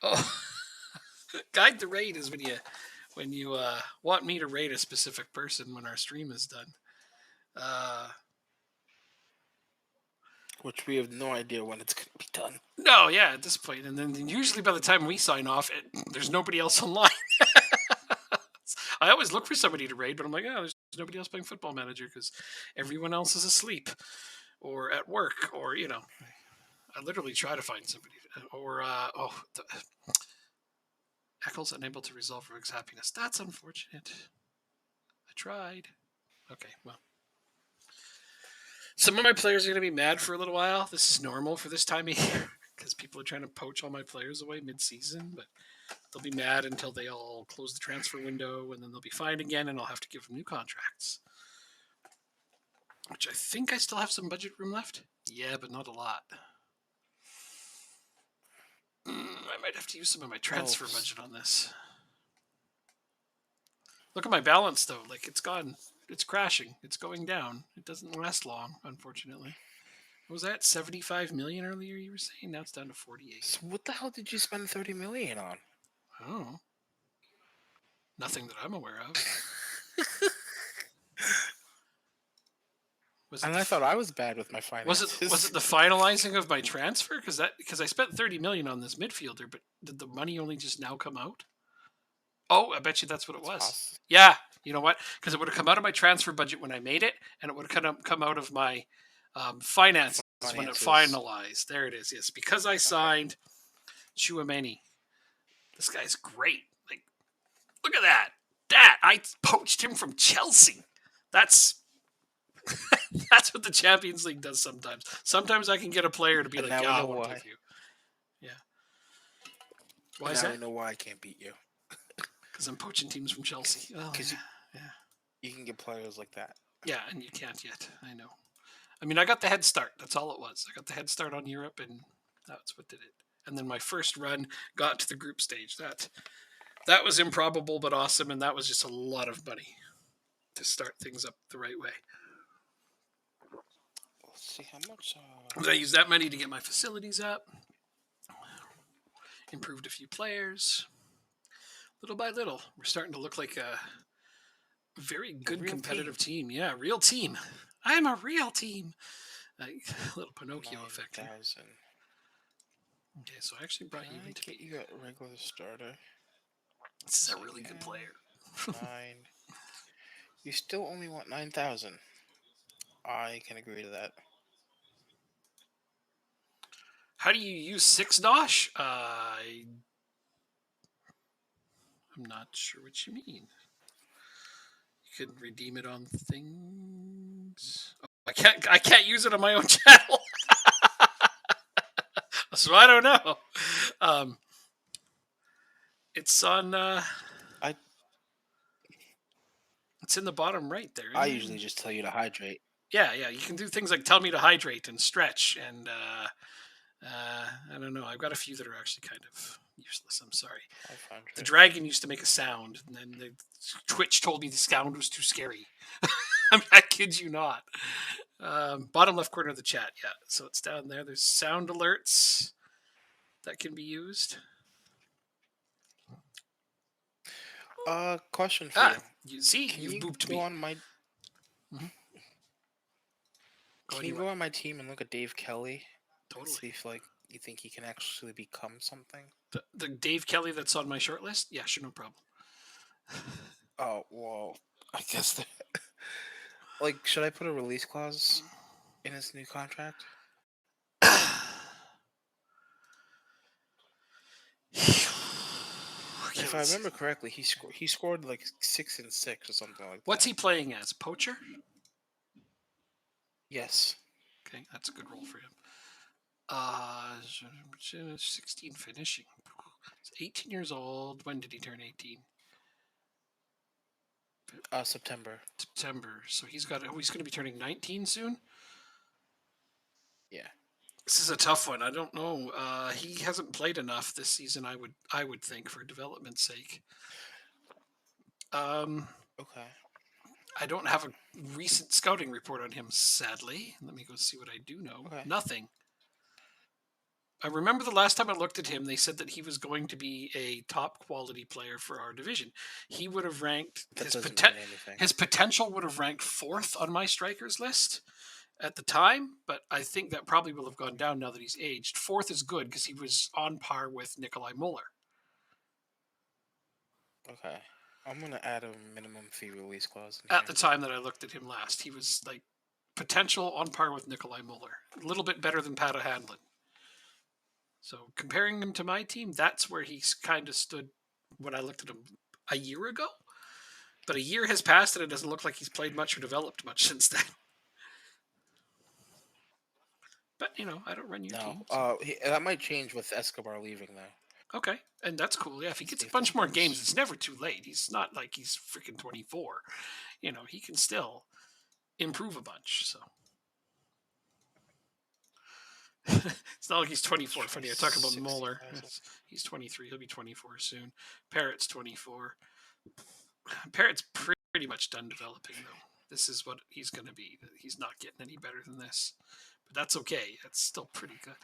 Oh, Guide the Raid is when you want me to raid a specific person when our stream is done. Which we have no idea when it's going to be done. No, yeah, at this point, and then usually by the time we sign off, there's nobody else online. I always look for somebody to raid, but I'm like, oh, there's nobody else playing Football Manager because everyone else is asleep or at work, or I literally try to find somebody. Or Eccles unable to resolve Rogue's happiness. That's unfortunate. I tried. Okay, well. Some of my players are going to be mad for a little while. This is normal for this time of year because people are trying to poach all my players away mid-season, but they'll be mad until they all close the transfer window, and then they'll be fine again, and I'll have to give them new contracts. Which I think I still have some budget room left. Yeah, but not a lot. I might have to use some of my transfer budget on this. Look at my balance, though. Like, it's gone. It's crashing. It's going down. It doesn't last long, unfortunately. What was that 75 million earlier you were saying? Now it's down to 48. So what the hell did you spend 30 million on? Oh. Nothing that I'm aware of. And I thought I was bad with my finances. Was it the finalizing of my transfer? Because I spent 30 million on this midfielder, but did the money only just now come out? Oh, I bet you that's what it was. Possible. Yeah, you know what? Because it would have come out of my transfer budget when I made it, and it would have come out of my finances when it finalized. There it is. Yes, because I signed Chouameni. This guy's great. Like, look at that. I poached him from Chelsea. That's that's what the Champions League does sometimes. Sometimes I can get a player to be And like, now yeah, we I know want to why. play for you. Yeah. Why And is now that? we know why I can't beat you. Because I'm poaching teams from Chelsea. Well, Because yeah. you can get players like that. Yeah, and you can't yet. I know. I mean, I got the head start. That's all it was. I got the head start on Europe, and that's what did it. And then my first run got to the group stage. That was improbable but awesome, and that was just a lot of money to start things up the right way. let's see how much. I used that money to get my facilities up, improved a few players. Little by little, we're starting to look like a very good Real competitive team. team. Yeah, real team. I'm a real team. Like, a little Pinocchio effect here. 9,000. Okay, so I actually Can brought you I into get me. you a regular starter? This is Yes, a I really good can. player. 9. You still only want 9,000. I can agree to that. How do you use 6 dosh? I'm not sure what you mean. You could redeem it on things. Oh, I can't use it on my own channel. So I don't know. Um, it's on. I It's in the bottom right there, I isn't usually it? just tell you to hydrate. Yeah, yeah. You can do things like tell me to hydrate and stretch, and I don't know. I've got a few that are actually kind of useless. I'm sorry. The 500. dragon used to make a sound, and then the Twitch told me the sound was too scary. I kid you not. Bottom left corner of the chat. Yeah, so it's down there. There's sound alerts that can be used. Question for you. You see, Can you've you booped go me. on my Mm-hmm. Go Can on, you you go what? on my team and look at Dave Kelly and Totally. see if you think he can actually become something? The Dave Kelly that's on my short list? Yeah, sure, no problem. Oh well, I guess that. Should I put a release clause in his new contract? Okay, If I let's see. remember correctly, he scored like 6 and 6 or something like What's that. he playing as? Poacher? Yes. Okay, that's a good role for him. 16 finishing. He's 18 years old. When did he turn 18? September. September. So he's got. Oh, he's going to be turning 19 soon. Yeah. This is a tough one. I don't know. He hasn't played enough this season. I would think for development's sake. Okay. I don't have a recent scouting report on him. Sadly, let me go see what I do know. Okay. Nothing. I remember the last time I looked at him, they said that he was going to be a top quality player for our division. He would have ranked That doesn't mean anything. his potential would have ranked fourth on my strikers list at the time, but I think that probably will have gone down now that he's aged. Fourth is good because he was on par with Nikolai Muller. Okay. I'm gonna add a minimum fee release clause in At here. the time that I looked at him last, he was like potential on par with Nikolai Muller, a little bit better than Pata Handlin. So comparing him to my team, that's where he's kind of stood when I looked at him a year ago. But a year has passed and it doesn't look like he's played much or developed much since then. But I don't run your No. team. So. That might change with Escobar leaving though. Okay, and that's cool. Yeah, if he Let's gets see a if that bunch more goes. games, it's never too late. He's not like he's freaking 24. He can still improve a bunch. So it's not like he's 24. Let's try Funny, I talk about 60,000. Mueller. He's 23. He'll be 24 soon. Parrot's 24. Parrot's pretty much done developing though. This is what he's going to be. He's not getting any better than this, but that's okay. That's still pretty good.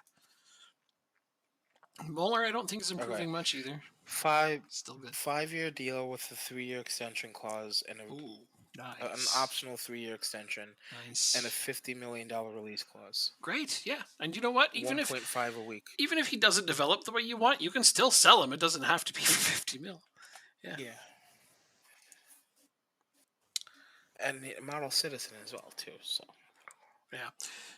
Mueller, I don't think is Okay. improving much either. Still good. 5-year deal with a 3-year extension clause and Ooh, an nice. optional 3-year extension Nice. and a $50 million release clause. Great, yeah. And you know what? 1.5 a week. Even if he doesn't develop the way you want, you can still sell him. It doesn't have to be for 50 mil. Yeah. Yeah. And model citizen as well too. So. Yeah.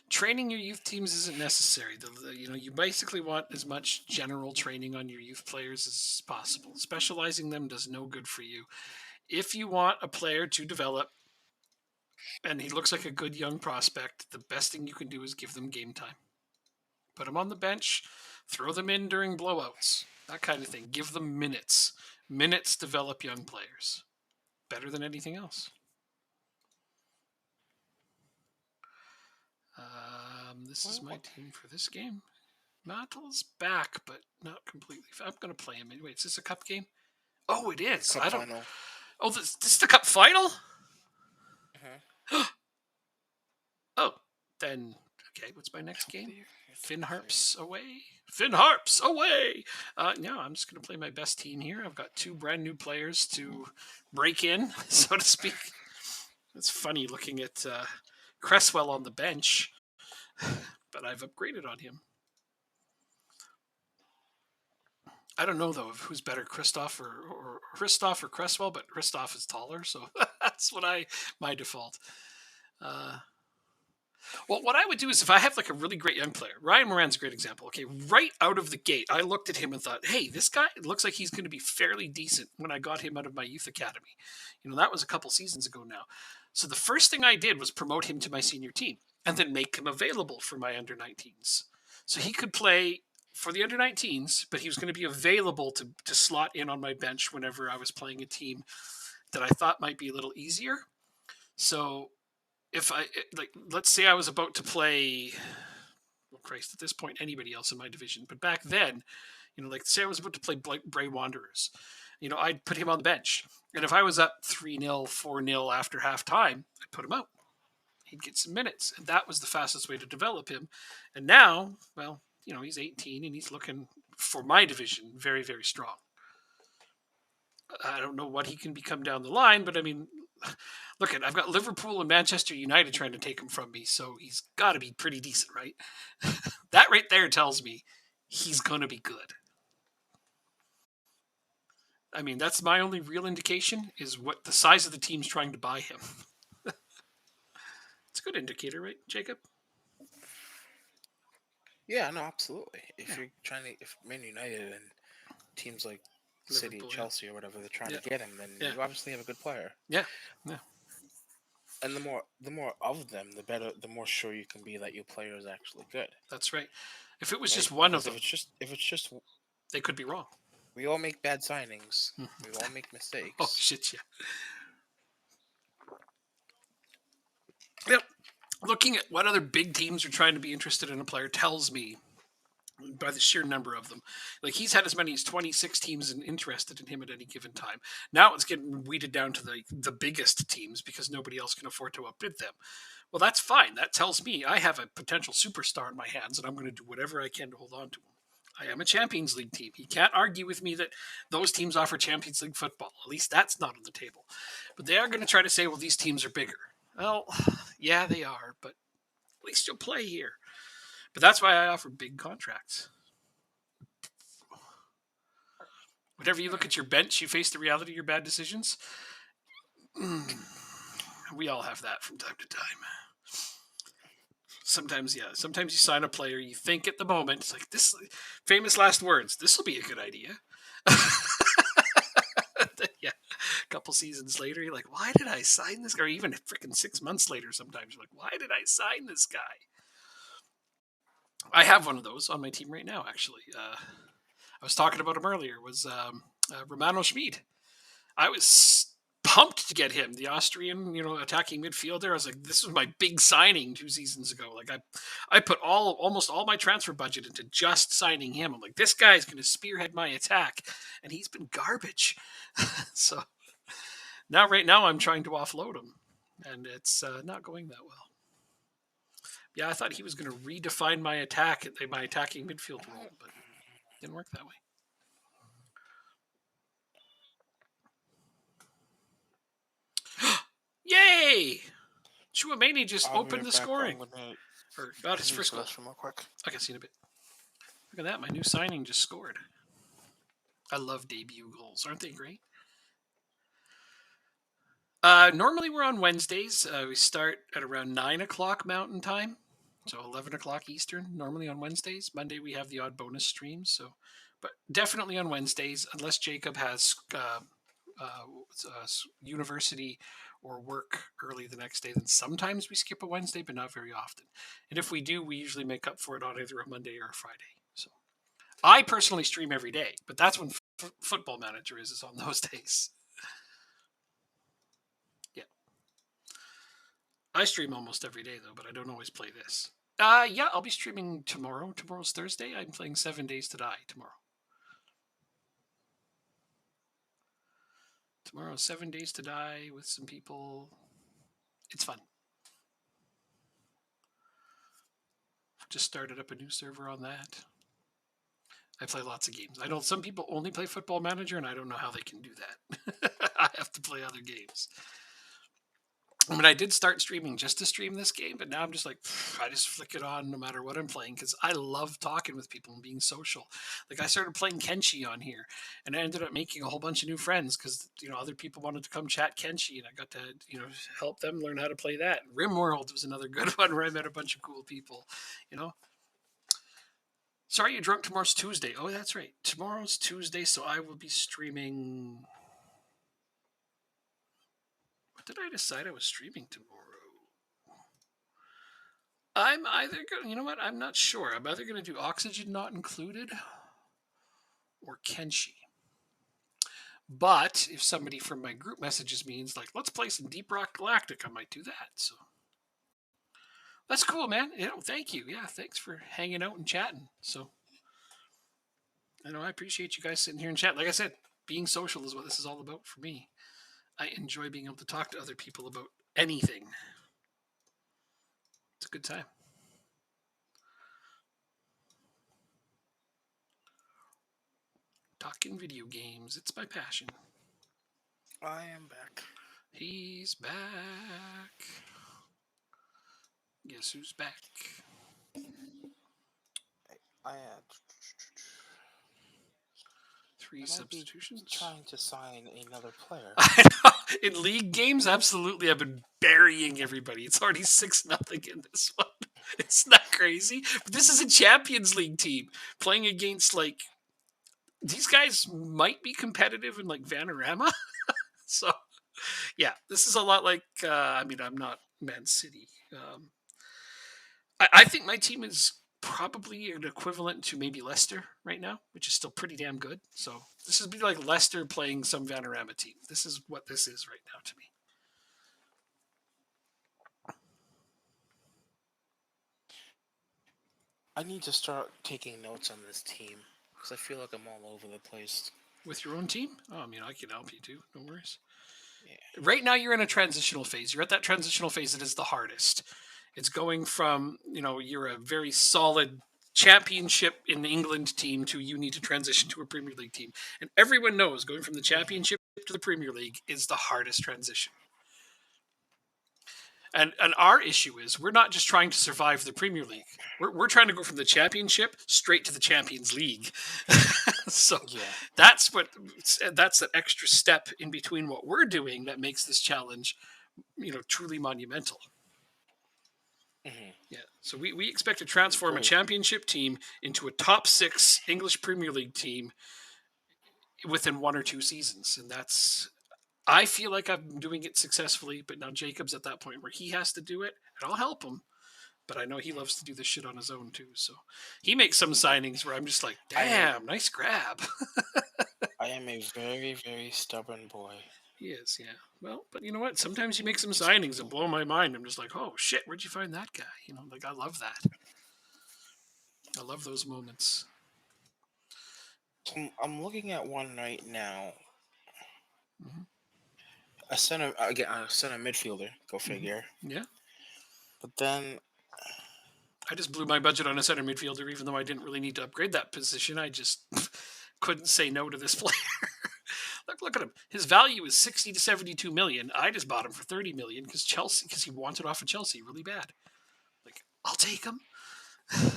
Training your youth teams isn't necessary. You basically want as much general training on your youth players as possible. Specializing them does no good for you. If you want a player to develop and he looks like a good young prospect, the best thing you can do is give them game time. Put them on the bench, throw them in during blowouts, that kind of thing. Give them minutes. Minutes develop young players. Better than anything else. This is my team for this game. Mantel's back, but not completely. I'm going to play him anyway. Is this a cup game? Oh, it is. Cup final. Oh, this is the cup final? Uh-huh. Oh, Then, okay, what's my next game? believe it's Finn fair. Harps away. Finn Harps away. Yeah, I'm just going to play my best team here. I've got 2 brand new players to break in, so to speak. It's funny looking at Cresswell on the bench, but I've upgraded on him. I don't know though who's better, Christoph or Cresswell, but Christoph is taller, so that's what my default. Well, what I would do is if I have like a really great young player, Ryan Moran's a great example. Okay, right out of the gate, I looked at him and thought, hey, this guy looks like he's going to be fairly decent when I got him out of my youth academy. That was a couple seasons ago now. So the first thing I did was promote him to my senior team and then make him available for my under 19s. So he could play for the under 19s, but he was going to be available to slot in on my bench whenever I was playing a team that I thought might be a little easier. So if let's say I was about to play, well, Christ, at this point, anybody else in my division, but back then, like say I was about to play Bray Wanderers, I'd put him on the bench. And if I was up 3-0, 4-0 after halftime, I'd put him out. He'd get some minutes. And that was the fastest way to develop him. And now, well, he's 18 and he's looking, for my division, very, very strong. I don't know what he can become down the line, but I mean, look, I've got Liverpool and Manchester United trying to take him from me, so he's got to be pretty decent, right? That right there tells me he's going to be good. I mean, that's my only real indication is what the size of the team's trying to buy him. It's a good indicator, right, Jacob? Yeah, no, absolutely. If you're trying to, if Man United and teams like City, Liverpool, Chelsea, or whatever, they're trying Yeah. to get him, then Yeah. you obviously have a good player. Yeah. And the more of them, the better, the more sure you can be that your player is actually good. That's right. If it was Right? just one Because of them, if it's just, they could be wrong. we all make bad signings. We all make mistakes. Oh shit, yeah. Yep. Looking at what other big teams are trying to be interested in a player tells me, by the sheer number of them, like he's had as many as 26 teams interested in him at any given time. Now it's getting weeded down to the biggest teams because nobody else can afford to outbid them. Well, that's fine. That tells me I have a potential superstar in my hands, and I'm going to do whatever I can to hold on to him. I am a Champions League team. He can't argue with me that those teams offer Champions League football. At least that's not on the table. But they are going to try to say, well, these teams are bigger. Well, yeah, they are, but at least you'll play here. But that's why I offer big contracts. Whenever you look at your bench, you face the reality of your bad decisions. We all have that from time to time. Sometimes, yeah. Sometimes you sign a player, you think at the moment, it's like this famous last words, this will be a good idea. Yeah. A couple seasons later, you're like, why did I sign this guy? Or even freaking 6 months later, sometimes you're like, why did I sign this guy? I have one of those on my team right now, actually. I was talking about him earlier, was Romano Schmid. I was pumped to get him, the Austrian, attacking midfielder. I was like, this was my big signing 2 seasons ago. Like I put almost all my transfer budget into just signing him. I'm like, this guy's going to spearhead my attack, and he's been garbage. So right now I'm trying to offload him, and it's not going that well. Yeah, I thought he was going to redefine my attacking midfield role, but it didn't work that way. Yay! Chouameni just opened the scoring. Or got his first goal. Real quick. I can see in a bit. Look at that. My new signing just scored. I love debut goals. Aren't they great? Normally we're on Wednesdays. We start at around 9 o'clock Mountain Time. So 11 o'clock Eastern, normally on Wednesdays. Monday we have the odd bonus streams. But definitely on Wednesdays, unless Jacob has university or work early the next day, then sometimes we skip a Wednesday, but not very often. And if we do, we usually make up for it on either a Monday or a Friday. So I personally stream every day, but that's when Football Manager is on those days. Yeah. I stream almost every day, though, but I don't always play this. Yeah, I'll be streaming tomorrow. Tomorrow's Thursday. I'm playing 7 Days to Die tomorrow. Tomorrow, 7 Days to Die with some people. It's fun. just started up a new server on that. I play lots of games. I know some people only play Football Manager, and I don't know how they can do that. I have to play other games. I mean, I did start streaming just to stream this game, but now I'm just like, I just flick it on no matter what I'm playing because I love talking with people and being social. Like I started playing Kenshi on here, and I ended up making a whole bunch of new friends because other people wanted to come chat Kenshi, and I got to help them learn how to play that. RimWorld was another good one where I met a bunch of cool people. You know, sorry you're drunk. Tomorrow's Tuesday. Oh, that's right. Tomorrow's Tuesday, so I will be streaming. What did I decide I was streaming tomorrow? I'm either going. You know what? I'm not sure. I'm either going to do Oxygen Not Included or Kenshi. But if somebody from my group messages me and's like, let's play some Deep Rock Galactic, I might do that. So that's cool, man. Thank you. Yeah, thanks for hanging out and chatting. So I appreciate you guys sitting here and chat. Like I said, being social is what this is all about for me. I enjoy being able to talk to other people about anything. It's a good time. Talking video games. It's my passion. I am back. He's back. Guess who's back? I had Three I might be substitutions. trying to sign another player. I know. In league games, absolutely, I've been burying everybody. It's already 6-0 in this one. It's not crazy. But this is a Champions League team playing against these guys might be competitive in Vanarama. So yeah, this is a lot like I'm not Man City. I think my team is probably an equivalent to maybe Leicester right now, which is still pretty damn good. So this would be like Leicester playing some Vanarama team. This is what this is right now to me. I need to start taking notes on this team because I feel like I'm all over the place. With your own team? Oh, I can help you too. No worries. Yeah. Right now, you're in a transitional phase. You're at that transitional phase that is the hardest. It's going from, you're a very solid championship in England team to you need to transition to a Premier League team. And everyone knows going from the championship to the Premier League is the hardest transition. And our issue is we're not just trying to survive the Premier League. We're trying to go from the Championship straight to the Champions League. So Yeah. that's that extra step in between what we're doing that makes this challenge, truly monumental. Mm-hmm. Yeah. So we expect to transform a championship team into a top 6 English Premier League team within 1 or 2 seasons, and I feel like I'm doing it successfully, but now Jacob's at that point where he has to do it, and I'll help him. But I know he loves to do this shit on his own too. So he makes some signings where I'm just like, damn, nice grab. I am a very, very stubborn boy. He is, yeah. Well, but you know what? Sometimes you make some signings that blow my mind. I'm just like, oh shit, where'd you find that guy? I love that. I love those moments. So I'm looking at one right now. Mm-hmm. A center midfielder. Go figure. Mm-hmm. Yeah. But then I just blew my budget on a center midfielder, even though I didn't really need to upgrade that position. I just couldn't say no to this player. Look at him. His value is 60 to 72 million. I just bought him for 30 million because he wanted off of Chelsea really bad. I'll take him. I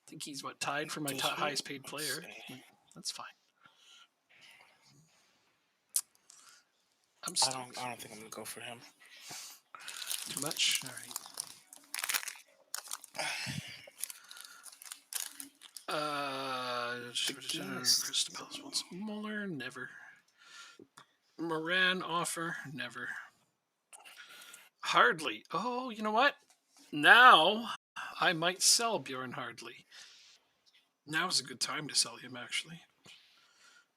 think he's tied for my highest paid player. That's fine. I'm stoked. I don't think I'm gonna go for him. Too much? All right. Crystal Palace wants Muller, never. Moran offer, never. Hardly. Oh, you know what? Now I might sell Bjorn Hardley. Now's a good time to sell him, actually.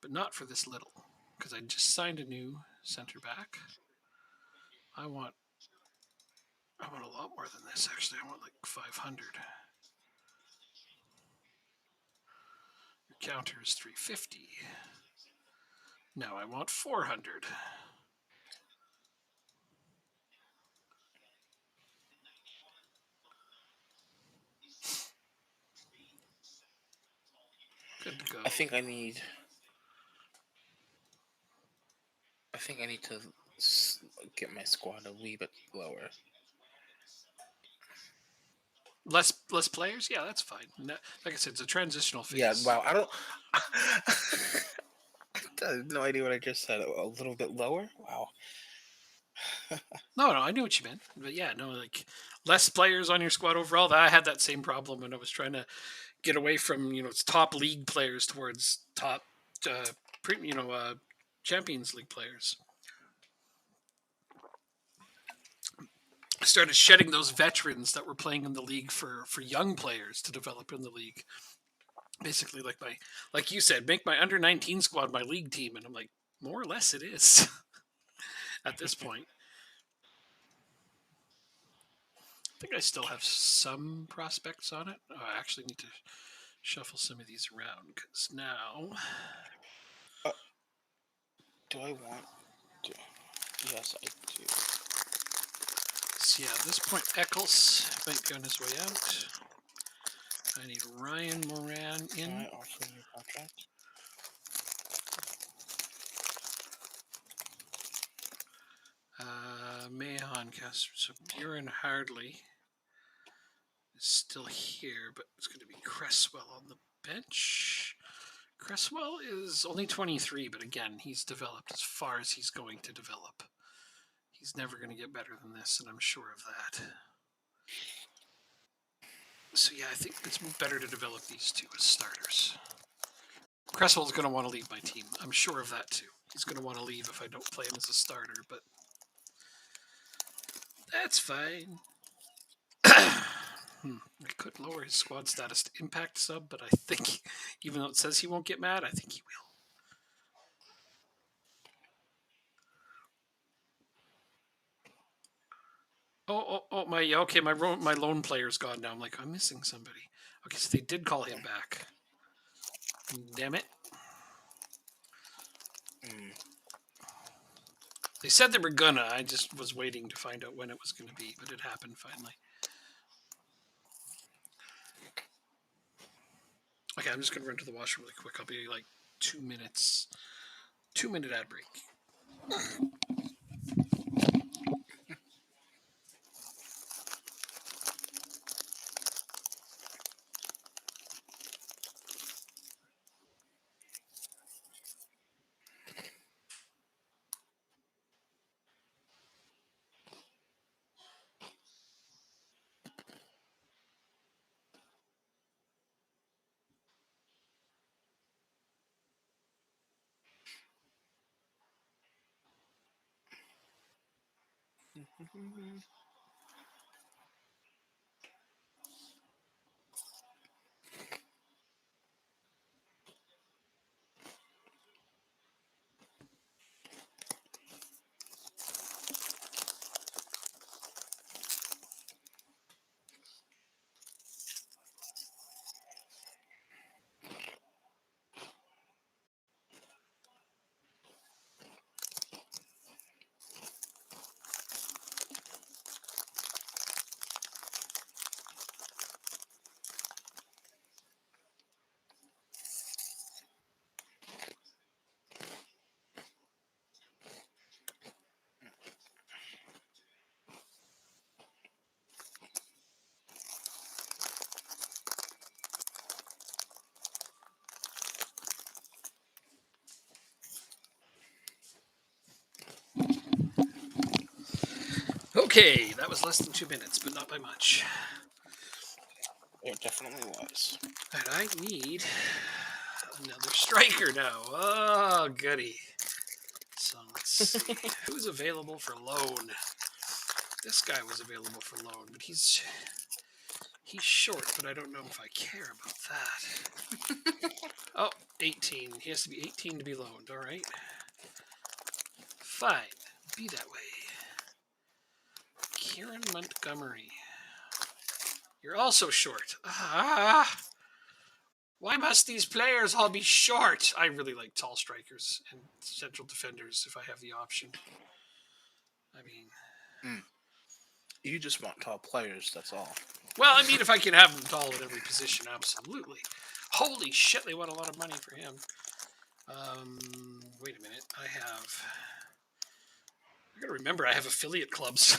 But not for this little, because I just signed a new center back. I want a lot more than this, actually. I want 500. Your counter is 350. Now I want 400. go? I think I need to get my squad a wee bit lower. Less players? Yeah, that's fine. No, like I said, it's a transitional phase. Yeah, wow. I don't. I have no idea what I just said. A little bit lower? Wow. No, I knew what you meant. But yeah, no, like less players on your squad overall. I had that same problem when I was trying to get away from top league players towards top, uh, Champions League players. I started shedding those veterans that were playing in the league for young players to develop in the league. Basically, like you said, make my under 19 squad my league team, and I'm like, more or less, it is at this point. I think I still have some prospects on it. Oh, I actually need to shuffle some of these around because now. Do I want to? Yes, I do. So yeah, at this point, Eccles might be on his way out. I need Ryan Moran Can in. I offer you a contract? Mahon Castro. So Buren Hardley is still here, but it's going to be Cresswell on the bench. Cresswell is only 23, but again, he's developed as far as he's going to develop. He's never going to get better than this, and I'm sure of that. So yeah, I think it's better to develop these two as starters. Cresswell's going to want to leave my team. I'm sure of that too. He's going to want to leave if I don't play him as a starter, but that's fine. I could lower his squad status to impact sub, but I think, even though it says he won't get mad, I think he will. My lone player's gone now. I'm like, I'm missing somebody. Okay, so they did call him back. Damn it. They said they were gonna. I just was waiting to find out when it was gonna be, but it happened finally. Okay, I'm just gonna run to the washroom really quick. I'll be like 2 minutes. 2-minute ad break. Okay, that was less than 2 minutes, but not by much. It definitely was. And I need another striker now. Oh, goody. So let's see. Who's available for loan? This guy was available for loan, but he's short, but I don't know if I care about that. Oh, 18. He has to be 18 to be loaned, all right? Fine. Be that way. Kieran Montgomery. You're also short. Why must these players all be short? I really like tall strikers and central defenders if I have the option. I mean... You just want tall players, that's all. Well, I mean, if I can have them tall at every position, absolutely. Holy shit, they want a lot of money for him. Wait a minute. I gotta remember I have affiliate clubs.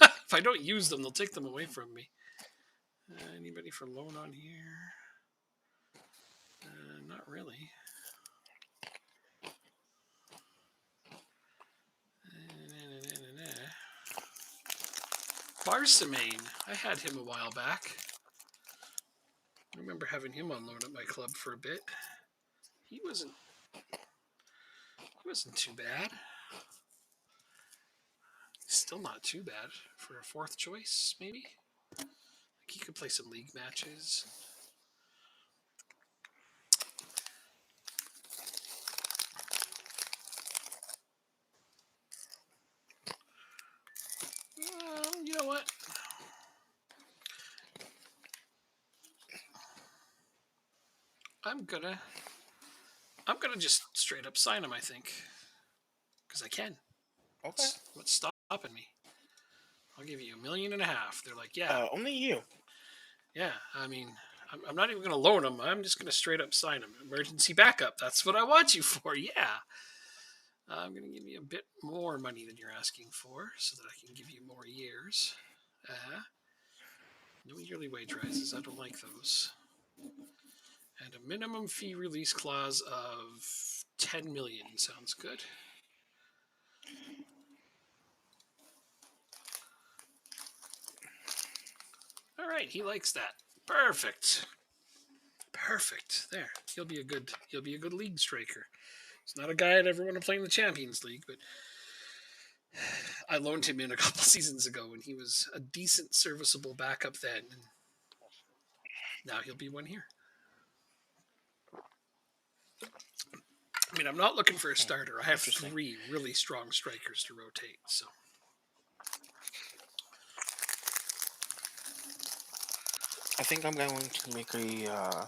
If I don't use them, they'll take them away from me. Anybody for loan on here? Not really. Barsamane. I had him a while back. I remember having him on loan at my club for a bit. He wasn't too bad. Still not too bad for a fourth choice, maybe. Like he could play some league matches. You know what? I'm gonna just straight up sign him. I think because I can. Okay. What's stopping me? I'll give you $1.5 million. They're like, yeah, Only you. yeah. I mean, I'm not even gonna loan him. I'm just gonna straight up sign him. Emergency backup. That's what I want you for. Yeah. I'm gonna give you a bit more money than you're asking for, so that I can give you more years. No yearly wage rises. I don't like those. And a minimum fee release clause of 10 million sounds good. All right, he likes that. Perfect. There. He'll be a good league striker. He's not a guy I'd ever want to play in the Champions League, but I loaned him in a couple seasons ago, and he was a decent, serviceable backup then. And now he'll be one here. I mean, I'm not looking for a starter. I have 3 really strong strikers to rotate, so. I think I'm going to make a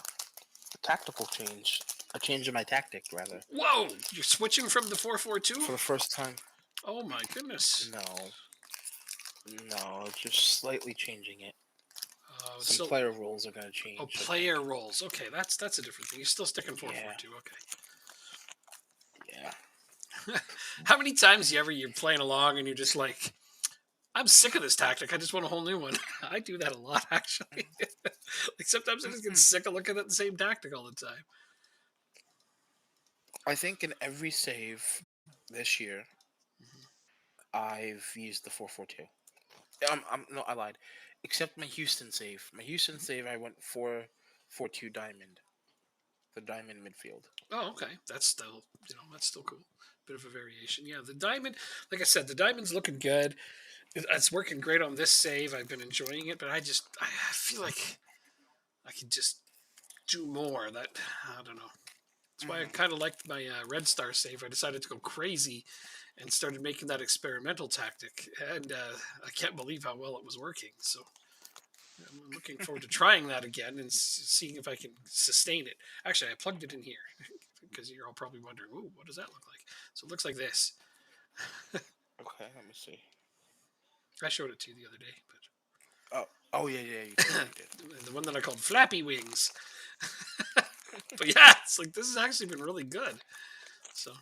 tactical change. A change in my tactic, rather. Whoa! You're switching from the 4-4-2? For the first time. Oh my goodness. No, just slightly changing it. Some player roles are going to change. Oh, player roles. Okay, that's a different thing. You're still sticking 4-4-2. Okay. Yeah. How many times you're playing along and you're just like, I'm sick of this tactic. I just want a whole new one. I do that a lot, actually. Like sometimes I just get sick of looking at the same tactic all the time. I think in every save this year, I've used the 4-4-2. No, I lied. Except my Houston save. My Houston save, I went 4-4-2 diamond. The diamond midfield. Oh, okay. That's still cool. Bit of a variation. Yeah, the diamond, like I said, the diamond's looking good. It's working great on this save. I've been enjoying it, but I feel like I could just do more. That I don't know. That's why I kind of liked my Red Star save. I decided to go crazy and started making that experimental tactic, and I can't believe how well it was working. So I'm looking forward to trying that again and seeing if I can sustain it. Actually, I plugged it in here because you're all probably wondering, "Ooh, what does that look like?" So it looks like this. Okay, let me see. I showed it to you the other day, but yeah, you did. The one that I called Flappy Wings. But yeah, it's like this has actually been really good. So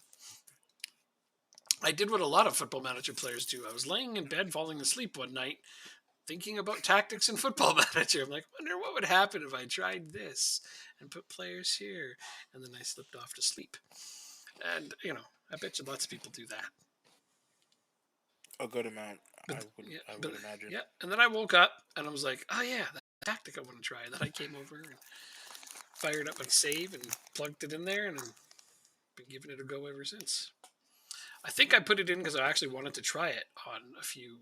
I did what a lot of Football Manager players do. I was laying in bed, falling asleep one night, thinking about tactics in Football Manager. I'm like, wonder what would happen if I tried this and put players here, and then I slipped off to sleep. And I bet you lots of people do that. A good amount, I would imagine. Yeah, and then I woke up and I was like, oh yeah, that tactic I want to try. And then I came over and fired up my save and plugged it in there, and I've been giving it a go ever since. I think I put it in because I actually wanted to try it on a few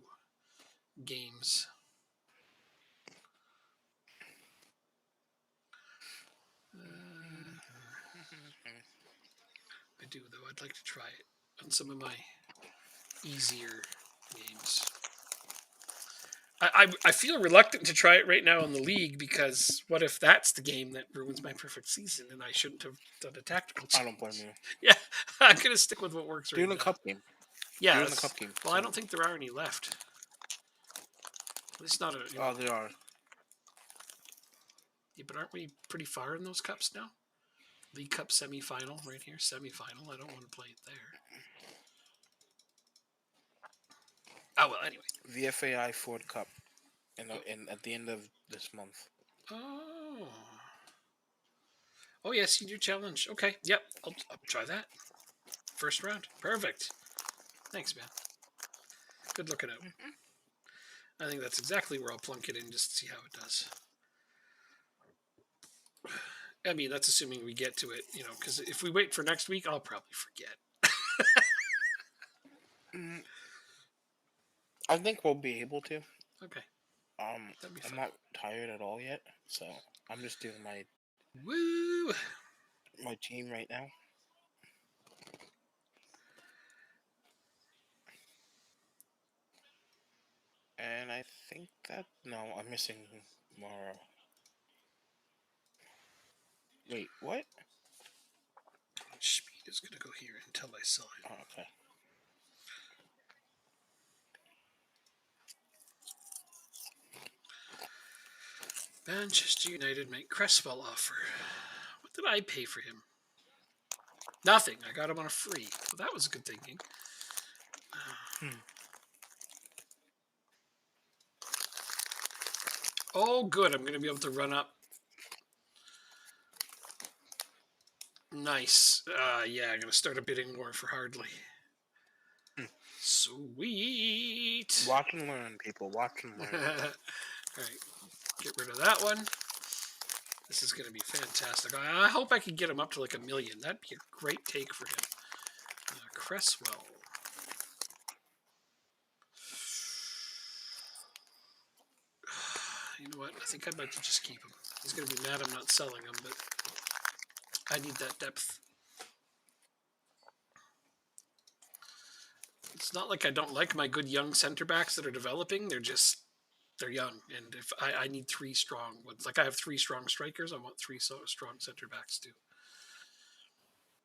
games. I do, though. I'd like to try it on some of my easier games. I feel reluctant to try it right now in the league because what if that's the game that ruins my perfect season and I shouldn't have done a tactical change? I don't blame you. Yeah, I'm going to stick with what works right now. Do it in a cup game. Yeah, do it in a cup game. Well, I don't think there are any left. At least not a... Oh, there are. Yeah, but aren't we pretty far in those cups now? League Cup semi-final right here. Semi-final. I don't want to play it there. Oh, well, anyway. The FAI Ford Cup at the end of this month. Oh. Oh, yeah, senior challenge. Okay, yep, I'll try that. First round. Perfect. Thanks, man. Good looking out. I think that's exactly where I'll plunk it in just to see how it does. I mean, that's assuming we get to it, because if we wait for next week, I'll probably forget. Mm, I think we'll be able to. Okay, that'd be I'm fun. not tired at all yet, so I'm just doing Woo! my team right now. And I think that I'm missing Morrow. Wait, what? Speed is going to go here until I sell him. Oh, okay. Manchester United make Cresswell offer. What did I pay for him? Nothing. I got him on a free. Well, that was good thinking. Oh, good. I'm going to be able to run up. Nice. Yeah, I'm going to start a bidding war for Hardley. Sweet. Watch and learn, people. Watch and learn. All right. Get rid of that one. This is going to be fantastic. I hope I can get him up to like 1 million. That'd be a great take for him. Cresswell. You know what? I think I might just keep him. He's going to be mad I'm not selling him, but I need that depth. It's not like I don't like my good young center backs that are developing. They're young, and if I need 3 strong ones, like I have 3 strong strikers, I want 3 strong center backs too.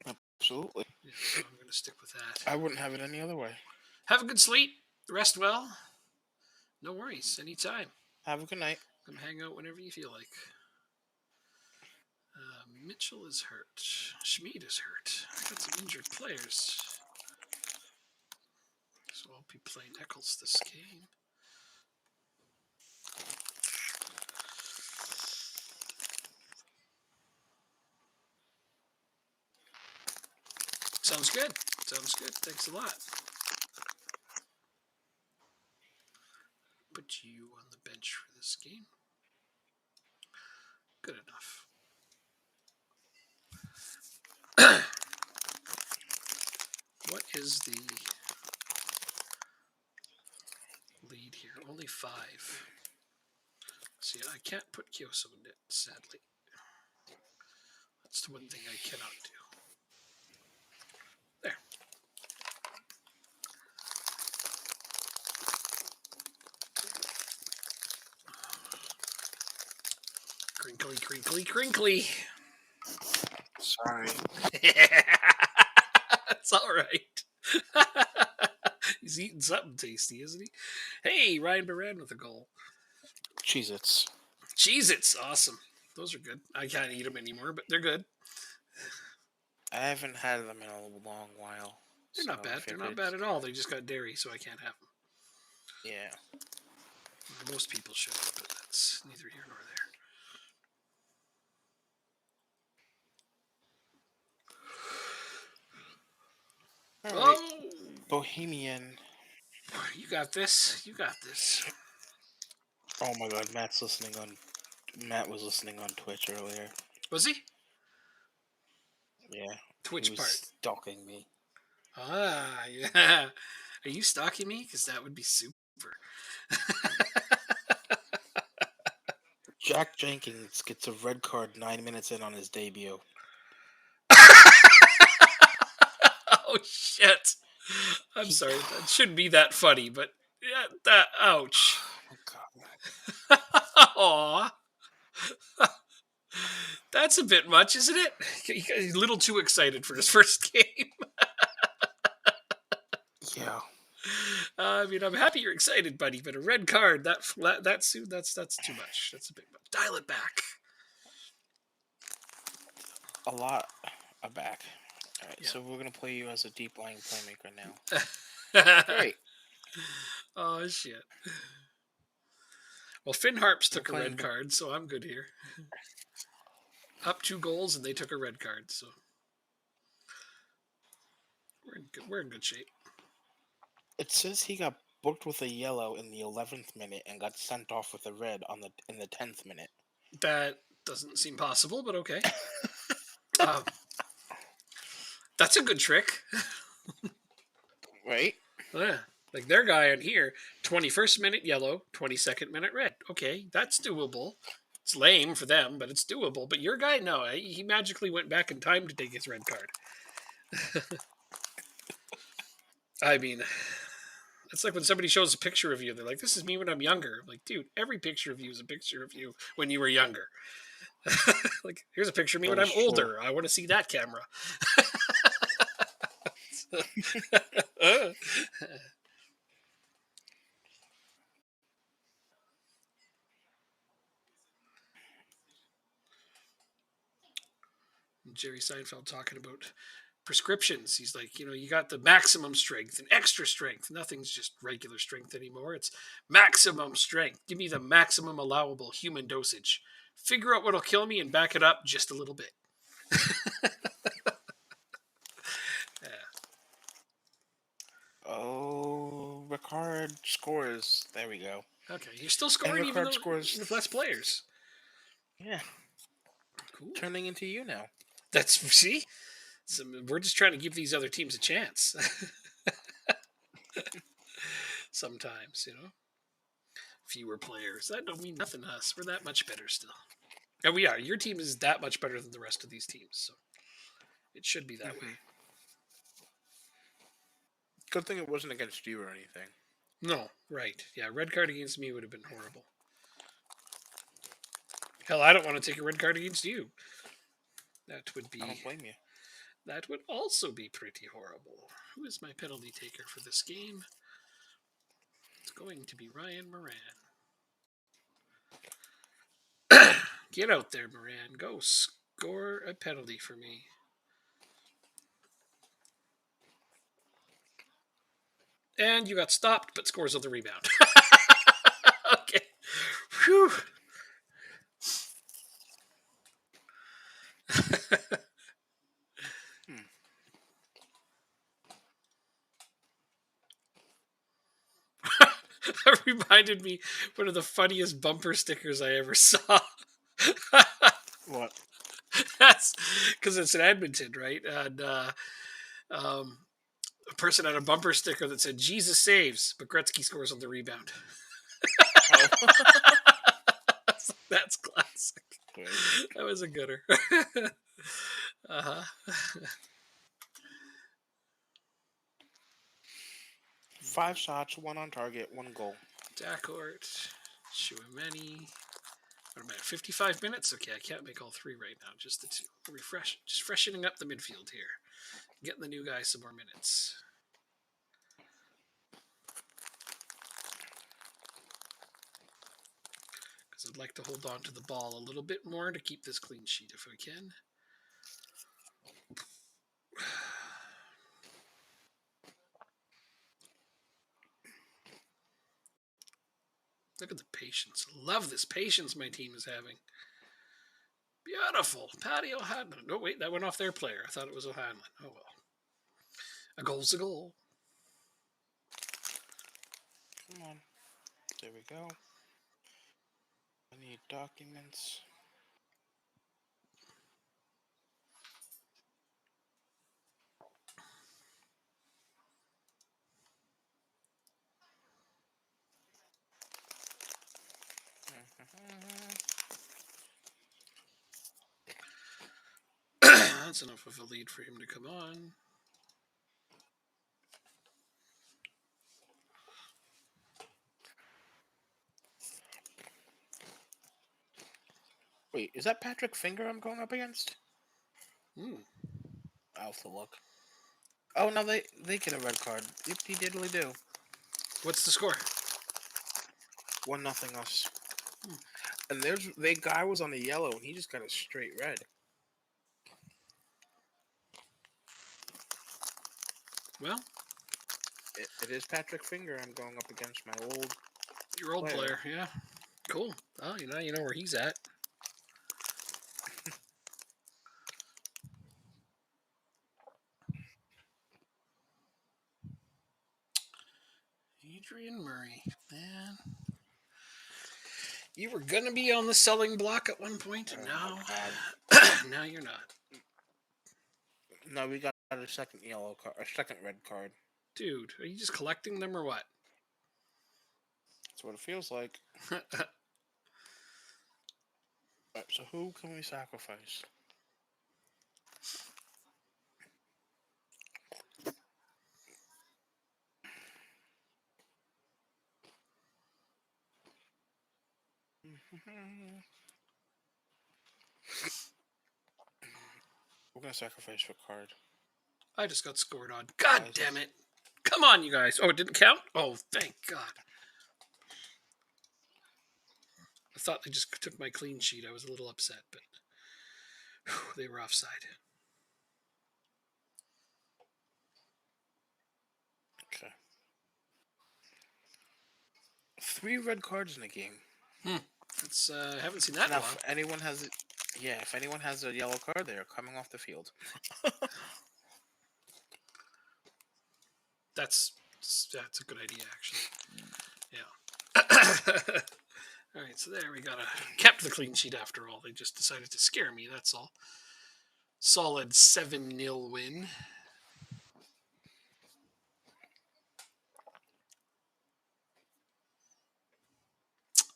Absolutely. Yeah, so I'm going to stick with that. I wouldn't have it any other way. Have a good sleep. Rest well. No worries. Anytime. Have a good night. Come hang out whenever you feel like. Mitchell is hurt. Schmid is hurt. I got some injured players. So I'll be playing Eccles this game. Sounds good. Sounds good. Thanks a lot. Put you on the bench for this game. Good enough. What is the lead here? Only 5. See, I can't put Kyoso in it, sadly. That's the one thing I cannot do. There. Crinkly, crinkly, crinkly. Sorry. That's all right. He's eating something tasty, isn't he? Hey, Ryan Baran with a goal. Cheez-Its. Cheez-Its, awesome. Those are good. I can't eat them anymore, but they're good. I haven't had them in a long while. They're not bad. They're not bad at all. They just got dairy, so I can't have them. Yeah. Most people should, but that's neither here nor there. All right. Oh! Bohemian. You got this. You got this. Oh my god, Matt was listening on Twitch earlier. Was he? Yeah. Twitch he was part. stalking me. Ah, yeah. Are you stalking me? Because that would be super. Jack Jenkins gets a red card 9 minutes in on his debut. Oh, shit. I'm sorry. That shouldn't be that funny, but yeah, that. Ouch. Oh, God. Aw. That's a bit much, isn't it? He's a little too excited for his first game. Yeah. I mean, I'm happy you're excited, buddy, but a red card, that's too much. That's a bit much. Dial it back. a lot are back. All right, Yeah. so we're gonna play you as a deep lying playmaker now. Great. Oh shit. Well, Finn Harps We're took a red playing. card, so I'm good here. Up 2 goals, and they took a red card, so we're in good shape. It says he got booked with a yellow in the 11th minute and got sent off with a red in the 10th minute. That doesn't seem possible, but okay. Uh, that's a good trick. Right? Yeah. Like their guy on here, 21st minute yellow, 22nd minute red. Okay, that's doable. It's lame for them, but it's doable. But your guy, no, he magically went back in time to take his red card. I mean, it's like when somebody shows a picture of you, they're like, "This is me when I'm younger." I'm like, dude, every picture of you is a picture of you when you were younger. Like, here's a picture of me That when is I'm true. older. I want to see that camera. Jerry Seinfeld talking about prescriptions. He's like, you got the maximum strength and extra strength. Nothing's just regular strength anymore. It's maximum strength. Give me the maximum allowable human dosage. Figure out what'll kill me and back it up just a little bit. Yeah. Oh, Ricard scores. There we go. Okay, you're still And scoring even Ricard though scores. with less players. Yeah, Cool. turning into you now. That's see. So we're just trying to give these other teams a chance. Sometimes, fewer players. That don't mean nothing to us. We're that much better still. And we are. Your team is that much better than the rest of these teams, so it should be that way. Good thing it wasn't against you or anything. No, right. Yeah, red card against me would have been horrible. Hell, I don't want to take a red card against you. That would I be. don't blame you. That would also be pretty horrible. Who is my penalty taker for this game? It's going to be Ryan Moran. Get out there, Moran. Go score a penalty for me. And you got stopped, but scores on the rebound. Okay. Whew. Hmm. That reminded me one of the funniest bumper stickers I ever saw. What? That's because it's in Edmonton, right? And a person had a bumper sticker that said "Jesus saves," but Gretzky scores on the rebound. Oh. That's classic. Great. That was a gooder. Uh-huh. 5 shots, 1 on target, 1 goal. Dacourt, Chouameni. What am I at? 55 minutes? Okay, I can't make all three right now. Just the two. Refresh. Just freshening up the midfield here. Getting the new guy some more minutes. Because I'd like to hold on to the ball a little bit more to keep this clean sheet if I can. Look at the patience. Love this patience my team is having. Beautiful. Patty O'Hanlon. No, wait, that went off their player. I thought it was O'Hanlon. Oh, well. A goal's a goal. Come on. There we go. I need documents. That's enough of a lead for him to come on. Wait, is that Patrick Finger I'm going up against? Hmm. I'll have to look. Oh, no, they get a red card. Yippee diddly do. What's the score? 1-0 us. And the guy was on a yellow and he just got a straight red. Well, It is Patrick Finger. I'm going up against my old your old player. player, yeah. Cool. Oh, you know where he's at. Adrian Murray, man. You were gonna be on the selling block at one point, and Oh my now, God! now you're not, No, we got a second yellow card, a second red card. dude. Are you just collecting them or what? That's what it feels like. Right, so who can we sacrifice? We're gonna sacrifice for card. I just got scored on. God Why is damn this? it! Come on, you guys. Oh, it didn't count. Oh, thank God. I thought they just took my clean sheet. I was a little upset, but whew, they were offside. Okay. 3 red cards in the game. It's I haven't seen that in Now, a while. if anyone has it, yeah, if anyone has a yellow card, they are coming off the field. That's a good idea, actually. Yeah. All right, so there we got kept the clean sheet after all. They just decided to scare me. That's all. Solid 7-0 win.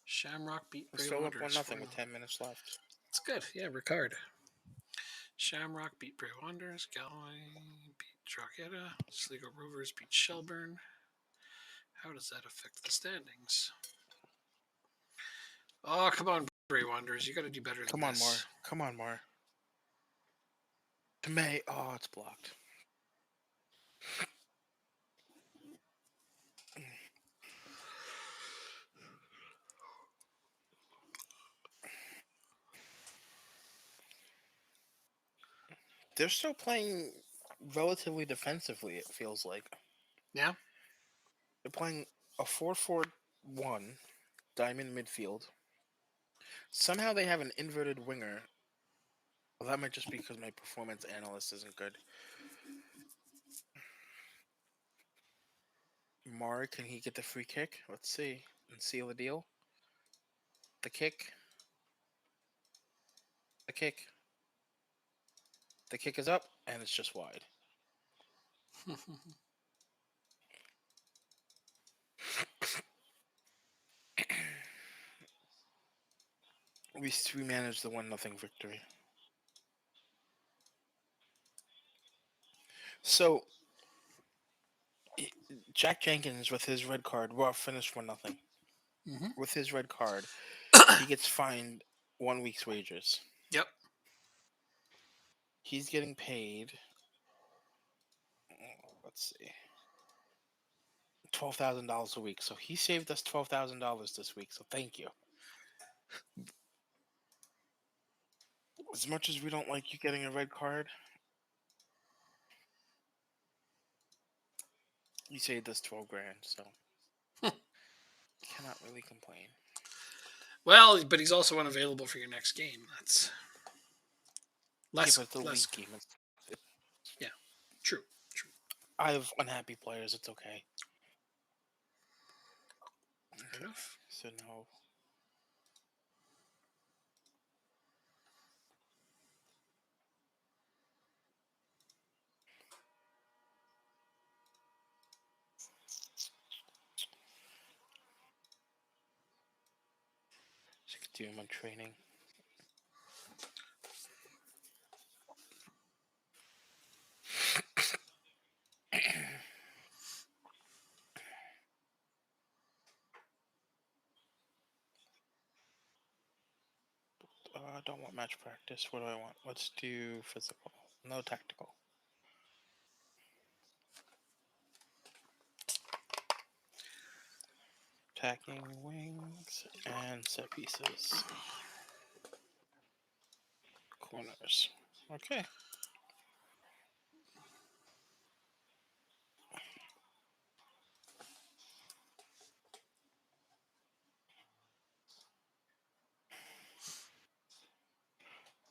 Shamrock beat We're Grey still up Wanderers 1-0 4-0. with 10 minutes left. It's good. Yeah, Ricard. Shamrock beat Grey Wanderers. Galway beat Drogheda. Sligo Rovers beat Shelburne. How does that affect the standings? Oh, come on, Grey Wanderers. You got to do better than Come on, this. Mar. Come on, Mar. To May. Oh, it's blocked. They're still playing relatively defensively, it feels like. Yeah? They're playing a 4-4-1 diamond midfield. Somehow they have an inverted winger. Well, that might just be because my performance analyst isn't good. Mar, can he get the free kick? Let's see. And seal the deal. The kick. The kick. The kick is up, and it's just wide. We managed the 1-0 victory. So, Jack Jenkins, with his red card, well, finished 1-0. Mm-hmm. With his red card, he gets fined 1 week's wages. Yep. He's getting paid, let's see, $12,000 a week. So he saved us $12,000 this week. So thank you. As much as we don't like you getting a red card, you saved us 12 grand. So cannot really complain. Well, but he's also unavailable for your next game. That's less. Yeah, but the less. league game. Yeah. True. I have unhappy players. It's okay. Fair enough. So no. Just continue my training. I don't want match practice. What do I want? Let's do physical. No tactical. Attacking wings and set pieces. Corners. Okay.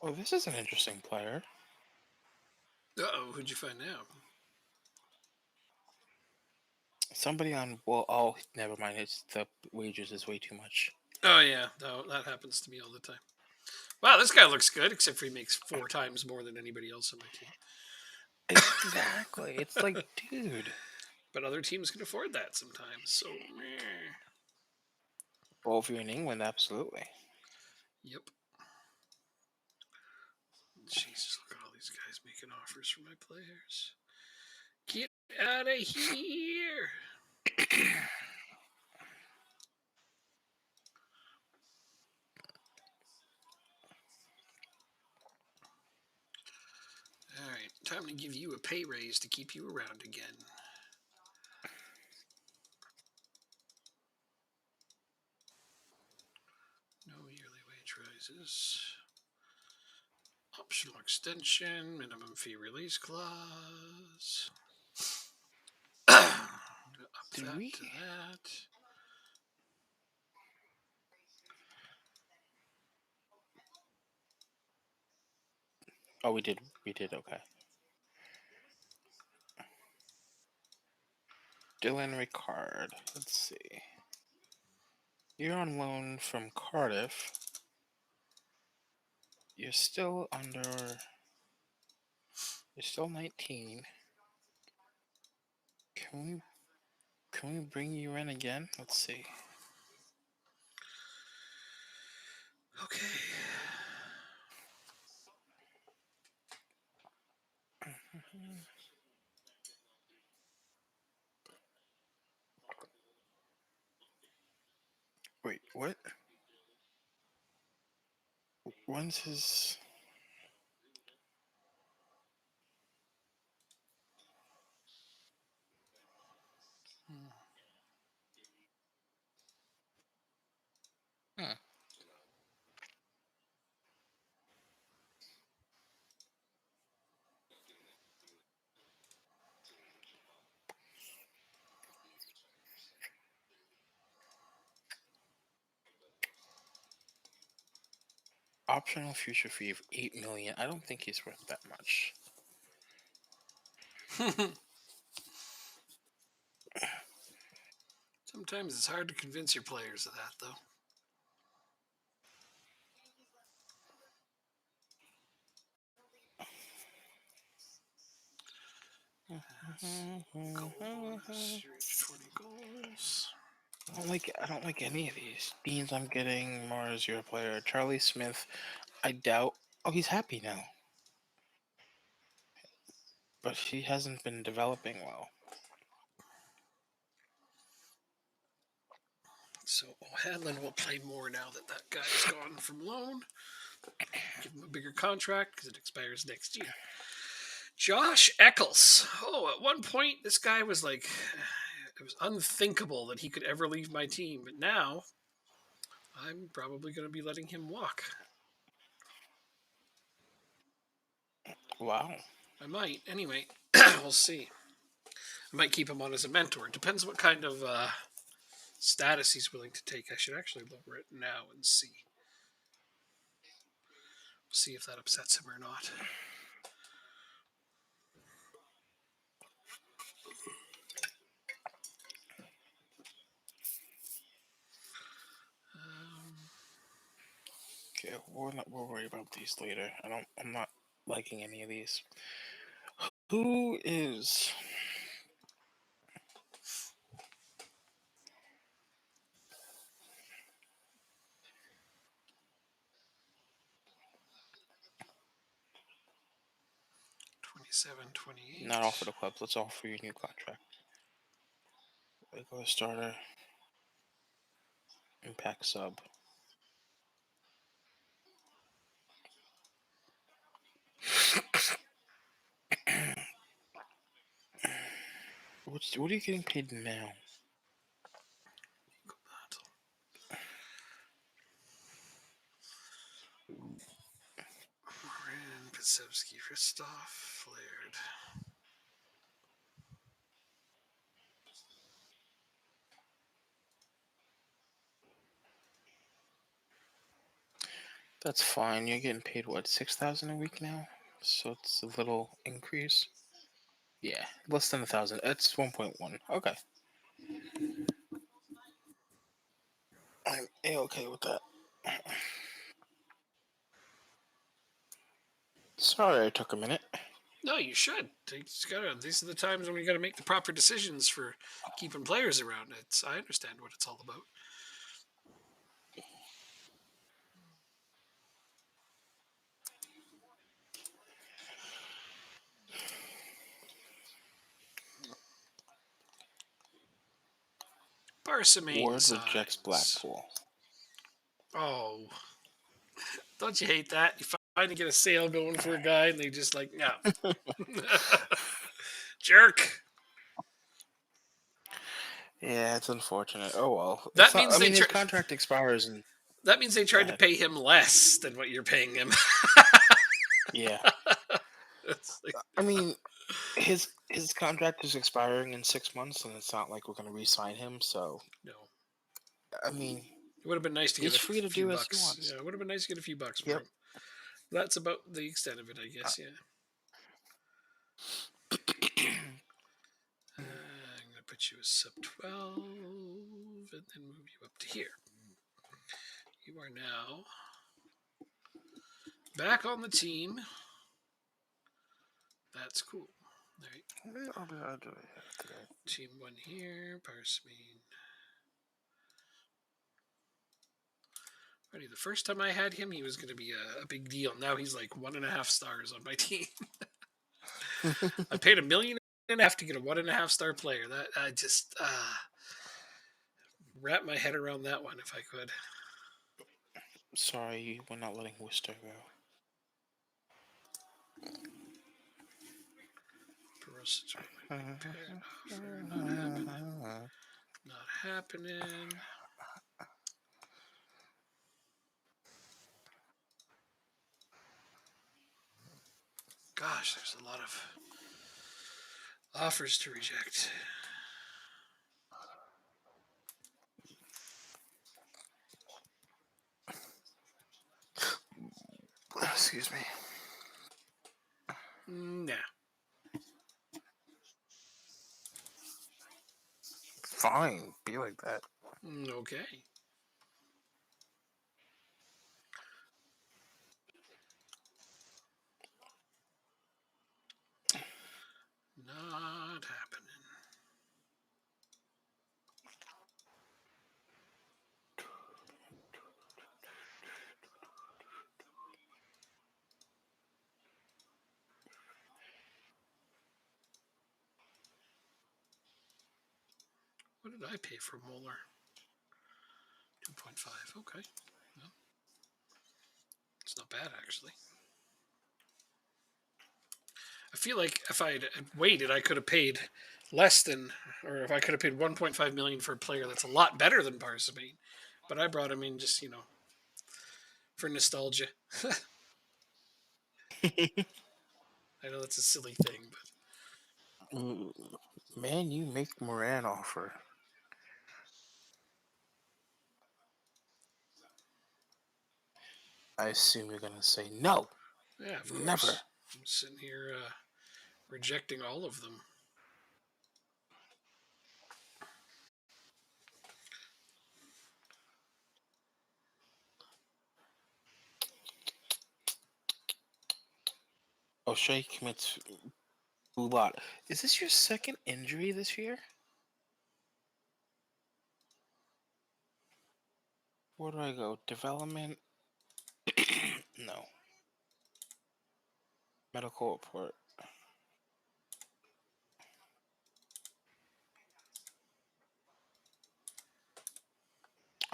Oh, this is an interesting player. Uh-oh, who'd you find now? Somebody on. Well, oh, never mind. It's the wages is way too much. Oh, yeah. No, that happens to me all the time. Wow, this guy looks good, except for he makes 4 times more than anybody else on my team. Exactly. It's like, dude. But other teams can afford that sometimes. So, meh. Well, if you're in England, absolutely. Yep. Jesus, look at all these guys making offers for my players. Get out of here. All right, time to give you a pay raise to keep you around again. No yearly wage rises. Optional extension, minimum fee release clause. Up Did that we? to that. Oh, we did. We did. Okay. Dylan Ricard. Let's see. You're on loan from Cardiff. You're still under. You're still 19. Can we bring you in again? Let's see. Okay. Wait, what? When's his? Hmm. Optional future fee of 8 million. I don't think he's worth that much. Sometimes it's hard to convince your players of that, though. Goal bonus. You reach 20 goals. I don't like any of these. Beans I'm getting, Mars, you're a player. Charlie Smith, I doubt. Oh, he's happy now. But he hasn't been developing well. So O'Hanlon will play more now that that guy's gone from loan. Give him a bigger contract because it expires next year. Josh Eccles. Oh, at one point, this guy was like, it was unthinkable that he could ever leave my team. But now, I'm probably going to be letting him walk. Wow. I might. Anyway, we'll see. I might keep him on as a mentor. It depends what kind of status he's willing to take. I should actually lower it now and see. See if that upsets him or not. Okay, we'll worry about these later. I'm not liking any of these. Who is 27, 28. not offer the clubs? Let's offer you a new contract. Regular starter. Impact sub. What are you getting paid now? Morin, Pisevsky, Ristov, Flared. That's fine. You're getting paid what, 6,000 a week now? So it's a little increase. Yeah, less than 1,000. It's 1.1. Okay, I'm okay with that. Sorry, I took a minute. No, you should. These are the times when we got to make the proper decisions for keeping players around. I understand what it's all about. Barsamane Ward rejects signs. Blackpool. Oh, don't you hate that? You finally get a sale going for a guy, and they just like, no. Jerk. Yeah, it's unfortunate. Oh well. It's That not. means I they mean, his tr- contract expires and. that means they Go tried to ahead. pay him less than what you're paying him. Yeah. It's like, I mean, his contract is expiring in 6 months, and it's not like we're going to re-sign him. So, no. I mean, It would have been nice to get he's a free to few do as he bucks. wants. Yeah, it would have been nice to get a few bucks for Yep. him. That's about the extent of it, I guess. Yeah. I'm going to put you as sub 12 and then move you up to here. You are now back on the team. That's cool. All right. Team 1 here. Parsamine. Alrighty, the first time I had him, he was going to be a big deal. Now he's like 1.5 stars on my team. I paid $1.5 million to get a 1.5 star player. That I just wrap my head around that one if I could. Sorry, we're not letting Worcester go. Not happening. Gosh, there's a lot of offers to reject. Excuse me. Nah. Fine, be like that. Okay. Not happening. What did I pay for Moeller? 2.5. Okay. Well, it's not bad, actually. I feel like if I had waited, I could have paid less than, or if I could have paid 1.5 million for a player that's a lot better than Parsamine. But I brought him in just, for nostalgia. I know that's a silly thing, but Man, you make Moran offer. I assume you're gonna say no. yeah, of Never. course. I'm sitting here rejecting all of them. O'Shea commits a lot. Is this your second injury this year? Where do I go? Development? No. Medical report.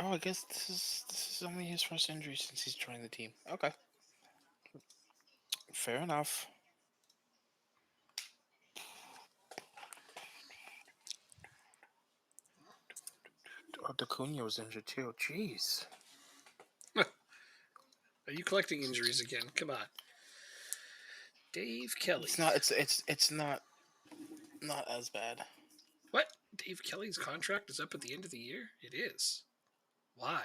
Oh, I guess this is only his first injury since he's joined the team. Okay. Fair enough. Oh, Dacunia was injured too. Jeez. Are you collecting injuries again? Come on. Dave Kelly. It's not as bad. What? Dave Kelly's contract is up at the end of the year? It is. Why?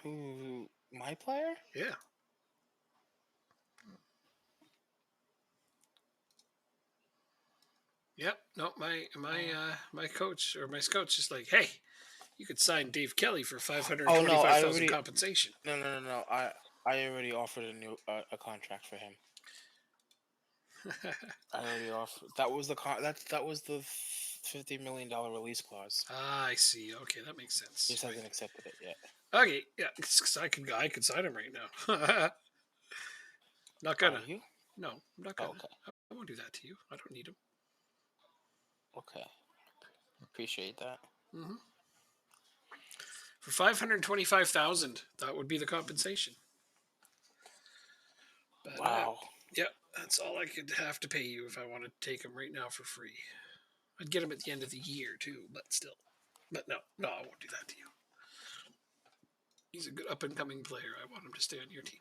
Who? My player? Yeah. Yep. No, my coach or my scout's just like, hey, you could sign Dave Kelly for five hundred Oh no, twenty-five I thousand already compensation. no. I already offered a contract for him. I already offered. That was the $50 million release clause. Ah, I see. Okay, that makes He sense. just Right. hasn't accepted it yet. Okay, yeah, because I could sign him right now. Not Are gonna. you? No, I'm not Oh, gonna. okay. I won't do that to you. I don't need him. Okay. Appreciate that. Hmm. For 525,000, that would be the compensation. But Wow. yeah, that's all I could have to pay you if I wanted to take him right now for free. I'd get him at the end of the year too, but still. But no, no, I won't do that to you. He's a good up and coming player. I want him to stay on your team.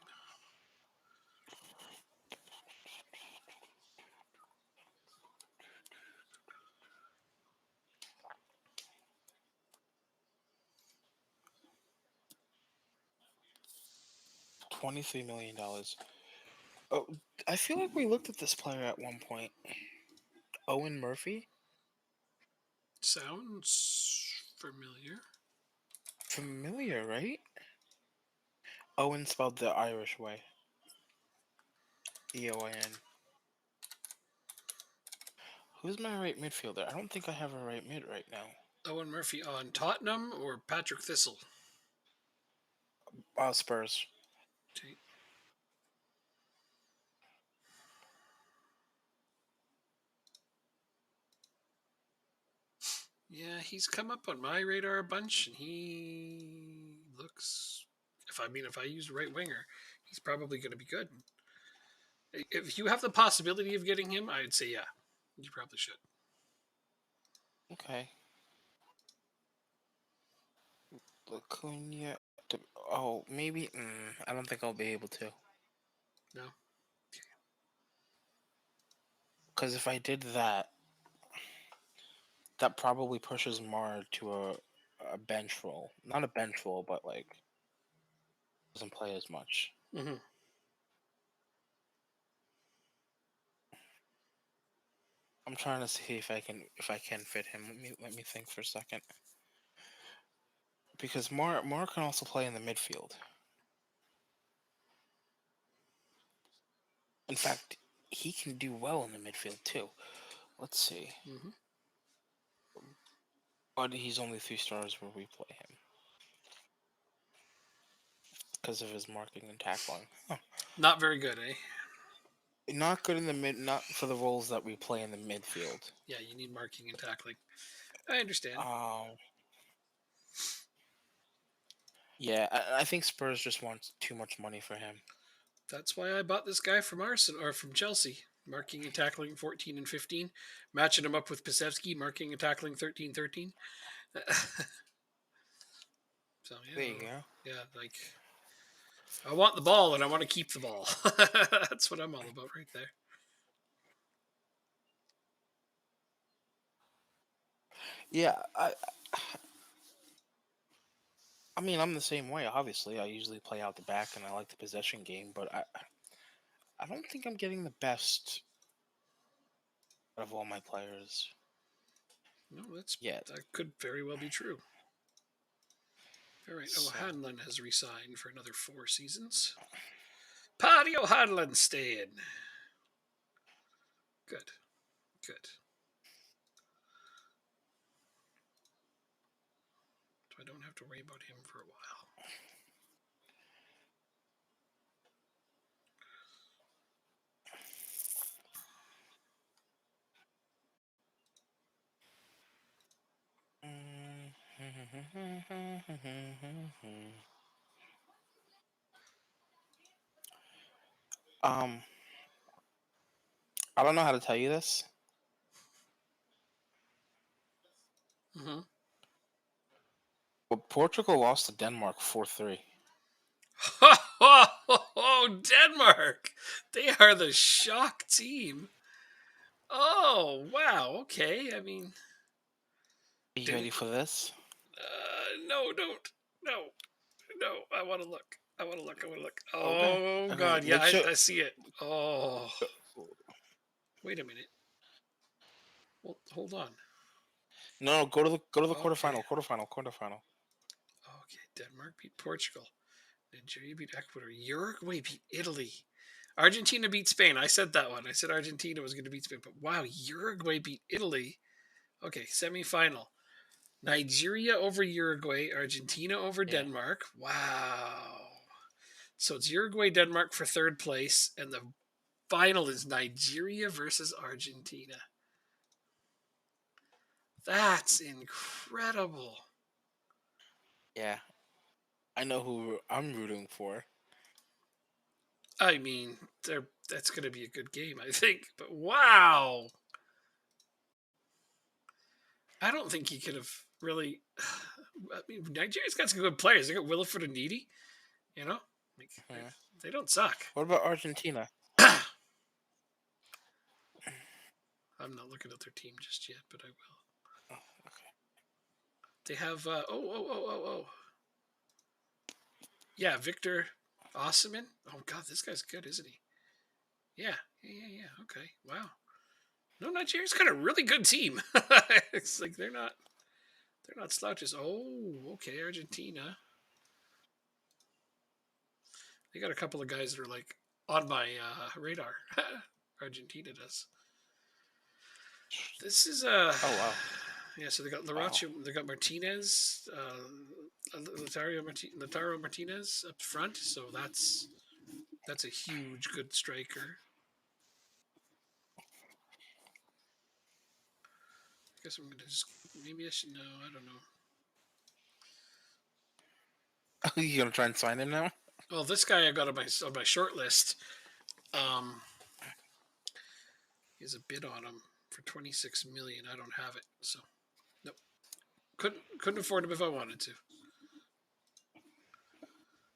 $23 million. Oh, I feel like we looked at this player at one point. Owen Murphy. Sounds familiar. Familiar, right? Owen spelled the Irish way. EOIN. Who's my right midfielder? I don't think I have a right mid right now. Owen Murphy on Tottenham or Patrick Thistle? Spurs. Okay. Yeah, he's come up on my radar a bunch, and he looks. If I use right winger, he's probably going to be good. If you have the possibility of getting him, I'd say yeah, you probably should. Okay. Lacuna. Oh, maybe. I don't think I'll be able to. No. Because if I did that, that probably pushes Mar to a bench role. Not a bench role, but like doesn't play as much. Mm-hmm. I'm trying to see if I can fit him. Let me think for a second. Because Mar can also play in the midfield. In fact, he can do well in the midfield too. Let's see. Mm-hmm. But he's only 3 stars where we play him because of his marking and tackling. Huh. Not very good, eh? Not good in the mid. Not for the roles that we play in the midfield. Yeah, you need marking and tackling. I understand. Um. Yeah, I think Spurs just want too much money for him. That's why I bought this guy from Arsenal or from Chelsea. Marking and tackling 14 and 15, matching him up with Pisevsky, marking and tackling 13-13. So There you go. yeah, like I want the ball and I want to keep the ball. That's what I'm all about right there. Yeah, I mean, I'm the same way. Obviously, I usually play out the back, and I like the possession game. But I don't think I'm getting the best out of all my players No, yet. that could very well be true. All right, So O'Hanlon has resigned for another 4 seasons. Paddy O'Hanlon staying. Good, good. So I don't have to worry about him for a while. um, I don't know how to tell you this, Mm-hmm. but Portugal lost to Denmark 4-3. Oh, Denmark! They are the shock team. Oh, wow. Okay. I mean, Are you didn't. ready for this? No, don't. No, no. I want to look. I want to look. I want to look. Okay. Oh Okay. God, yeah, Make sure. I see it. Oh, wait a minute. Well, hold on. No, go to the Okay. quarterfinal. Okay. Denmark beat Portugal. Nigeria beat Ecuador. Uruguay beat Italy. Argentina beat Spain. I said that one. I said Argentina was going to beat Spain, but wow, Uruguay beat Italy. Okay, semifinal. Nigeria over Uruguay, Argentina over Yeah, Denmark. Wow. So it's Uruguay, Denmark for third place, and the final is Nigeria versus Argentina. That's incredible. yeah. I know who I'm rooting for. I mean, that's going to be a good game, I think. But wow. I don't think he could have really. I mean, Nigeria's got some good players. They got Williford and Needy, you know? Like, Mhm. they don't suck. What about Argentina? I'm not looking at their team just yet, but I will. Oh, okay. They have yeah, Victor Osimhen. Oh God, this guy's good, isn't he? Yeah. Okay, wow. No, Nigeria's got a really good team. It's like they're not slouches. Oh, okay, Argentina. They got a couple of guys that are like on my radar. Argentina does. This is Oh wow, yeah. So they got wow. Laracho, they got Martinez, Lataro Martinez up front. So that's a huge good striker. I guess I'm gonna just maybe I should know. I don't know. You gonna try and sign him now? Well, this guy I got on my short list. Um, he has a bid on him for 26 million. I don't have it, so nope. Couldn't afford him if I wanted to.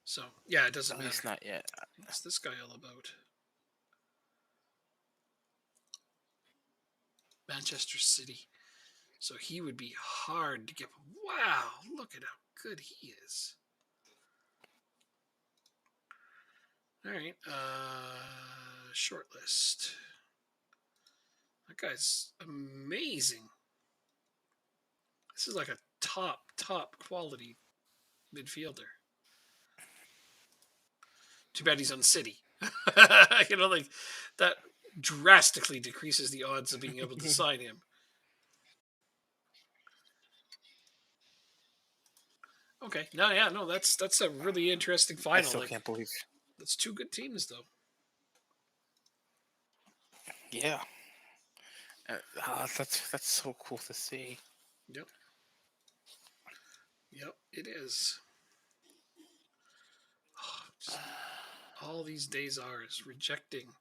So yeah, it doesn't At matter. least not yet. What's this guy all about? Manchester City. So he would be hard to get. Wow, look at how good he is. All right, short list. That guy's amazing. This is like a top quality midfielder. Too bad he's on City. Like that drastically decreases the odds of being able to sign him. Okay, no, yeah, no, that's a really interesting I final. still Like can't believe. that's two good teams though. Yeah, that's so cool to see. Yep, yep, it is. Oh, just all these days are is rejecting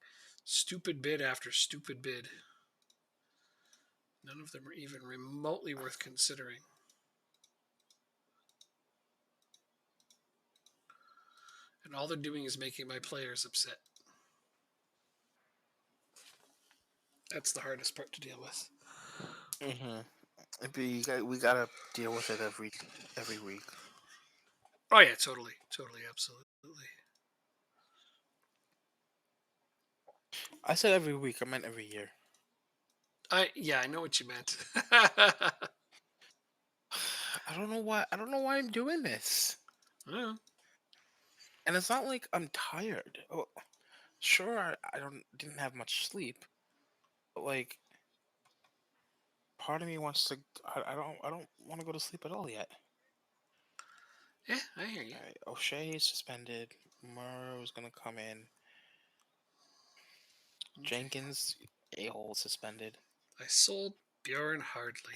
stupid bid after stupid bid. None of them are even remotely worth considering. And all they're doing is making my players upset. That's the hardest part to deal with. Mm-hmm. We gotta deal with it every week. Oh yeah, totally, absolutely. I said every week. I meant every year. I know what you meant. I don't know why. I don't know why I'm doing this. Well, And it's not like I'm tired. Oh, sure, I didn't have much sleep, but like part of me wants to. I don't want to go to sleep at all yet. yeah, I hear you. All right, O'Shea is suspended. Murrow is gonna come in. Okay. Jenkins, a hole suspended. I sold Bjorn Hardley.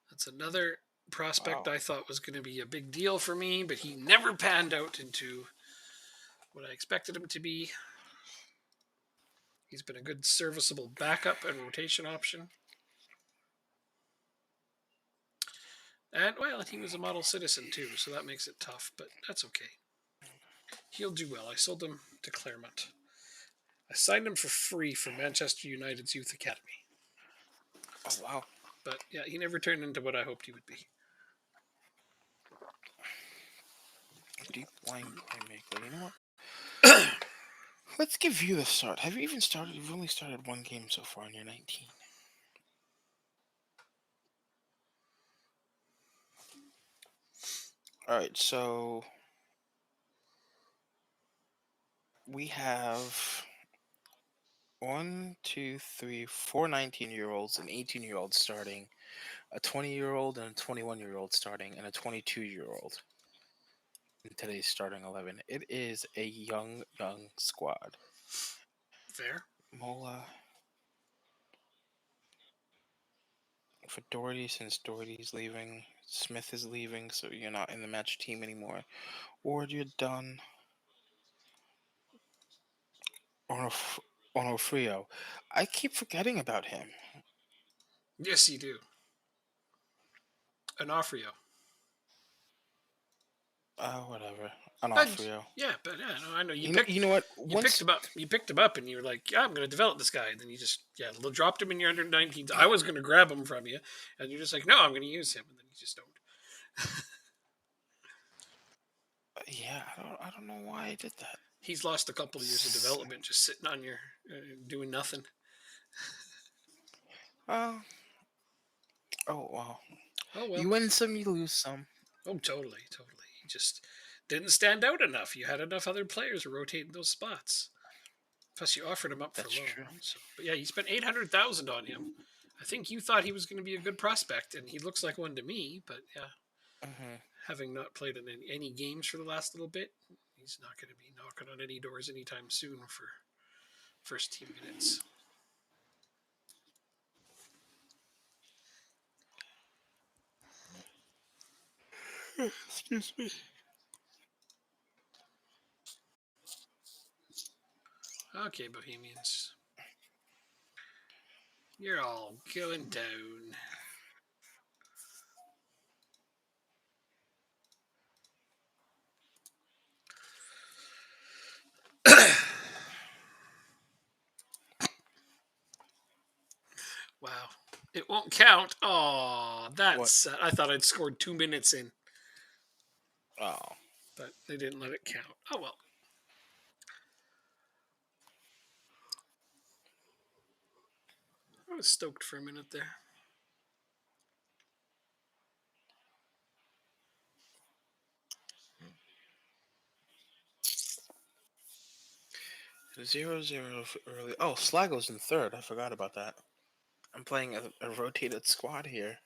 That's another prospect Wow. I thought was going to be a big deal for me, but he never panned out into what I expected him to be. He's been a good serviceable backup and rotation option. And well, he was a model citizen too, so that makes it tough, but that's okay. He'll do well. I sold him to Claremont. I signed him for free for Manchester United's youth academy. Oh wow. But yeah, he never turned into what I hoped he would be. Deep line playmaker. You know what? Let's give you the start. Have you even started? You've only started one game so far, and you're 19. All right, so we have one, two, three, four 19-year-olds, an 18-year-old starting, a 20-year-old and a 21-year-old starting, and a 22-year-old in today's starting 11. It is a young squad. Fair. Mola for Doherty, since Doherty's leaving, Smith is leaving, so you're not in the match team anymore. Or you're done. Onof- Onofrio. I keep forgetting about him. Yes, you do. Onofrio. Whatever. And Onofrio. yeah, but yeah, no, I know You know what? you picked Once him up. You picked him up, and you were like, "Yeah, I'm going to develop this guy." And then you just dropped him in your under 19s. I was going to grab him from you, and you're just like, "No, I'm going to use him," and then you just don't. yeah, I don't know why I did that. He's lost a couple of years of development just sitting on your doing nothing. Uh, oh well. Oh well. You win some, you lose some. Oh, totally, totally. He just didn't stand out enough. You had enough other players rotating those spots. Plus, you offered him up for That's true. loan. So, but yeah, you spent 800,000 on him. I think you thought he was going to be a good prospect, and he looks like one to me. But yeah, Hmm. having not played in any games for the last little bit, he's not going to be knocking on any doors anytime soon for first team minutes. Excuse me. Okay, Bohemians, you're all going down. Wow. It won't count. Oh, What? that's. I thought I'd scored 2 minutes in, Oh, but they didn't let it count. Oh well. I was stoked for a minute there. 0-0 early. Oh, Slago's in third. I forgot about that. I'm playing a rotated squad here.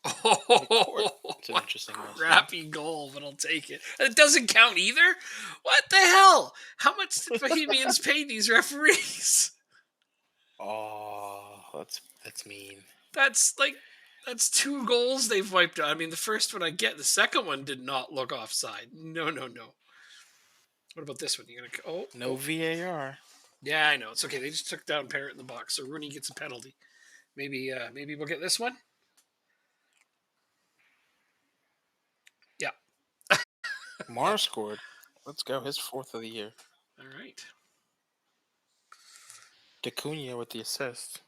Court. Oh, It's an interesting one. crappy goal, but I'll take it. It doesn't count either. What the hell? How much did Bohemians pay these referees? Oh, that's mean. That's like that's 2 goals they've wiped out. I mean, the first one I get, the second one did not look offside. No, no, no. What about this one? You gonna? Oh, No oh, VAR. yeah, I know. It's okay. They just took down Parrott in the box, so Rooney gets a penalty. Maybe we'll get this one. Yeah. Mar scored. Let's go. His fourth of the year. All right. Dacunia with the assist.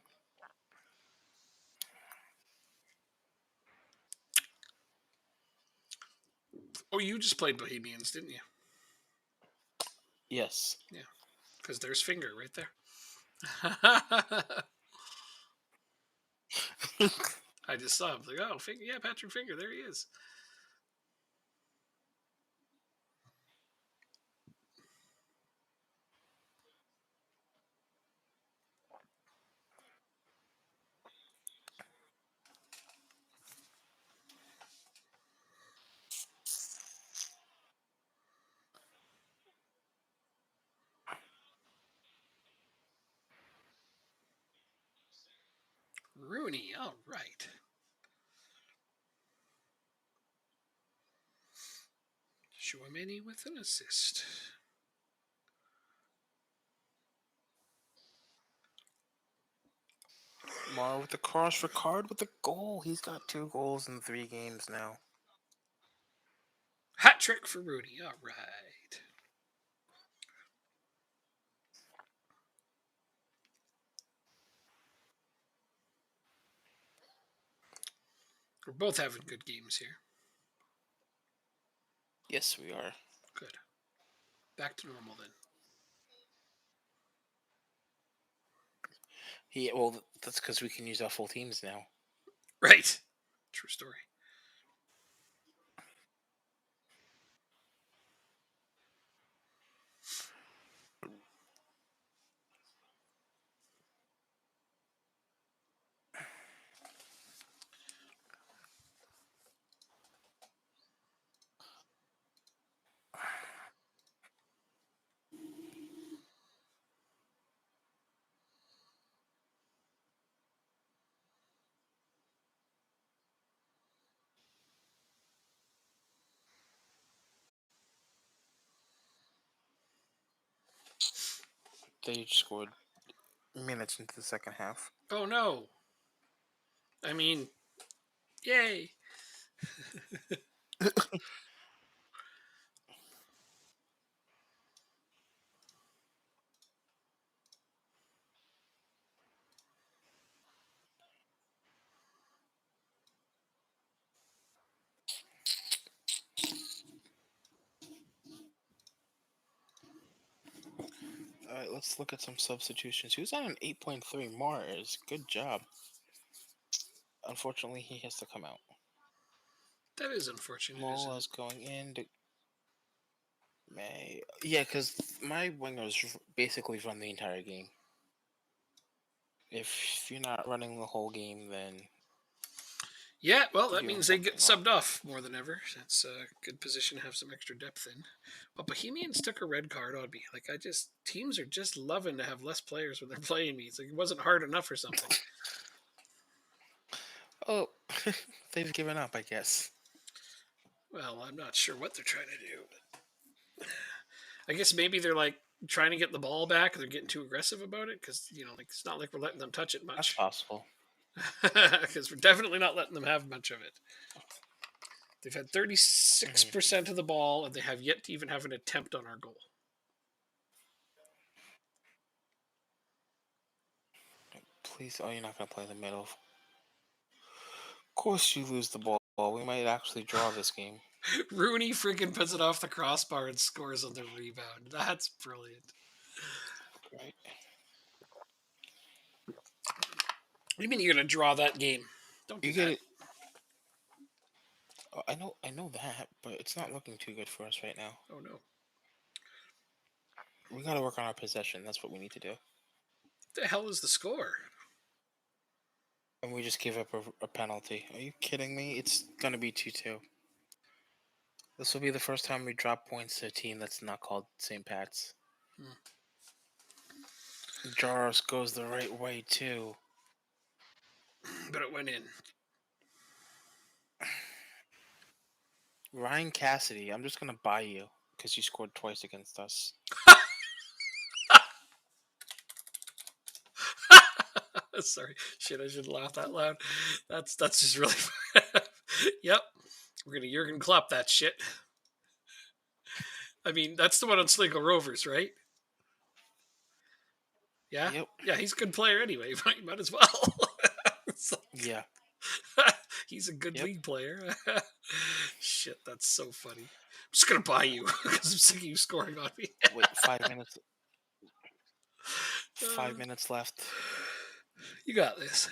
Oh, you just played Bohemians, didn't you? Yes. Yeah, because there's Finger right there. I just saw him. Like, oh, Finger, yeah, Patrick Finger, there he is. Rooney, all right. Chouameni with an assist. Mar with the cross. Ricard with the goal. He's got 2 goals in 3 games now. Hat trick for Rooney, all right. We're both having good games here. Yes, we are. Good. Back to normal then. Yeah, well, that's because we can use our full teams now. Right. True story. They scored minutes into the second half. Oh no. I mean, yay. All right, let's look at some substitutions. Who's on an 8.3? Mars. Good job. Unfortunately, he has to come out. That is unfortunate, isn't it? Mola's going in. May. Yeah, because my wingers basically run the entire game. If you're not running the whole game, then Yeah, well, that you're doing means they something get wrong. subbed off more than ever. That's a good position to have some extra depth in. Well, Bohemians took a red card on me. Like, teams are just loving to have less players when they're playing me. It's like it wasn't hard enough or something. Oh, they've given up, I guess. Well, I'm not sure what they're trying to do. But I guess maybe they're like trying to get the ball back. They're getting too aggressive about it because, like it's not like we're letting them touch it That's much. possible. Because we're definitely not letting them have much of it. They've had 36% Mhm. of the ball, and they have yet to even have an attempt on our goal. Please, oh, you're not going to play the middle. Of course you lose the ball. We might actually draw this game. Rooney freaking puts it off the crossbar and scores on the rebound. That's brilliant. Right? What do you mean you're going to draw that game? Don't do You get that. it. Oh, I know that, but it's not looking too good for us right now. Oh, no. We got to work on our possession. That's what we need to do. What the hell is the score? And we just give up a penalty. Are you kidding me? It's going to be 2-2. This will be the first time we drop points to a team that's not called St. Pat's. Hmm. Jaros goes the right way, too. But it went in. Ryan Cassidy, I'm just going to buy you because you scored twice against us. Sorry. Shit, I shouldn't laugh that loud. That's just really Yep. We're going to Jurgen Klopp that shit. I mean, that's the one on Sligo Rovers, right? Yeah? Yep. Yeah, he's a good player anyway. Might as well. Yeah. He's a good Yep. league player. Shit, that's so funny. I'm just gonna buy you because I'm sick of you scoring on me. Wait, 5 minutes. 5 minutes left. You got this.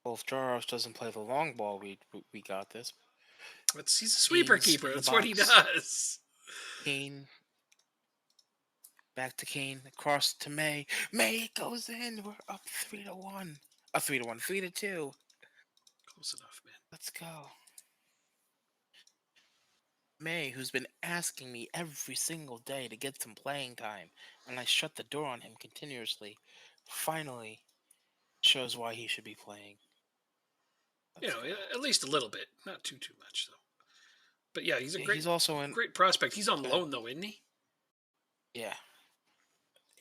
Well, if Jaros doesn't play the long ball, we got this. He's a sweeper Kane's keeper. in the That's what he box. does. Kane. Back to Kane. Across to May. May goes in. We're up 3-1. 3-1. 3-2. Close enough, man. Let's go. May, who's been asking me every single day to get some playing time, and I shut the door on him continuously, finally shows why he should be playing. Let's go. At least a little bit, not too much though. But yeah, he's a Yeah, great he's also in. great prospect. He's on loan though, isn't he? Yeah,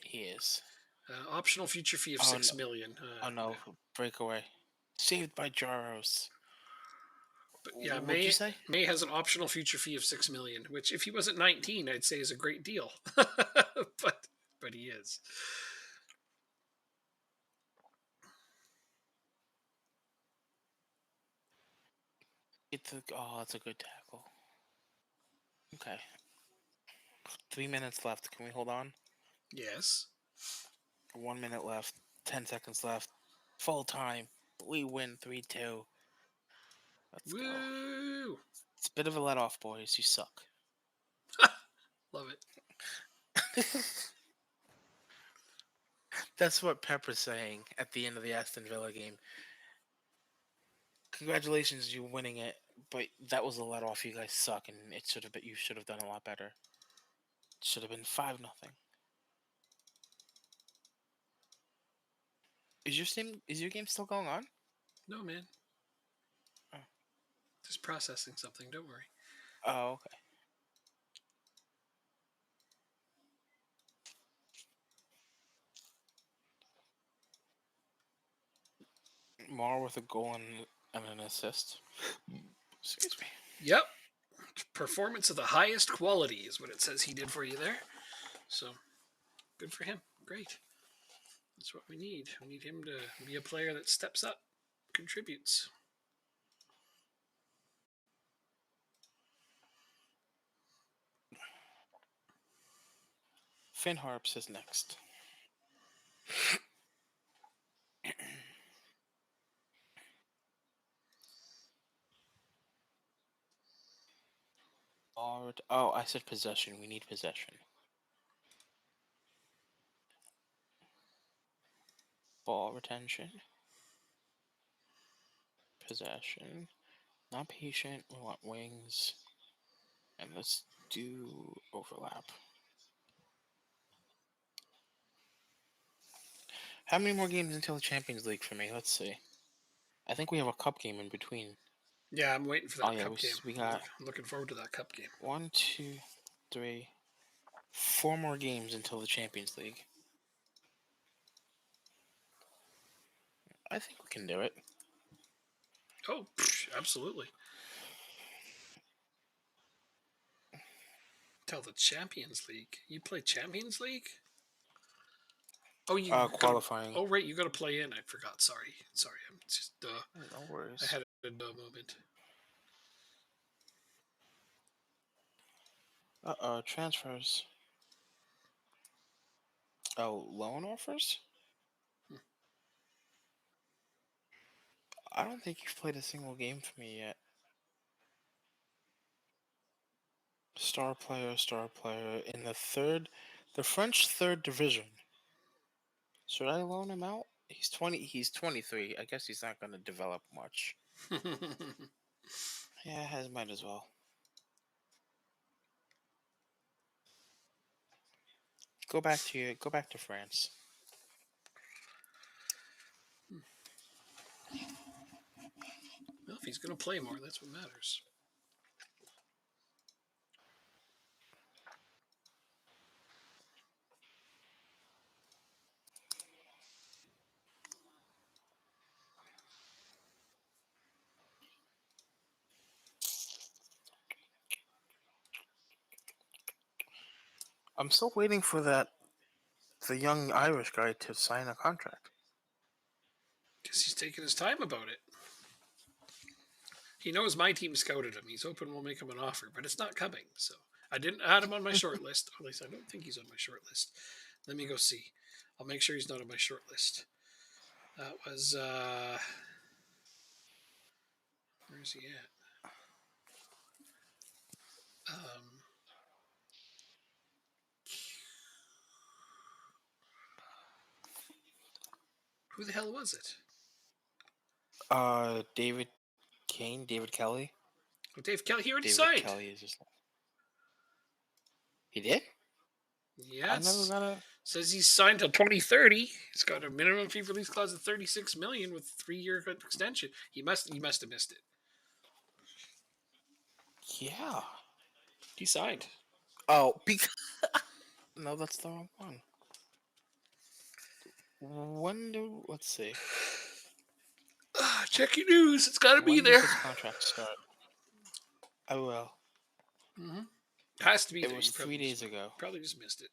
he is. Optional future fee of Oh no! 6 million. Oh no! Breakaway, saved by Jaros. But yeah, What'd you May say? May has an optional future fee of 6 million, which if he wasn't 19, I'd say is a great deal. but he is. Oh, that's a good tackle. Okay. 3 minutes left. Can we hold on? Yes. 1 minute left. 10 seconds left. Full time. We win 3-2. Let's go. Woo! It's a bit of a let off, boys. You suck. Love it. That's what Pepper's saying at the end of the Aston Villa game. Congratulations, you winning it, but that was a let off. You guys suck, and it should have been. You should have done a lot better. It should have been 5-0. Is your game still going on? No, man. Oh, Just processing something. Don't worry. oh okay. Mar with a goal and an assist. Excuse me. Yep. Performance of the highest quality is what it says he did for you there. So, good for him. Great. That's what we need. We need him to be a player that steps up, contributes. Finn Harps is next. Oh, I said possession. We need possession. Ball retention. Possession. Not patient. We want wings. And let's do overlap. How many more games until the Champions League for me? Let's see. I think we have a cup game in between. Yeah, I'm waiting for Oh that yeah, cup game. we got I'm looking forward to that cup game. 1, 2, 3, 4 more games until the Champions League. I think we can do it. Oh, absolutely. Till the Champions League. You play Champions League? Oh, you got to. Qualifying. Oh, right. You got to play in. I forgot. Sorry. I'm just. No worries. I had a moment. Transfers. Oh, loan offers? Hmm. I don't think you've played a single game for me yet. Star player in the French third division. Should I loan him out? He's 20. He's 23. I guess he's not going to develop much. Yeah, might as well. Go back to France. Well, if he's going to play more, that's what matters. I'm still waiting for the young Irish guy to sign a contract. Because he's taking his time about it. He knows my team scouted him. He's hoping we'll make him an offer, but it's not coming. So I didn't add him on my short list. At least I don't think he's on my short list. Let me go see. I'll make sure he's not on my short list. That was where's he at? Who the hell was it? David David Kelly. Oh, Dave Kelly. He already David signed. Kelly is just. He did? I never Yes. got a. Says he's signed till 2030. He's got a minimum fee release clause of 36 million with 3-year extension. He must have missed it. Yeah. He signed. Oh, because no, that's the wrong one. Let's see. Check your news. It's got to be When does there. his contract start? I will. Mm-hmm. It has to be It there. was You 3 days ago. probably just missed it.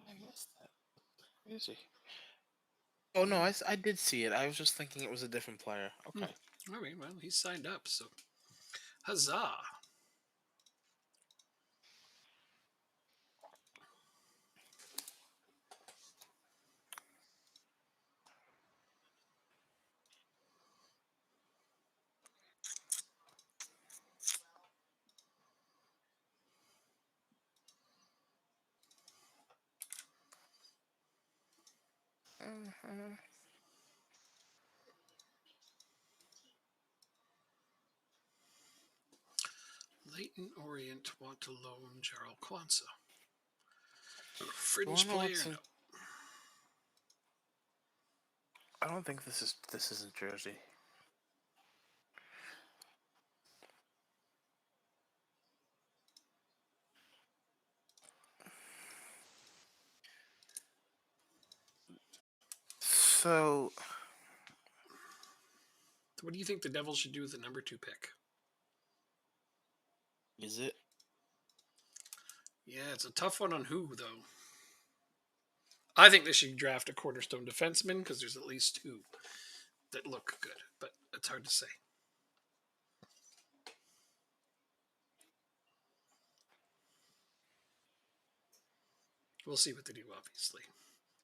I missed that. Crazy. Oh no, I did see it. I was just thinking it was a different player. Hmm. Okay. All right, well, he's signed up, so huzzah. Mhm. Leighton Orient want to loan Jarl Kwanzaa. You wanna Fringe know player, what's no. in? I don't think this isn't Jersey. So What do you think the Devils should do with the number 2 pick? is it? Yeah, it's a tough one on who, though. I think they should draft a cornerstone defenseman because there's at least 2 that look good, but it's hard to say. We'll see what they do, obviously.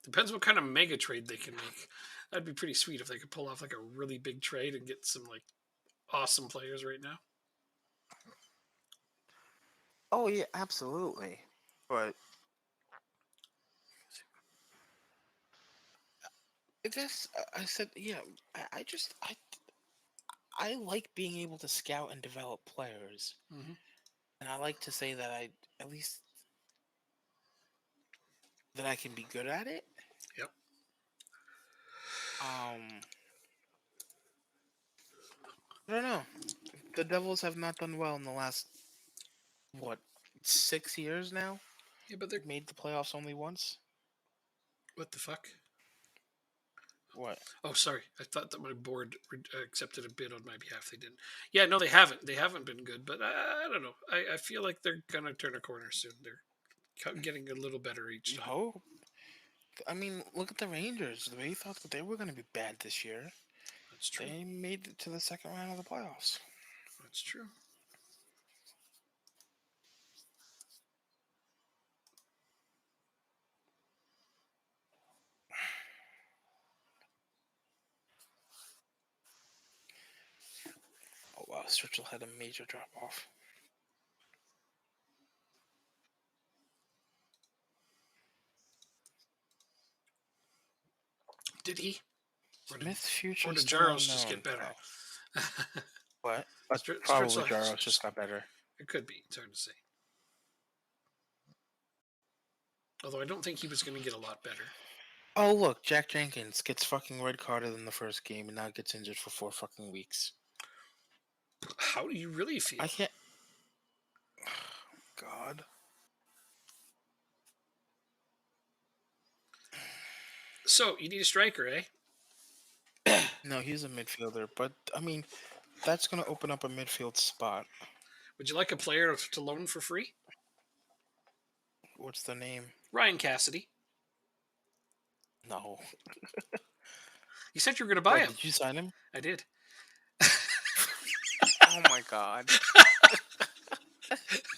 Depends what kind of mega trade they can make. That'd be pretty sweet if they could pull off like a really big trade and get some like awesome players right now. Oh yeah, absolutely. But this, I said, yeah. I like being able to scout and develop players, Mm-hmm. and I like to say that I at least that I can be good at it. Yep. Um, I don't know. The Devils have not done well in the last what 6 years now. Yeah, but they're Made the playoffs only once. what the fuck? What? Oh, sorry. I thought that my board accepted a bid on my behalf. They didn't. Yeah, no, they haven't. They haven't been good, but I don't know. I feel like they're gonna turn a corner soon. They're getting a little better each You time. hope. I mean, look at the Rangers. They thought that they were going to be bad this year. That's true. They made it to the second round of the playoffs. That's true. Oh wow, Churchill had a major drop off. Did he? Smith's Or future did still Jaros just get unknown. better? Oh, what? Probably Stritzel has Jaros just just. got better. It could be. It's hard to say. Although I don't think he was going to get a lot better. Oh look, Jack Jenkins gets fucking red carded in the first game and now gets injured for 4 fucking weeks. How do you really feel? I can't. God. So you need a striker, eh? No, he's a midfielder, but I mean, that's gonna open up a midfield spot. Would you like a player to loan for free? What's the name? Ryan Cassidy. No. You said you were going to buy What? him. Did you sign him? I did. Oh my God.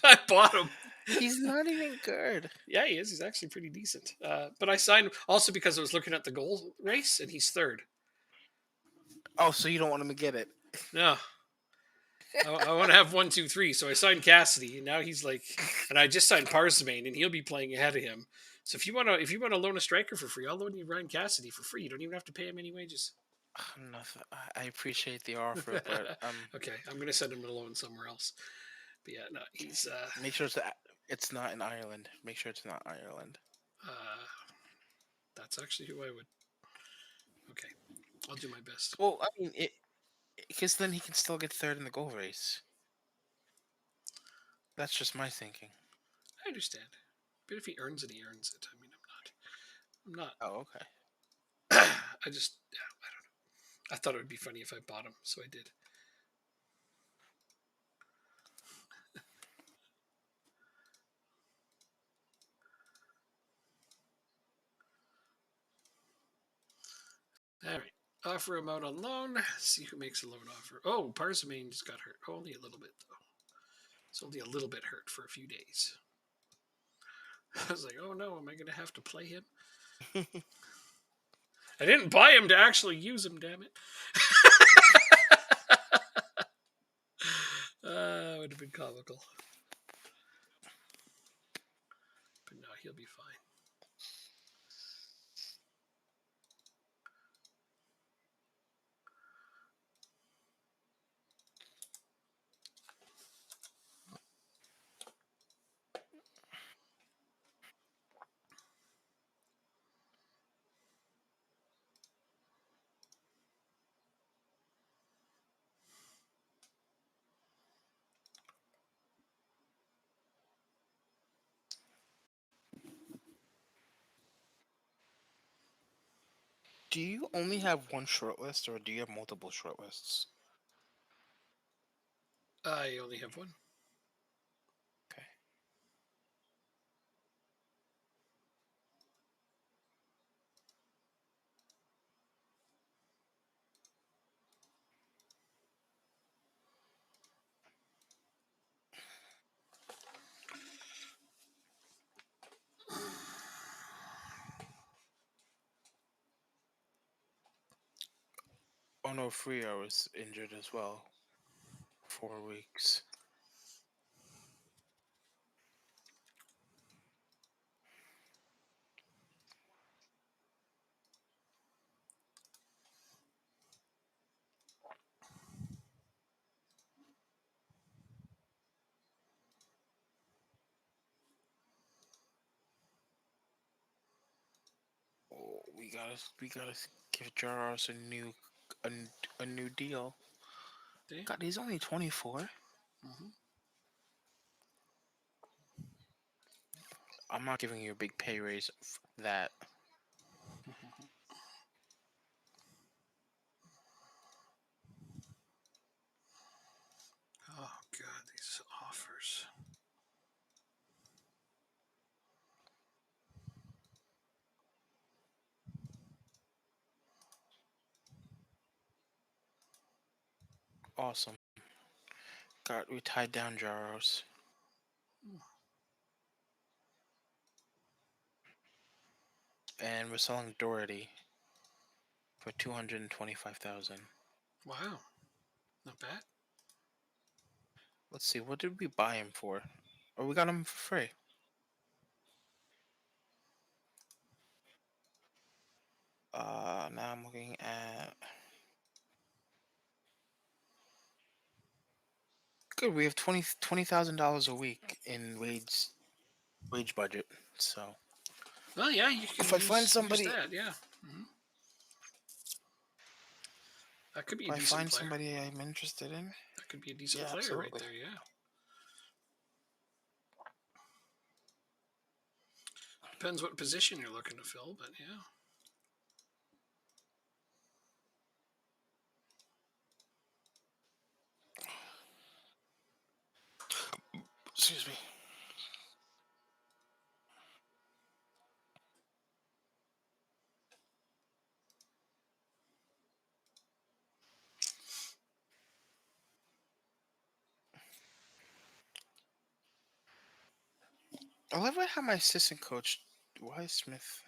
I bought him. He's not even good. Yeah, he is. He's actually pretty decent. But I signed him also because I was looking at the goal race, and he's third. Oh, so you don't want him to get it? No, I want to have 1, 2, 3. So I signed Cassidy, and now he's like, and I just signed Parsemain, and he'll be playing ahead of him. So if you want to loan a striker for free, I'll loan you Ryan Cassidy for free. You don't even have to pay him any wages. Nothing. I appreciate the offer, but Okay, I'm gonna send him to loan somewhere else. But yeah, no, he's make sure it's not in Ireland. Make sure it's not Ireland. uh, that's actually who I would. Okay, I'll do my best. Well, I mean, because then he can still get third in the goal race. That's just my thinking. I understand, but if he earns it, he earns it. I mean, I'm not. Oh, okay. I just, yeah, I don't know. I thought it would be funny if I bought him, so I did. All right. Offer him out on loan. See who makes a loan offer. Oh, Parsimane just got hurt. Only a little bit, though. It's only a little bit hurt for a few days. I was like, oh no, am I going to have to play him? I didn't buy him to actually use him, damn it. Would have been comical. But no, he'll be fine. Do you only have one shortlist, or do you have multiple shortlists? I only have one. Okay. Oh no, Frio was injured as well. 4 weeks. Oh, we gotta give Jaros a, a new deal. See? God, he's only 24. Mm-hmm. I'm not giving you a big pay raise for that. Oh god, these offers. Awesome. God, we tied down Jaros. And we're selling Doherty for 225,000. Wow, not bad. Let's see, what did we buy him for? Oh, we got him for free. Now I'm looking at. Good, we have $20,000 a week in wage budget. So Well, yeah, you can if I find use somebody, that. Yeah, mm-hmm. That could be if a I decent find player. somebody I'm interested in, That could be a decent yeah, player right absolutely. there. Yeah. Depends what position you're looking to fill, but yeah. Excuse me. I love how my assistant coach, Wise Smith.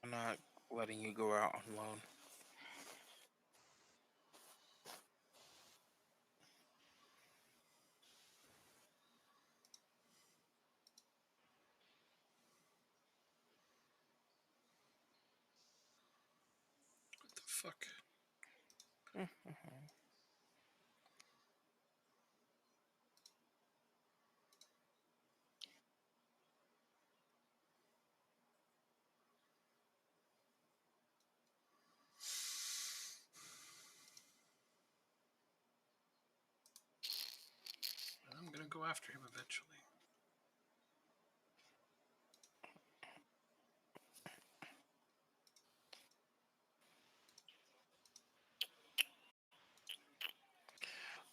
I'm not letting you go out on loan. What the fuck? I'm gonna go after him eventually.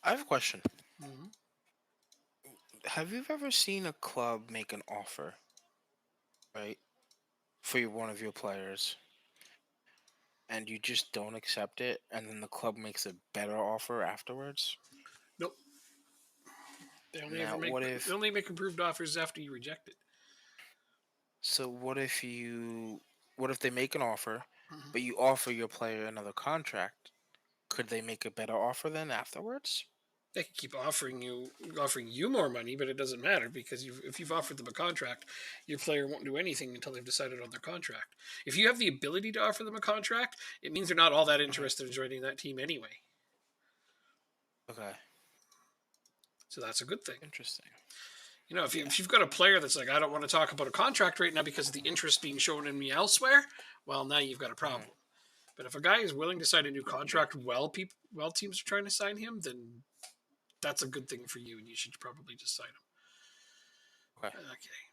I have a question. Mm-hmm. Have you ever seen a club make an offer, right, for one of your players, and you just don't accept it, and then the club makes a better offer afterwards? Nope. They only ever Now, make they only make improved offers after you reject it. so what if they make an offer, Mm-hmm. but you offer your player another contract? Could they make a better offer then afterwards? They can keep offering you more money, but it doesn't matter because if you've offered them a contract, your player won't do anything until they've decided on their contract. If you have the ability to offer them a contract, it means they're not all that Mhm. interested in joining that team anyway. Okay, So that's a good thing. interesting. Yeah. If you've got a player that's like, I don't want to talk about a contract right now because of the interest being shown in me elsewhere, well, now you've got a Mhm. problem. But if a guy is willing to sign a new contract while teams are trying to sign him, then that's a good thing for you, and you should probably just sign him. Okay. Okay.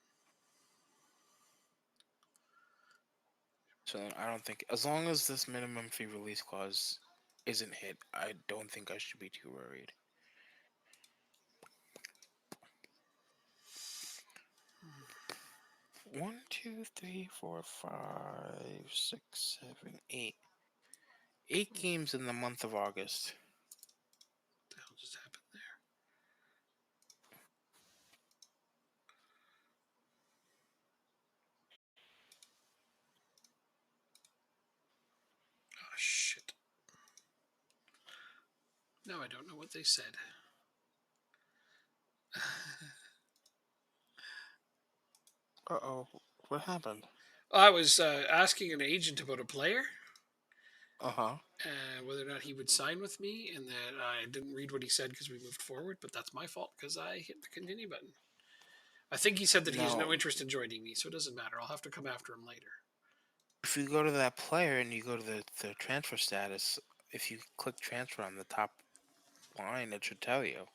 So I don't think, as long as this minimum fee release clause isn't hit, I don't think I should be too worried. 1, 2, 3, 4, 5, 6, 7, 8. 8 games in the month of August. What the hell just happened there? Oh shit! Now I don't know what they said. Uh-oh. What happened? I was asking an agent about a player, Uh-huh. whether or not he would sign with me, and that I didn't read what he said because we moved forward. But that's my fault because I hit the continue button. I think he said that he has Now, no interest in joining me, so it doesn't matter. I'll have to come after him later. if you go to that player and you go to the transfer status, if you click transfer on the top line, it should tell you.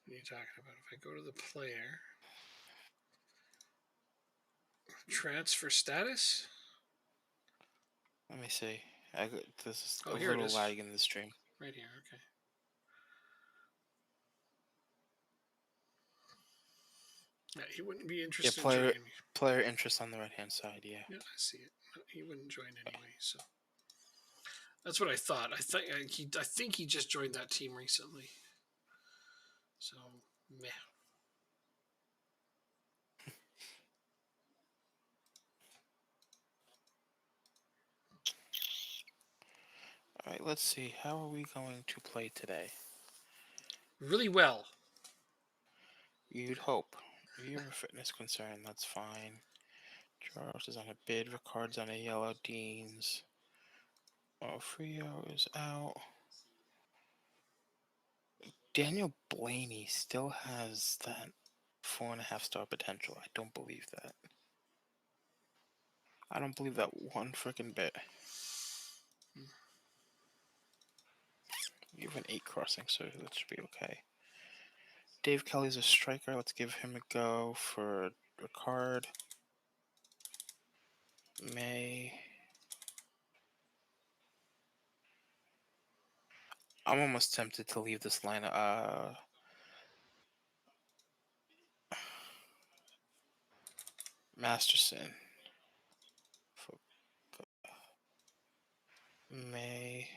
What are you talking about? If I go to the player, transfer status. Let me see. This is Oh, a here it little is, lag in the stream. right here. Okay. Yeah, he wouldn't be Yeah, interested in joining me. player interest on the right hand side. Yeah. Yeah, I see it. He wouldn't join anyway, so that's what I thought. I think he just joined that team recently. So meh. All right. Let's see. How are we going to play today? Really well. You'd hope. If you have a fitness concern, that's fine. Charles is on a bid. Ricard's on a yellow. Dean's. Oh, Frio is out. Daniel Blaney still has that 4.5 star potential. I don't believe that. I don't believe that one freaking bit. You have an 8 crossing, so that should be okay. Dave Kelly's a striker. Let's give him a go for Ricard. May. I'm almost tempted to leave this line. Masterson. For May.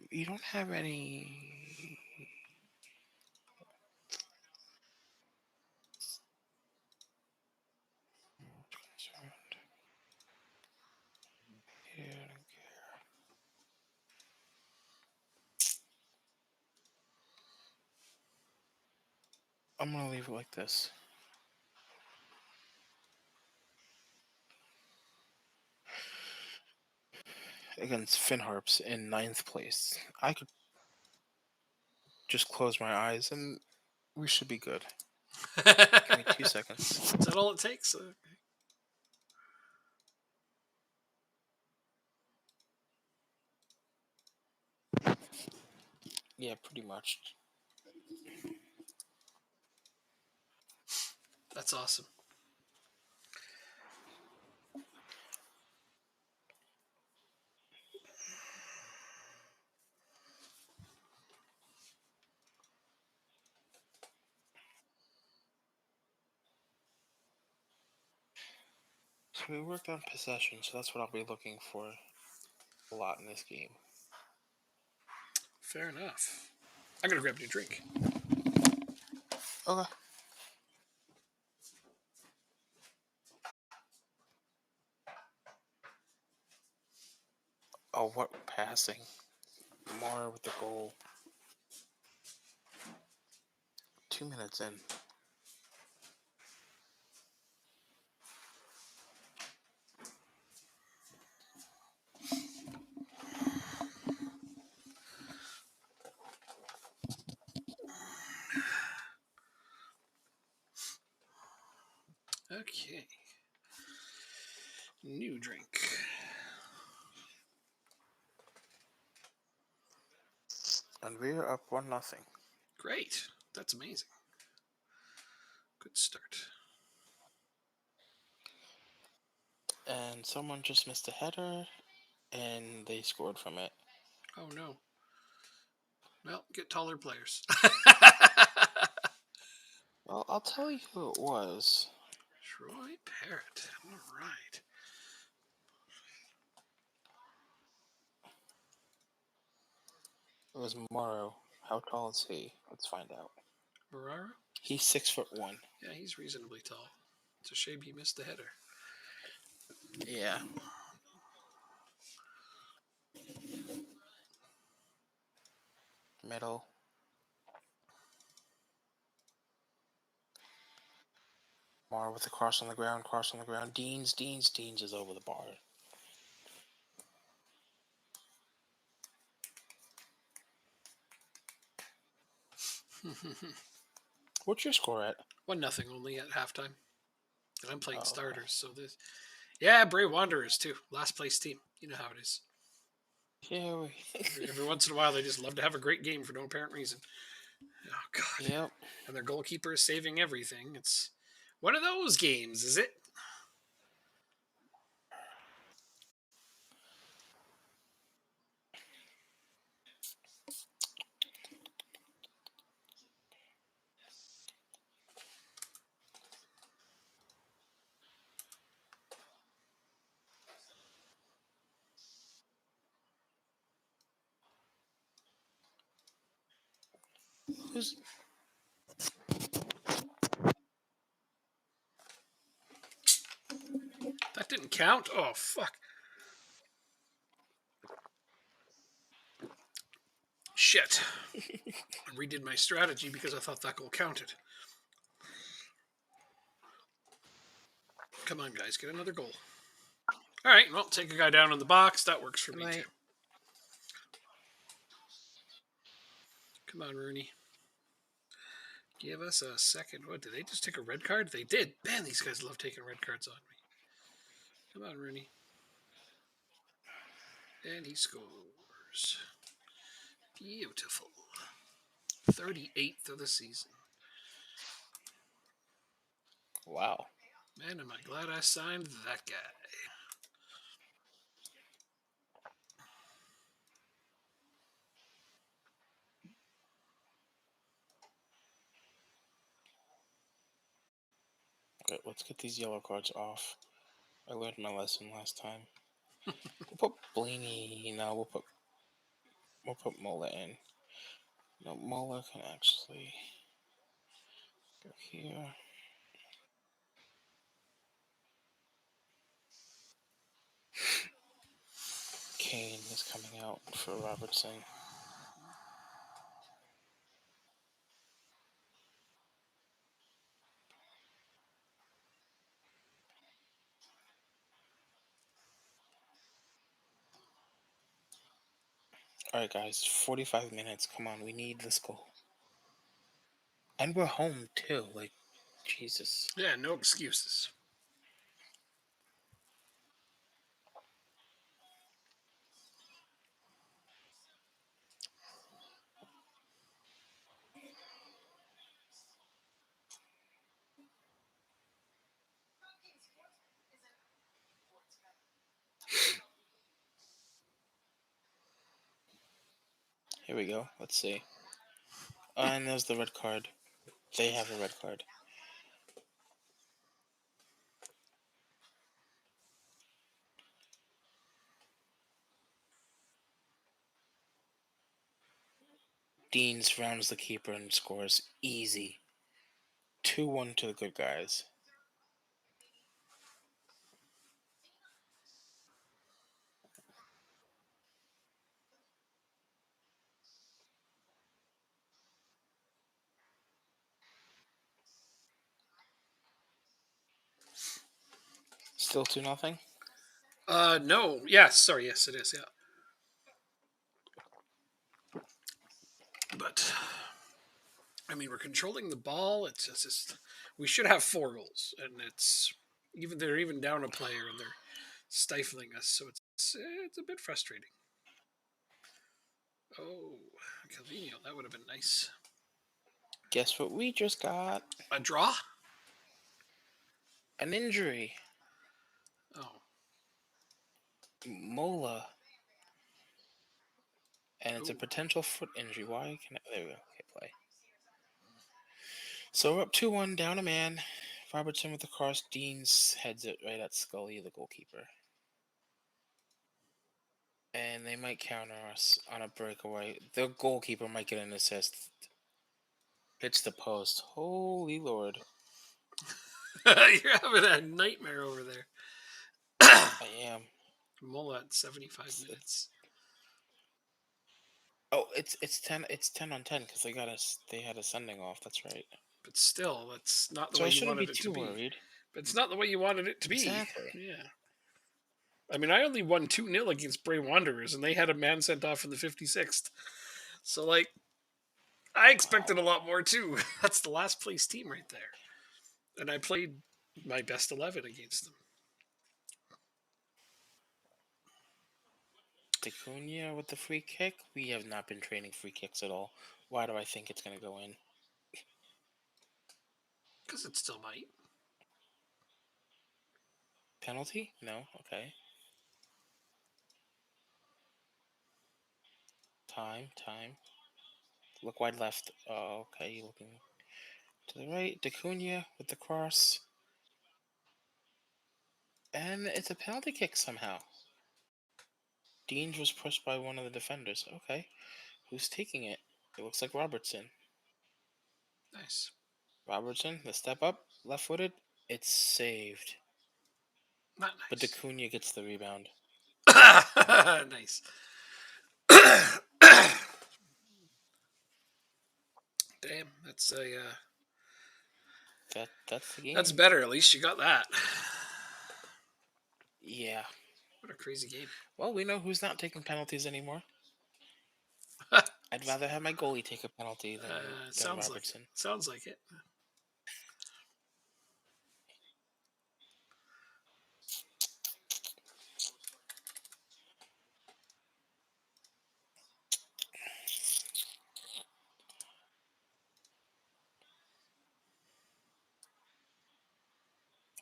You don't have any. Yeah. I'm gonna leave it like this. Against Finharps in 9th place. I could just close my eyes and we should be good. Give me 2 seconds. Is that all it takes? Yeah, pretty much. That's awesome. So we worked on possession, so that's what I'll be looking for a lot in this game. Fair enough. I'm gonna grab you a drink. Okay. Oh, what passing? Mara with the goal. 2 minutes in. Okay. New drink. And we're up 1-0. Great. That's amazing. Good start. And someone just missed a header, and they scored from it. Oh no. Well, get taller players. Well, I'll tell you who it was. Troy Parrott. All right. It was Morrow. How tall is he? Let's find out. Ferraro? He's 6'1". Yeah, he's reasonably tall. It's a shame he missed the header. Yeah. Middle. Morrow with the cross on the ground. Cross on the ground. Deans is over the bar. What's your score at? 1-0 only at halftime. And I'm playing Oh, okay. starters, so this. Yeah, Bray Wanderers too. Last place team. You know how it is. Yeah. Every once in a while, they just love to have a great game for no apparent reason. Oh God! Yep. And their goalkeeper is saving everything. It's one of those games, is it? Who's That didn't count. Oh fuck! Shit! I redid my strategy because I thought that goal counted. Come on, guys, get another goal. All right, well, take a guy down in the box. That works for me too. night? Come on, Rooney. Give us a second. What, did they just take a red card? They did. Man, these guys love taking red cards on me. Come on, Rooney. And he scores. Beautiful. 38th of the season. Wow. Man, am I glad I signed that guy. Okay, let's get these yellow cards off. I learned my lesson last time. We'll put Blaney. No, we'll put Mola in. No, Mola can actually go here. Kane is coming out for Robertson. Alright, guys, 45 minutes. Come on, we need this goal. And we're home, too. Like, Jesus. Yeah, no excuses. Here we go. Let's see. And there's the red card. They have a red card. Deans rounds the keeper and scores easy. 2-1 to the good guys. Still 2-0. No. Yes. Sorry. Yes, it is. Yeah. But I mean, we're controlling the ball. It's just we should have 4 goals, and they're even down a player, and they're stifling us. So it's a bit frustrating. Oh, Calvino, that would have been nice. Guess what we just got? A draw? An injury. Oh, Mola. And it's a oh. potential foot injury. Why can I... There we go. Okay, play. So we're up 2-1, down a man. Robertson with the cross. Deans heads it right at Scully, the goalkeeper. And they might counter us on a breakaway. The goalkeeper might get an assist. Hits the post. Holy Lord. You're having a nightmare over there. I am. Mola at 75 It's, minutes. it's 10 on 10 because they had a sending off. That's right. But still, that's not the So way I you shouldn't be wanted it to too be. worried. But it's not the way you wanted it to be. Exactly. Yeah. I mean, I only won 2-0 against Bray Wanderers, and they had a man sent off in the 56th. So, like, I expected Wow. a lot more, too. That's the last place team right there. And I played my best 11 against them. Dacunia with the free kick. We have not been training free kicks at all. Why do I think it's going to go in? Because it still might. Penalty? No. Okay. Time. Look wide left. Oh, okay. Looking to the right. Dacunia with the cross. And it's a penalty kick somehow. Deans was pushed by one of the defenders. Okay. Who's taking it? It looks like Robertson. Nice. Robertson, the step up, left footed. It's saved. Not But nice. Dacunia gets the rebound. Nice. Damn, That's the that's game. better. At least you got that. Yeah. What a crazy game. Well, we know who's not taking penalties anymore. I'd rather have my goalie take a penalty than Sounds like it. Robertson. Sounds like it.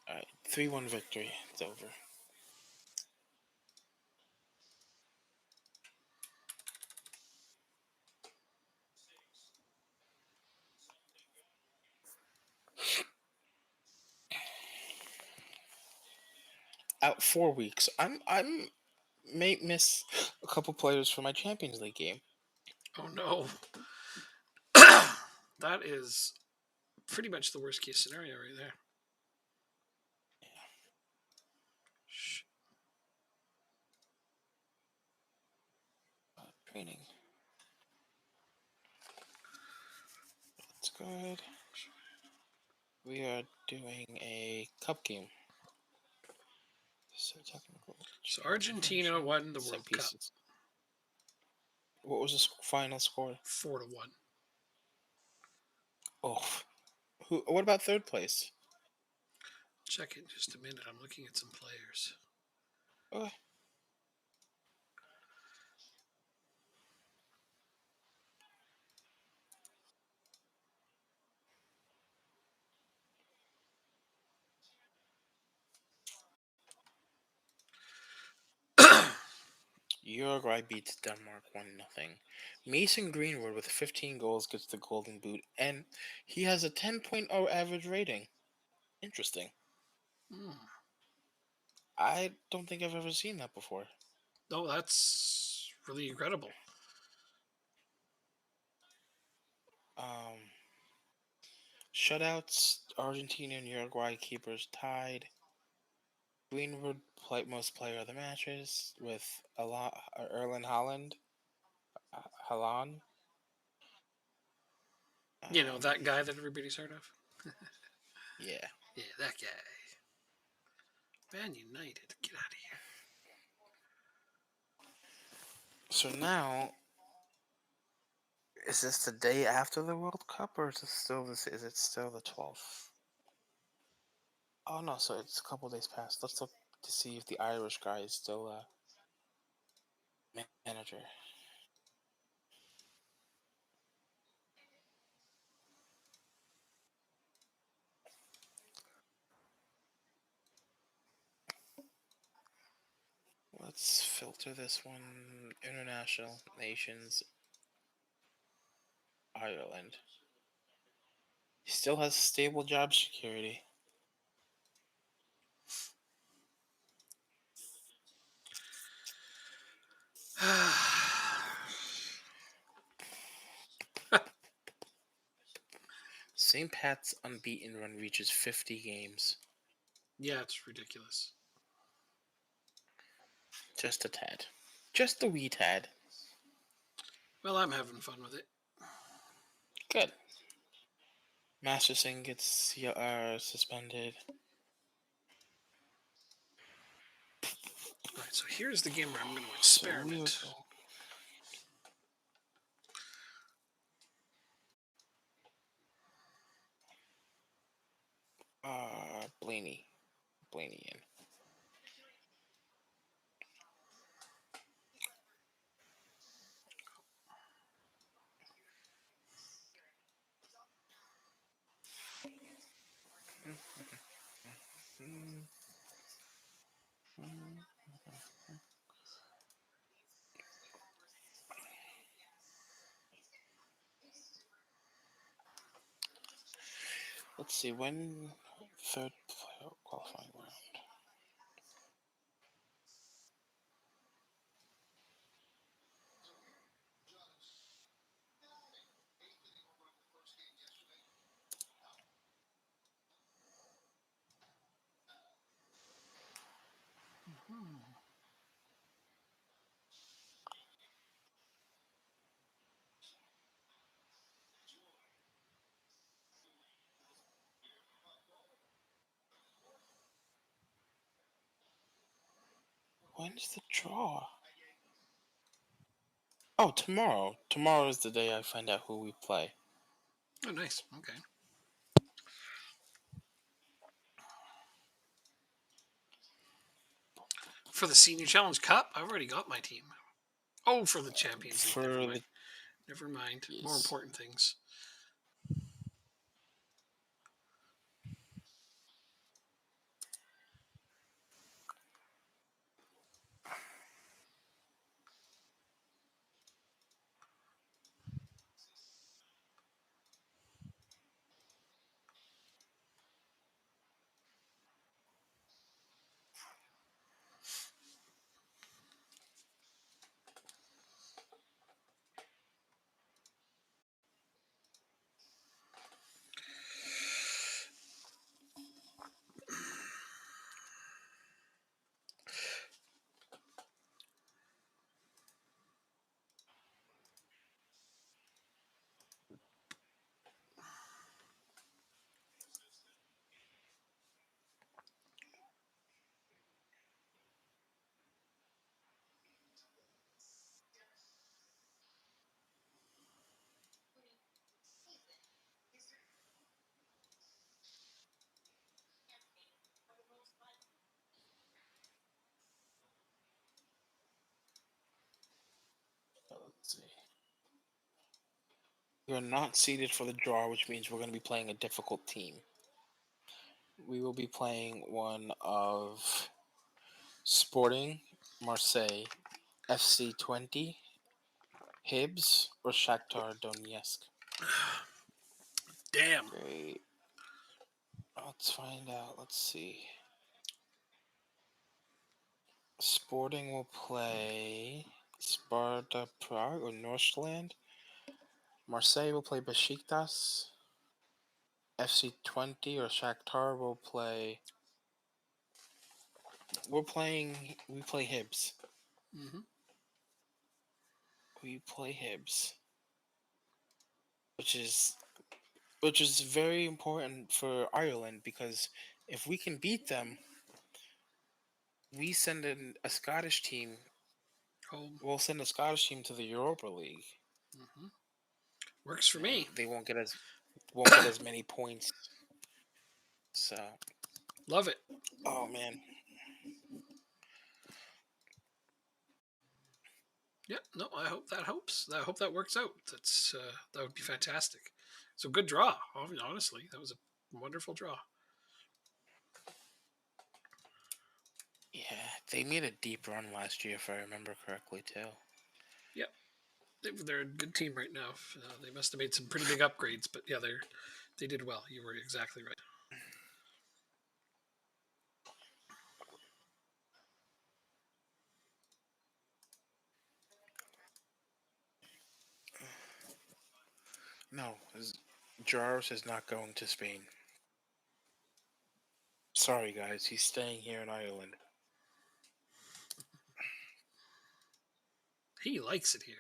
All right, 3-1 victory. It's over. Out 4 weeks. I'm may miss a couple players for my Champions League game. Oh no. That is pretty much the worst case scenario right there. Shh. Training. That's good. We are doing a cup game. So technical. So Argentina won the Set World Cup pieces. What was the final score? 4-1. Oh, what about third place? Check it in just a minute. I'm looking at some players. Oh, Uruguay beats Denmark 1-0. Mason Greenwood with 15 goals gets the Golden Boot, and he has a 10.0 average rating. Interesting. Hmm. I don't think I've ever seen that before. No, that's really incredible. Um, Shutouts, Argentina and Uruguay keepers tied. Greenwood most player of the matches with Erling Haaland. You know, Um, that guy that everybody's heard of? yeah. Yeah, that guy. Man United. Get out of here. So now, is this the day after the World Cup, or is it still this? Is it still the 12th? Oh no, so it's a couple days past. Let's look to see if the Irish guy is still a manager. Let's filter this one. International nations, Ireland. He still has stable job security. St. Pat's unbeaten run reaches 50 games. Yeah, it's ridiculous. Just a tad. Just a wee tad. Well, I'm having fun with it. Good. Masterson gets suspended. Right, so here's the game where I'm going to So we would experiment. go. Blaney. Blaney in. Let's see, when third playoff qualifying round. When's the draw? Oh, tomorrow. Tomorrow is the day I find out who we play. Oh, nice. Okay. For the Senior Challenge Cup, I've already got my team. Oh, for the Champions League. Never For mind. the Never mind. More yes. important things. Let's see. You're not seeded for the draw, which means we're going to be playing a difficult team. We will be playing one of Sporting, Marseille, FC 20, Hibs, or Shakhtar Donetsk. Damn. Great. Let's find out. Let's see. Sporting will play Sparta Prague or Northland. Marseille will play Besiktas. FC20 or Shakhtar will play. We play Hibs. Hmm. We play Hibs, which is which is very important for Ireland because if we can beat them, we send in a Scottish team. Home. We'll send a Scottish team to the Europa League, Hmm. Works for and me. they won't get as many points. So, Love it. oh man, Yeah. No, I hope that helps. I hope that works out. That would be fantastic. So good draw. Honestly, that was a wonderful draw. yeah, they made a deep run last year, if I remember correctly, too. Yep. They're a good team right now. They must have made some pretty big upgrades, but yeah, they did well. You were exactly right. No, Jaros is not going to Spain. Sorry, guys, he's staying here in Ireland. He likes it here.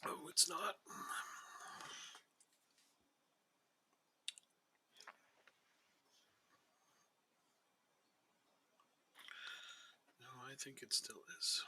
Oh, it's not. No, I think it still is.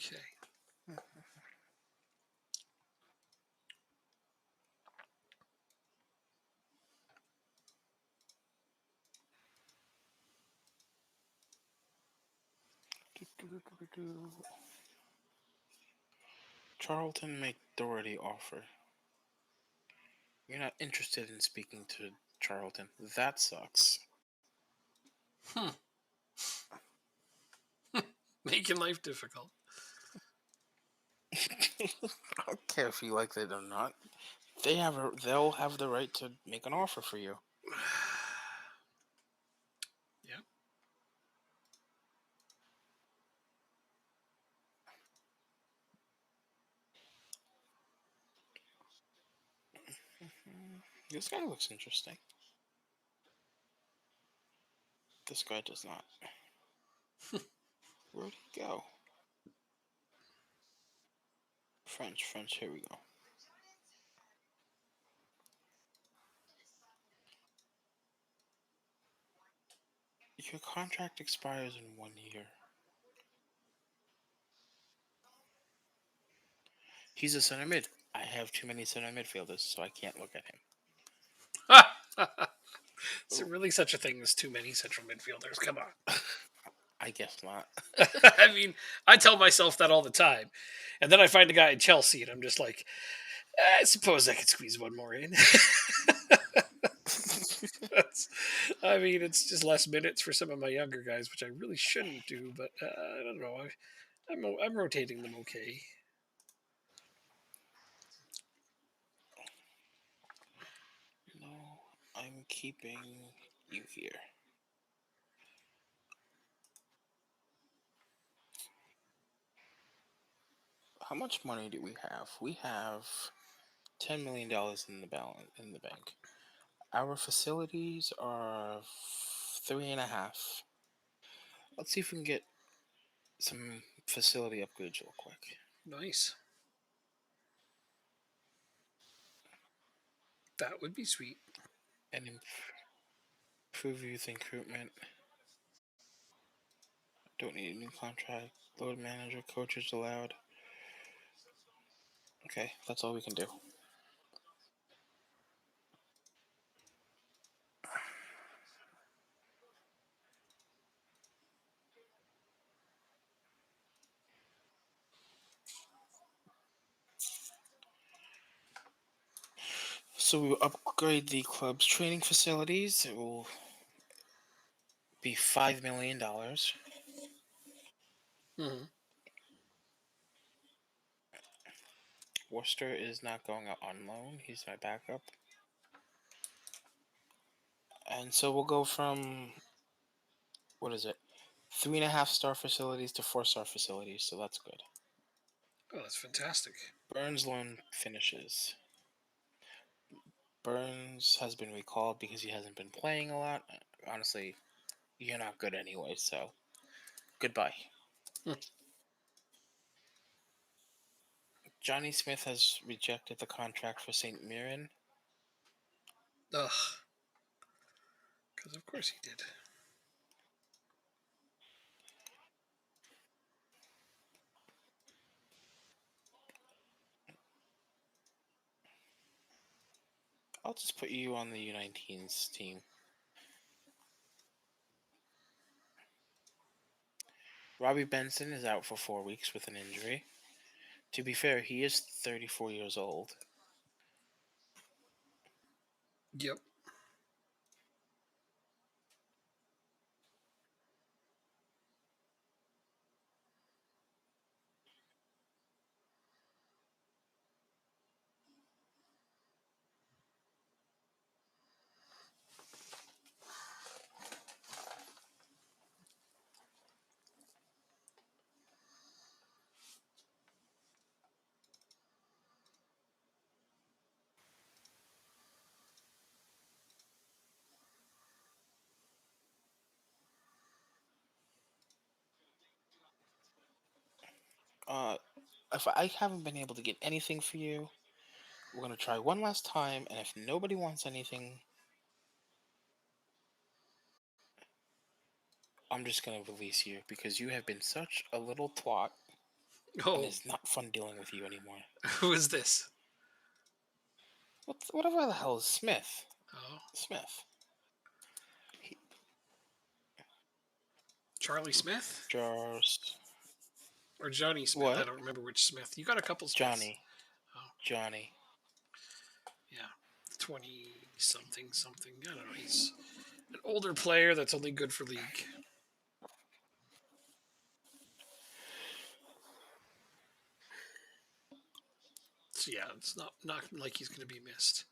Okay. Charlton make Doherty offer. You're not interested in speaking to Charlton. That sucks. Hmm. Making life difficult. I don't care if you like it or not. They'll have the right to make an offer for you. Yeah. This guy looks interesting. This guy does not. Where'd he go? French, here we go. Your contract expires in 1 year. He's a center mid. I have too many center midfielders, so I can't look at him. Is there really such a thing as too many central midfielders? Come on. I guess not. I mean, I tell myself that all the time. And then I find a guy in Chelsea and I'm just like, I suppose I could squeeze one more in. I mean, it's just less minutes for some of my younger guys, which I really shouldn't do, but I don't know. I'm rotating them okay. No, I'm keeping you here. How much money do we have? We have $10 million in the balance in the bank. Our facilities are three and a half. Let's see if we can get some facility upgrades real quick. Nice. That would be sweet. And improve youth recruitment. Don't need a new contract. Load manager, coaches allowed. Okay, that's all we can do. So we will upgrade the club's training facilities. It will be $5 million. Hmm. Worcester is not going out on loan. He's my backup. And so we'll go from, what is it? 3.5 star facilities to 4 star facilities. So that's good. Oh, that's fantastic. Burns loan finishes. Burns has been recalled because he hasn't been playing a lot. Honestly, you're not good anyway, so goodbye. Hmm. Johnny Smith has rejected the contract for St. Mirren. Ugh. Because of course he did. I'll just put you on the U19s team. Robbie Benson is out for 4 weeks with an injury. To be fair, he is 34 years old. Yep. If I haven't been able to get anything for you, we're gonna try one last time, and if nobody wants anything, I'm just gonna release you because you have been such a little twat, and Oh, it's not fun dealing with you anymore. who is this? Whatever the hell is Smith? Oh, Smith. Charlie Smith Jars. or Johnny Smith? I What? don't remember which Smith. You got a couple Smiths. Johnny. Oh, Johnny. yeah, 20 something something. I don't know. He's an older player that's only good for league. So yeah, it's not like he's going to be missed.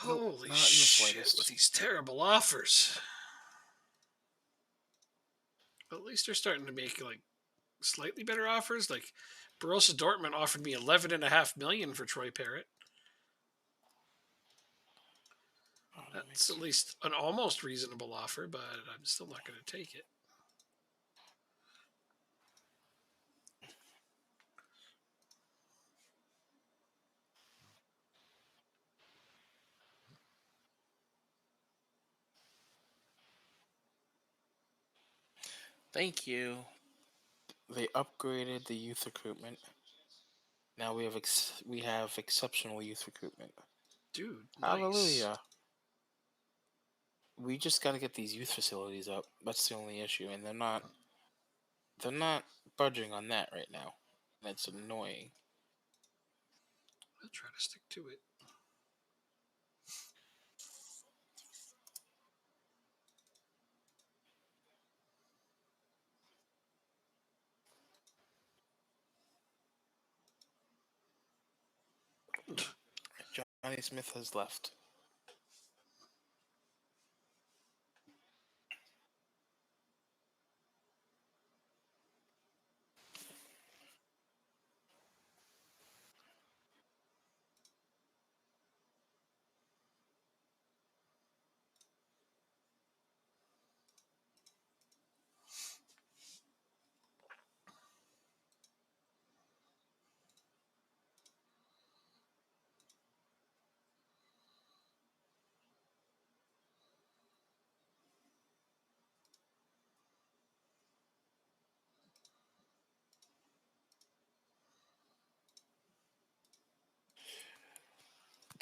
Nope, Holy not in the shit! With slightest. these terrible offers. But at least they're starting to make like slightly better offers. Like Borussia Dortmund offered me 11.5 million for Troy Parrott. That's at least an almost reasonable offer, but I'm still not going to take it. Thank you. They upgraded the youth recruitment. Now we have exceptional youth recruitment. Dude, nice. Hallelujah. We just got to get these youth facilities up. That's the only issue, and they're not budging on that right now. That's annoying. I'll try to stick to it. Johnny Smith has left.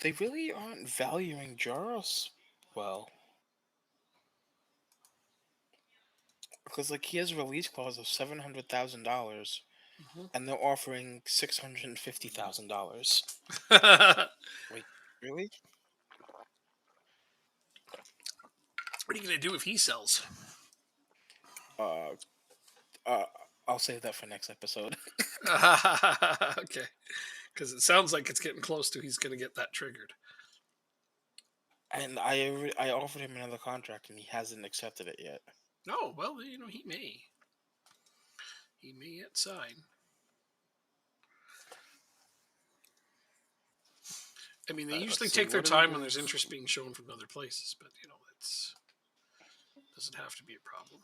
they really aren't valuing Jaros well. Because like he has a release clause of $700,000, Mhm. and they're offering $650,000. What Wait, really? are you gonna do if he sells? Uh, uh, I'll save that for next episode. Okay, because it sounds like it's getting close to he's gonna get that triggered. And I offered him another contract, and he hasn't accepted it yet. Oh well, he may yet sign. I mean, they All right, let's usually see. take their What do we time when do? there's interest being shown from other places, but it's doesn't have to be a problem.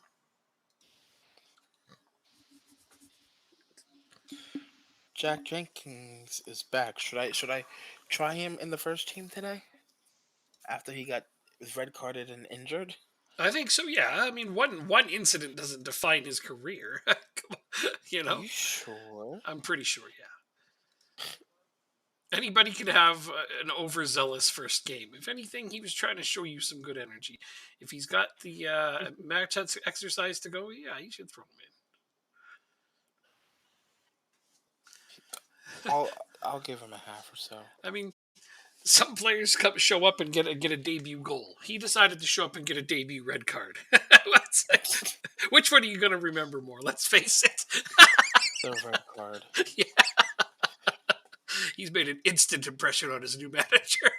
Jack Jenkins is back. Should I try him in the first team today after he was red carded and injured? I think so. Yeah. I mean, one incident doesn't define his career. Come on, Are you sure? I'm pretty sure. Yeah. Anybody can have an overzealous first game. If anything, he was trying to show you some good energy. If he's got the match exercise to go, yeah, you should throw him in. I'll give him a half or so. I mean, some players show up and get a debut goal. He decided to show up and get a debut red card. Which one are you going to remember more? Let's face it. The red card. Yeah, he's made an instant impression on his new manager.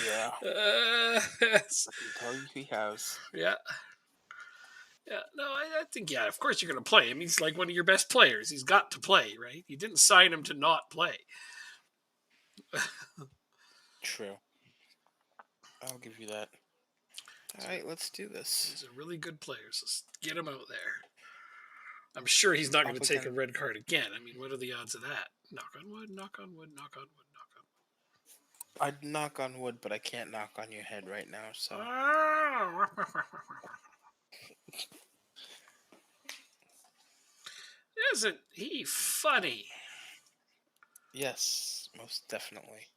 Yeah, Yes. I can tell you he has. Yeah. Yeah, no, I think, yeah, of course you're going to play him. He's like one of your best players. He's got to play, right? You didn't sign him to not play. True. I'll give you that. All right, let's do this. He's a really good player, so get him out there. I'm sure he's not going Up to take a again. red card again. I mean, what are the odds of that? Knock on wood, knock on wood, knock on wood, knock on I'd knock on wood, but I can't knock on your head right now. So wood. Isn't he funny? yes, most definitely.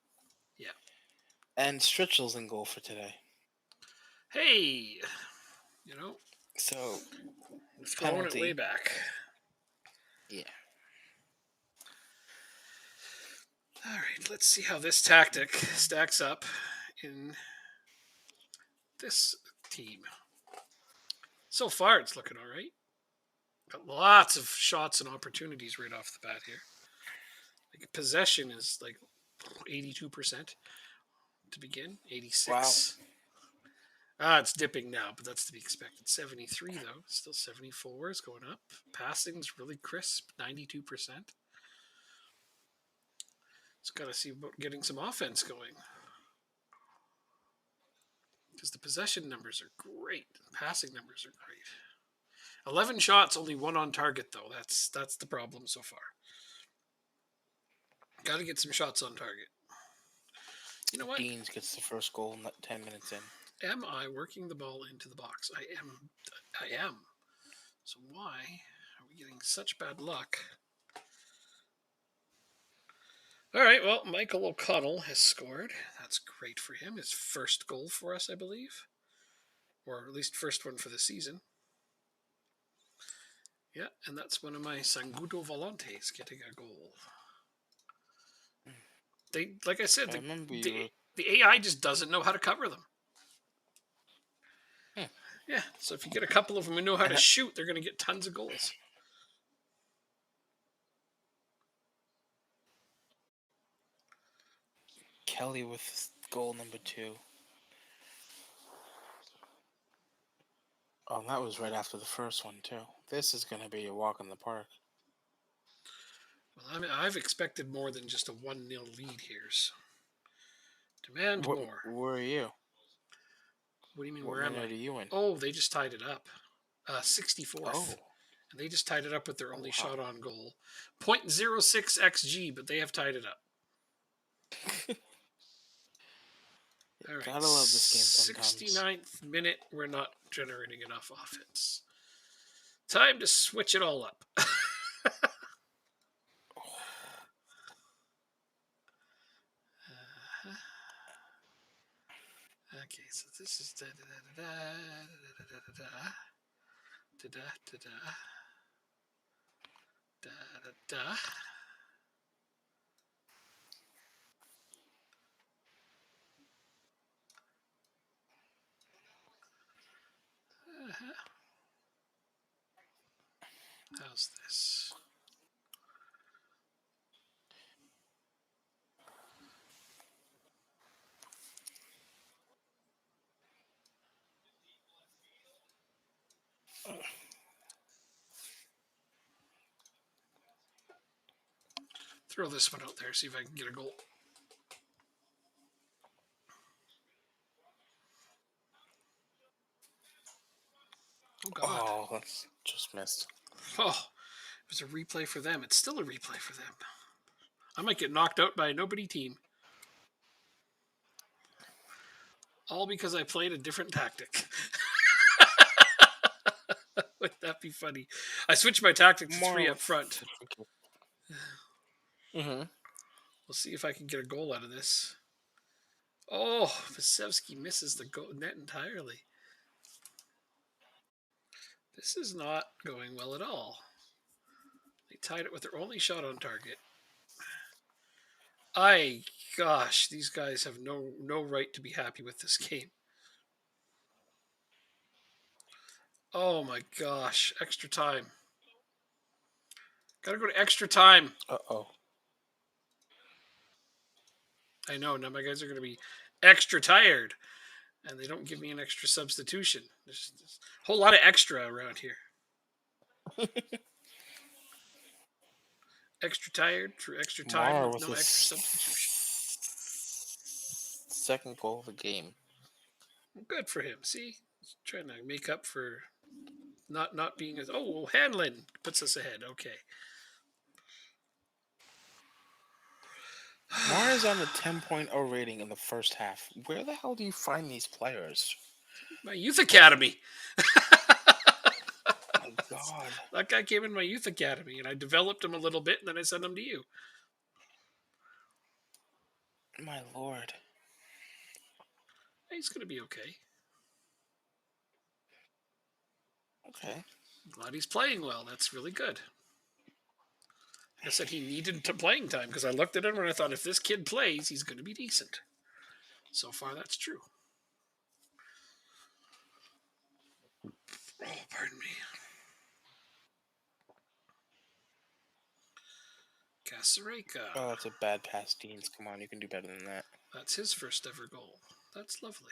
Yeah. And Stritchel's in goal for today. Hey, you know, So throwing it way penalty. back. Yeah. All right, let's see how this tactic stacks up in this team. So far, it's looking all right. Got lots of shots and opportunities right off the bat here. Like possession is like 82% to begin, Wow. 86. Ah, it's dipping now, but that's to be expected. 73 though, still 74 is going up. Passing's really crisp, 92%. Just got to see about getting some offense going. Because the possession numbers are great. The passing numbers are great. 11 shots, only one on target though. That's the problem so far. Got to get some shots on target. You know what? Deans gets the first goal 10 minutes in. Am I working the ball into the box? I am. I am. So why are we getting such bad luck? All right, well, Michael O'Connell has scored. That's great for him. His first goal for us, I believe. Or at least first one for the season. Yeah, and that's one of my Sangudo Volantes getting a goal. They, like I said, I remember you were. the AI just doesn't know how to cover them. Hmm. Yeah, so if you get a couple of them who know how to And shoot, they're going to get tons of goals. Kelly with goal number 2. Oh, that was right after the first one too. This is gonna be a walk in the park. Well, I mean, I've expected more than just a 1-0 lead here. So demand more. Where are you? What do you mean, What where am I? minute are you in? Oh, they just tied it up. 64th. Oh, And they just tied it up with their only wow. shot on goal. 0.06 XG, but they have tied it up. All right. Gotta love this game sometimes. 69th minute, we're not generating enough offense. Time to switch it all up. Okay, so this is da da da da da da da da da da da da da. How's this? Throw this one out there, see if I can get a goal. Oh, God. Oh, that's just missed. Oh, it was a replay for them. It's still a replay for them. I might get knocked out by a nobody team. All because I played a different tactic. Wouldn't that be funny? I switched my tactic to 3 up front. Mm-hmm. We'll see if I can get a goal out of this. Oh, Vasevsky misses the goal net entirely. This is not going well at all. They tied it with their only shot on target. Gosh, these guys have no right to be happy with this game. Oh my gosh, extra time. Gotta go to extra time. Uh-oh. I know, now my guys are gonna be extra tired. And they don't give me an extra substitution. There's a whole lot of extra around here. Extra tired for extra time Mara with with no his extra substitution. second goal of the game. Good for him. See, he's trying to make up for not being as. Oh, well, Hanlon puts us ahead. Okay. Mara's on a 10.0 rating in the first half. Where the hell do you find these players? My youth academy. My God. That guy came in my youth academy, and I developed him a little bit, and then I sent him to you. My Lord. He's going to be okay. Okay. Glad he's playing well. That's really good. Like I said, he needed playing time because I looked at him and I thought, if this kid plays, he's going to be decent. So far, that's true. Oh, pardon me. Casareka. Oh, that's a bad pass, Deans. Come on, you can do better than that. That's his first ever goal. That's lovely.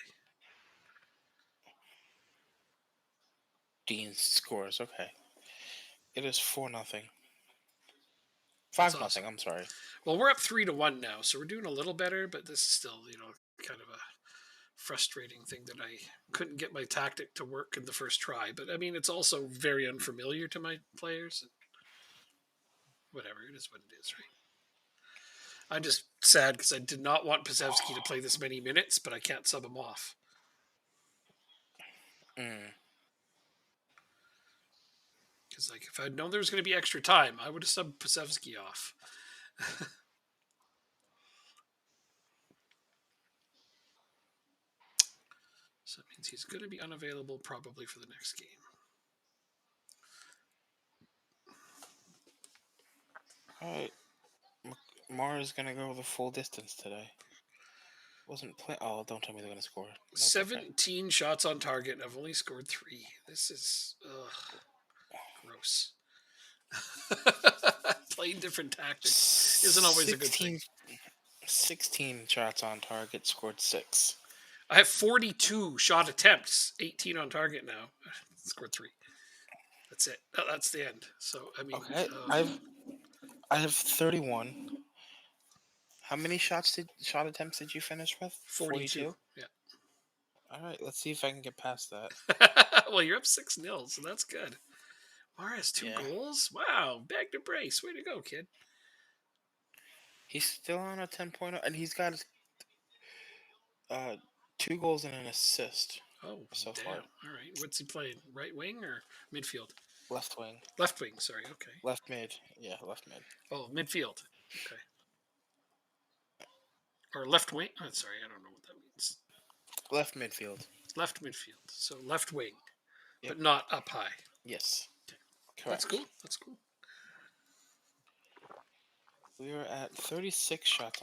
Deans scores. Okay. It is 4-0. 5-0. Awesome. I'm sorry. Well, we're up 3-1 now, so we're doing a little better, but this is still, kind of a frustrating thing that I couldn't get my tactic to work in the first try. But I mean, it's also very unfamiliar to my players. Whatever, it is what it is, right? I'm just sad because I did not want Pasewski to play this many minutes, but I can't sub him off. Because if I'd known there was going to be extra time, I would have subbed Pasewski off. So that means he's going to be unavailable probably for the next game. All right. Mara's going to go the full distance today. Wasn't play. Oh, don't tell me they're going to score. Nope, 17 shots on target. I've only scored 3. This is gross. Playing different tactics isn't always a good thing. 16 shots on target, scored 6. I have 42 shot attempts, 18 on target now. Scored 3. That's it. That's the end. So I mean, Okay, I have 31. How many shot attempts did you finish with? 42. Yeah. All right, let's see if I can get past that. Well, you're up 6-0, so that's good. Mara has 2 goals. Wow, bag to brace. Way to go, kid. He's still on a 10.0, and he's got 2 goals and an assist. Oh, so damn. far. All right. What's he playing? Right wing or midfield? Left wing. Left wing. Sorry. Okay. Left mid. Yeah, left mid. Oh, midfield. Okay. Or left wing. Oh, sorry, I don't know what that means. Left midfield. Left midfield. So left wing, Yep. but not up high. Yes. That's Correct. cool. That's cool. We were at 36 shots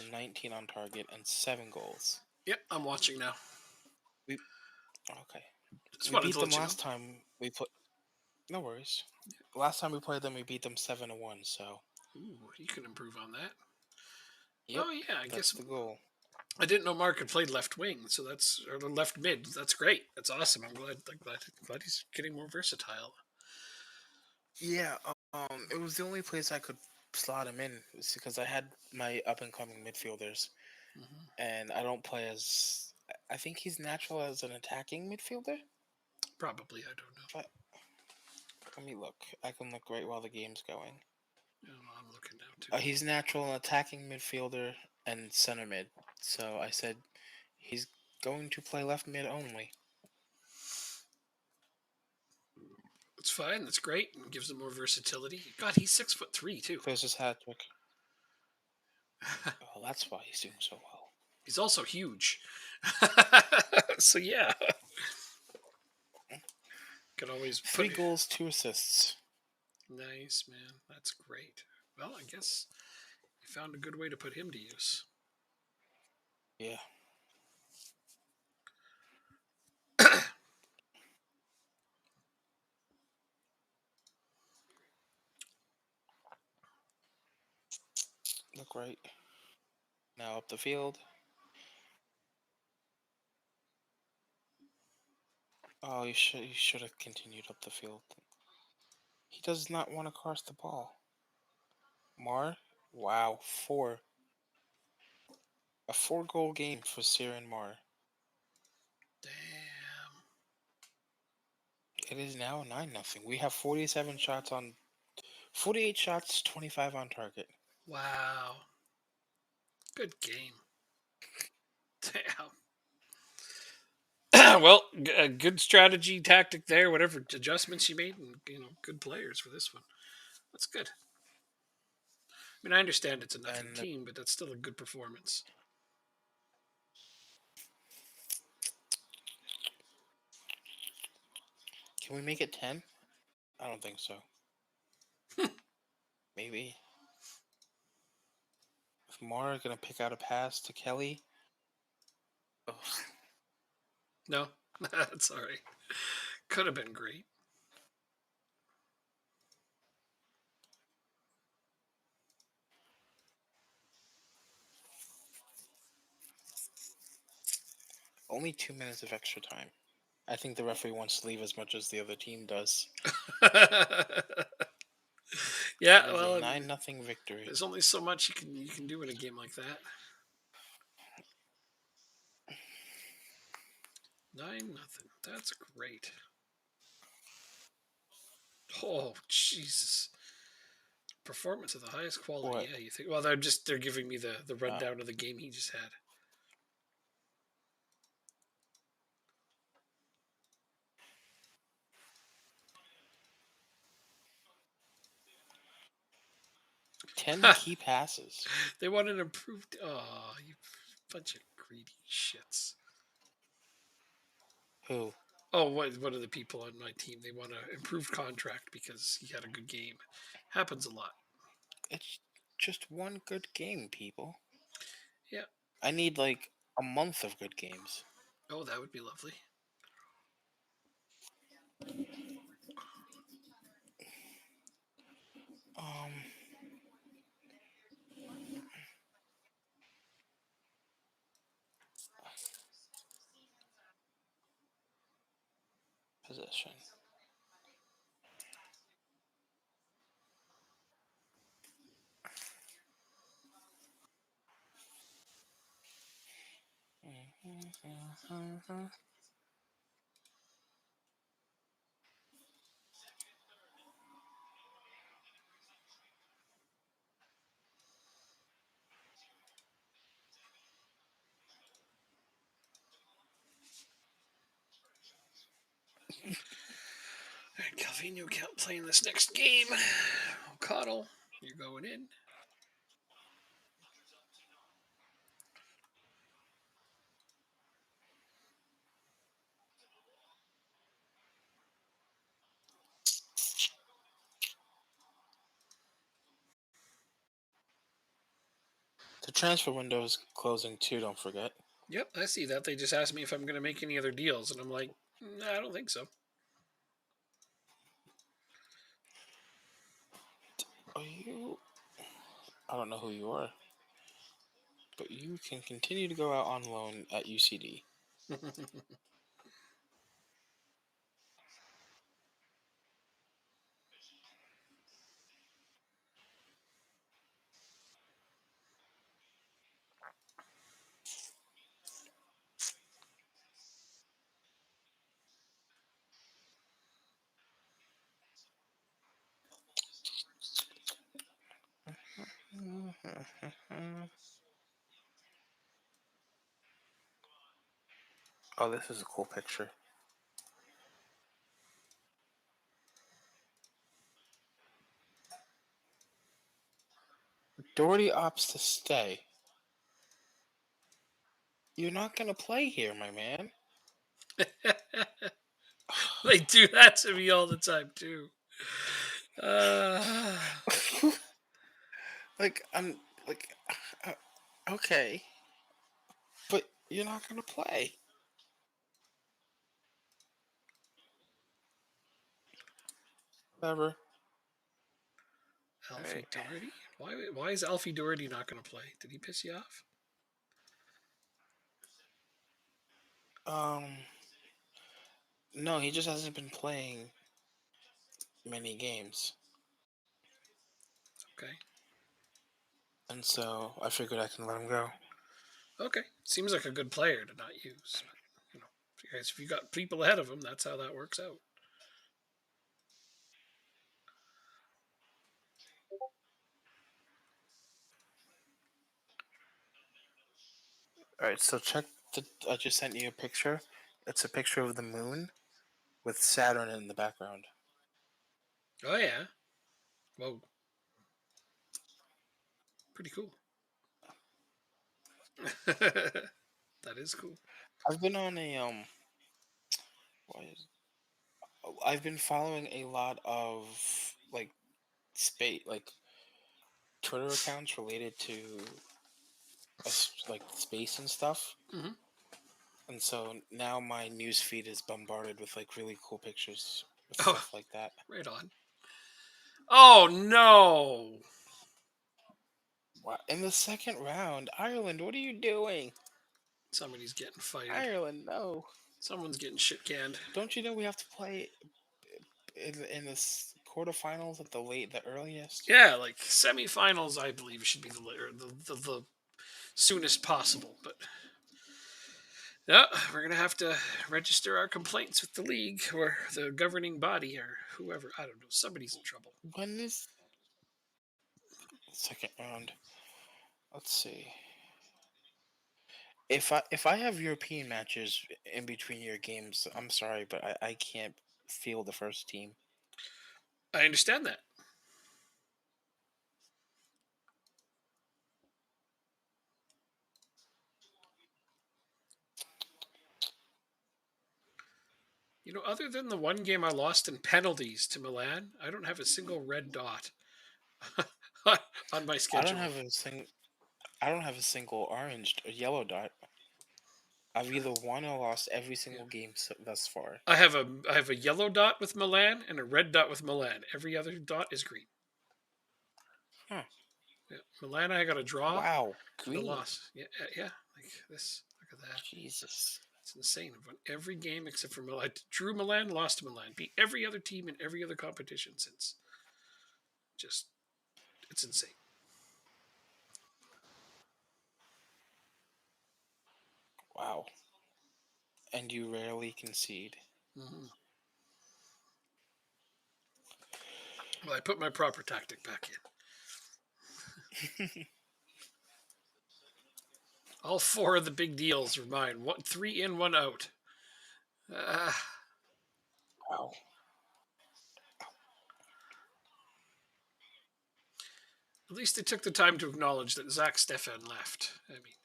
and 19 on target and 7 goals. Yep, I'm watching now. We okay. Just We wanted beat to them let you know. last time we put. No worries. Last time we played them, we beat them 7-1. So. Ooh, you can improve on that. Yep. Oh yeah, I That's guess the goal. I didn't know Mark had played left wing, so that's or the left mid. That's great. That's awesome. I'm glad he's getting more versatile. Yeah. It was the only place I could slot him in, was because I had my up and coming midfielders, Mm-hmm. and I don't play as. I think he's natural as an attacking midfielder. Probably, I don't know. But let me look. I can look right while the game's going. I'm looking now too. He's natural attacking midfielder and center mid. So I said he's going to play left mid only. It's fine. That's great. And gives him more versatility. God, he's 6'3" too. There's his hat trick. Oh, that's why he's doing so well. He's also huge. So yeah, can always put 3 goals, 2 assists. Nice, man. That's great. Well, I guess you found a good way to put him to use. Yeah. Look right. Now up the field. Oh, he should have continued up the field. He does not want to cross the ball. Mar? Wow, 4. A 4-goal game for Siren Mar. Damn. It is now 9-0. We have 48 shots, 25 on target. Wow. Good game. Damn. Well, a good strategy tactic there. Whatever adjustments you made, and good players for this one. That's good. I mean, I understand it's a nothing And team, but that's still a good performance. can we make it 10? I don't think so. Maybe. If Mara gonna pick out a pass to Kelly. Oh, No, sorry. Could have been great. only 2 minutes of extra time. I think the referee wants to leave as much as the other team does. Yeah, It is well, a I mean, 9-0 victory. there's only so much you can do in a game like that. 9-0. That's great. Oh Jesus! Performance of the highest quality. What? Yeah, you think? Well, they're giving me the rundown of the game he just had. Ten key passes. They want an improved. Oh, you bunch of greedy shits. Who? Oh, what are the people on my team? They want an improved contract because he had a good game. Happens a lot. It's just one good game, people. Yeah. I need like a month of good games. Oh, that would be lovely. Um, possession. All right, Calvino playing this next game. O'Connell, you're going in. The transfer window is closing too. Don't forget. Yep, I see that. They just asked me if I'm going to make any other deals, and I'm like, nah, I don't think so. Are you? I don't know who you are, but you can continue to go out on loan at UCD. Oh, this is a cool picture. Doherty opts to stay. You're not gonna play here, my man. They do that to me all the time too. Uh, Like I'm like, uh, okay, but you're not gonna play. Whatever. Alfie Alright. Doherty? Why is Alfie Doherty not going to play? Did he piss you off? Um, no, he just hasn't been playing many games, Okay. and so I figured I can let him go. Okay. Seems like a good player to not use. But, if you got people ahead of him, that's how that works out. All right, so check the. I just sent you a picture. It's a picture of the moon with Saturn in the background. Oh, yeah. Whoa. Pretty cool. That is cool. I've been on a what is, I've been following a lot of like space, like Twitter accounts related to like space and stuff. Hmm. And so now my news feed is bombarded with like really cool pictures with Oh, stuff like that. right on. Oh, no. Wow. In the second round, Ireland, what are you doing? Somebody's getting fired. Ireland, no. Someone's getting shit canned. Don't you know we have to play in the quarterfinals at the earliest? Yeah, like semifinals, I believe should be the soonest possible. But yeah, we're gonna have to register our complaints with the league or the governing body or whoever. I don't know. Somebody's in trouble. When is second round? Let's see. If I have European matches in between your games, I'm sorry, but I can't field the first team. I understand that. Other than the one game I lost in penalties to Milan, I don't have a single red dot on my I don't schedule. have a sing. I don't have a single orange or yellow dot. I've either won or lost every Yeah. single game thus far. I have a yellow dot with Milan and a red dot with Milan. Every other dot is green. Huh. Yeah. Milan, I got a draw Wow. and a Green. loss. Yeah, yeah. Like this. Look at that. Jesus. It's insane. I've won every game except for Milan. I drew Milan, lost to Milan. Beat every other team in every other competition since. Just, it's insane. Wow. And you rarely concede. Hmm. Well, I put my proper tactic back in. All four of the big deals are mine. One, three in, one out. Uh, Wow. at least they took the time to acknowledge that Zach Stefan left. I mean,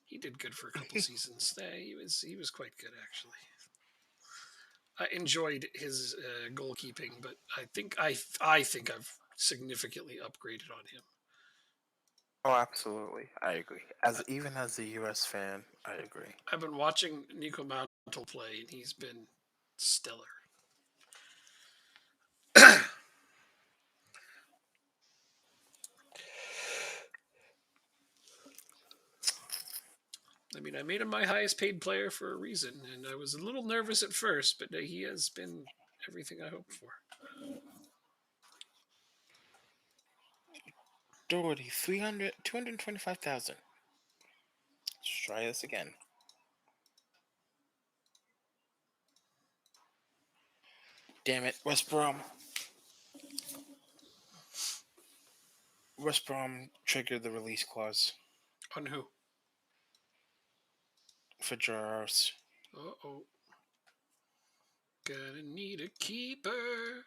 he did good for a couple seasons. He was quite good actually. I enjoyed his goalkeeping, but I think I've significantly upgraded on him. Oh, absolutely. I agree. As even as a U.S. fan, I agree. I've been watching Nico Mantle play, and he's been stellar. I mean, I made him my highest paid player for a reason, and I was a little nervous at first, but he has been everything I hoped for. Doherty, 225,000. Let's try this again. Damn it, West Brom. West Brom triggered the release clause On who? for Jaros. Uh oh. Gonna need a keeper.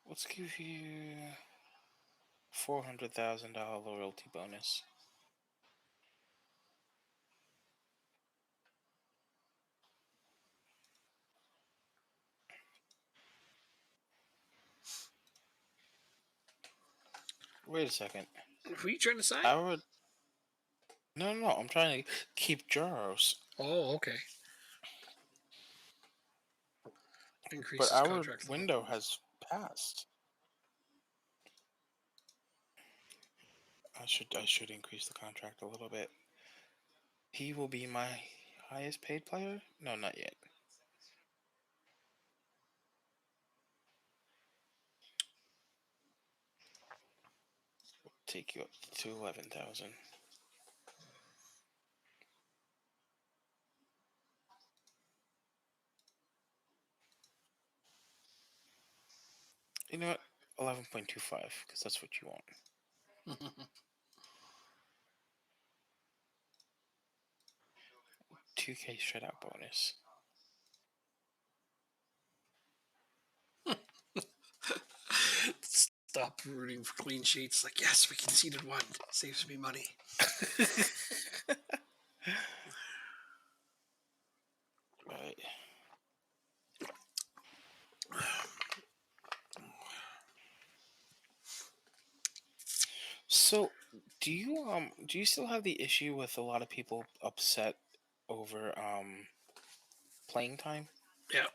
Let's give you $400,000 loyalty bonus. Wait a second. Who are you trying to sign? I would. No. I'm trying to keep Jaros, Oh, okay. Increase but his our contract limit. window has passed. I should increase the contract a little bit. He will be my highest paid player? No, not yet. Take you up to 11,000. You know what? 11.25, because that's what you want. 2K shutout bonus. Stop rooting for clean sheets. Like, yes, we conceded one. Saves me money. Right. So, do you still have the issue with a lot of people upset over playing time, Yeah.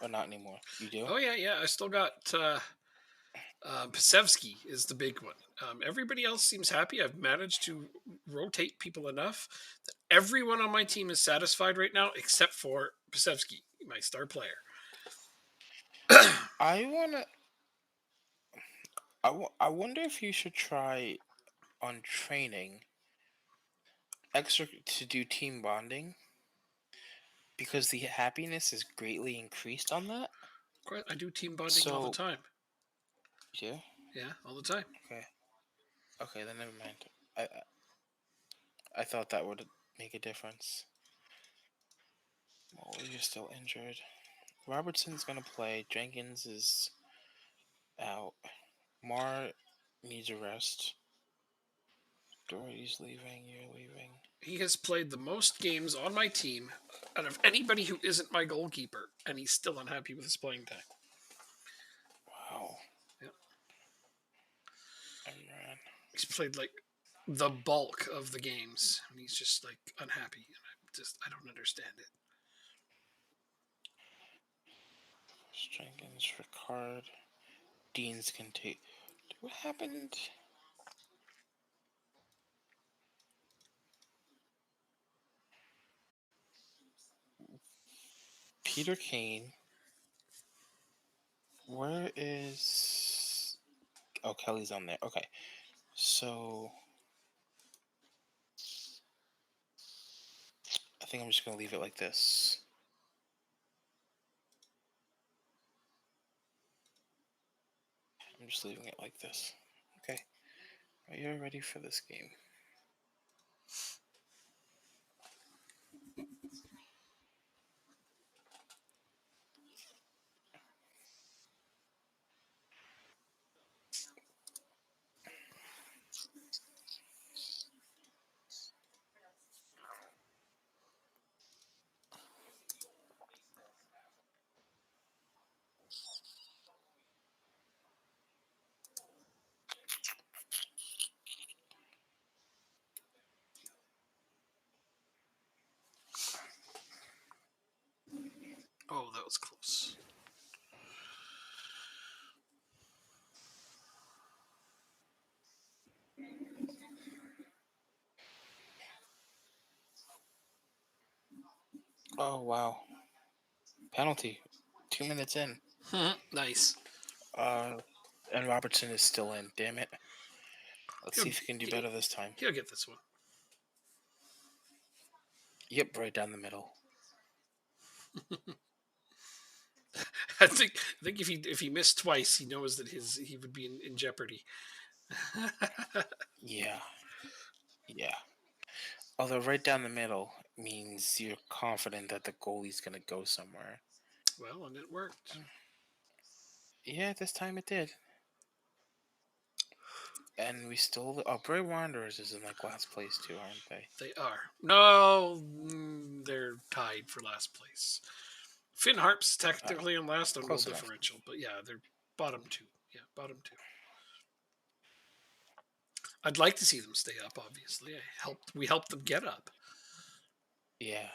or not anymore? You do? Oh yeah. I still got Pasevsky is the big one. Everybody else seems happy. I've managed to rotate people enough that everyone on my team is satisfied right now, except for Pasevsky, my star player. I wanna. I wonder if you should try on training extra to do team bonding, because the happiness is greatly increased on that. Of course, I do team bonding all the So time. yeah. Yeah, all the time. Okay. Okay, then never mind. I thought that would make a difference. Well, you're still injured. Robertson's gonna play. Jenkins is out. Mar needs a rest. Dory's leaving. You're leaving. He has played the most games on my team out of anybody who isn't my goalkeeper, and he's still unhappy with his playing time. Wow. Yeah. Imran. He's played like the bulk of the games, and he's just like unhappy. And I don't understand it. Jenkins, Ricard. Deans can take. What happened? Peter Kane. Where is? Oh, Kelly's on there. Okay. So I think I'm just gonna leave it like this. I'm just leaving it like this. Okay. Are you ready for this game? was close. Oh wow. Penalty. 2 minutes in. Nice. Uh, and Robertson is still in. Damn it. Let's He'll, see if he can do he, better this time. he'll get this one. Yep, right down the middle. I think if he missed twice, he knows that he would be in jeopardy. Yeah, yeah. Although right down the middle means you're confident that the goalie's gonna go somewhere. Well, and it worked. Yeah, this time it did. And we still. Oh, Bray Wanderers is in like last place too, aren't they? They are. No, they're tied for last place. Finn Harp's Oh, technically in last on goal close enough. differential, but yeah, they're bottom two. Yeah, bottom two. I'd like to see them stay up. Obviously, we helped them get up. Yeah.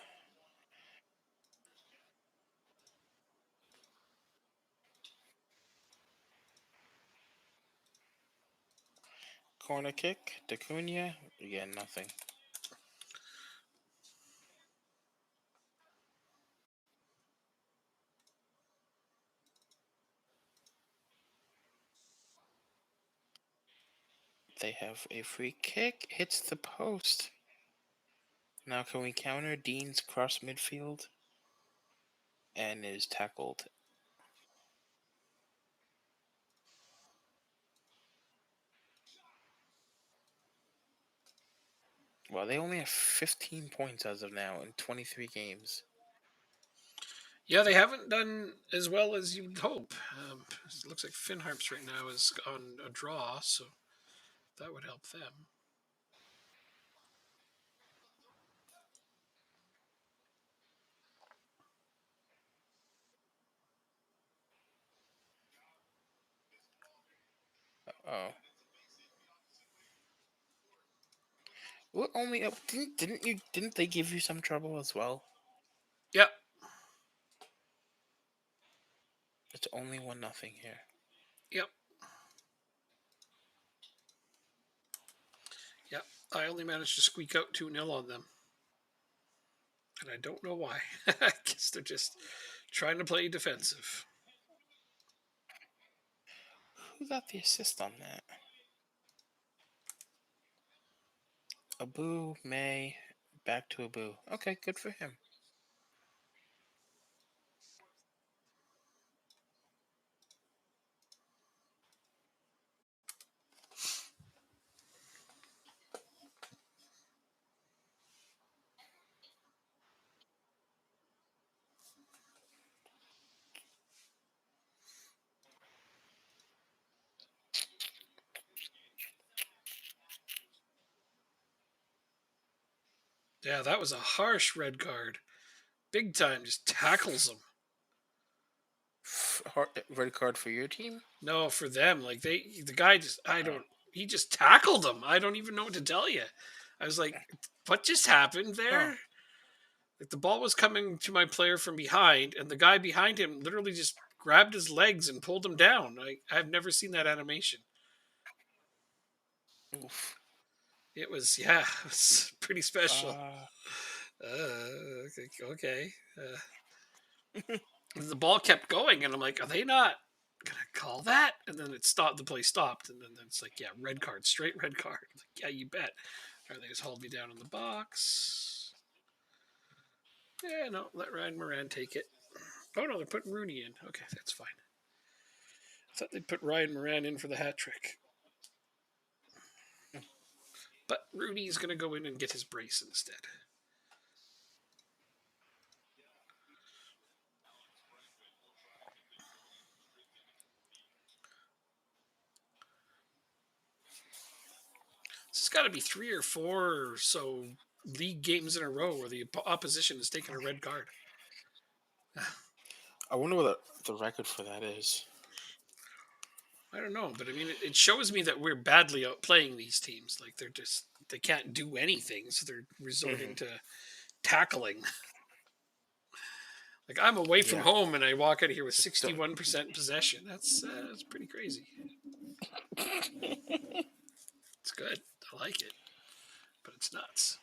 Corner kick, Dacunia. Again, nothing. They have a free kick. Hits the post. Now can we counter Dean's cross midfield? And is tackled. Well, they only have 15 points as of now in 23 games. Yeah, they haven't done as well as you'd hope. It looks like Finn Harps right now is on a draw, so that would help them. Oh. What only up? Didn't they give you some trouble as well? Yep, It's only 1-0 here. yep, yep. I only managed to squeak out 2-0 on them. And I don't know why. I guess they're just trying to play defensive. Who got the assist on that? Abu May, back to Abu. Okay, good for him. Yeah, that was a harsh red card. Big time, just tackles them. Red card for your team? No, for them, like the guy just, he just tackled them. I don't even know what to tell you. I was like, what just happened Oh. there? Like the ball was coming to my player from behind, and the guy behind him literally just grabbed his legs and pulled him down. I've never seen that animation. Oof. It was, yeah, it was pretty special. Uh, Okay. The ball kept going, and I'm like, are they not gonna call that? And then it stopped. The play stopped, and then it's like, yeah, red card, straight red card. Like, yeah, you bet. All right, they just hold me down in the box. Yeah, no, let Ryan Moran take it. Oh no, they're putting Rooney in. Okay, that's fine. I thought they'd put Ryan Moran in for the hat trick. But Rooney's going to go in and get his brace instead. This has got to be 3 or 4 or so league games in a row where the opposition has taken a red card. I wonder what the record for that is. I don't know, but I mean, it shows me that we're badly outplaying these teams. Like they can't do anything, so they're resorting to tackling. Like I'm away from Yeah. home and I walk out of here with Just don't. 61% possession. That's pretty crazy. It's good. I like it, but it's nuts.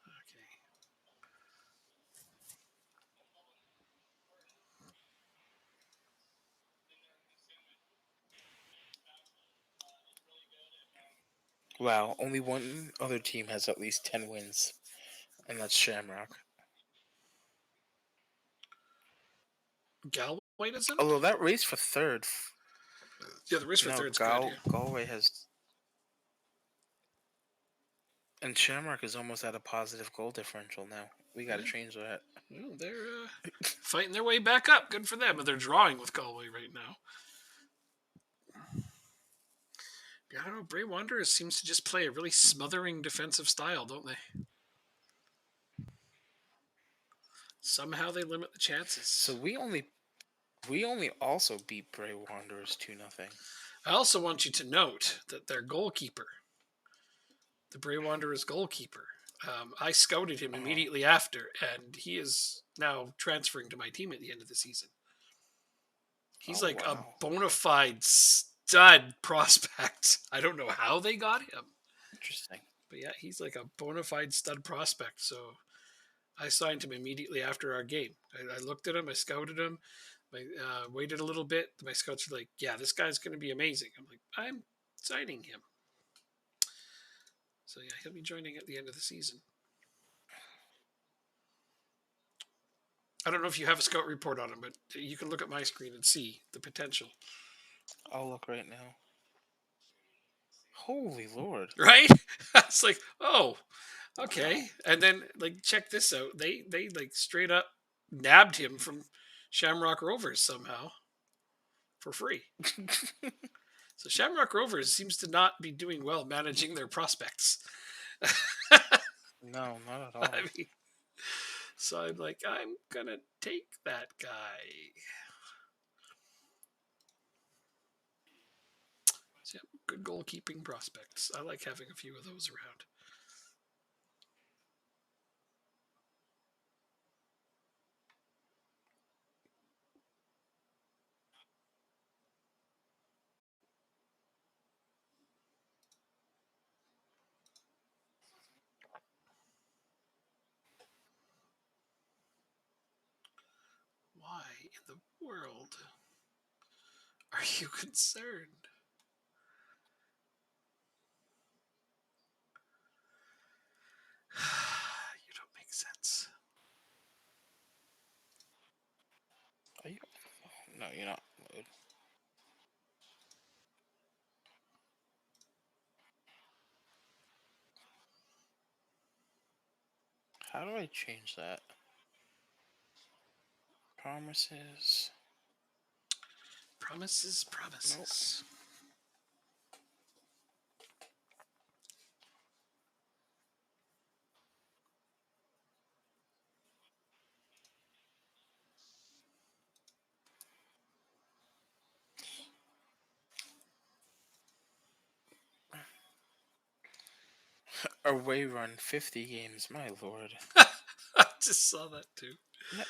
Okay. Wow, only one other team has at least 10 wins, and that's Shamrock. Galway doesn't. Although that race for third, Yeah, the race for no, third's good. Yeah. Galway has. And Shamrock is almost at a positive goal differential now. We got to Yeah. change that. Well, they're fighting their way back up. Good for them. But they're drawing with Galway right now. I don't know. Bray Wanderers seems to just play a really smothering defensive style, don't they? Somehow they limit the So chances. we only also beat Bray Wanderers 2-0. I also want you to note that their goalkeeper, the Bray Wanderers goalkeeper, I scouted him Oh, immediately after, and he is now transferring to my team at the end of the season. He's oh like a wow, bona fide stud prospect. I don't know how they got him, interesting. but yeah, he's like a bona fide stud prospect. So I signed him immediately after our game. I looked at him, I scouted him, I waited a little bit. My scouts were like, "Yeah, this guy's going to be amazing." I'm like, "I'm signing him." So yeah, he'll be joining at the end of the season. I don't know if you have a scout report on him, but you can look at my screen and see the potential. I'll look right now. Holy Lord! Right? It's like, oh, Wow. okay. And then like check this out. They like straight up nabbed him from Shamrock Rovers somehow for free. So Shamrock Rovers seems to not be doing well managing their prospects. No, not at I all. mean, so I'm like, I'm gonna take that guy. So, yeah, good goalkeeping prospects. I like having a few of those around. Why in the world are you concerned? You don't make sense. Are you? No, you're not. How do I change that? Promises. Promises, Nope. promises. Away run 50 games. My lord. I just saw that too. Yeah.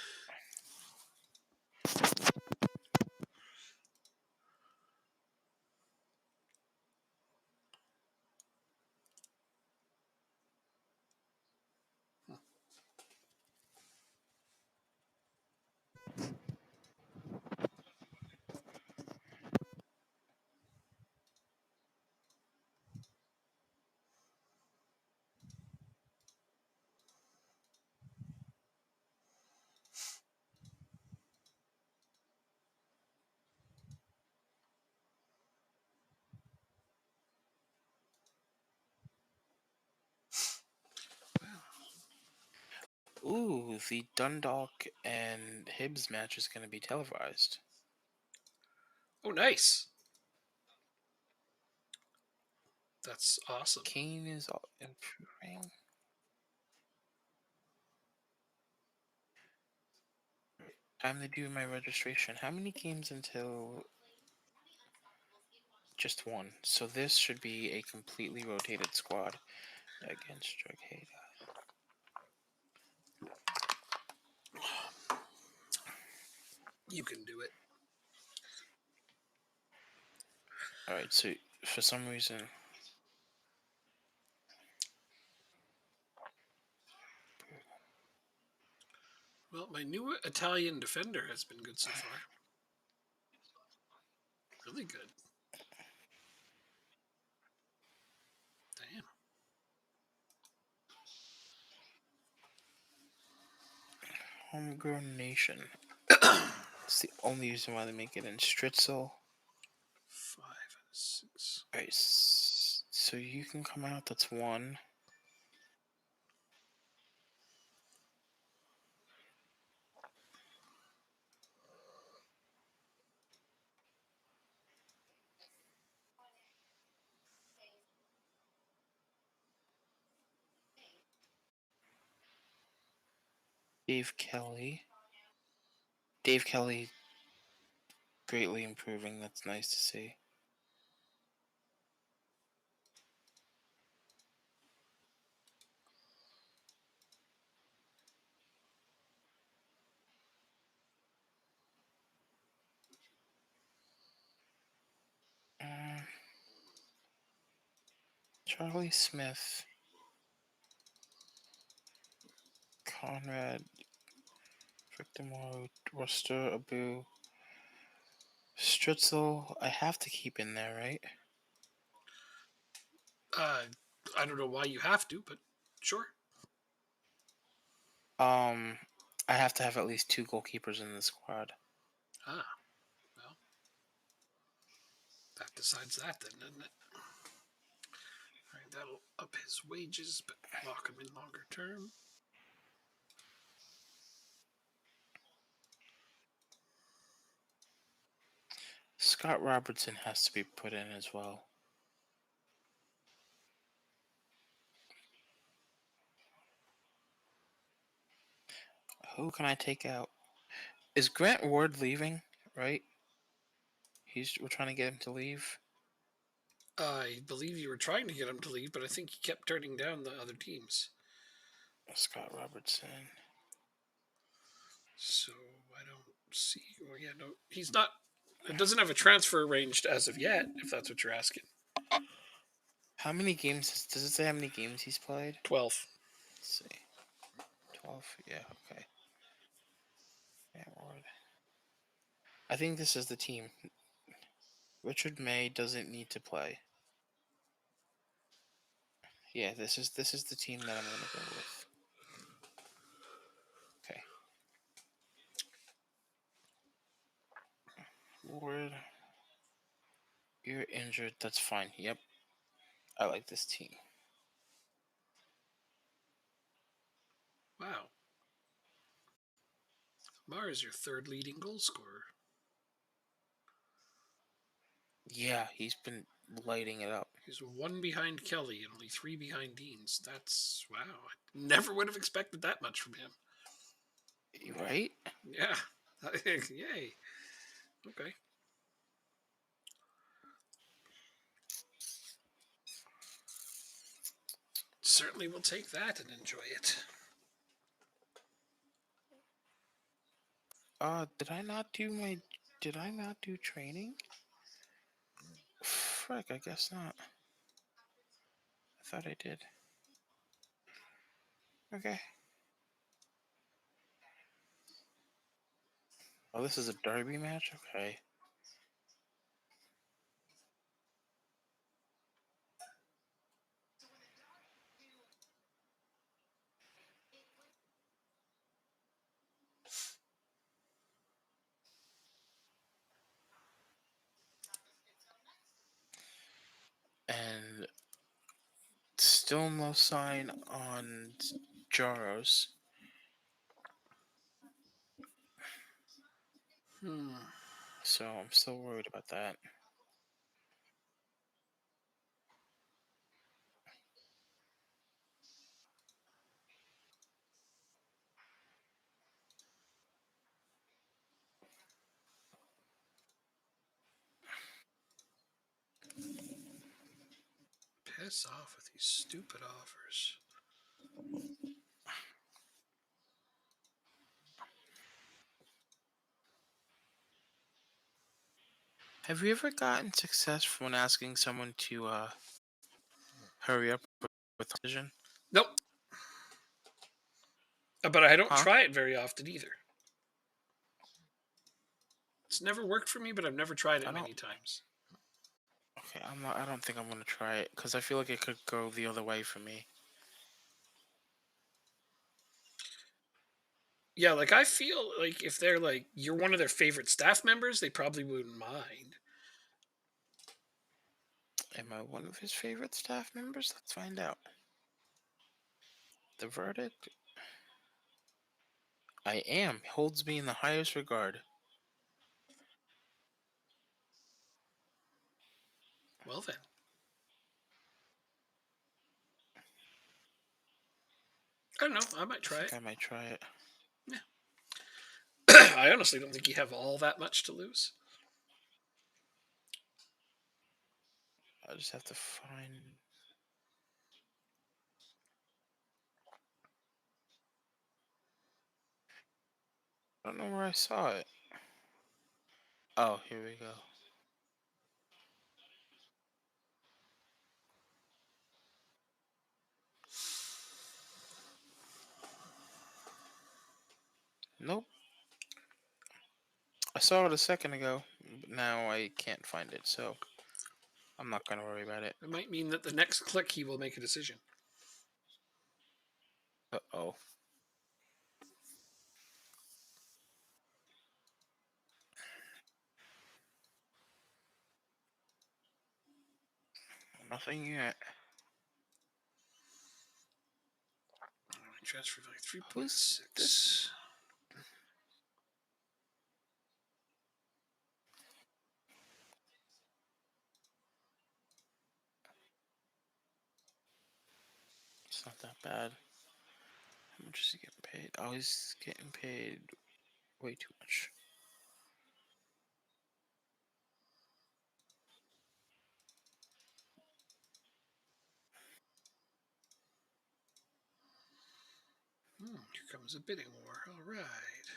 Ooh, the Dundalk and Hibs match is going to be televised. Oh, nice. That's awesome. Kane is improving. Time to do my registration. How many games until just one? So this should be a completely rotated squad against Dragada. You can do it. All right. So for some reason, Well, my new Italian defender has been good so far. Really good. Damn. homegrown nation. It's the only reason why they make it in Stritzel. 5 and 6. All right. So you can come out. That's one. Dave Kelly. Dave Kelly greatly improving. That's nice to see. Uh, Charlie Smith, Conrad, Victor Moore, Worcester, Abu, Stritzel. I have to keep in there, right? I don't know why you have to, but sure. Um, I have to have at least two goalkeepers in the squad. Ah, well, that decides that then, doesn't it? All right, that'll up his wages, but lock him in longer term. Scott Robertson has to be put in as well. Who can I take out? Is Grant Ward leaving? Right? We're trying to get him to leave. I believe you were trying to get him to leave, but I think he kept turning down the other teams. Scott Robertson. So I don't see. Well, yeah, no, he's not. It doesn't have a transfer arranged as of yet, if that's what you're asking. How many games does it say? How many games he's played? 12. Let's see. 12. Yeah. Okay. Grant Ward. I think this is the team. Richard May doesn't need to play. Yeah, this is the team that I'm gonna go with. Okay. Ward, you're injured. That's fine. Yep. I like this team. Wow. Mar is your third leading goal scorer. Yeah, he's been lighting it up. He's one behind Kelly and only 3 behind Deans. That's wow. I never would have expected that much from him. Right? Yeah. Yay. Okay. Certainly will take that and enjoy it. Did I not do my? Did I not do training? Frick, I guess not. I thought I did. Okay. Oh, this is a derby match? Okay. And still no sign on Jaros. So I'm still worried about that. Piss off with these stupid offers. Have you ever gotten success from asking someone to hurry up with a decision? Nope. But I don't Huh? try it very often either. It's never worked for me, but I've never tried I it don't. many times. Okay, I'm not. I don't think I'm gonna try it because I feel like it could go the other way for me. Yeah, like I feel like if they're like you're one of their favorite staff members, they probably wouldn't mind. Am I one of his favorite staff members? Let's find out. The verdict: I am. Holds me in the highest regard. Well then, I don't know. I might I try think it. I might try it. Yeah. I honestly don't think you have all that much to lose. I just have to find. I don't know where I saw it. Oh, here we go. Nope. I saw it a second ago. But now I can't find it, so I'm not gonna worry about it. It might mean that the next click he will make a decision. Oh. Nothing yet. Transfer value three point Who's this? six. It's not that bad. How much is he getting paid? Oh, he's getting paid way too much. Here comes a bidding war. All right.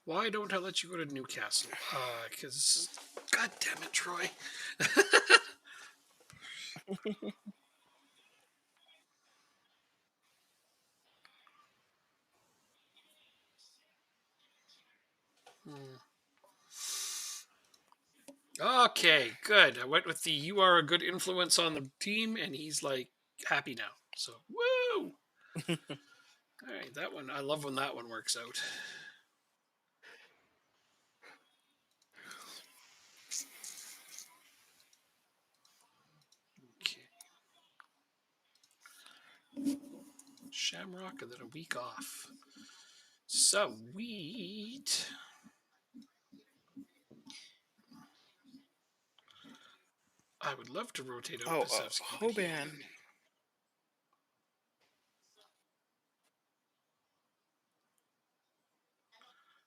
Why don't I let you go to Newcastle? Because, God damn it, Troy. Hmm. Okay, good. I went with the you are a good influence on the team, and he's like happy now. So, woo! All right, that one, I love when that one works out. Okay. Shamrock and then a week off. Sweet. I would love to rotate out Oh, Pasevsky, but he. Hoban.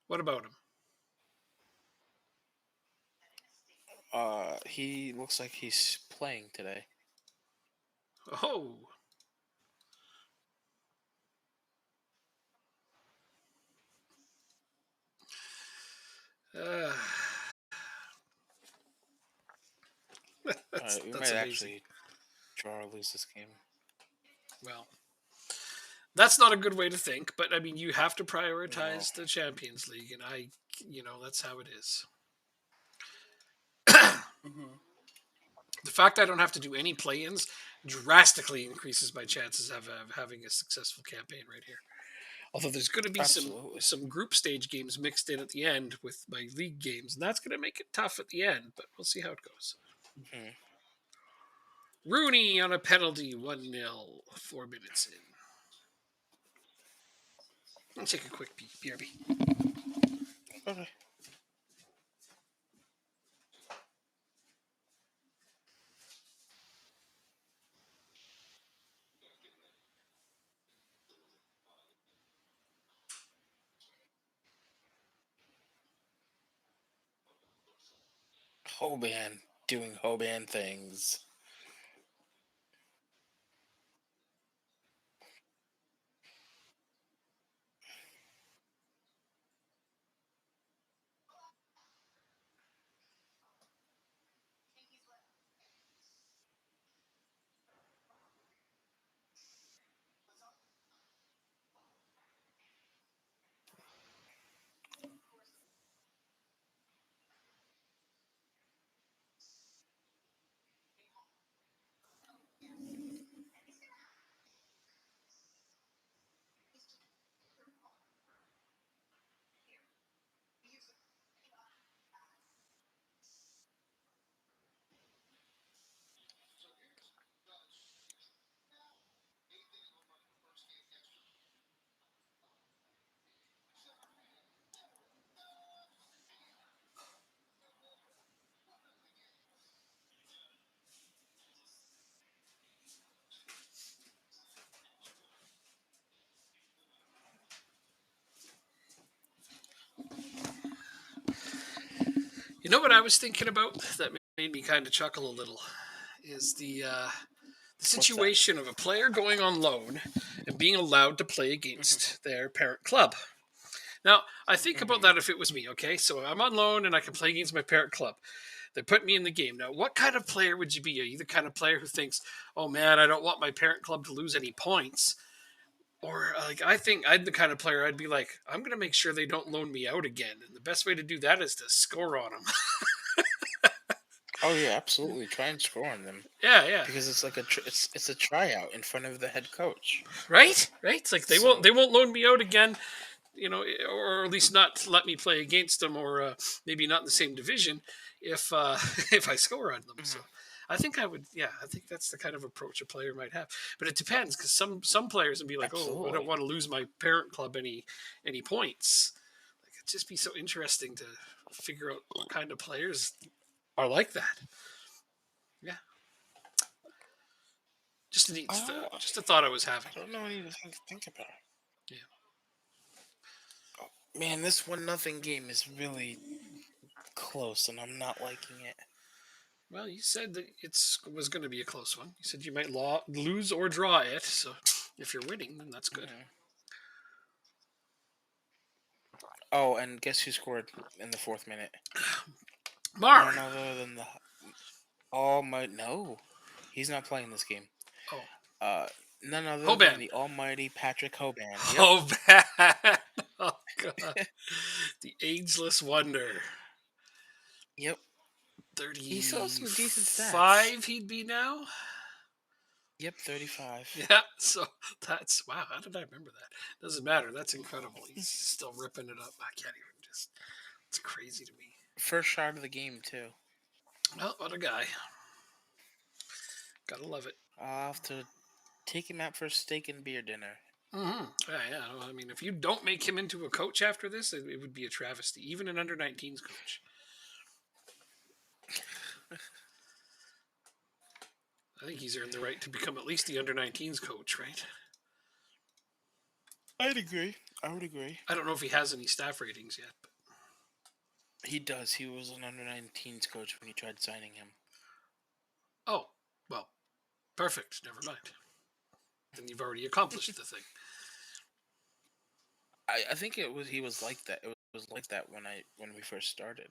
What about him? He looks like he's playing today. Oh. Uh, We that's might amazing. actually draw or lose this game. Well, that's not a good way to think, but I mean, you have to No. prioritize the Champions League, and that's how it is. Mm-hmm. The fact I don't have to do any play-ins drastically increases my chances of having a successful campaign right here. Although there's going to be some Absolutely. some group stage games mixed in at the end with my league games, and that's going to make it tough at the end. But we'll see how it goes. Mm-hmm. Rooney on a penalty, 1-0, 4 minutes in. I'll take a quick pee, BRB. Okay. Hoban doing Hoban things. You know what I was thinking about that made me kind of chuckle a little is the What's that? situation of a player going on loan and being allowed to play Hmm. against their parent club. Now, I think about Hmm. that if it was me, okay? So I'm on loan and I can play against my parent club. They put me in the game. Now, what kind of player would you be? Are you the kind of player who thinks, oh man, I don't want my parent club to lose any points? Or like I think I'm the kind of player I'd be like, I'm gonna make sure they don't loan me out again. And the best way to do that is to score on them. Oh yeah, absolutely. Try and score on them Yeah, yeah. because it's like it's a tryout in front of the head coach. Right? Right? It's like So, they won't loan me out again, or at least not let me play against them, or maybe not in the same division if if I score on them. So mhm, I think I would, yeah, I think that's the kind of approach a player might have. But it depends because some players would be like, oh, I don't absolutely. want to lose my parent club any points. Like it'd just be so interesting to figure out what kind of players are like that. Yeah, just a neat, I don't. just a thought I was I having. don't know anything to think about. Yeah. Man, this 1-0 game is really close, and I'm not liking it. Well, you said that it was going to be a close one. You said you might lose or draw it. So if you're winning, then that's good. Mhm. Oh, and guess who scored in the fourth minute? Mar. None other than the almighty. No, he's not playing this game. Oh, Uh, None other than Hoban. the almighty Patrick Hoban. Yep. Hoban. Oh God. The ageless wonder. Yep. He still has some decent stats. 35 he'd be now. Yep, 35. Yeah. So that's wow. How did I remember that? Doesn't matter. That's incredible. He's still ripping it up. I can't even just. It's crazy to me. First shot of the game too. Well, what a guy. Gotta love it. I'll have to take him out for a steak and beer dinner. Yeah, yeah. Well, I mean, if you don't make him into a coach after this, it would be a travesty. Even an under 19s coach. I think he's earned the right to become at least the under 19s coach, right? I'd agree. I would agree. I don't know if he has any staff ratings yet. But, He does. He was an under 19s coach when you tried signing him. oh, well, perfect. Never mind. Then you've already accomplished the thing. I think it was he was like that. It was like that when we first started.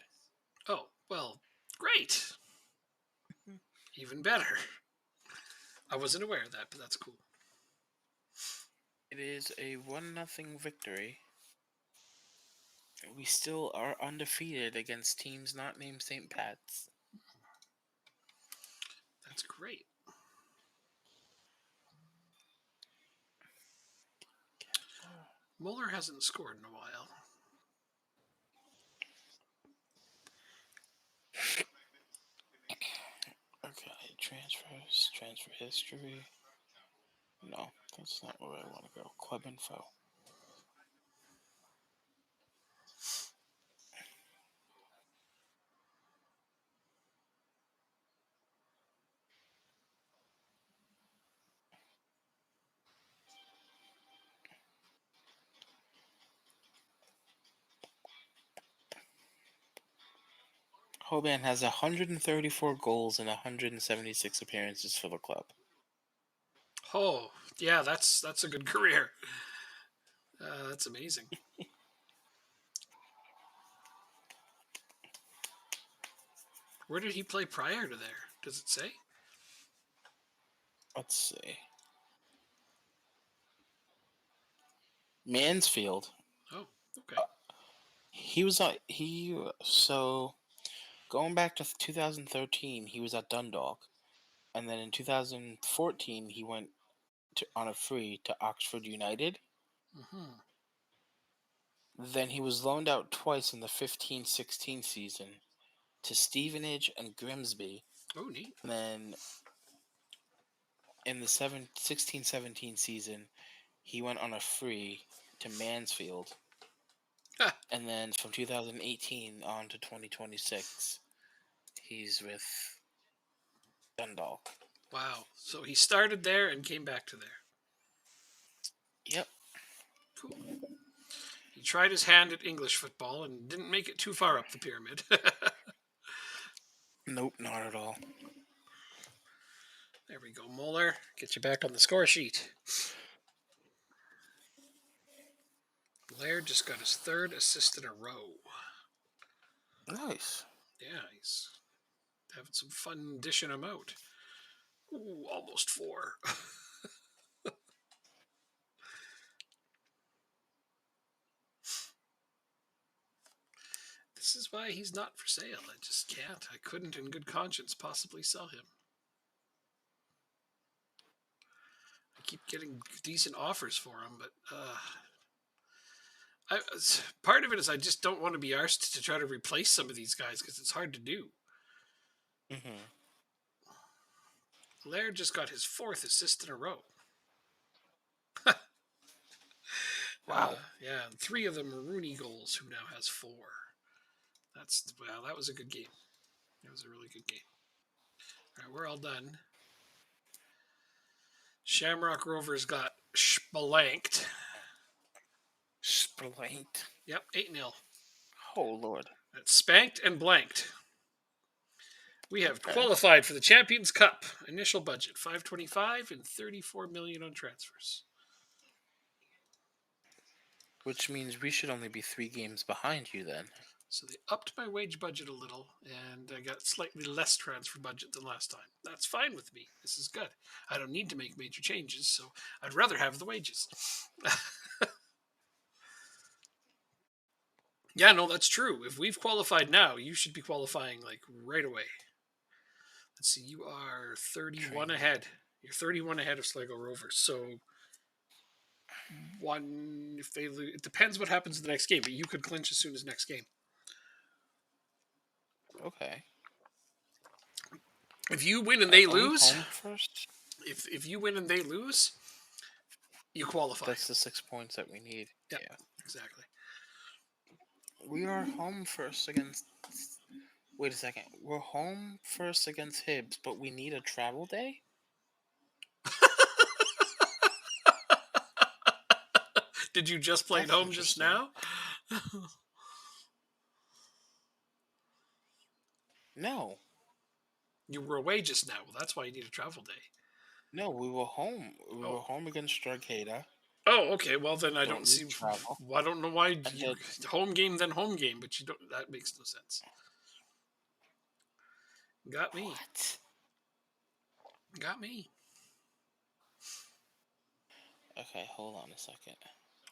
Oh, well, great. Even better. I wasn't aware of that, but that's cool. It is a 1-0 victory. We still are undefeated against teams not named St. Pat's. That's great. Mueller hasn't scored in a while. Okay, transfers, transfer history. No, that's not where I want to go. Club info. Hoban has 134 goals and 176 appearances for the club. Oh, yeah, that's a good career. That's amazing. Where did he play prior to there? Does it say? Let's see. Mansfield. Oh, okay. He was at he so going back to 2013, he was at Dundalk, and then in 2014 he went on a free to Oxford United. Hmm. Then he was loaned out twice in the 15-16 season to Stevenage and Grimsby. Oh, neat. And then in the 16-17 season, he went on a free to Mansfield. Ha, And then from 2018 on to 2026, he's with Dundalk. wow. So he started there and came back to there. Yep. Cool. He tried his hand at English football and didn't make it too far up the pyramid. Nope, not at all. There we go, Moeller. Get you back on the score sheet. Laird just got his third assist in a row. Nice. Yeah, he's having some fun dishing them out. Ooh, almost four. This is why he's not for sale. I just can't. I couldn't, in good conscience, possibly sell him. I keep getting decent offers for him, but part of it is I just don't want to be arsed to try to replace some of these guys because it's hard to do. Mm-hmm. Laird just got his fourth assist in a row. Wow. Yeah, and three of them are Rooney goals, who now has four. That was a good game. That was a really good game. All right, we're all done. Shamrock Rovers got spanked. Splanked. Yep, 8-0. Oh, Lord. That's spanked and blanked. We have Okay. qualified for the Champions Cup. Initial budget 525 and 34 million on transfers. Which means we should only be 3 games behind you then. So they upped my wage budget a little, and I got slightly less transfer budget than last time. That's fine with me. This is good. I don't need to make major changes, so I'd rather have the wages. Yeah, no, that's true. If we've qualified now, you should be qualifying like right away. Let's see, you are 31 ahead. You're 31 ahead of Sligo Rovers. So if they lose, it depends what happens in the next game, but you could clinch as soon as next game. Okay. If you win and they Are we lose, home first? if you win and they lose, you qualify. That's the 6 points that we need. Yep. Yeah. Exactly. We are home first against. Wait a second. We're home first against Hibs, but we need a travel day? Did you just play at That's home just interesting. now? No. You were away just now. Well, that's why you need a travel day. No, we were home. We Oh. were home against Drogheda. Oh, okay. Well, then I don't Don't see. need travel. I don't know why And you home game then home game, but you don't. That makes no sense. Got me. What? Got me. Okay, hold on a second.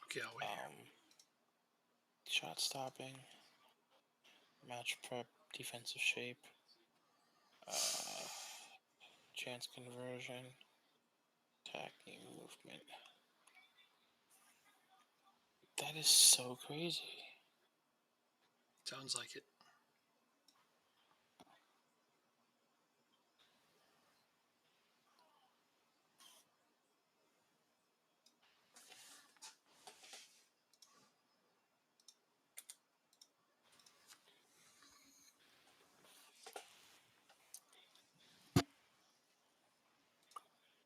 Okay, I'll wait here. Shot stopping, match prep, defensive shape, chance conversion, attacking movement. That is so crazy. Sounds like it.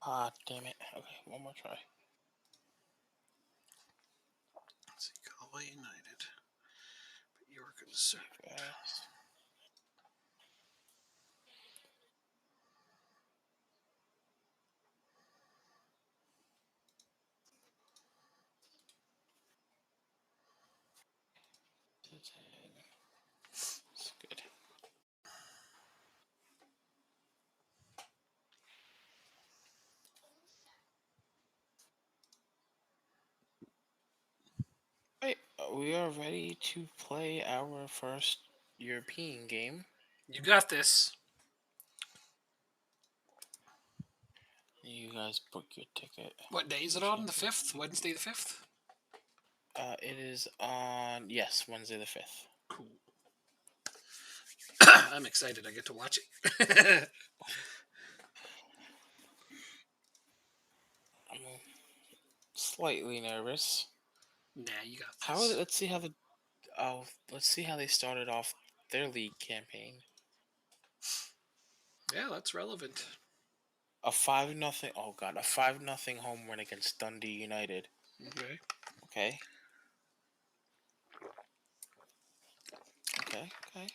Ah, damn it. Okay, one more try. Let's see, Galway United. But York and Surrey. Fast. It's good. Right, we are ready to play our first European game. You got this. You guys book your ticket. What day is The it on? The Champions 5th? League. Wednesday the 5th? It is on, yes, Wednesday the 5th. Cool. I'm excited. I get to watch it. I'm slightly nervous. Nah, you got How? this. Let's see how the. Oh, let's see how they started off their league campaign. Yeah, that's relevant. A 5-0. Oh god, a 5-0 home win against Dundee United. Okay. Okay. Okay. Okay.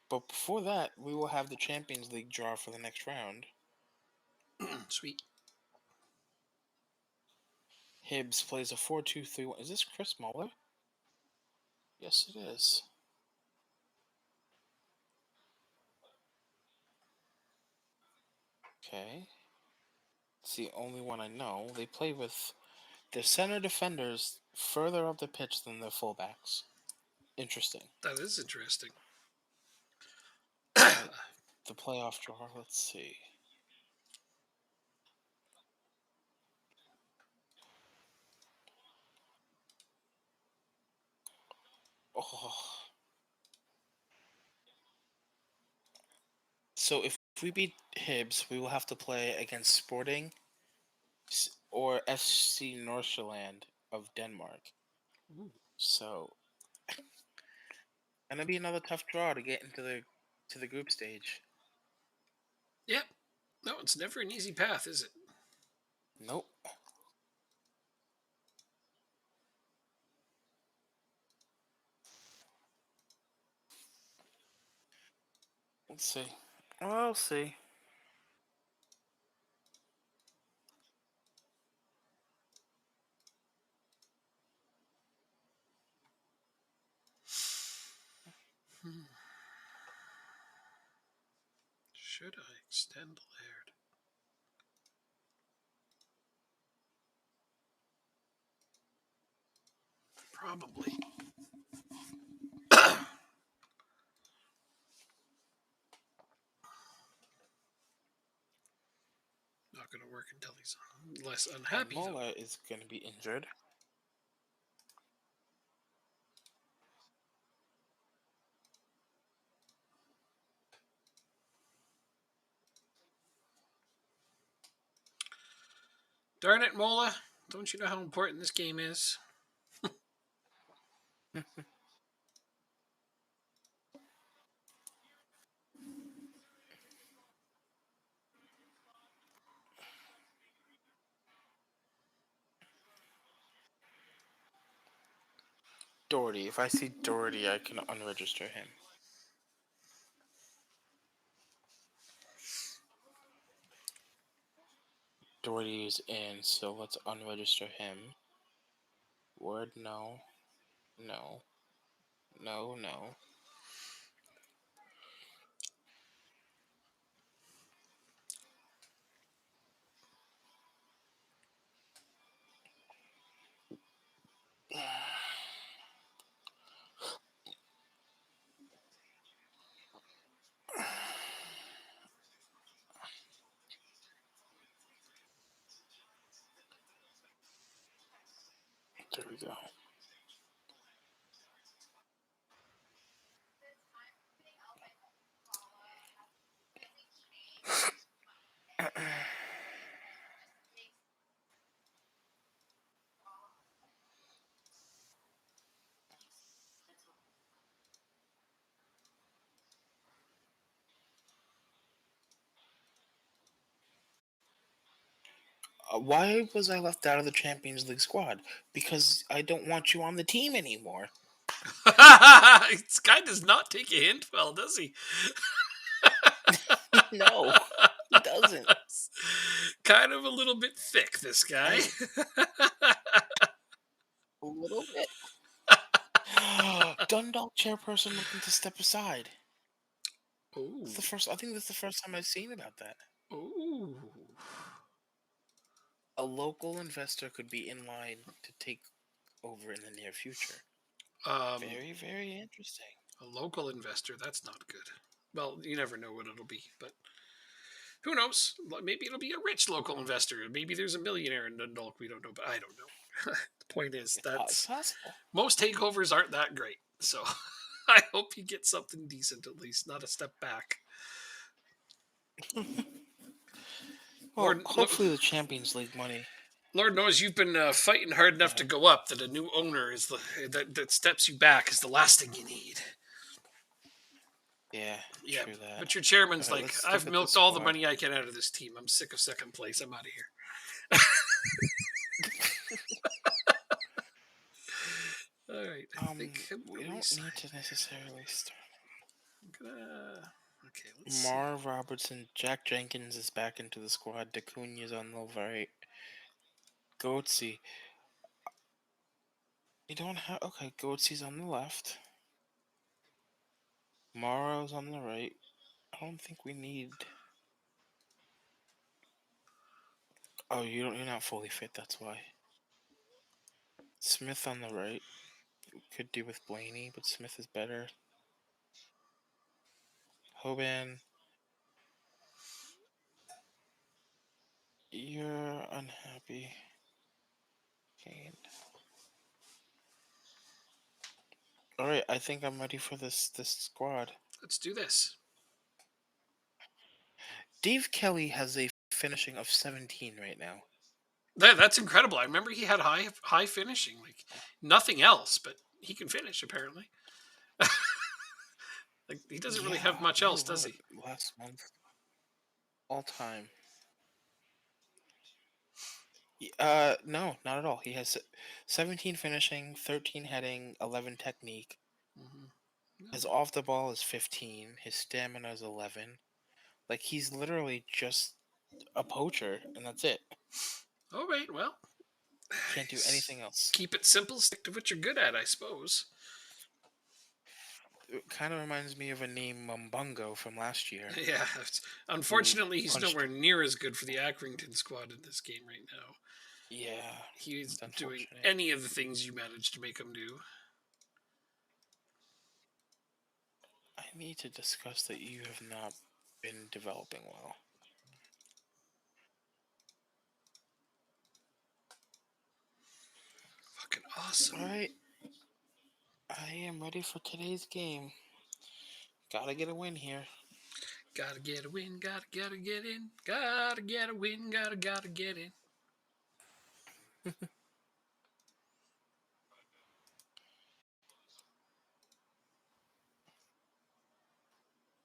But before that, we will have the Champions League draw for the next round. Sweet. Hibbs plays a 4-2-3-1. Is this Chris Muller? Yes, it is. Okay. It's the only one I know. They play with their center defenders further up the pitch than their fullbacks. Interesting. That is interesting. Right. The playoff draw. Let's see. Oh. So if we beat Hibs, we will have to play against Sporting or FC Nordsjælland of Denmark. Ooh. So gonna be another tough draw to get into the group stage. Yep. No, it's never an easy path, is it? Nope. Let's see. I'll see. Hmm. Should I extend Laird? Probably. Not going to work until he's less And unhappy, though. Mola is gonna be injured. Darn it, Mola. Don't you know how important this game is? Doherty. If I see Doherty, I can unregister him. Doherty is in, so let's unregister him. Word, no. No. No, no. There we go. Why was I left out of the Champions League squad? Because I don't want you on the team anymore. This guy does not take a hint well, does he? No, he doesn't. Kind of a little bit thick, this guy. I a little bit. Dundalk chairperson looking to step aside. It's Oh, the first. I think that's the first time I've seen about that. oh. A local investor could be in line to take over in the near future. Um, Very, very interesting. a local investor. That's not good. Well, you never know what it'll be, but who knows? Maybe it'll be a rich local investor. Maybe there's a millionaire in Dundalk. We don't know, but I don't know. The point is, It's that's possible. most takeovers aren't that great. So I hope you get something decent at least, not a step back. Well, Lord, hopefully the Champions League money. Lord knows you've been fighting hard Go enough to ahead. go up. That a new owner is that steps you back is the last thing you need. Yeah, Yeah, true that. but your All chairman's right, like, let's I've look at the milked all the squad. money I can out of this team. I'm sick of second place. I'm out of here. All right, I think I'm We gonna don't resign. need to necessarily start. Okay, let's see. Mar Robertson, Jack Jenkins is back into the squad. Dacuna's on the right. Goatsy. We don't have. Okay, Goatsy's on the left. Morrow's on the right. I don't think we need. Oh, you don't. You're not fully fit. That's why. Smith on the right. Could do with Blaney, but Smith is better. Hoban. You're unhappy. Kane. All right, I think I'm ready for this squad. Let's do this. Dave Kelly has a finishing of 17 right now. That's incredible. I remember he had high finishing, like nothing else, but he can finish apparently. Like he doesn't really have Yeah, much my else, does lord. he? Last month, all time. No, not at all. He has 17 finishing, 13 heading, 11 technique. His Mm-hmm. off the ball is 15. His stamina is 11. Like he's literally just a poacher, and that's it. All right, well, Can't do anything else. keep it simple, stick to what you're good at, I suppose. It kind of reminds me of a name Mumbungo from last year, Yeah, who unfortunately, he's punched. nowhere near as good for the Accrington squad in this game right now. Yeah, He's it's doing unfortunate. any of the things you managed to make him do. I need to discuss that you have not been developing well. Fucking awesome. All right, I am ready for today's game. Gotta get a win here. Gotta get a win, gotta get in. Gotta get a win, gotta get in.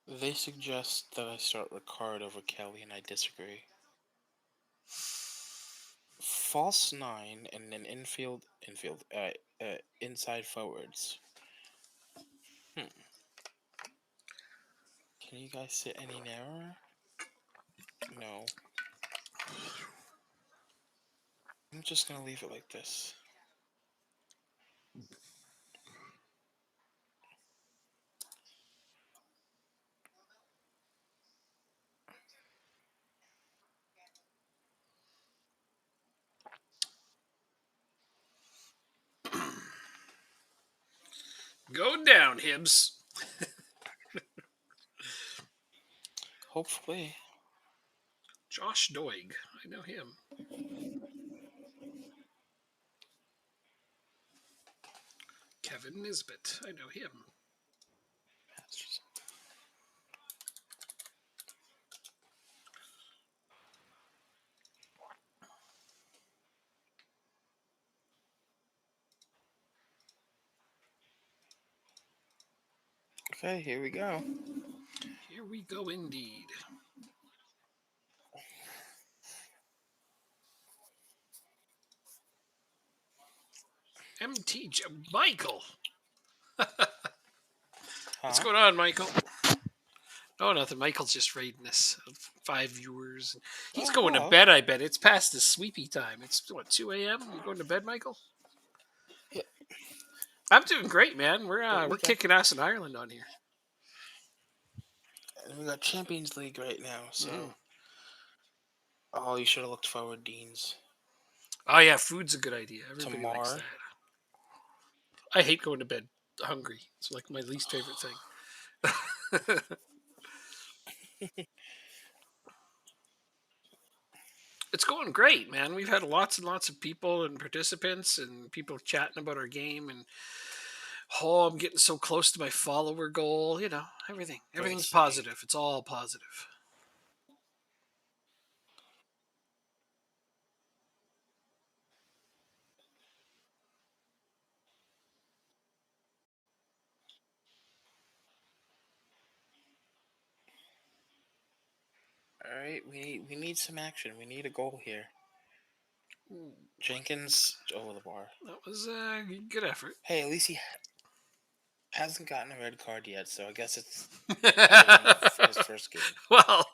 They suggest that I start Ricard over Kelly, and I disagree. False nine and then inside forwards. Hmm. Can you guys sit any narrower? No. I'm just gonna leave it like this. Go down, Hibbs. Hopefully. Josh Doig. I know him. Kevin Nisbet. I know him. Okay, here we go. Here we go indeed. MT Michael. What's Huh? going on, Michael? Oh, nothing. Michael's just raiding us. 5 viewers. He's Oh, going to hello. bed, I bet. It's past the sleepy time. It's, what, 2 a.m.? You going to bed, Michael? Yeah, I'm doing great, man. great We're weekend. kicking ass in Ireland on here. And we got Champions League right now, Mm. so oh, you should have looked forward, Deans. Oh, yeah, food's a good idea. Everybody likes Tomorrow. that. I hate going to bed hungry. It's like my least favorite thing. It's going great, man. We've had lots and lots of people and participants and people chatting about our game and oh, I'm getting so close to my follower goal. Everything. Great Everything's city. positive. It's all positive. All right, we need some action. We need a goal here. Ooh, Jenkins over the bar. that was a good effort. Hey, at least he hasn't gotten a red card yet, so I guess it's better than his first game. well,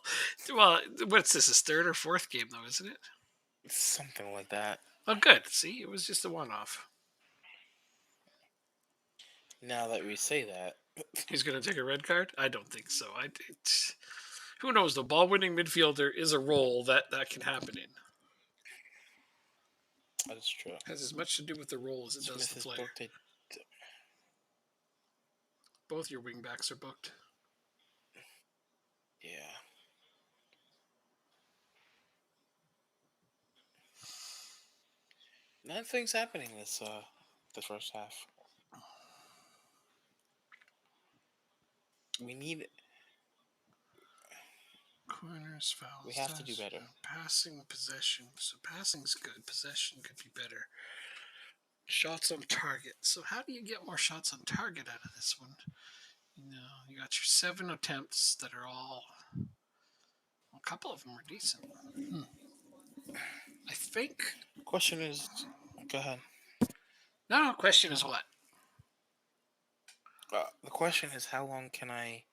well, what's this? His third or fourth game, though, isn't it? Something like that. Oh, good. See, it was just a one-off. Now that we say that, He's going to take a red card? I don't think so. Who knows? The ball-winning midfielder is a role that can happen in. that is true. Has as much to do with the role as it does Smith the is player. booked. Both your wingbacks are booked. Yeah. Nothing's happening this first half. We need. Corners, We fouls, have to do better. passing, possession. So passing's good. Possession could be better. Shots on target. So how do you get more shots on target out of this one? You got your 7 attempts that are all. A couple of them are decent. I think. Question is, go ahead. No, question is what? The question is, how long can I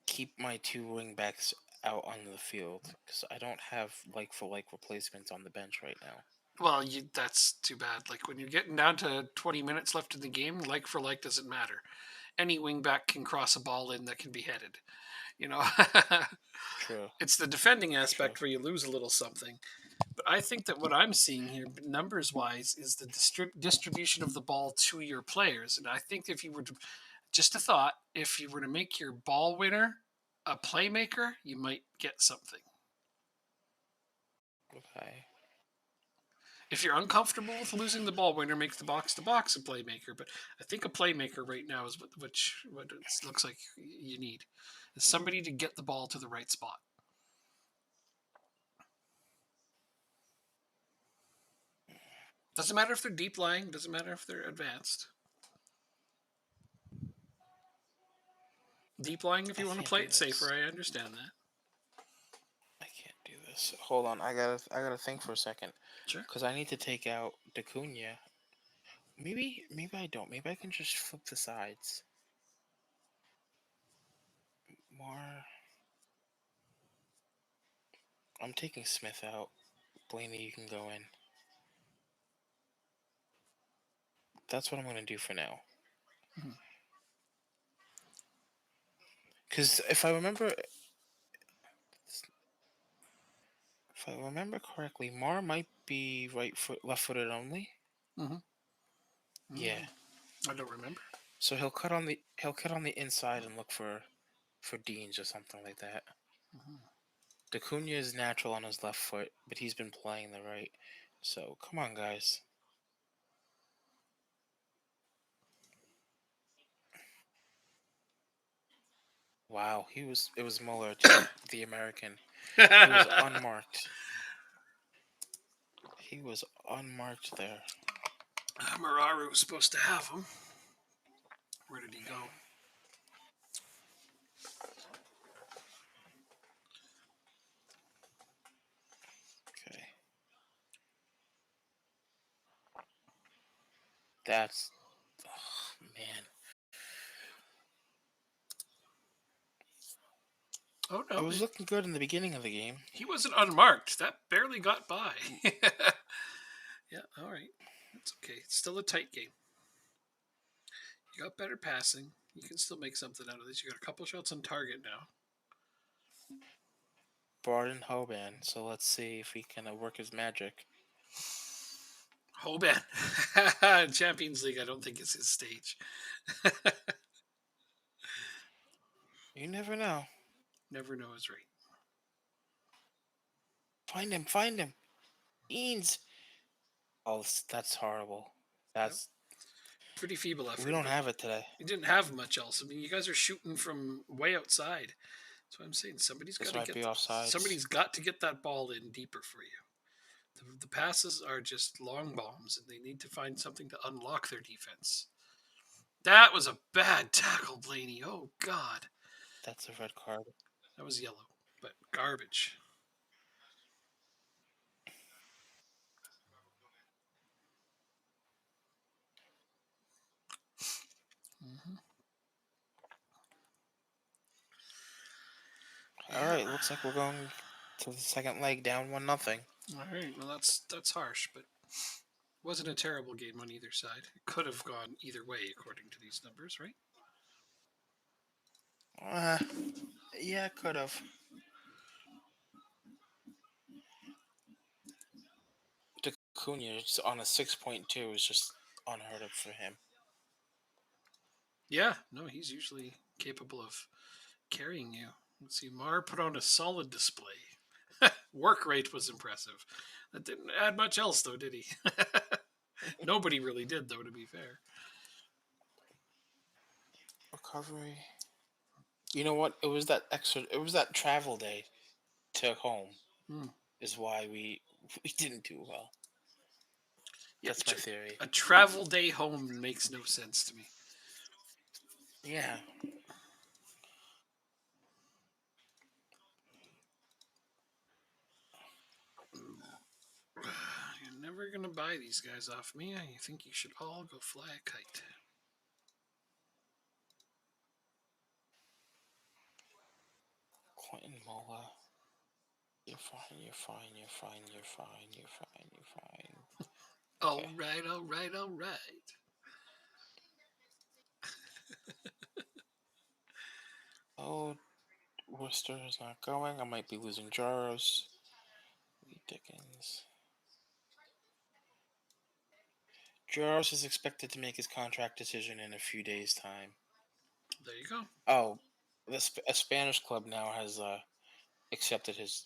keep my two wingbacks out on the field? Because I don't have like for like replacements on the bench right now. Well, that's too bad. Like when you're getting down to 20 minutes left in the game, like for like doesn't matter. Any wingback can cross a ball in that can be headed. You know, True. it's the defending True. aspect where you lose a little something. But I think that what I'm seeing here, numbers wise, is the distribution of the ball to your players. And I think if you were to, just a thought, if you were to make your ball winner a playmaker, you might get something. Okay. If you're uncomfortable with losing the ball winner, make the box to box a playmaker. But I think a playmaker right now is what it looks like you need. Is somebody to get the ball to the right spot. Doesn't matter if they're deep lying, doesn't matter if they're advanced. Deep lying if I you want to can't play do it this. safer, I understand that. I can't do this. Hold on. I gotta think for a second. Sure. Because I need to take out Dacunia. Maybe I don't. Maybe I can just flip the sides. More. I'm taking Smith out. Blaney, you can go in. That's what I'm gonna do for now. Mhm. Because if I remember correctly, Mar might be left-footed only. Mhm. Yeah. I don't remember. So he'll cut on the inside and look for Deans or something like that. Mhm. Dacunia is natural on his left foot, but he's been playing the right. So come on, guys. Wow, it was Muller too, the American. He was unmarked. He was unmarked there. Mararu was supposed to have him. Where did he go? Okay. That's man. Oh It no, was looking good in the beginning of the game. he wasn't unmarked. That barely got by. Yeah, all right. That's okay. It's still a tight game. You got better passing. You can still make something out of this. You got a couple shots on target now. Barton Hoban. So let's see if he can work his magic. Hoban. Champions League, I don't think is his stage. You never know. Never know his rate. Find him. Find him. Beans. Oh, that's horrible. Yep. That's Pretty feeble we effort, don't but have it today. you didn't have much else. I mean, you guys are shooting from way outside. That's what I'm saying. Somebody's got This to might be get offsides. that ball in deeper for you. The passes are just long bombs, and they need to find something to unlock their defense. That was a bad tackle, Blaney. Oh God, That's a red card. that was yellow, but garbage. Mm-hmm. All Yeah. right, looks like we're going to the second leg, down 1-0. All right. Well, that's harsh, but wasn't a terrible game on either side. It could have gone either way according to these numbers, right? Uh, yeah, could have. Acuna on a 6.2 is just unheard of for him. Yeah. No, he's usually capable of carrying you. Let's see. Mar put on a solid display. Work rate was impressive. That didn't add much else, though, did he? Nobody really did, though, to be fair. Recovery. You know what? It was that extra. It was that travel day to home Hmm. is why we didn't do well. Yeah, That's my theory. a travel day home makes no sense to me. Yeah. You're never gonna buy these guys off me. I think you should all go fly a kite. Quentin Mola. You're fine. You're fine. You're fine. You're fine. You're fine. You're fine. All Okay. right, all right, all right. Oh, Worcester is not going. I might be losing Jaros. Lee Dickens. Jaros is expected to make his contract decision in a few days' time. There you go. Oh, a Spanish club now has accepted his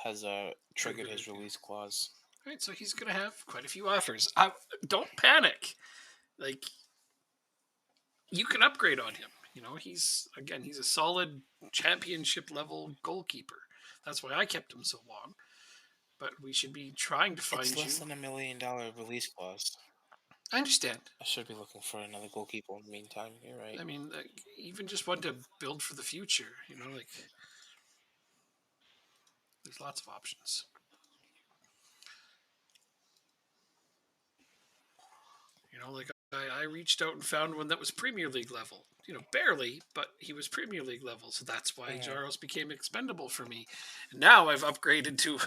has triggered Triggered his it. Yeah. release clause. All right, so he's gonna have quite a few offers. Don't panic. Like you can upgrade on him. You know, he's a solid championship level goalkeeper. That's why I kept him so long. But we should be trying to It's find less you. than $1 million release clause. I understand. I should be looking for another goalkeeper in the meantime. You're right. I mean, like, even just want to build for the future. You know, like there's lots of options. You know, like I reached out and found one that was Premier League level. You know, barely, but he was Premier League level, so that's why Mhm. Jaros became expendable for me. And now I've upgraded to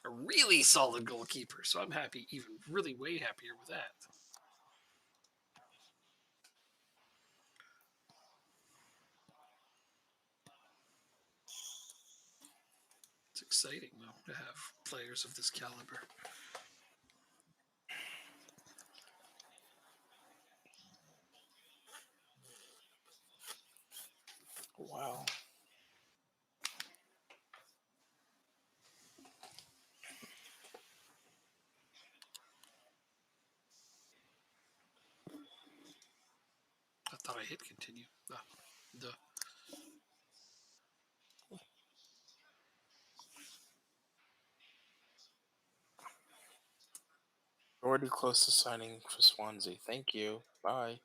a really solid goalkeeper, so I'm happy, even really way happier with that. It's exciting though to have players of this caliber. Wow. I thought I hit continue. The Already close to signing for Swansea. Thank you. Bye.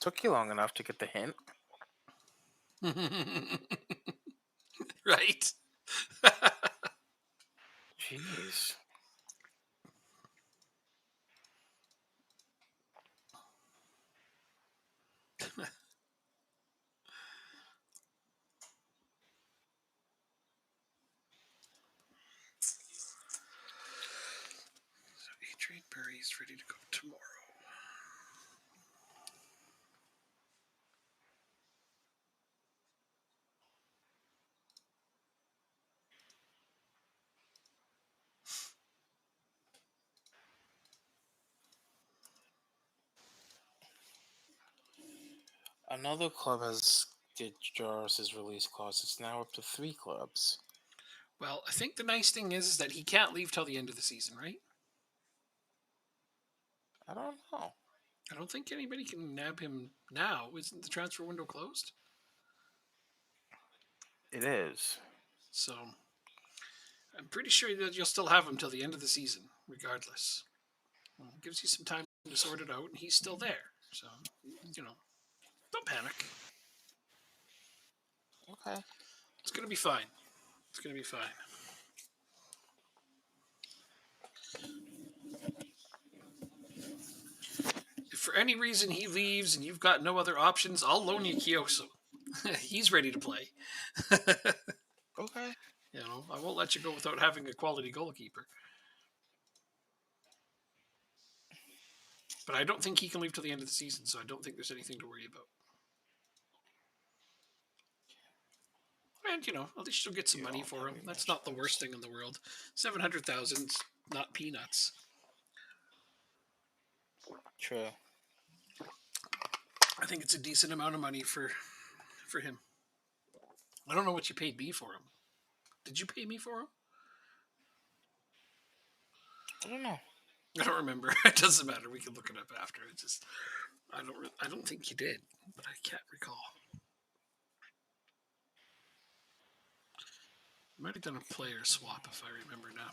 Took you long enough to get the hint. right. Jeez. Barry's ready to go tomorrow. Another club has did Jaros's release clause. It's now up to 3 clubs. Well, I think the nice thing is that he can't leave till the end of the season, right? I don't know. I don't think anybody can nab him now. Isn't the transfer window closed? It is. So I'm pretty sure that you'll still have him till the end of the season, regardless. Well, it gives you some time to sort it out, and he's still there. So, don't panic. Okay. It's going to be fine. It's going to be fine. If for any reason he leaves and you've got no other options, I'll loan you Kyoso. He's ready to play. Okay. I won't let you go without having a quality goalkeeper. But I don't think he can leave till the end of the season, so I don't think there's anything to worry about. And at least you'll get some money for him. That's not the worst thing in the world. 700,000, not peanuts. True. I think it's a decent amount of money for him. I don't know what you paid me for him. Did you pay me for him? I don't know. I don't remember. It doesn't matter. We can look it up after. It's just I don't think you did, but I can't recall. You might have done a player swap if I remember now.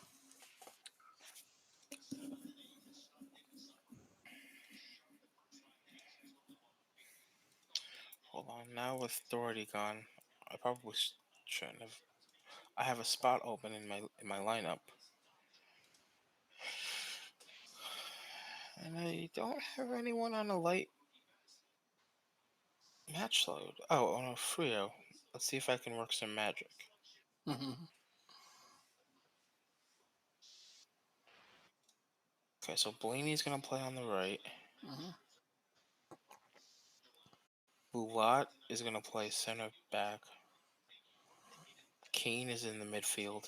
Hold on. Now with Doherty gone, I probably shouldn't have. I have a spot open in my lineup, and I don't have anyone on a light match load. Oh, on a Frio. Let's see if I can work some magic. Mm-hmm. Okay, so Blaney's gonna play on the right. Mm-hmm. Bulat is gonna play center back. Kane is in the midfield,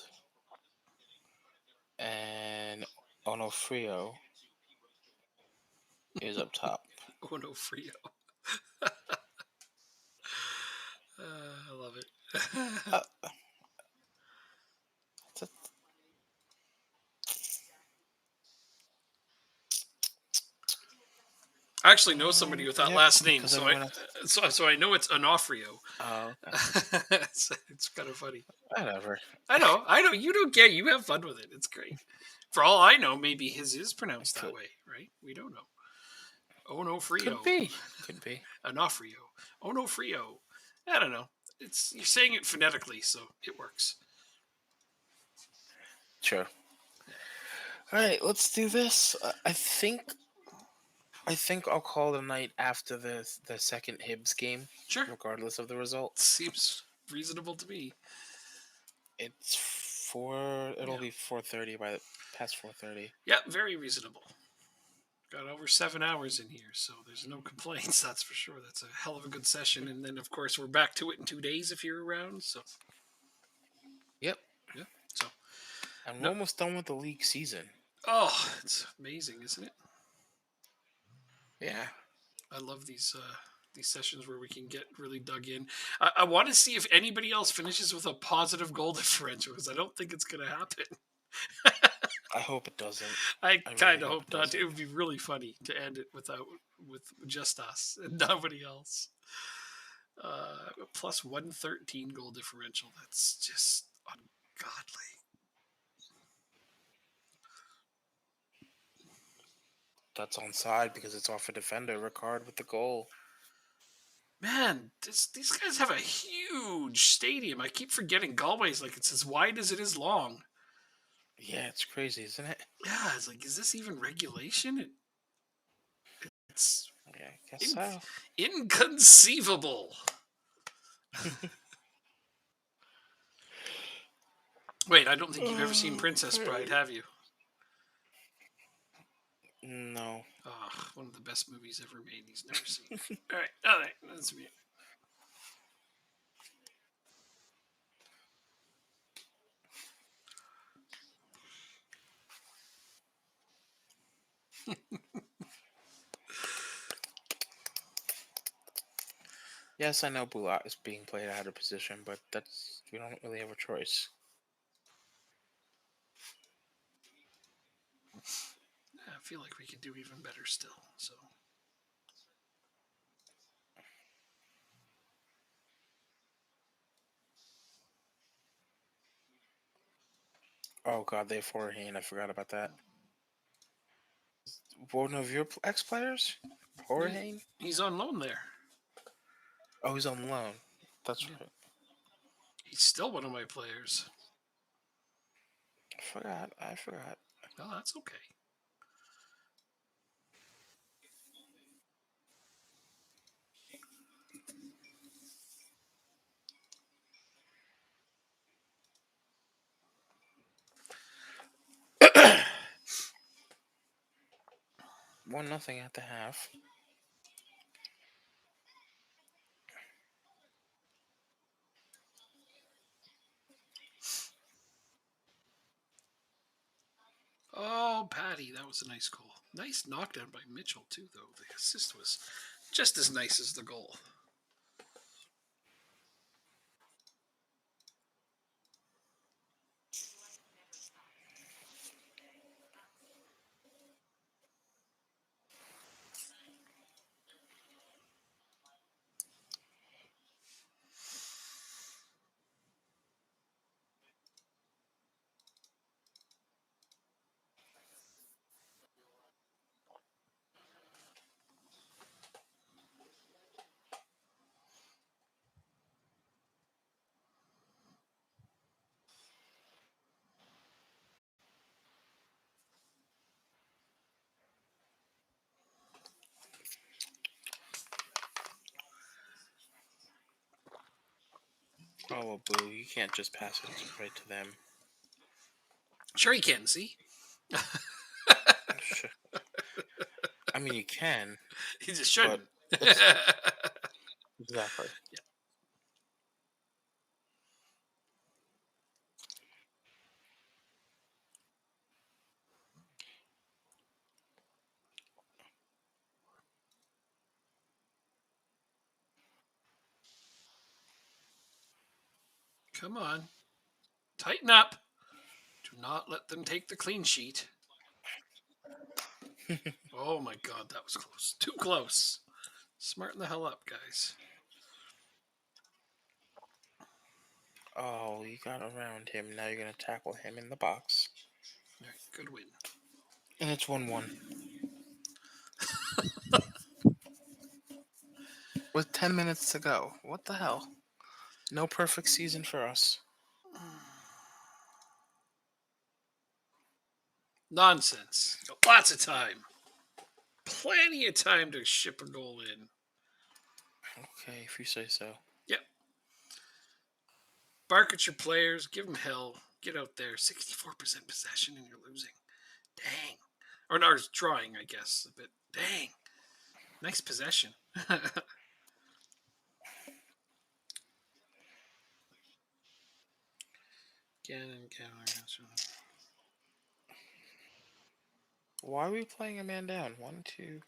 and Onofrio is up top. Oh no, Frio. I love it. Uh, t- I actually know somebody with that yep, last name, because so everyone else. I know it's Onofrio. Oh, okay. It's kind of funny. Whatever. I know. You don't care. You have fun with it. It's great. For all I know, maybe his is pronounced that way, right? We don't know. Onofrio. Could be. Could be. Onofrio. Onofrio. I don't know. You're saying it phonetically, so it works. Sure. All right, let's do this. I think I'll call the night after the second Hibs game, Sure. regardless of the result. Seems reasonable to me. It's 4. It'll be 4:30 by the past 4:30. Yeah, very reasonable. Got over 7 hours in here, so there's no complaints. That's for sure. That's a hell of a good session, and then of course we're back to it in 2 days if you're around. So. Yep. Yeah. So. And we're almost done with the league season. Oh, it's amazing, isn't it? Yeah. I love these sessions where we can get really dug in. I want to see if anybody else finishes with a positive goal differential because I don't think it's going to happen. I hope it doesn't. I kind really of hope it not. doesn't. It would be really funny to end it with just us and nobody else. Plus 113 goal differential. That's just ungodly. That's onside because it's off a defender. Ricard with the goal. Man, these guys have a huge stadium. I keep forgetting Galway's like it's as wide as it is long. Yeah, it's crazy, isn't it? Yeah, it's like, is this even regulation? It's Yeah, I guess so. inconceivable. Wait, I don't think you've ever seen Princess Bride, have you? No. One of the best movies ever made. He's never seen. All right. That's me. Yes, I know Bulat is being played out of position, but we don't really have a choice. I feel like we could do even better still. So Oh God, they have Jorge, I forgot about that. One of your ex players, Jorge. he's on loan there. Oh, he's on loan. That's Yeah. right. He's still one of my players. I forgot. I forgot. Well, that's okay. One nothing at the half. Oh, Patty, that was a nice goal. Nice knockdown by Mitchell too, though. The assist was just as nice as the goal. Oh, boo! You can't just pass it right to them. Sure, he can. See, Sure. I mean, you can, he just but shouldn't. it's exactly. Yeah. Come on, tighten up. Do not let them take the clean sheet. Oh my God, that was close. Too close. Smarten the hell up, guys. Oh, you got around him. Now you're gonna tackle him in the box, All right, good win. and it's 1-1 with 10 minutes to go. What the hell? No perfect season for us. Nonsense. Lots of time. Plenty of time to ship a goal in. Okay, if you say so. Yep. Bark at your players. Give them hell. Get out there. 64% possession and you're losing. Dang. Or not drawing, I guess. But dang. Nice possession. Again. Why are we playing a man down? 1-2.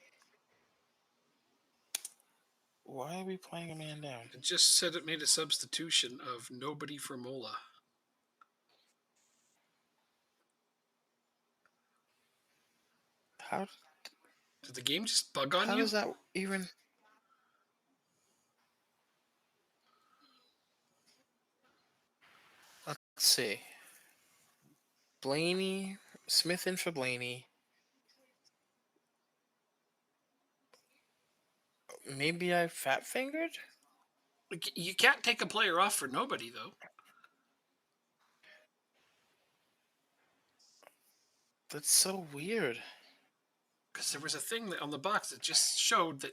Why are we playing a man down? It just said it made a substitution of nobody for Mola. How Did the game just bug on how you? does that even? Let's see. Blaney, Smith in for Blaney. Maybe I fat fingered. You can't take a player off for nobody, though. That's so weird. Because there was a thing on the box that just showed that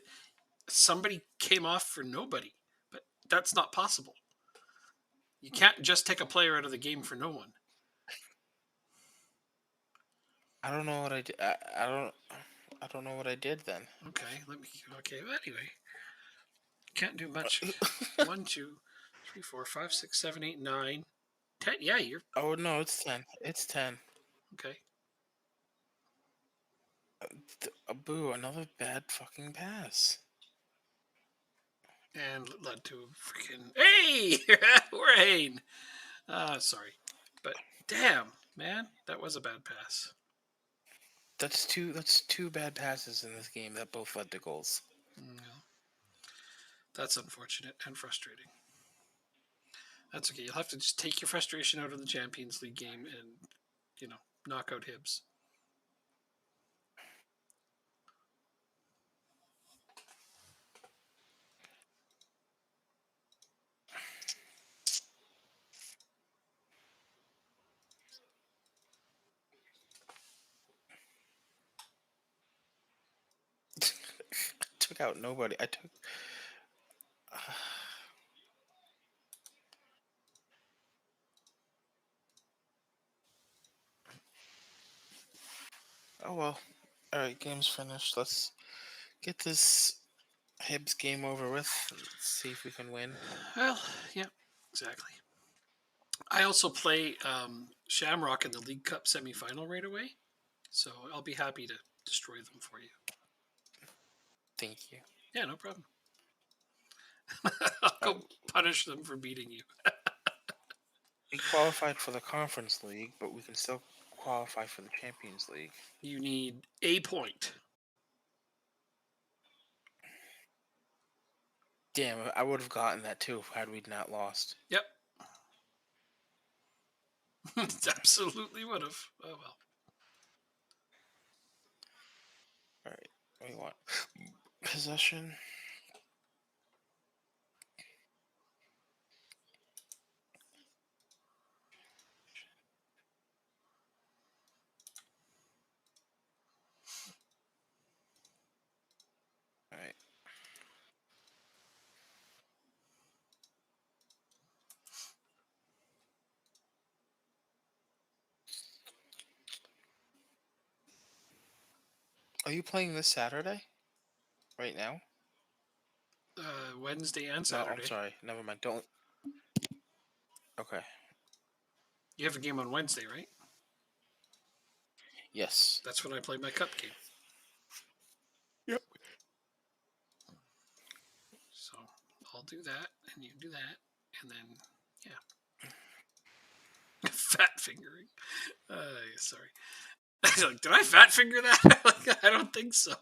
somebody came off for nobody. But that's not possible. You can't just take a player out of the game for no one. I don't know what I did. I don't. I don't know what I did then. Okay, let me. Okay, anyway, can't do much. 1, 2, 3, 4, 5, 6, 7, 8, 9, 10. Yeah, you're Oh no, it's 10. It's 10. okay. Boo! Another bad fucking pass. And led to freaking. Hey! Rain! Sorry. But damn, man, that was a bad pass. That's two. That's two bad passes in this game that both led to goals. No, that's unfortunate and frustrating. That's okay. You'll have to just take your frustration out of the Champions League game and, knock out Hibs. I took out nobody. I took. Oh well. All right, game's finished. Let's get this Hibs game over with. Let's see if we can win. Well, yeah, exactly. I also play Shamrock in the League Cup semifinal right away, so I'll be happy to destroy them for you. Thank you. Yeah, no problem. I'll Uh, go punish them for beating you. we qualified for the Conference League, but we can still qualify for the Champions League. You need a point. Damn, I would have gotten that too had we not lost. Yep. Absolutely would have. Oh well. All right, we want possession. All right. Are you playing this Saturday? Right now? Wednesday and No, I'm Saturday. sorry. Never mind. Don't. Okay. You have a game on Wednesday, right? Yes. That's when I play my cup game. Yep. So I'll do that, and you do that, and then yeah, fat fingering. Sorry. Like, did I fat finger that? Like, I don't think so.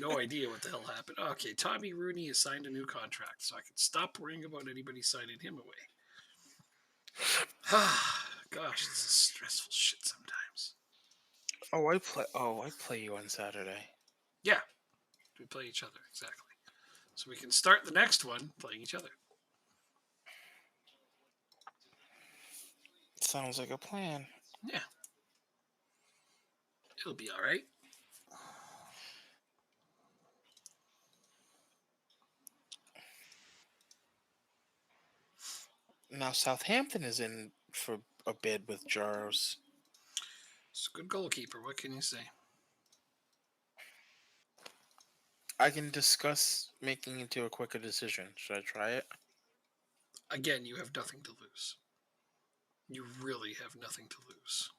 No idea what the hell happened. Okay, Tommy Rooney has signed a new contract, so I can stop worrying about anybody signing him away. Gosh, it's stressful shit sometimes. I play you on Saturday. Yeah, we play each other exactly, so we can start the next one playing each other. Sounds like a plan. Yeah, it'll be all right. Now Southampton is in for a bid with Jaros. It's a good goalkeeper. What can you say? I can discuss making into a quicker decision. Should I try it? Again, you have nothing to lose. You really have nothing to lose.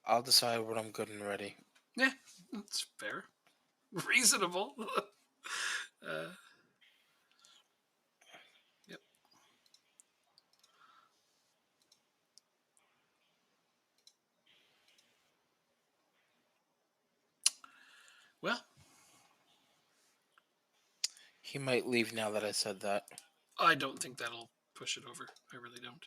I'll decide when I'm good and ready. Yeah, that's fair. Reasonable. Yep. Well, He might leave now that I said that. I don't think that'll push it over. I really don't.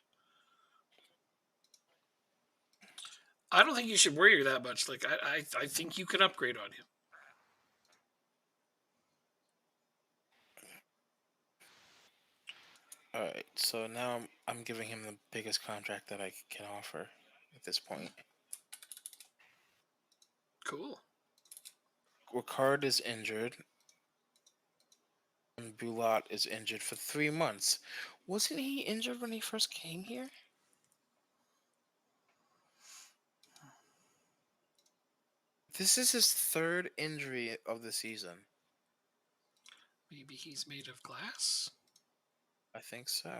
I don't think you should worry that much. Like I think you can upgrade on him. All right, so now I'm giving him the biggest contract that I can offer at this point. Cool. Ricard is injured. And Bulat is injured for 3 months. Wasn't he injured when he first came here? This is his third injury of the season. Maybe he's made of glass. I think so.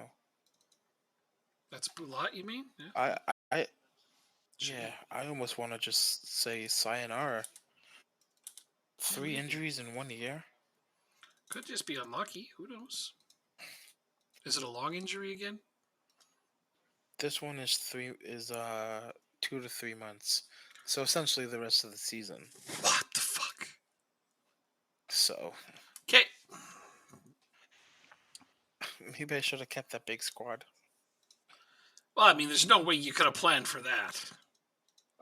That's Bulat, you mean? I, I, yeah, Shitty. I almost want to just say sayonara. Yeah, Three maybe. injuries in 1 year. Could just be unlucky. Who knows? Is it a long injury again? This one is 2 to 3 months. So essentially the rest of the season. What the fuck? So Okay. maybe I should have kept that big squad. Well, I mean, there's no way you could have planned for that.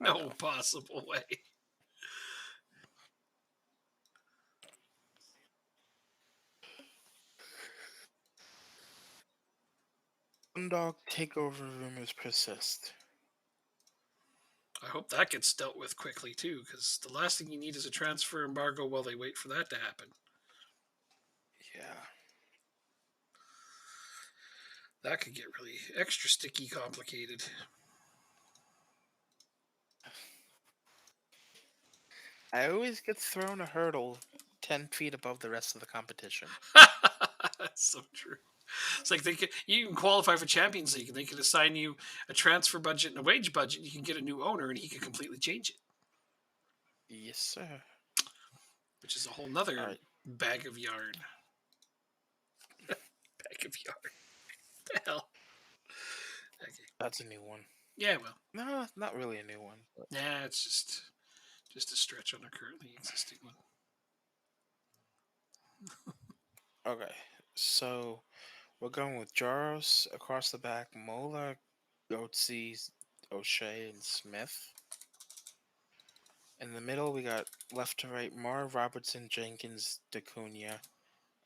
I No know. possible way. Underdog takeover rumors persist. I hope that gets dealt with quickly too, because the last thing you need is a transfer embargo while they wait for that to happen. Yeah. That could get really extra sticky complicated. I always get thrown a hurdle 10 feet above the rest of the competition. That's so true. It's like you can qualify for Champions League and they can assign you a transfer budget and a wage budget. You can get a new owner and he can completely change it, Yes, sir. which is a whole nother Alright, bag of yarn. Bag of yarn. The hell? Okay. that's a new one. Yeah, well, No, not really a new one. But... nah, it's just a stretch on a currently existing one. Okay, so we're going with Jaros across the back, Mola, Goatsy, O'Shea, and Smith. In the middle, we got left to right Marv, Robertson, Jenkins, Dacunia,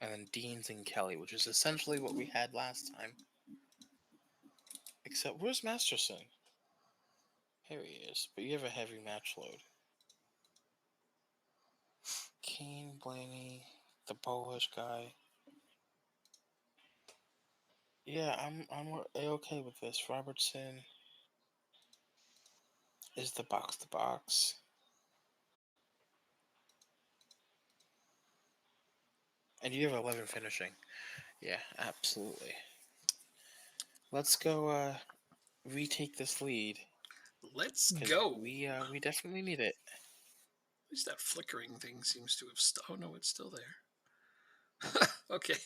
and then Deans and Kelly, which is essentially what we had last time. Except, where's Masterson? Here he is, but you have a heavy match load. Kane, Blaney, the Polish guy. Yeah, I'm okay with this. Robertson is the box to box. And you have 11 finishing. Yeah, absolutely. Let's go retake this lead Let's because go. we definitely need it. At least that flickering thing seems to have oh no, it's still there. Okay.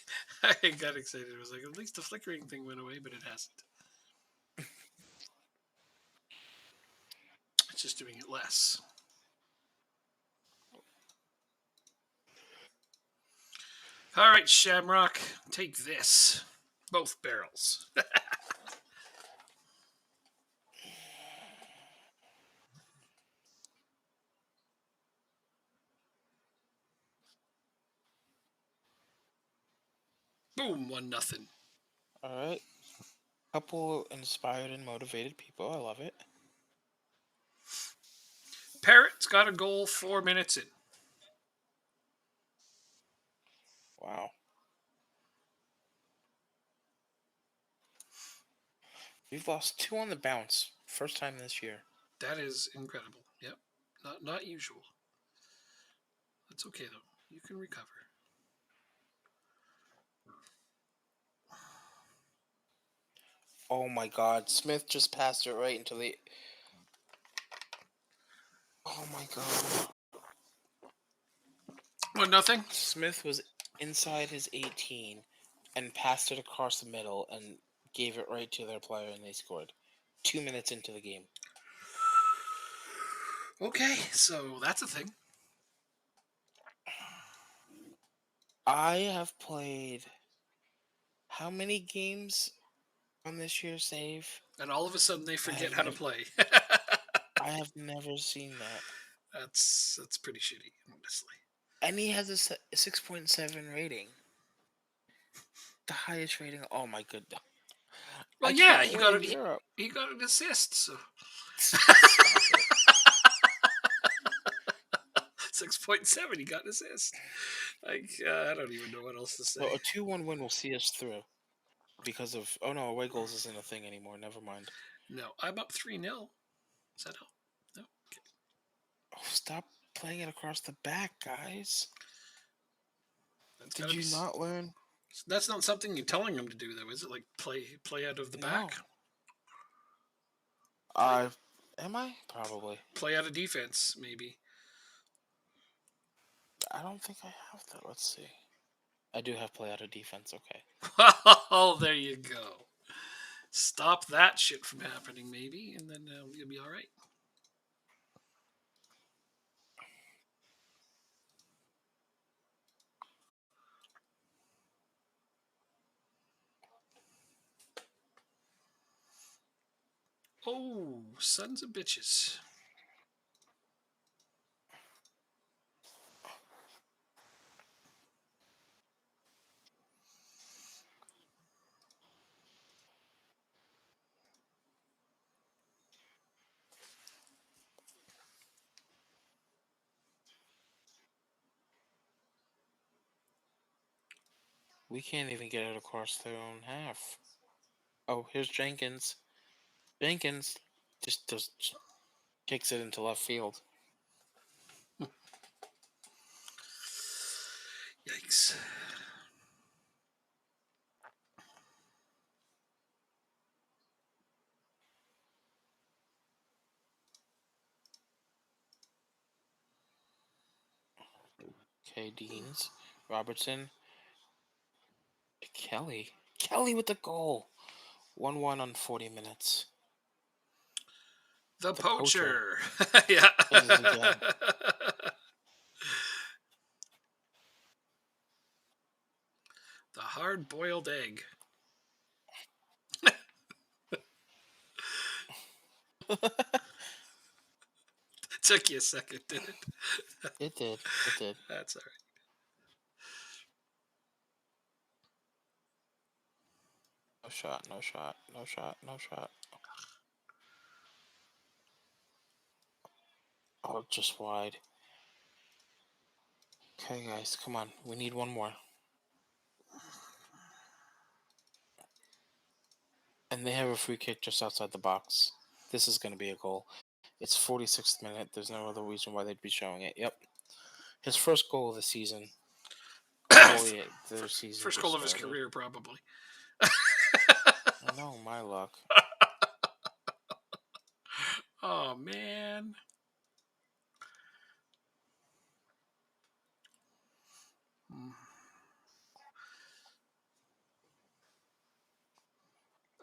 I got excited. I was like, at least the flickering thing went away, but it hasn't. It's just doing it less. All right, Shamrock, take this. Both barrels. Boom, 1-0. All right, couple inspired and motivated people. I love it. Parrot's got a goal 4 minutes in. Wow. We've lost 2 on the bounce. First time this year. That is incredible. Yep. Not usual. That's okay though. You can recover. Oh my god, Smith just passed it right into the... Oh my god. 1-0. Smith was inside his 18 and passed it across the middle and gave it right to their player and they scored. 2 minutes into the game. Okay, so that's a thing. I have played how many games on this year's save? And all of a sudden they I forget have how to never play. I have never seen that. That's pretty shitty, honestly. And he has a 6.7 rating. The highest rating. Oh my goodness. Well, I yeah, can't he win got in it. Europe. He got an assist. So Stop it. 6.7. He got an assist. Like, I don't even know what else to say. So a 2-1 win will see us through because of. Oh no, away goals isn't a thing anymore. Never mind. No, I'm up 3-0. Is that all? No. Okay. Oh, stop playing it across the back, guys. That's got Did to be. you not learn? That's not something you're telling him to do, though, is it? Like play out of the back, No. play Am I? Probably. play out of defense, maybe. I don't think I have that. Let's see. I do have play out of defense. Okay. Oh, there you go. Stop that shit from happening, maybe, and then you'll be all right. Oh, sons of bitches. We can't even get it across their own half. Oh, here's Jenkins. Jenkins just kicks it into left field. Yikes. Okay, Deans. Robertson. Kelly. Kelly with the goal. 1-1 on 40 minutes. The The poacher. poacher. Yeah. It is again. The hard boiled egg. Took you a second, did it? It did. It did. That's all right. No shot. No shot. No shot. No shot. Oh, just wide. Okay, guys, come on. We need one more. And they have a free kick just outside the box. This is going to be a goal. It's 46th minute. There's no other reason why they'd be showing it. Yep. His first goal of the season before their season First just goal of his started. career, probably. I know, my luck. Oh, man.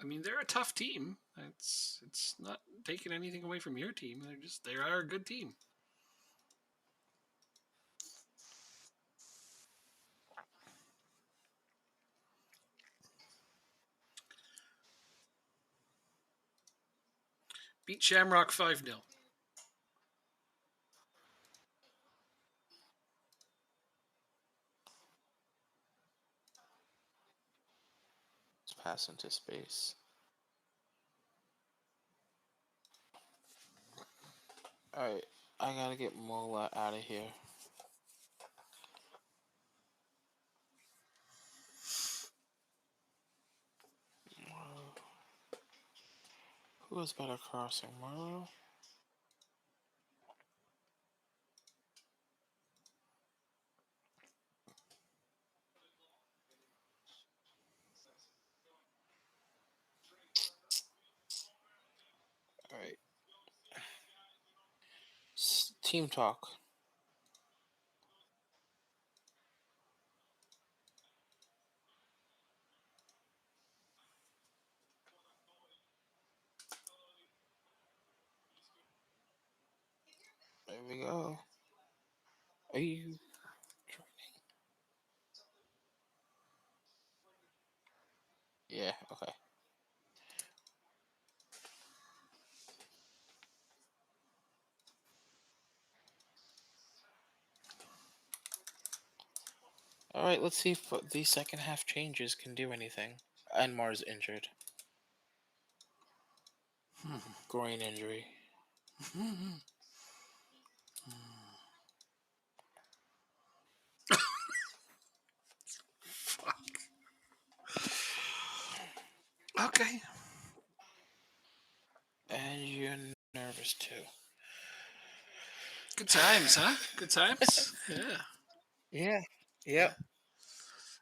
I mean, they're a tough team. It's not taking anything away from your team. They are a good team. Beat Shamrock 5-0. Let's pass into space. Alright, I gotta get Mola out of here. Who is better crossing, Marlo? Alright. Team talk. There we go. Are you training? Yeah, okay. Alright, let's see if the second half changes can do anything. And Mars injured. Groin injury. Okay. And you're nervous too. Good times, huh? Good times. Yeah. Yeah. Yeah. Yep.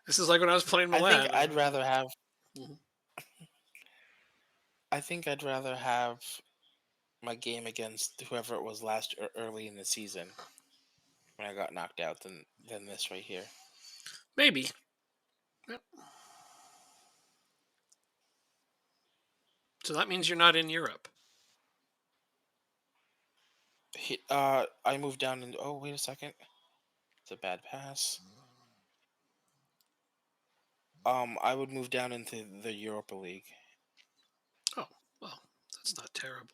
This is like when I was playing I think Milan. I'd rather have. Mhm. I think I'd rather have my game against whoever it was early in the season when I got knocked out than this right here. Maybe. Yep. So that means you're not in Europe. I moved down and oh wait a second, it's a bad pass. I would move down into the Europa League. Oh, well, that's not terrible.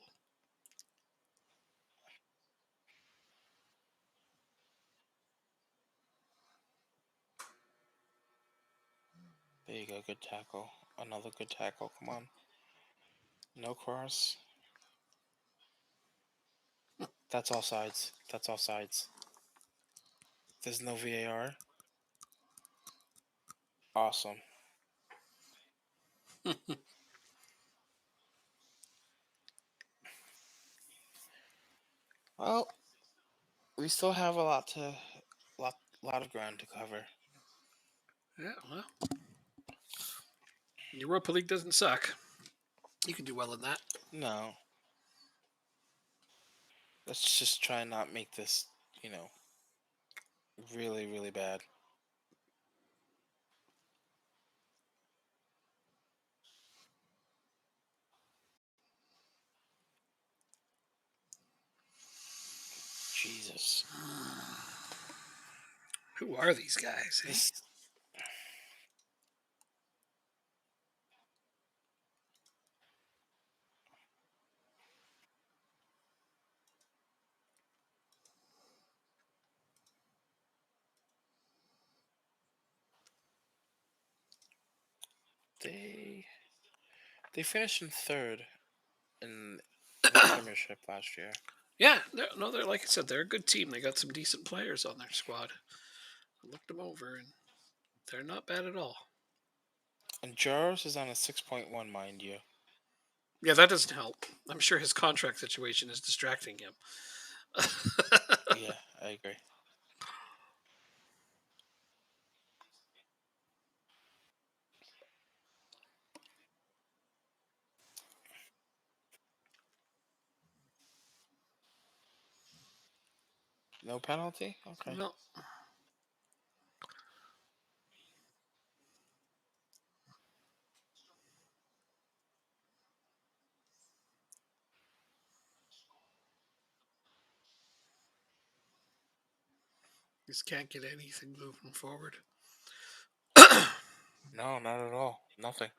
There you go, good tackle. Another good tackle. Come on, no cross. That's all sides. That's all sides. There's no VAR. Awesome. Well, we still have a lot of ground to cover. Yeah, well, Europa League doesn't suck. You can do well in that. No, let's just try and not make this, you know, really, really bad. Jesus. Who are these guys, eh? This they they finished in third in the Premiership last year. Yeah, they're like I said, they're a good team. They got some decent players on their squad. I looked them over, and they're not bad at all. And Jaros is on a 6.1, mind you. Yeah, that doesn't help. I'm sure his contract situation is distracting him. Yeah, I agree. No penalty? Okay. Well, just can't get anything moving forward. No, not at all. Nothing.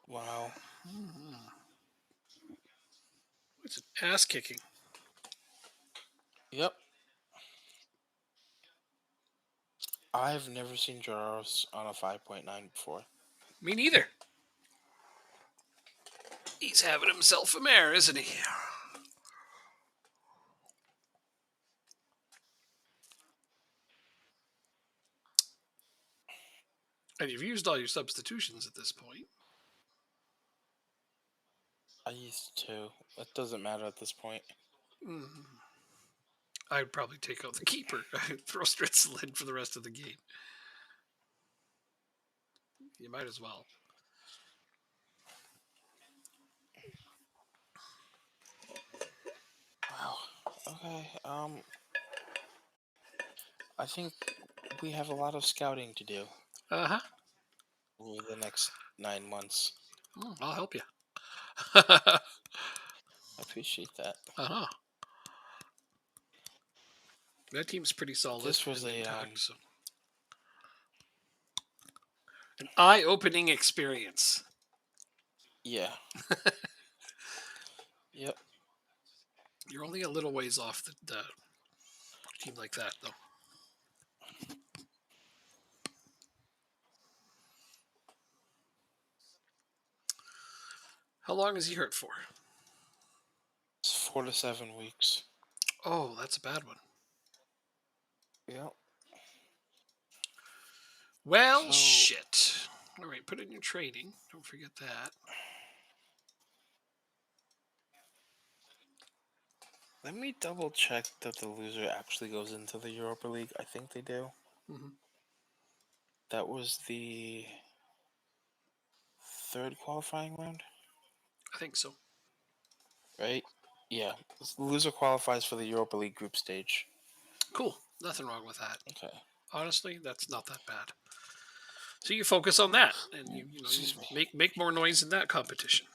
Wow. It's an ass kicking. Yep. I've never seen Jaros on a 5.9 before. Me neither. He's having himself a mare, isn't he? And you've used all your substitutions at this point. I used to. It doesn't matter at this point. Mm. I'd probably take out the keeper. I'd throw Stritzel in for the rest of the game. You might as well. Wow. Okay. I think we have a lot of scouting to do Uh huh. over the next 9 months. I'll help you. Uh I appreciate that. huh. That team's pretty solid This was and a intact. So. An eye-opening experience. yeah. Yep. You're only a little ways off the team like that, though. How long is he hurt for? It's 4 to 7 weeks. Oh, that's a bad one. Yeah. Well, So shit. All right, put it in your trading. Don't forget that. let me double check that the loser actually goes into the Europa League. I think they do. Hmm. That was the third qualifying round, I think so. right? Yeah. The loser qualifies for the Europa League group stage. Cool. Nothing wrong with that. Okay. Honestly, that's not that bad. So you focus on that, and you Excuse me. make more noise in that competition.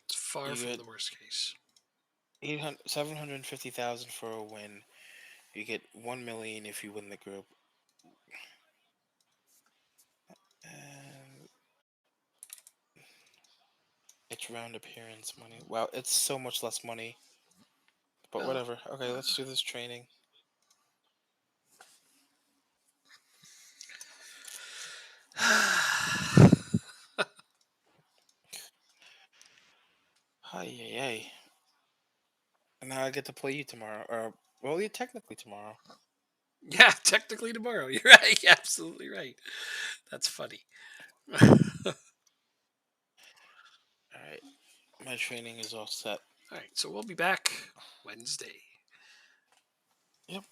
It's far You from get the worst case. 750,000 for a win. You get 1 million if you win the group. And it's round appearance money. Wow, it's so much less money. But Well, whatever. Okay, let's do this training. Hi, yay, yay. And now I get to play you tomorrow. Or, well, yeah, technically tomorrow. yeah, technically tomorrow. You're right. You're absolutely right. That's funny. Alright. My training is all set. All right, so we'll be back Wednesday. Yep.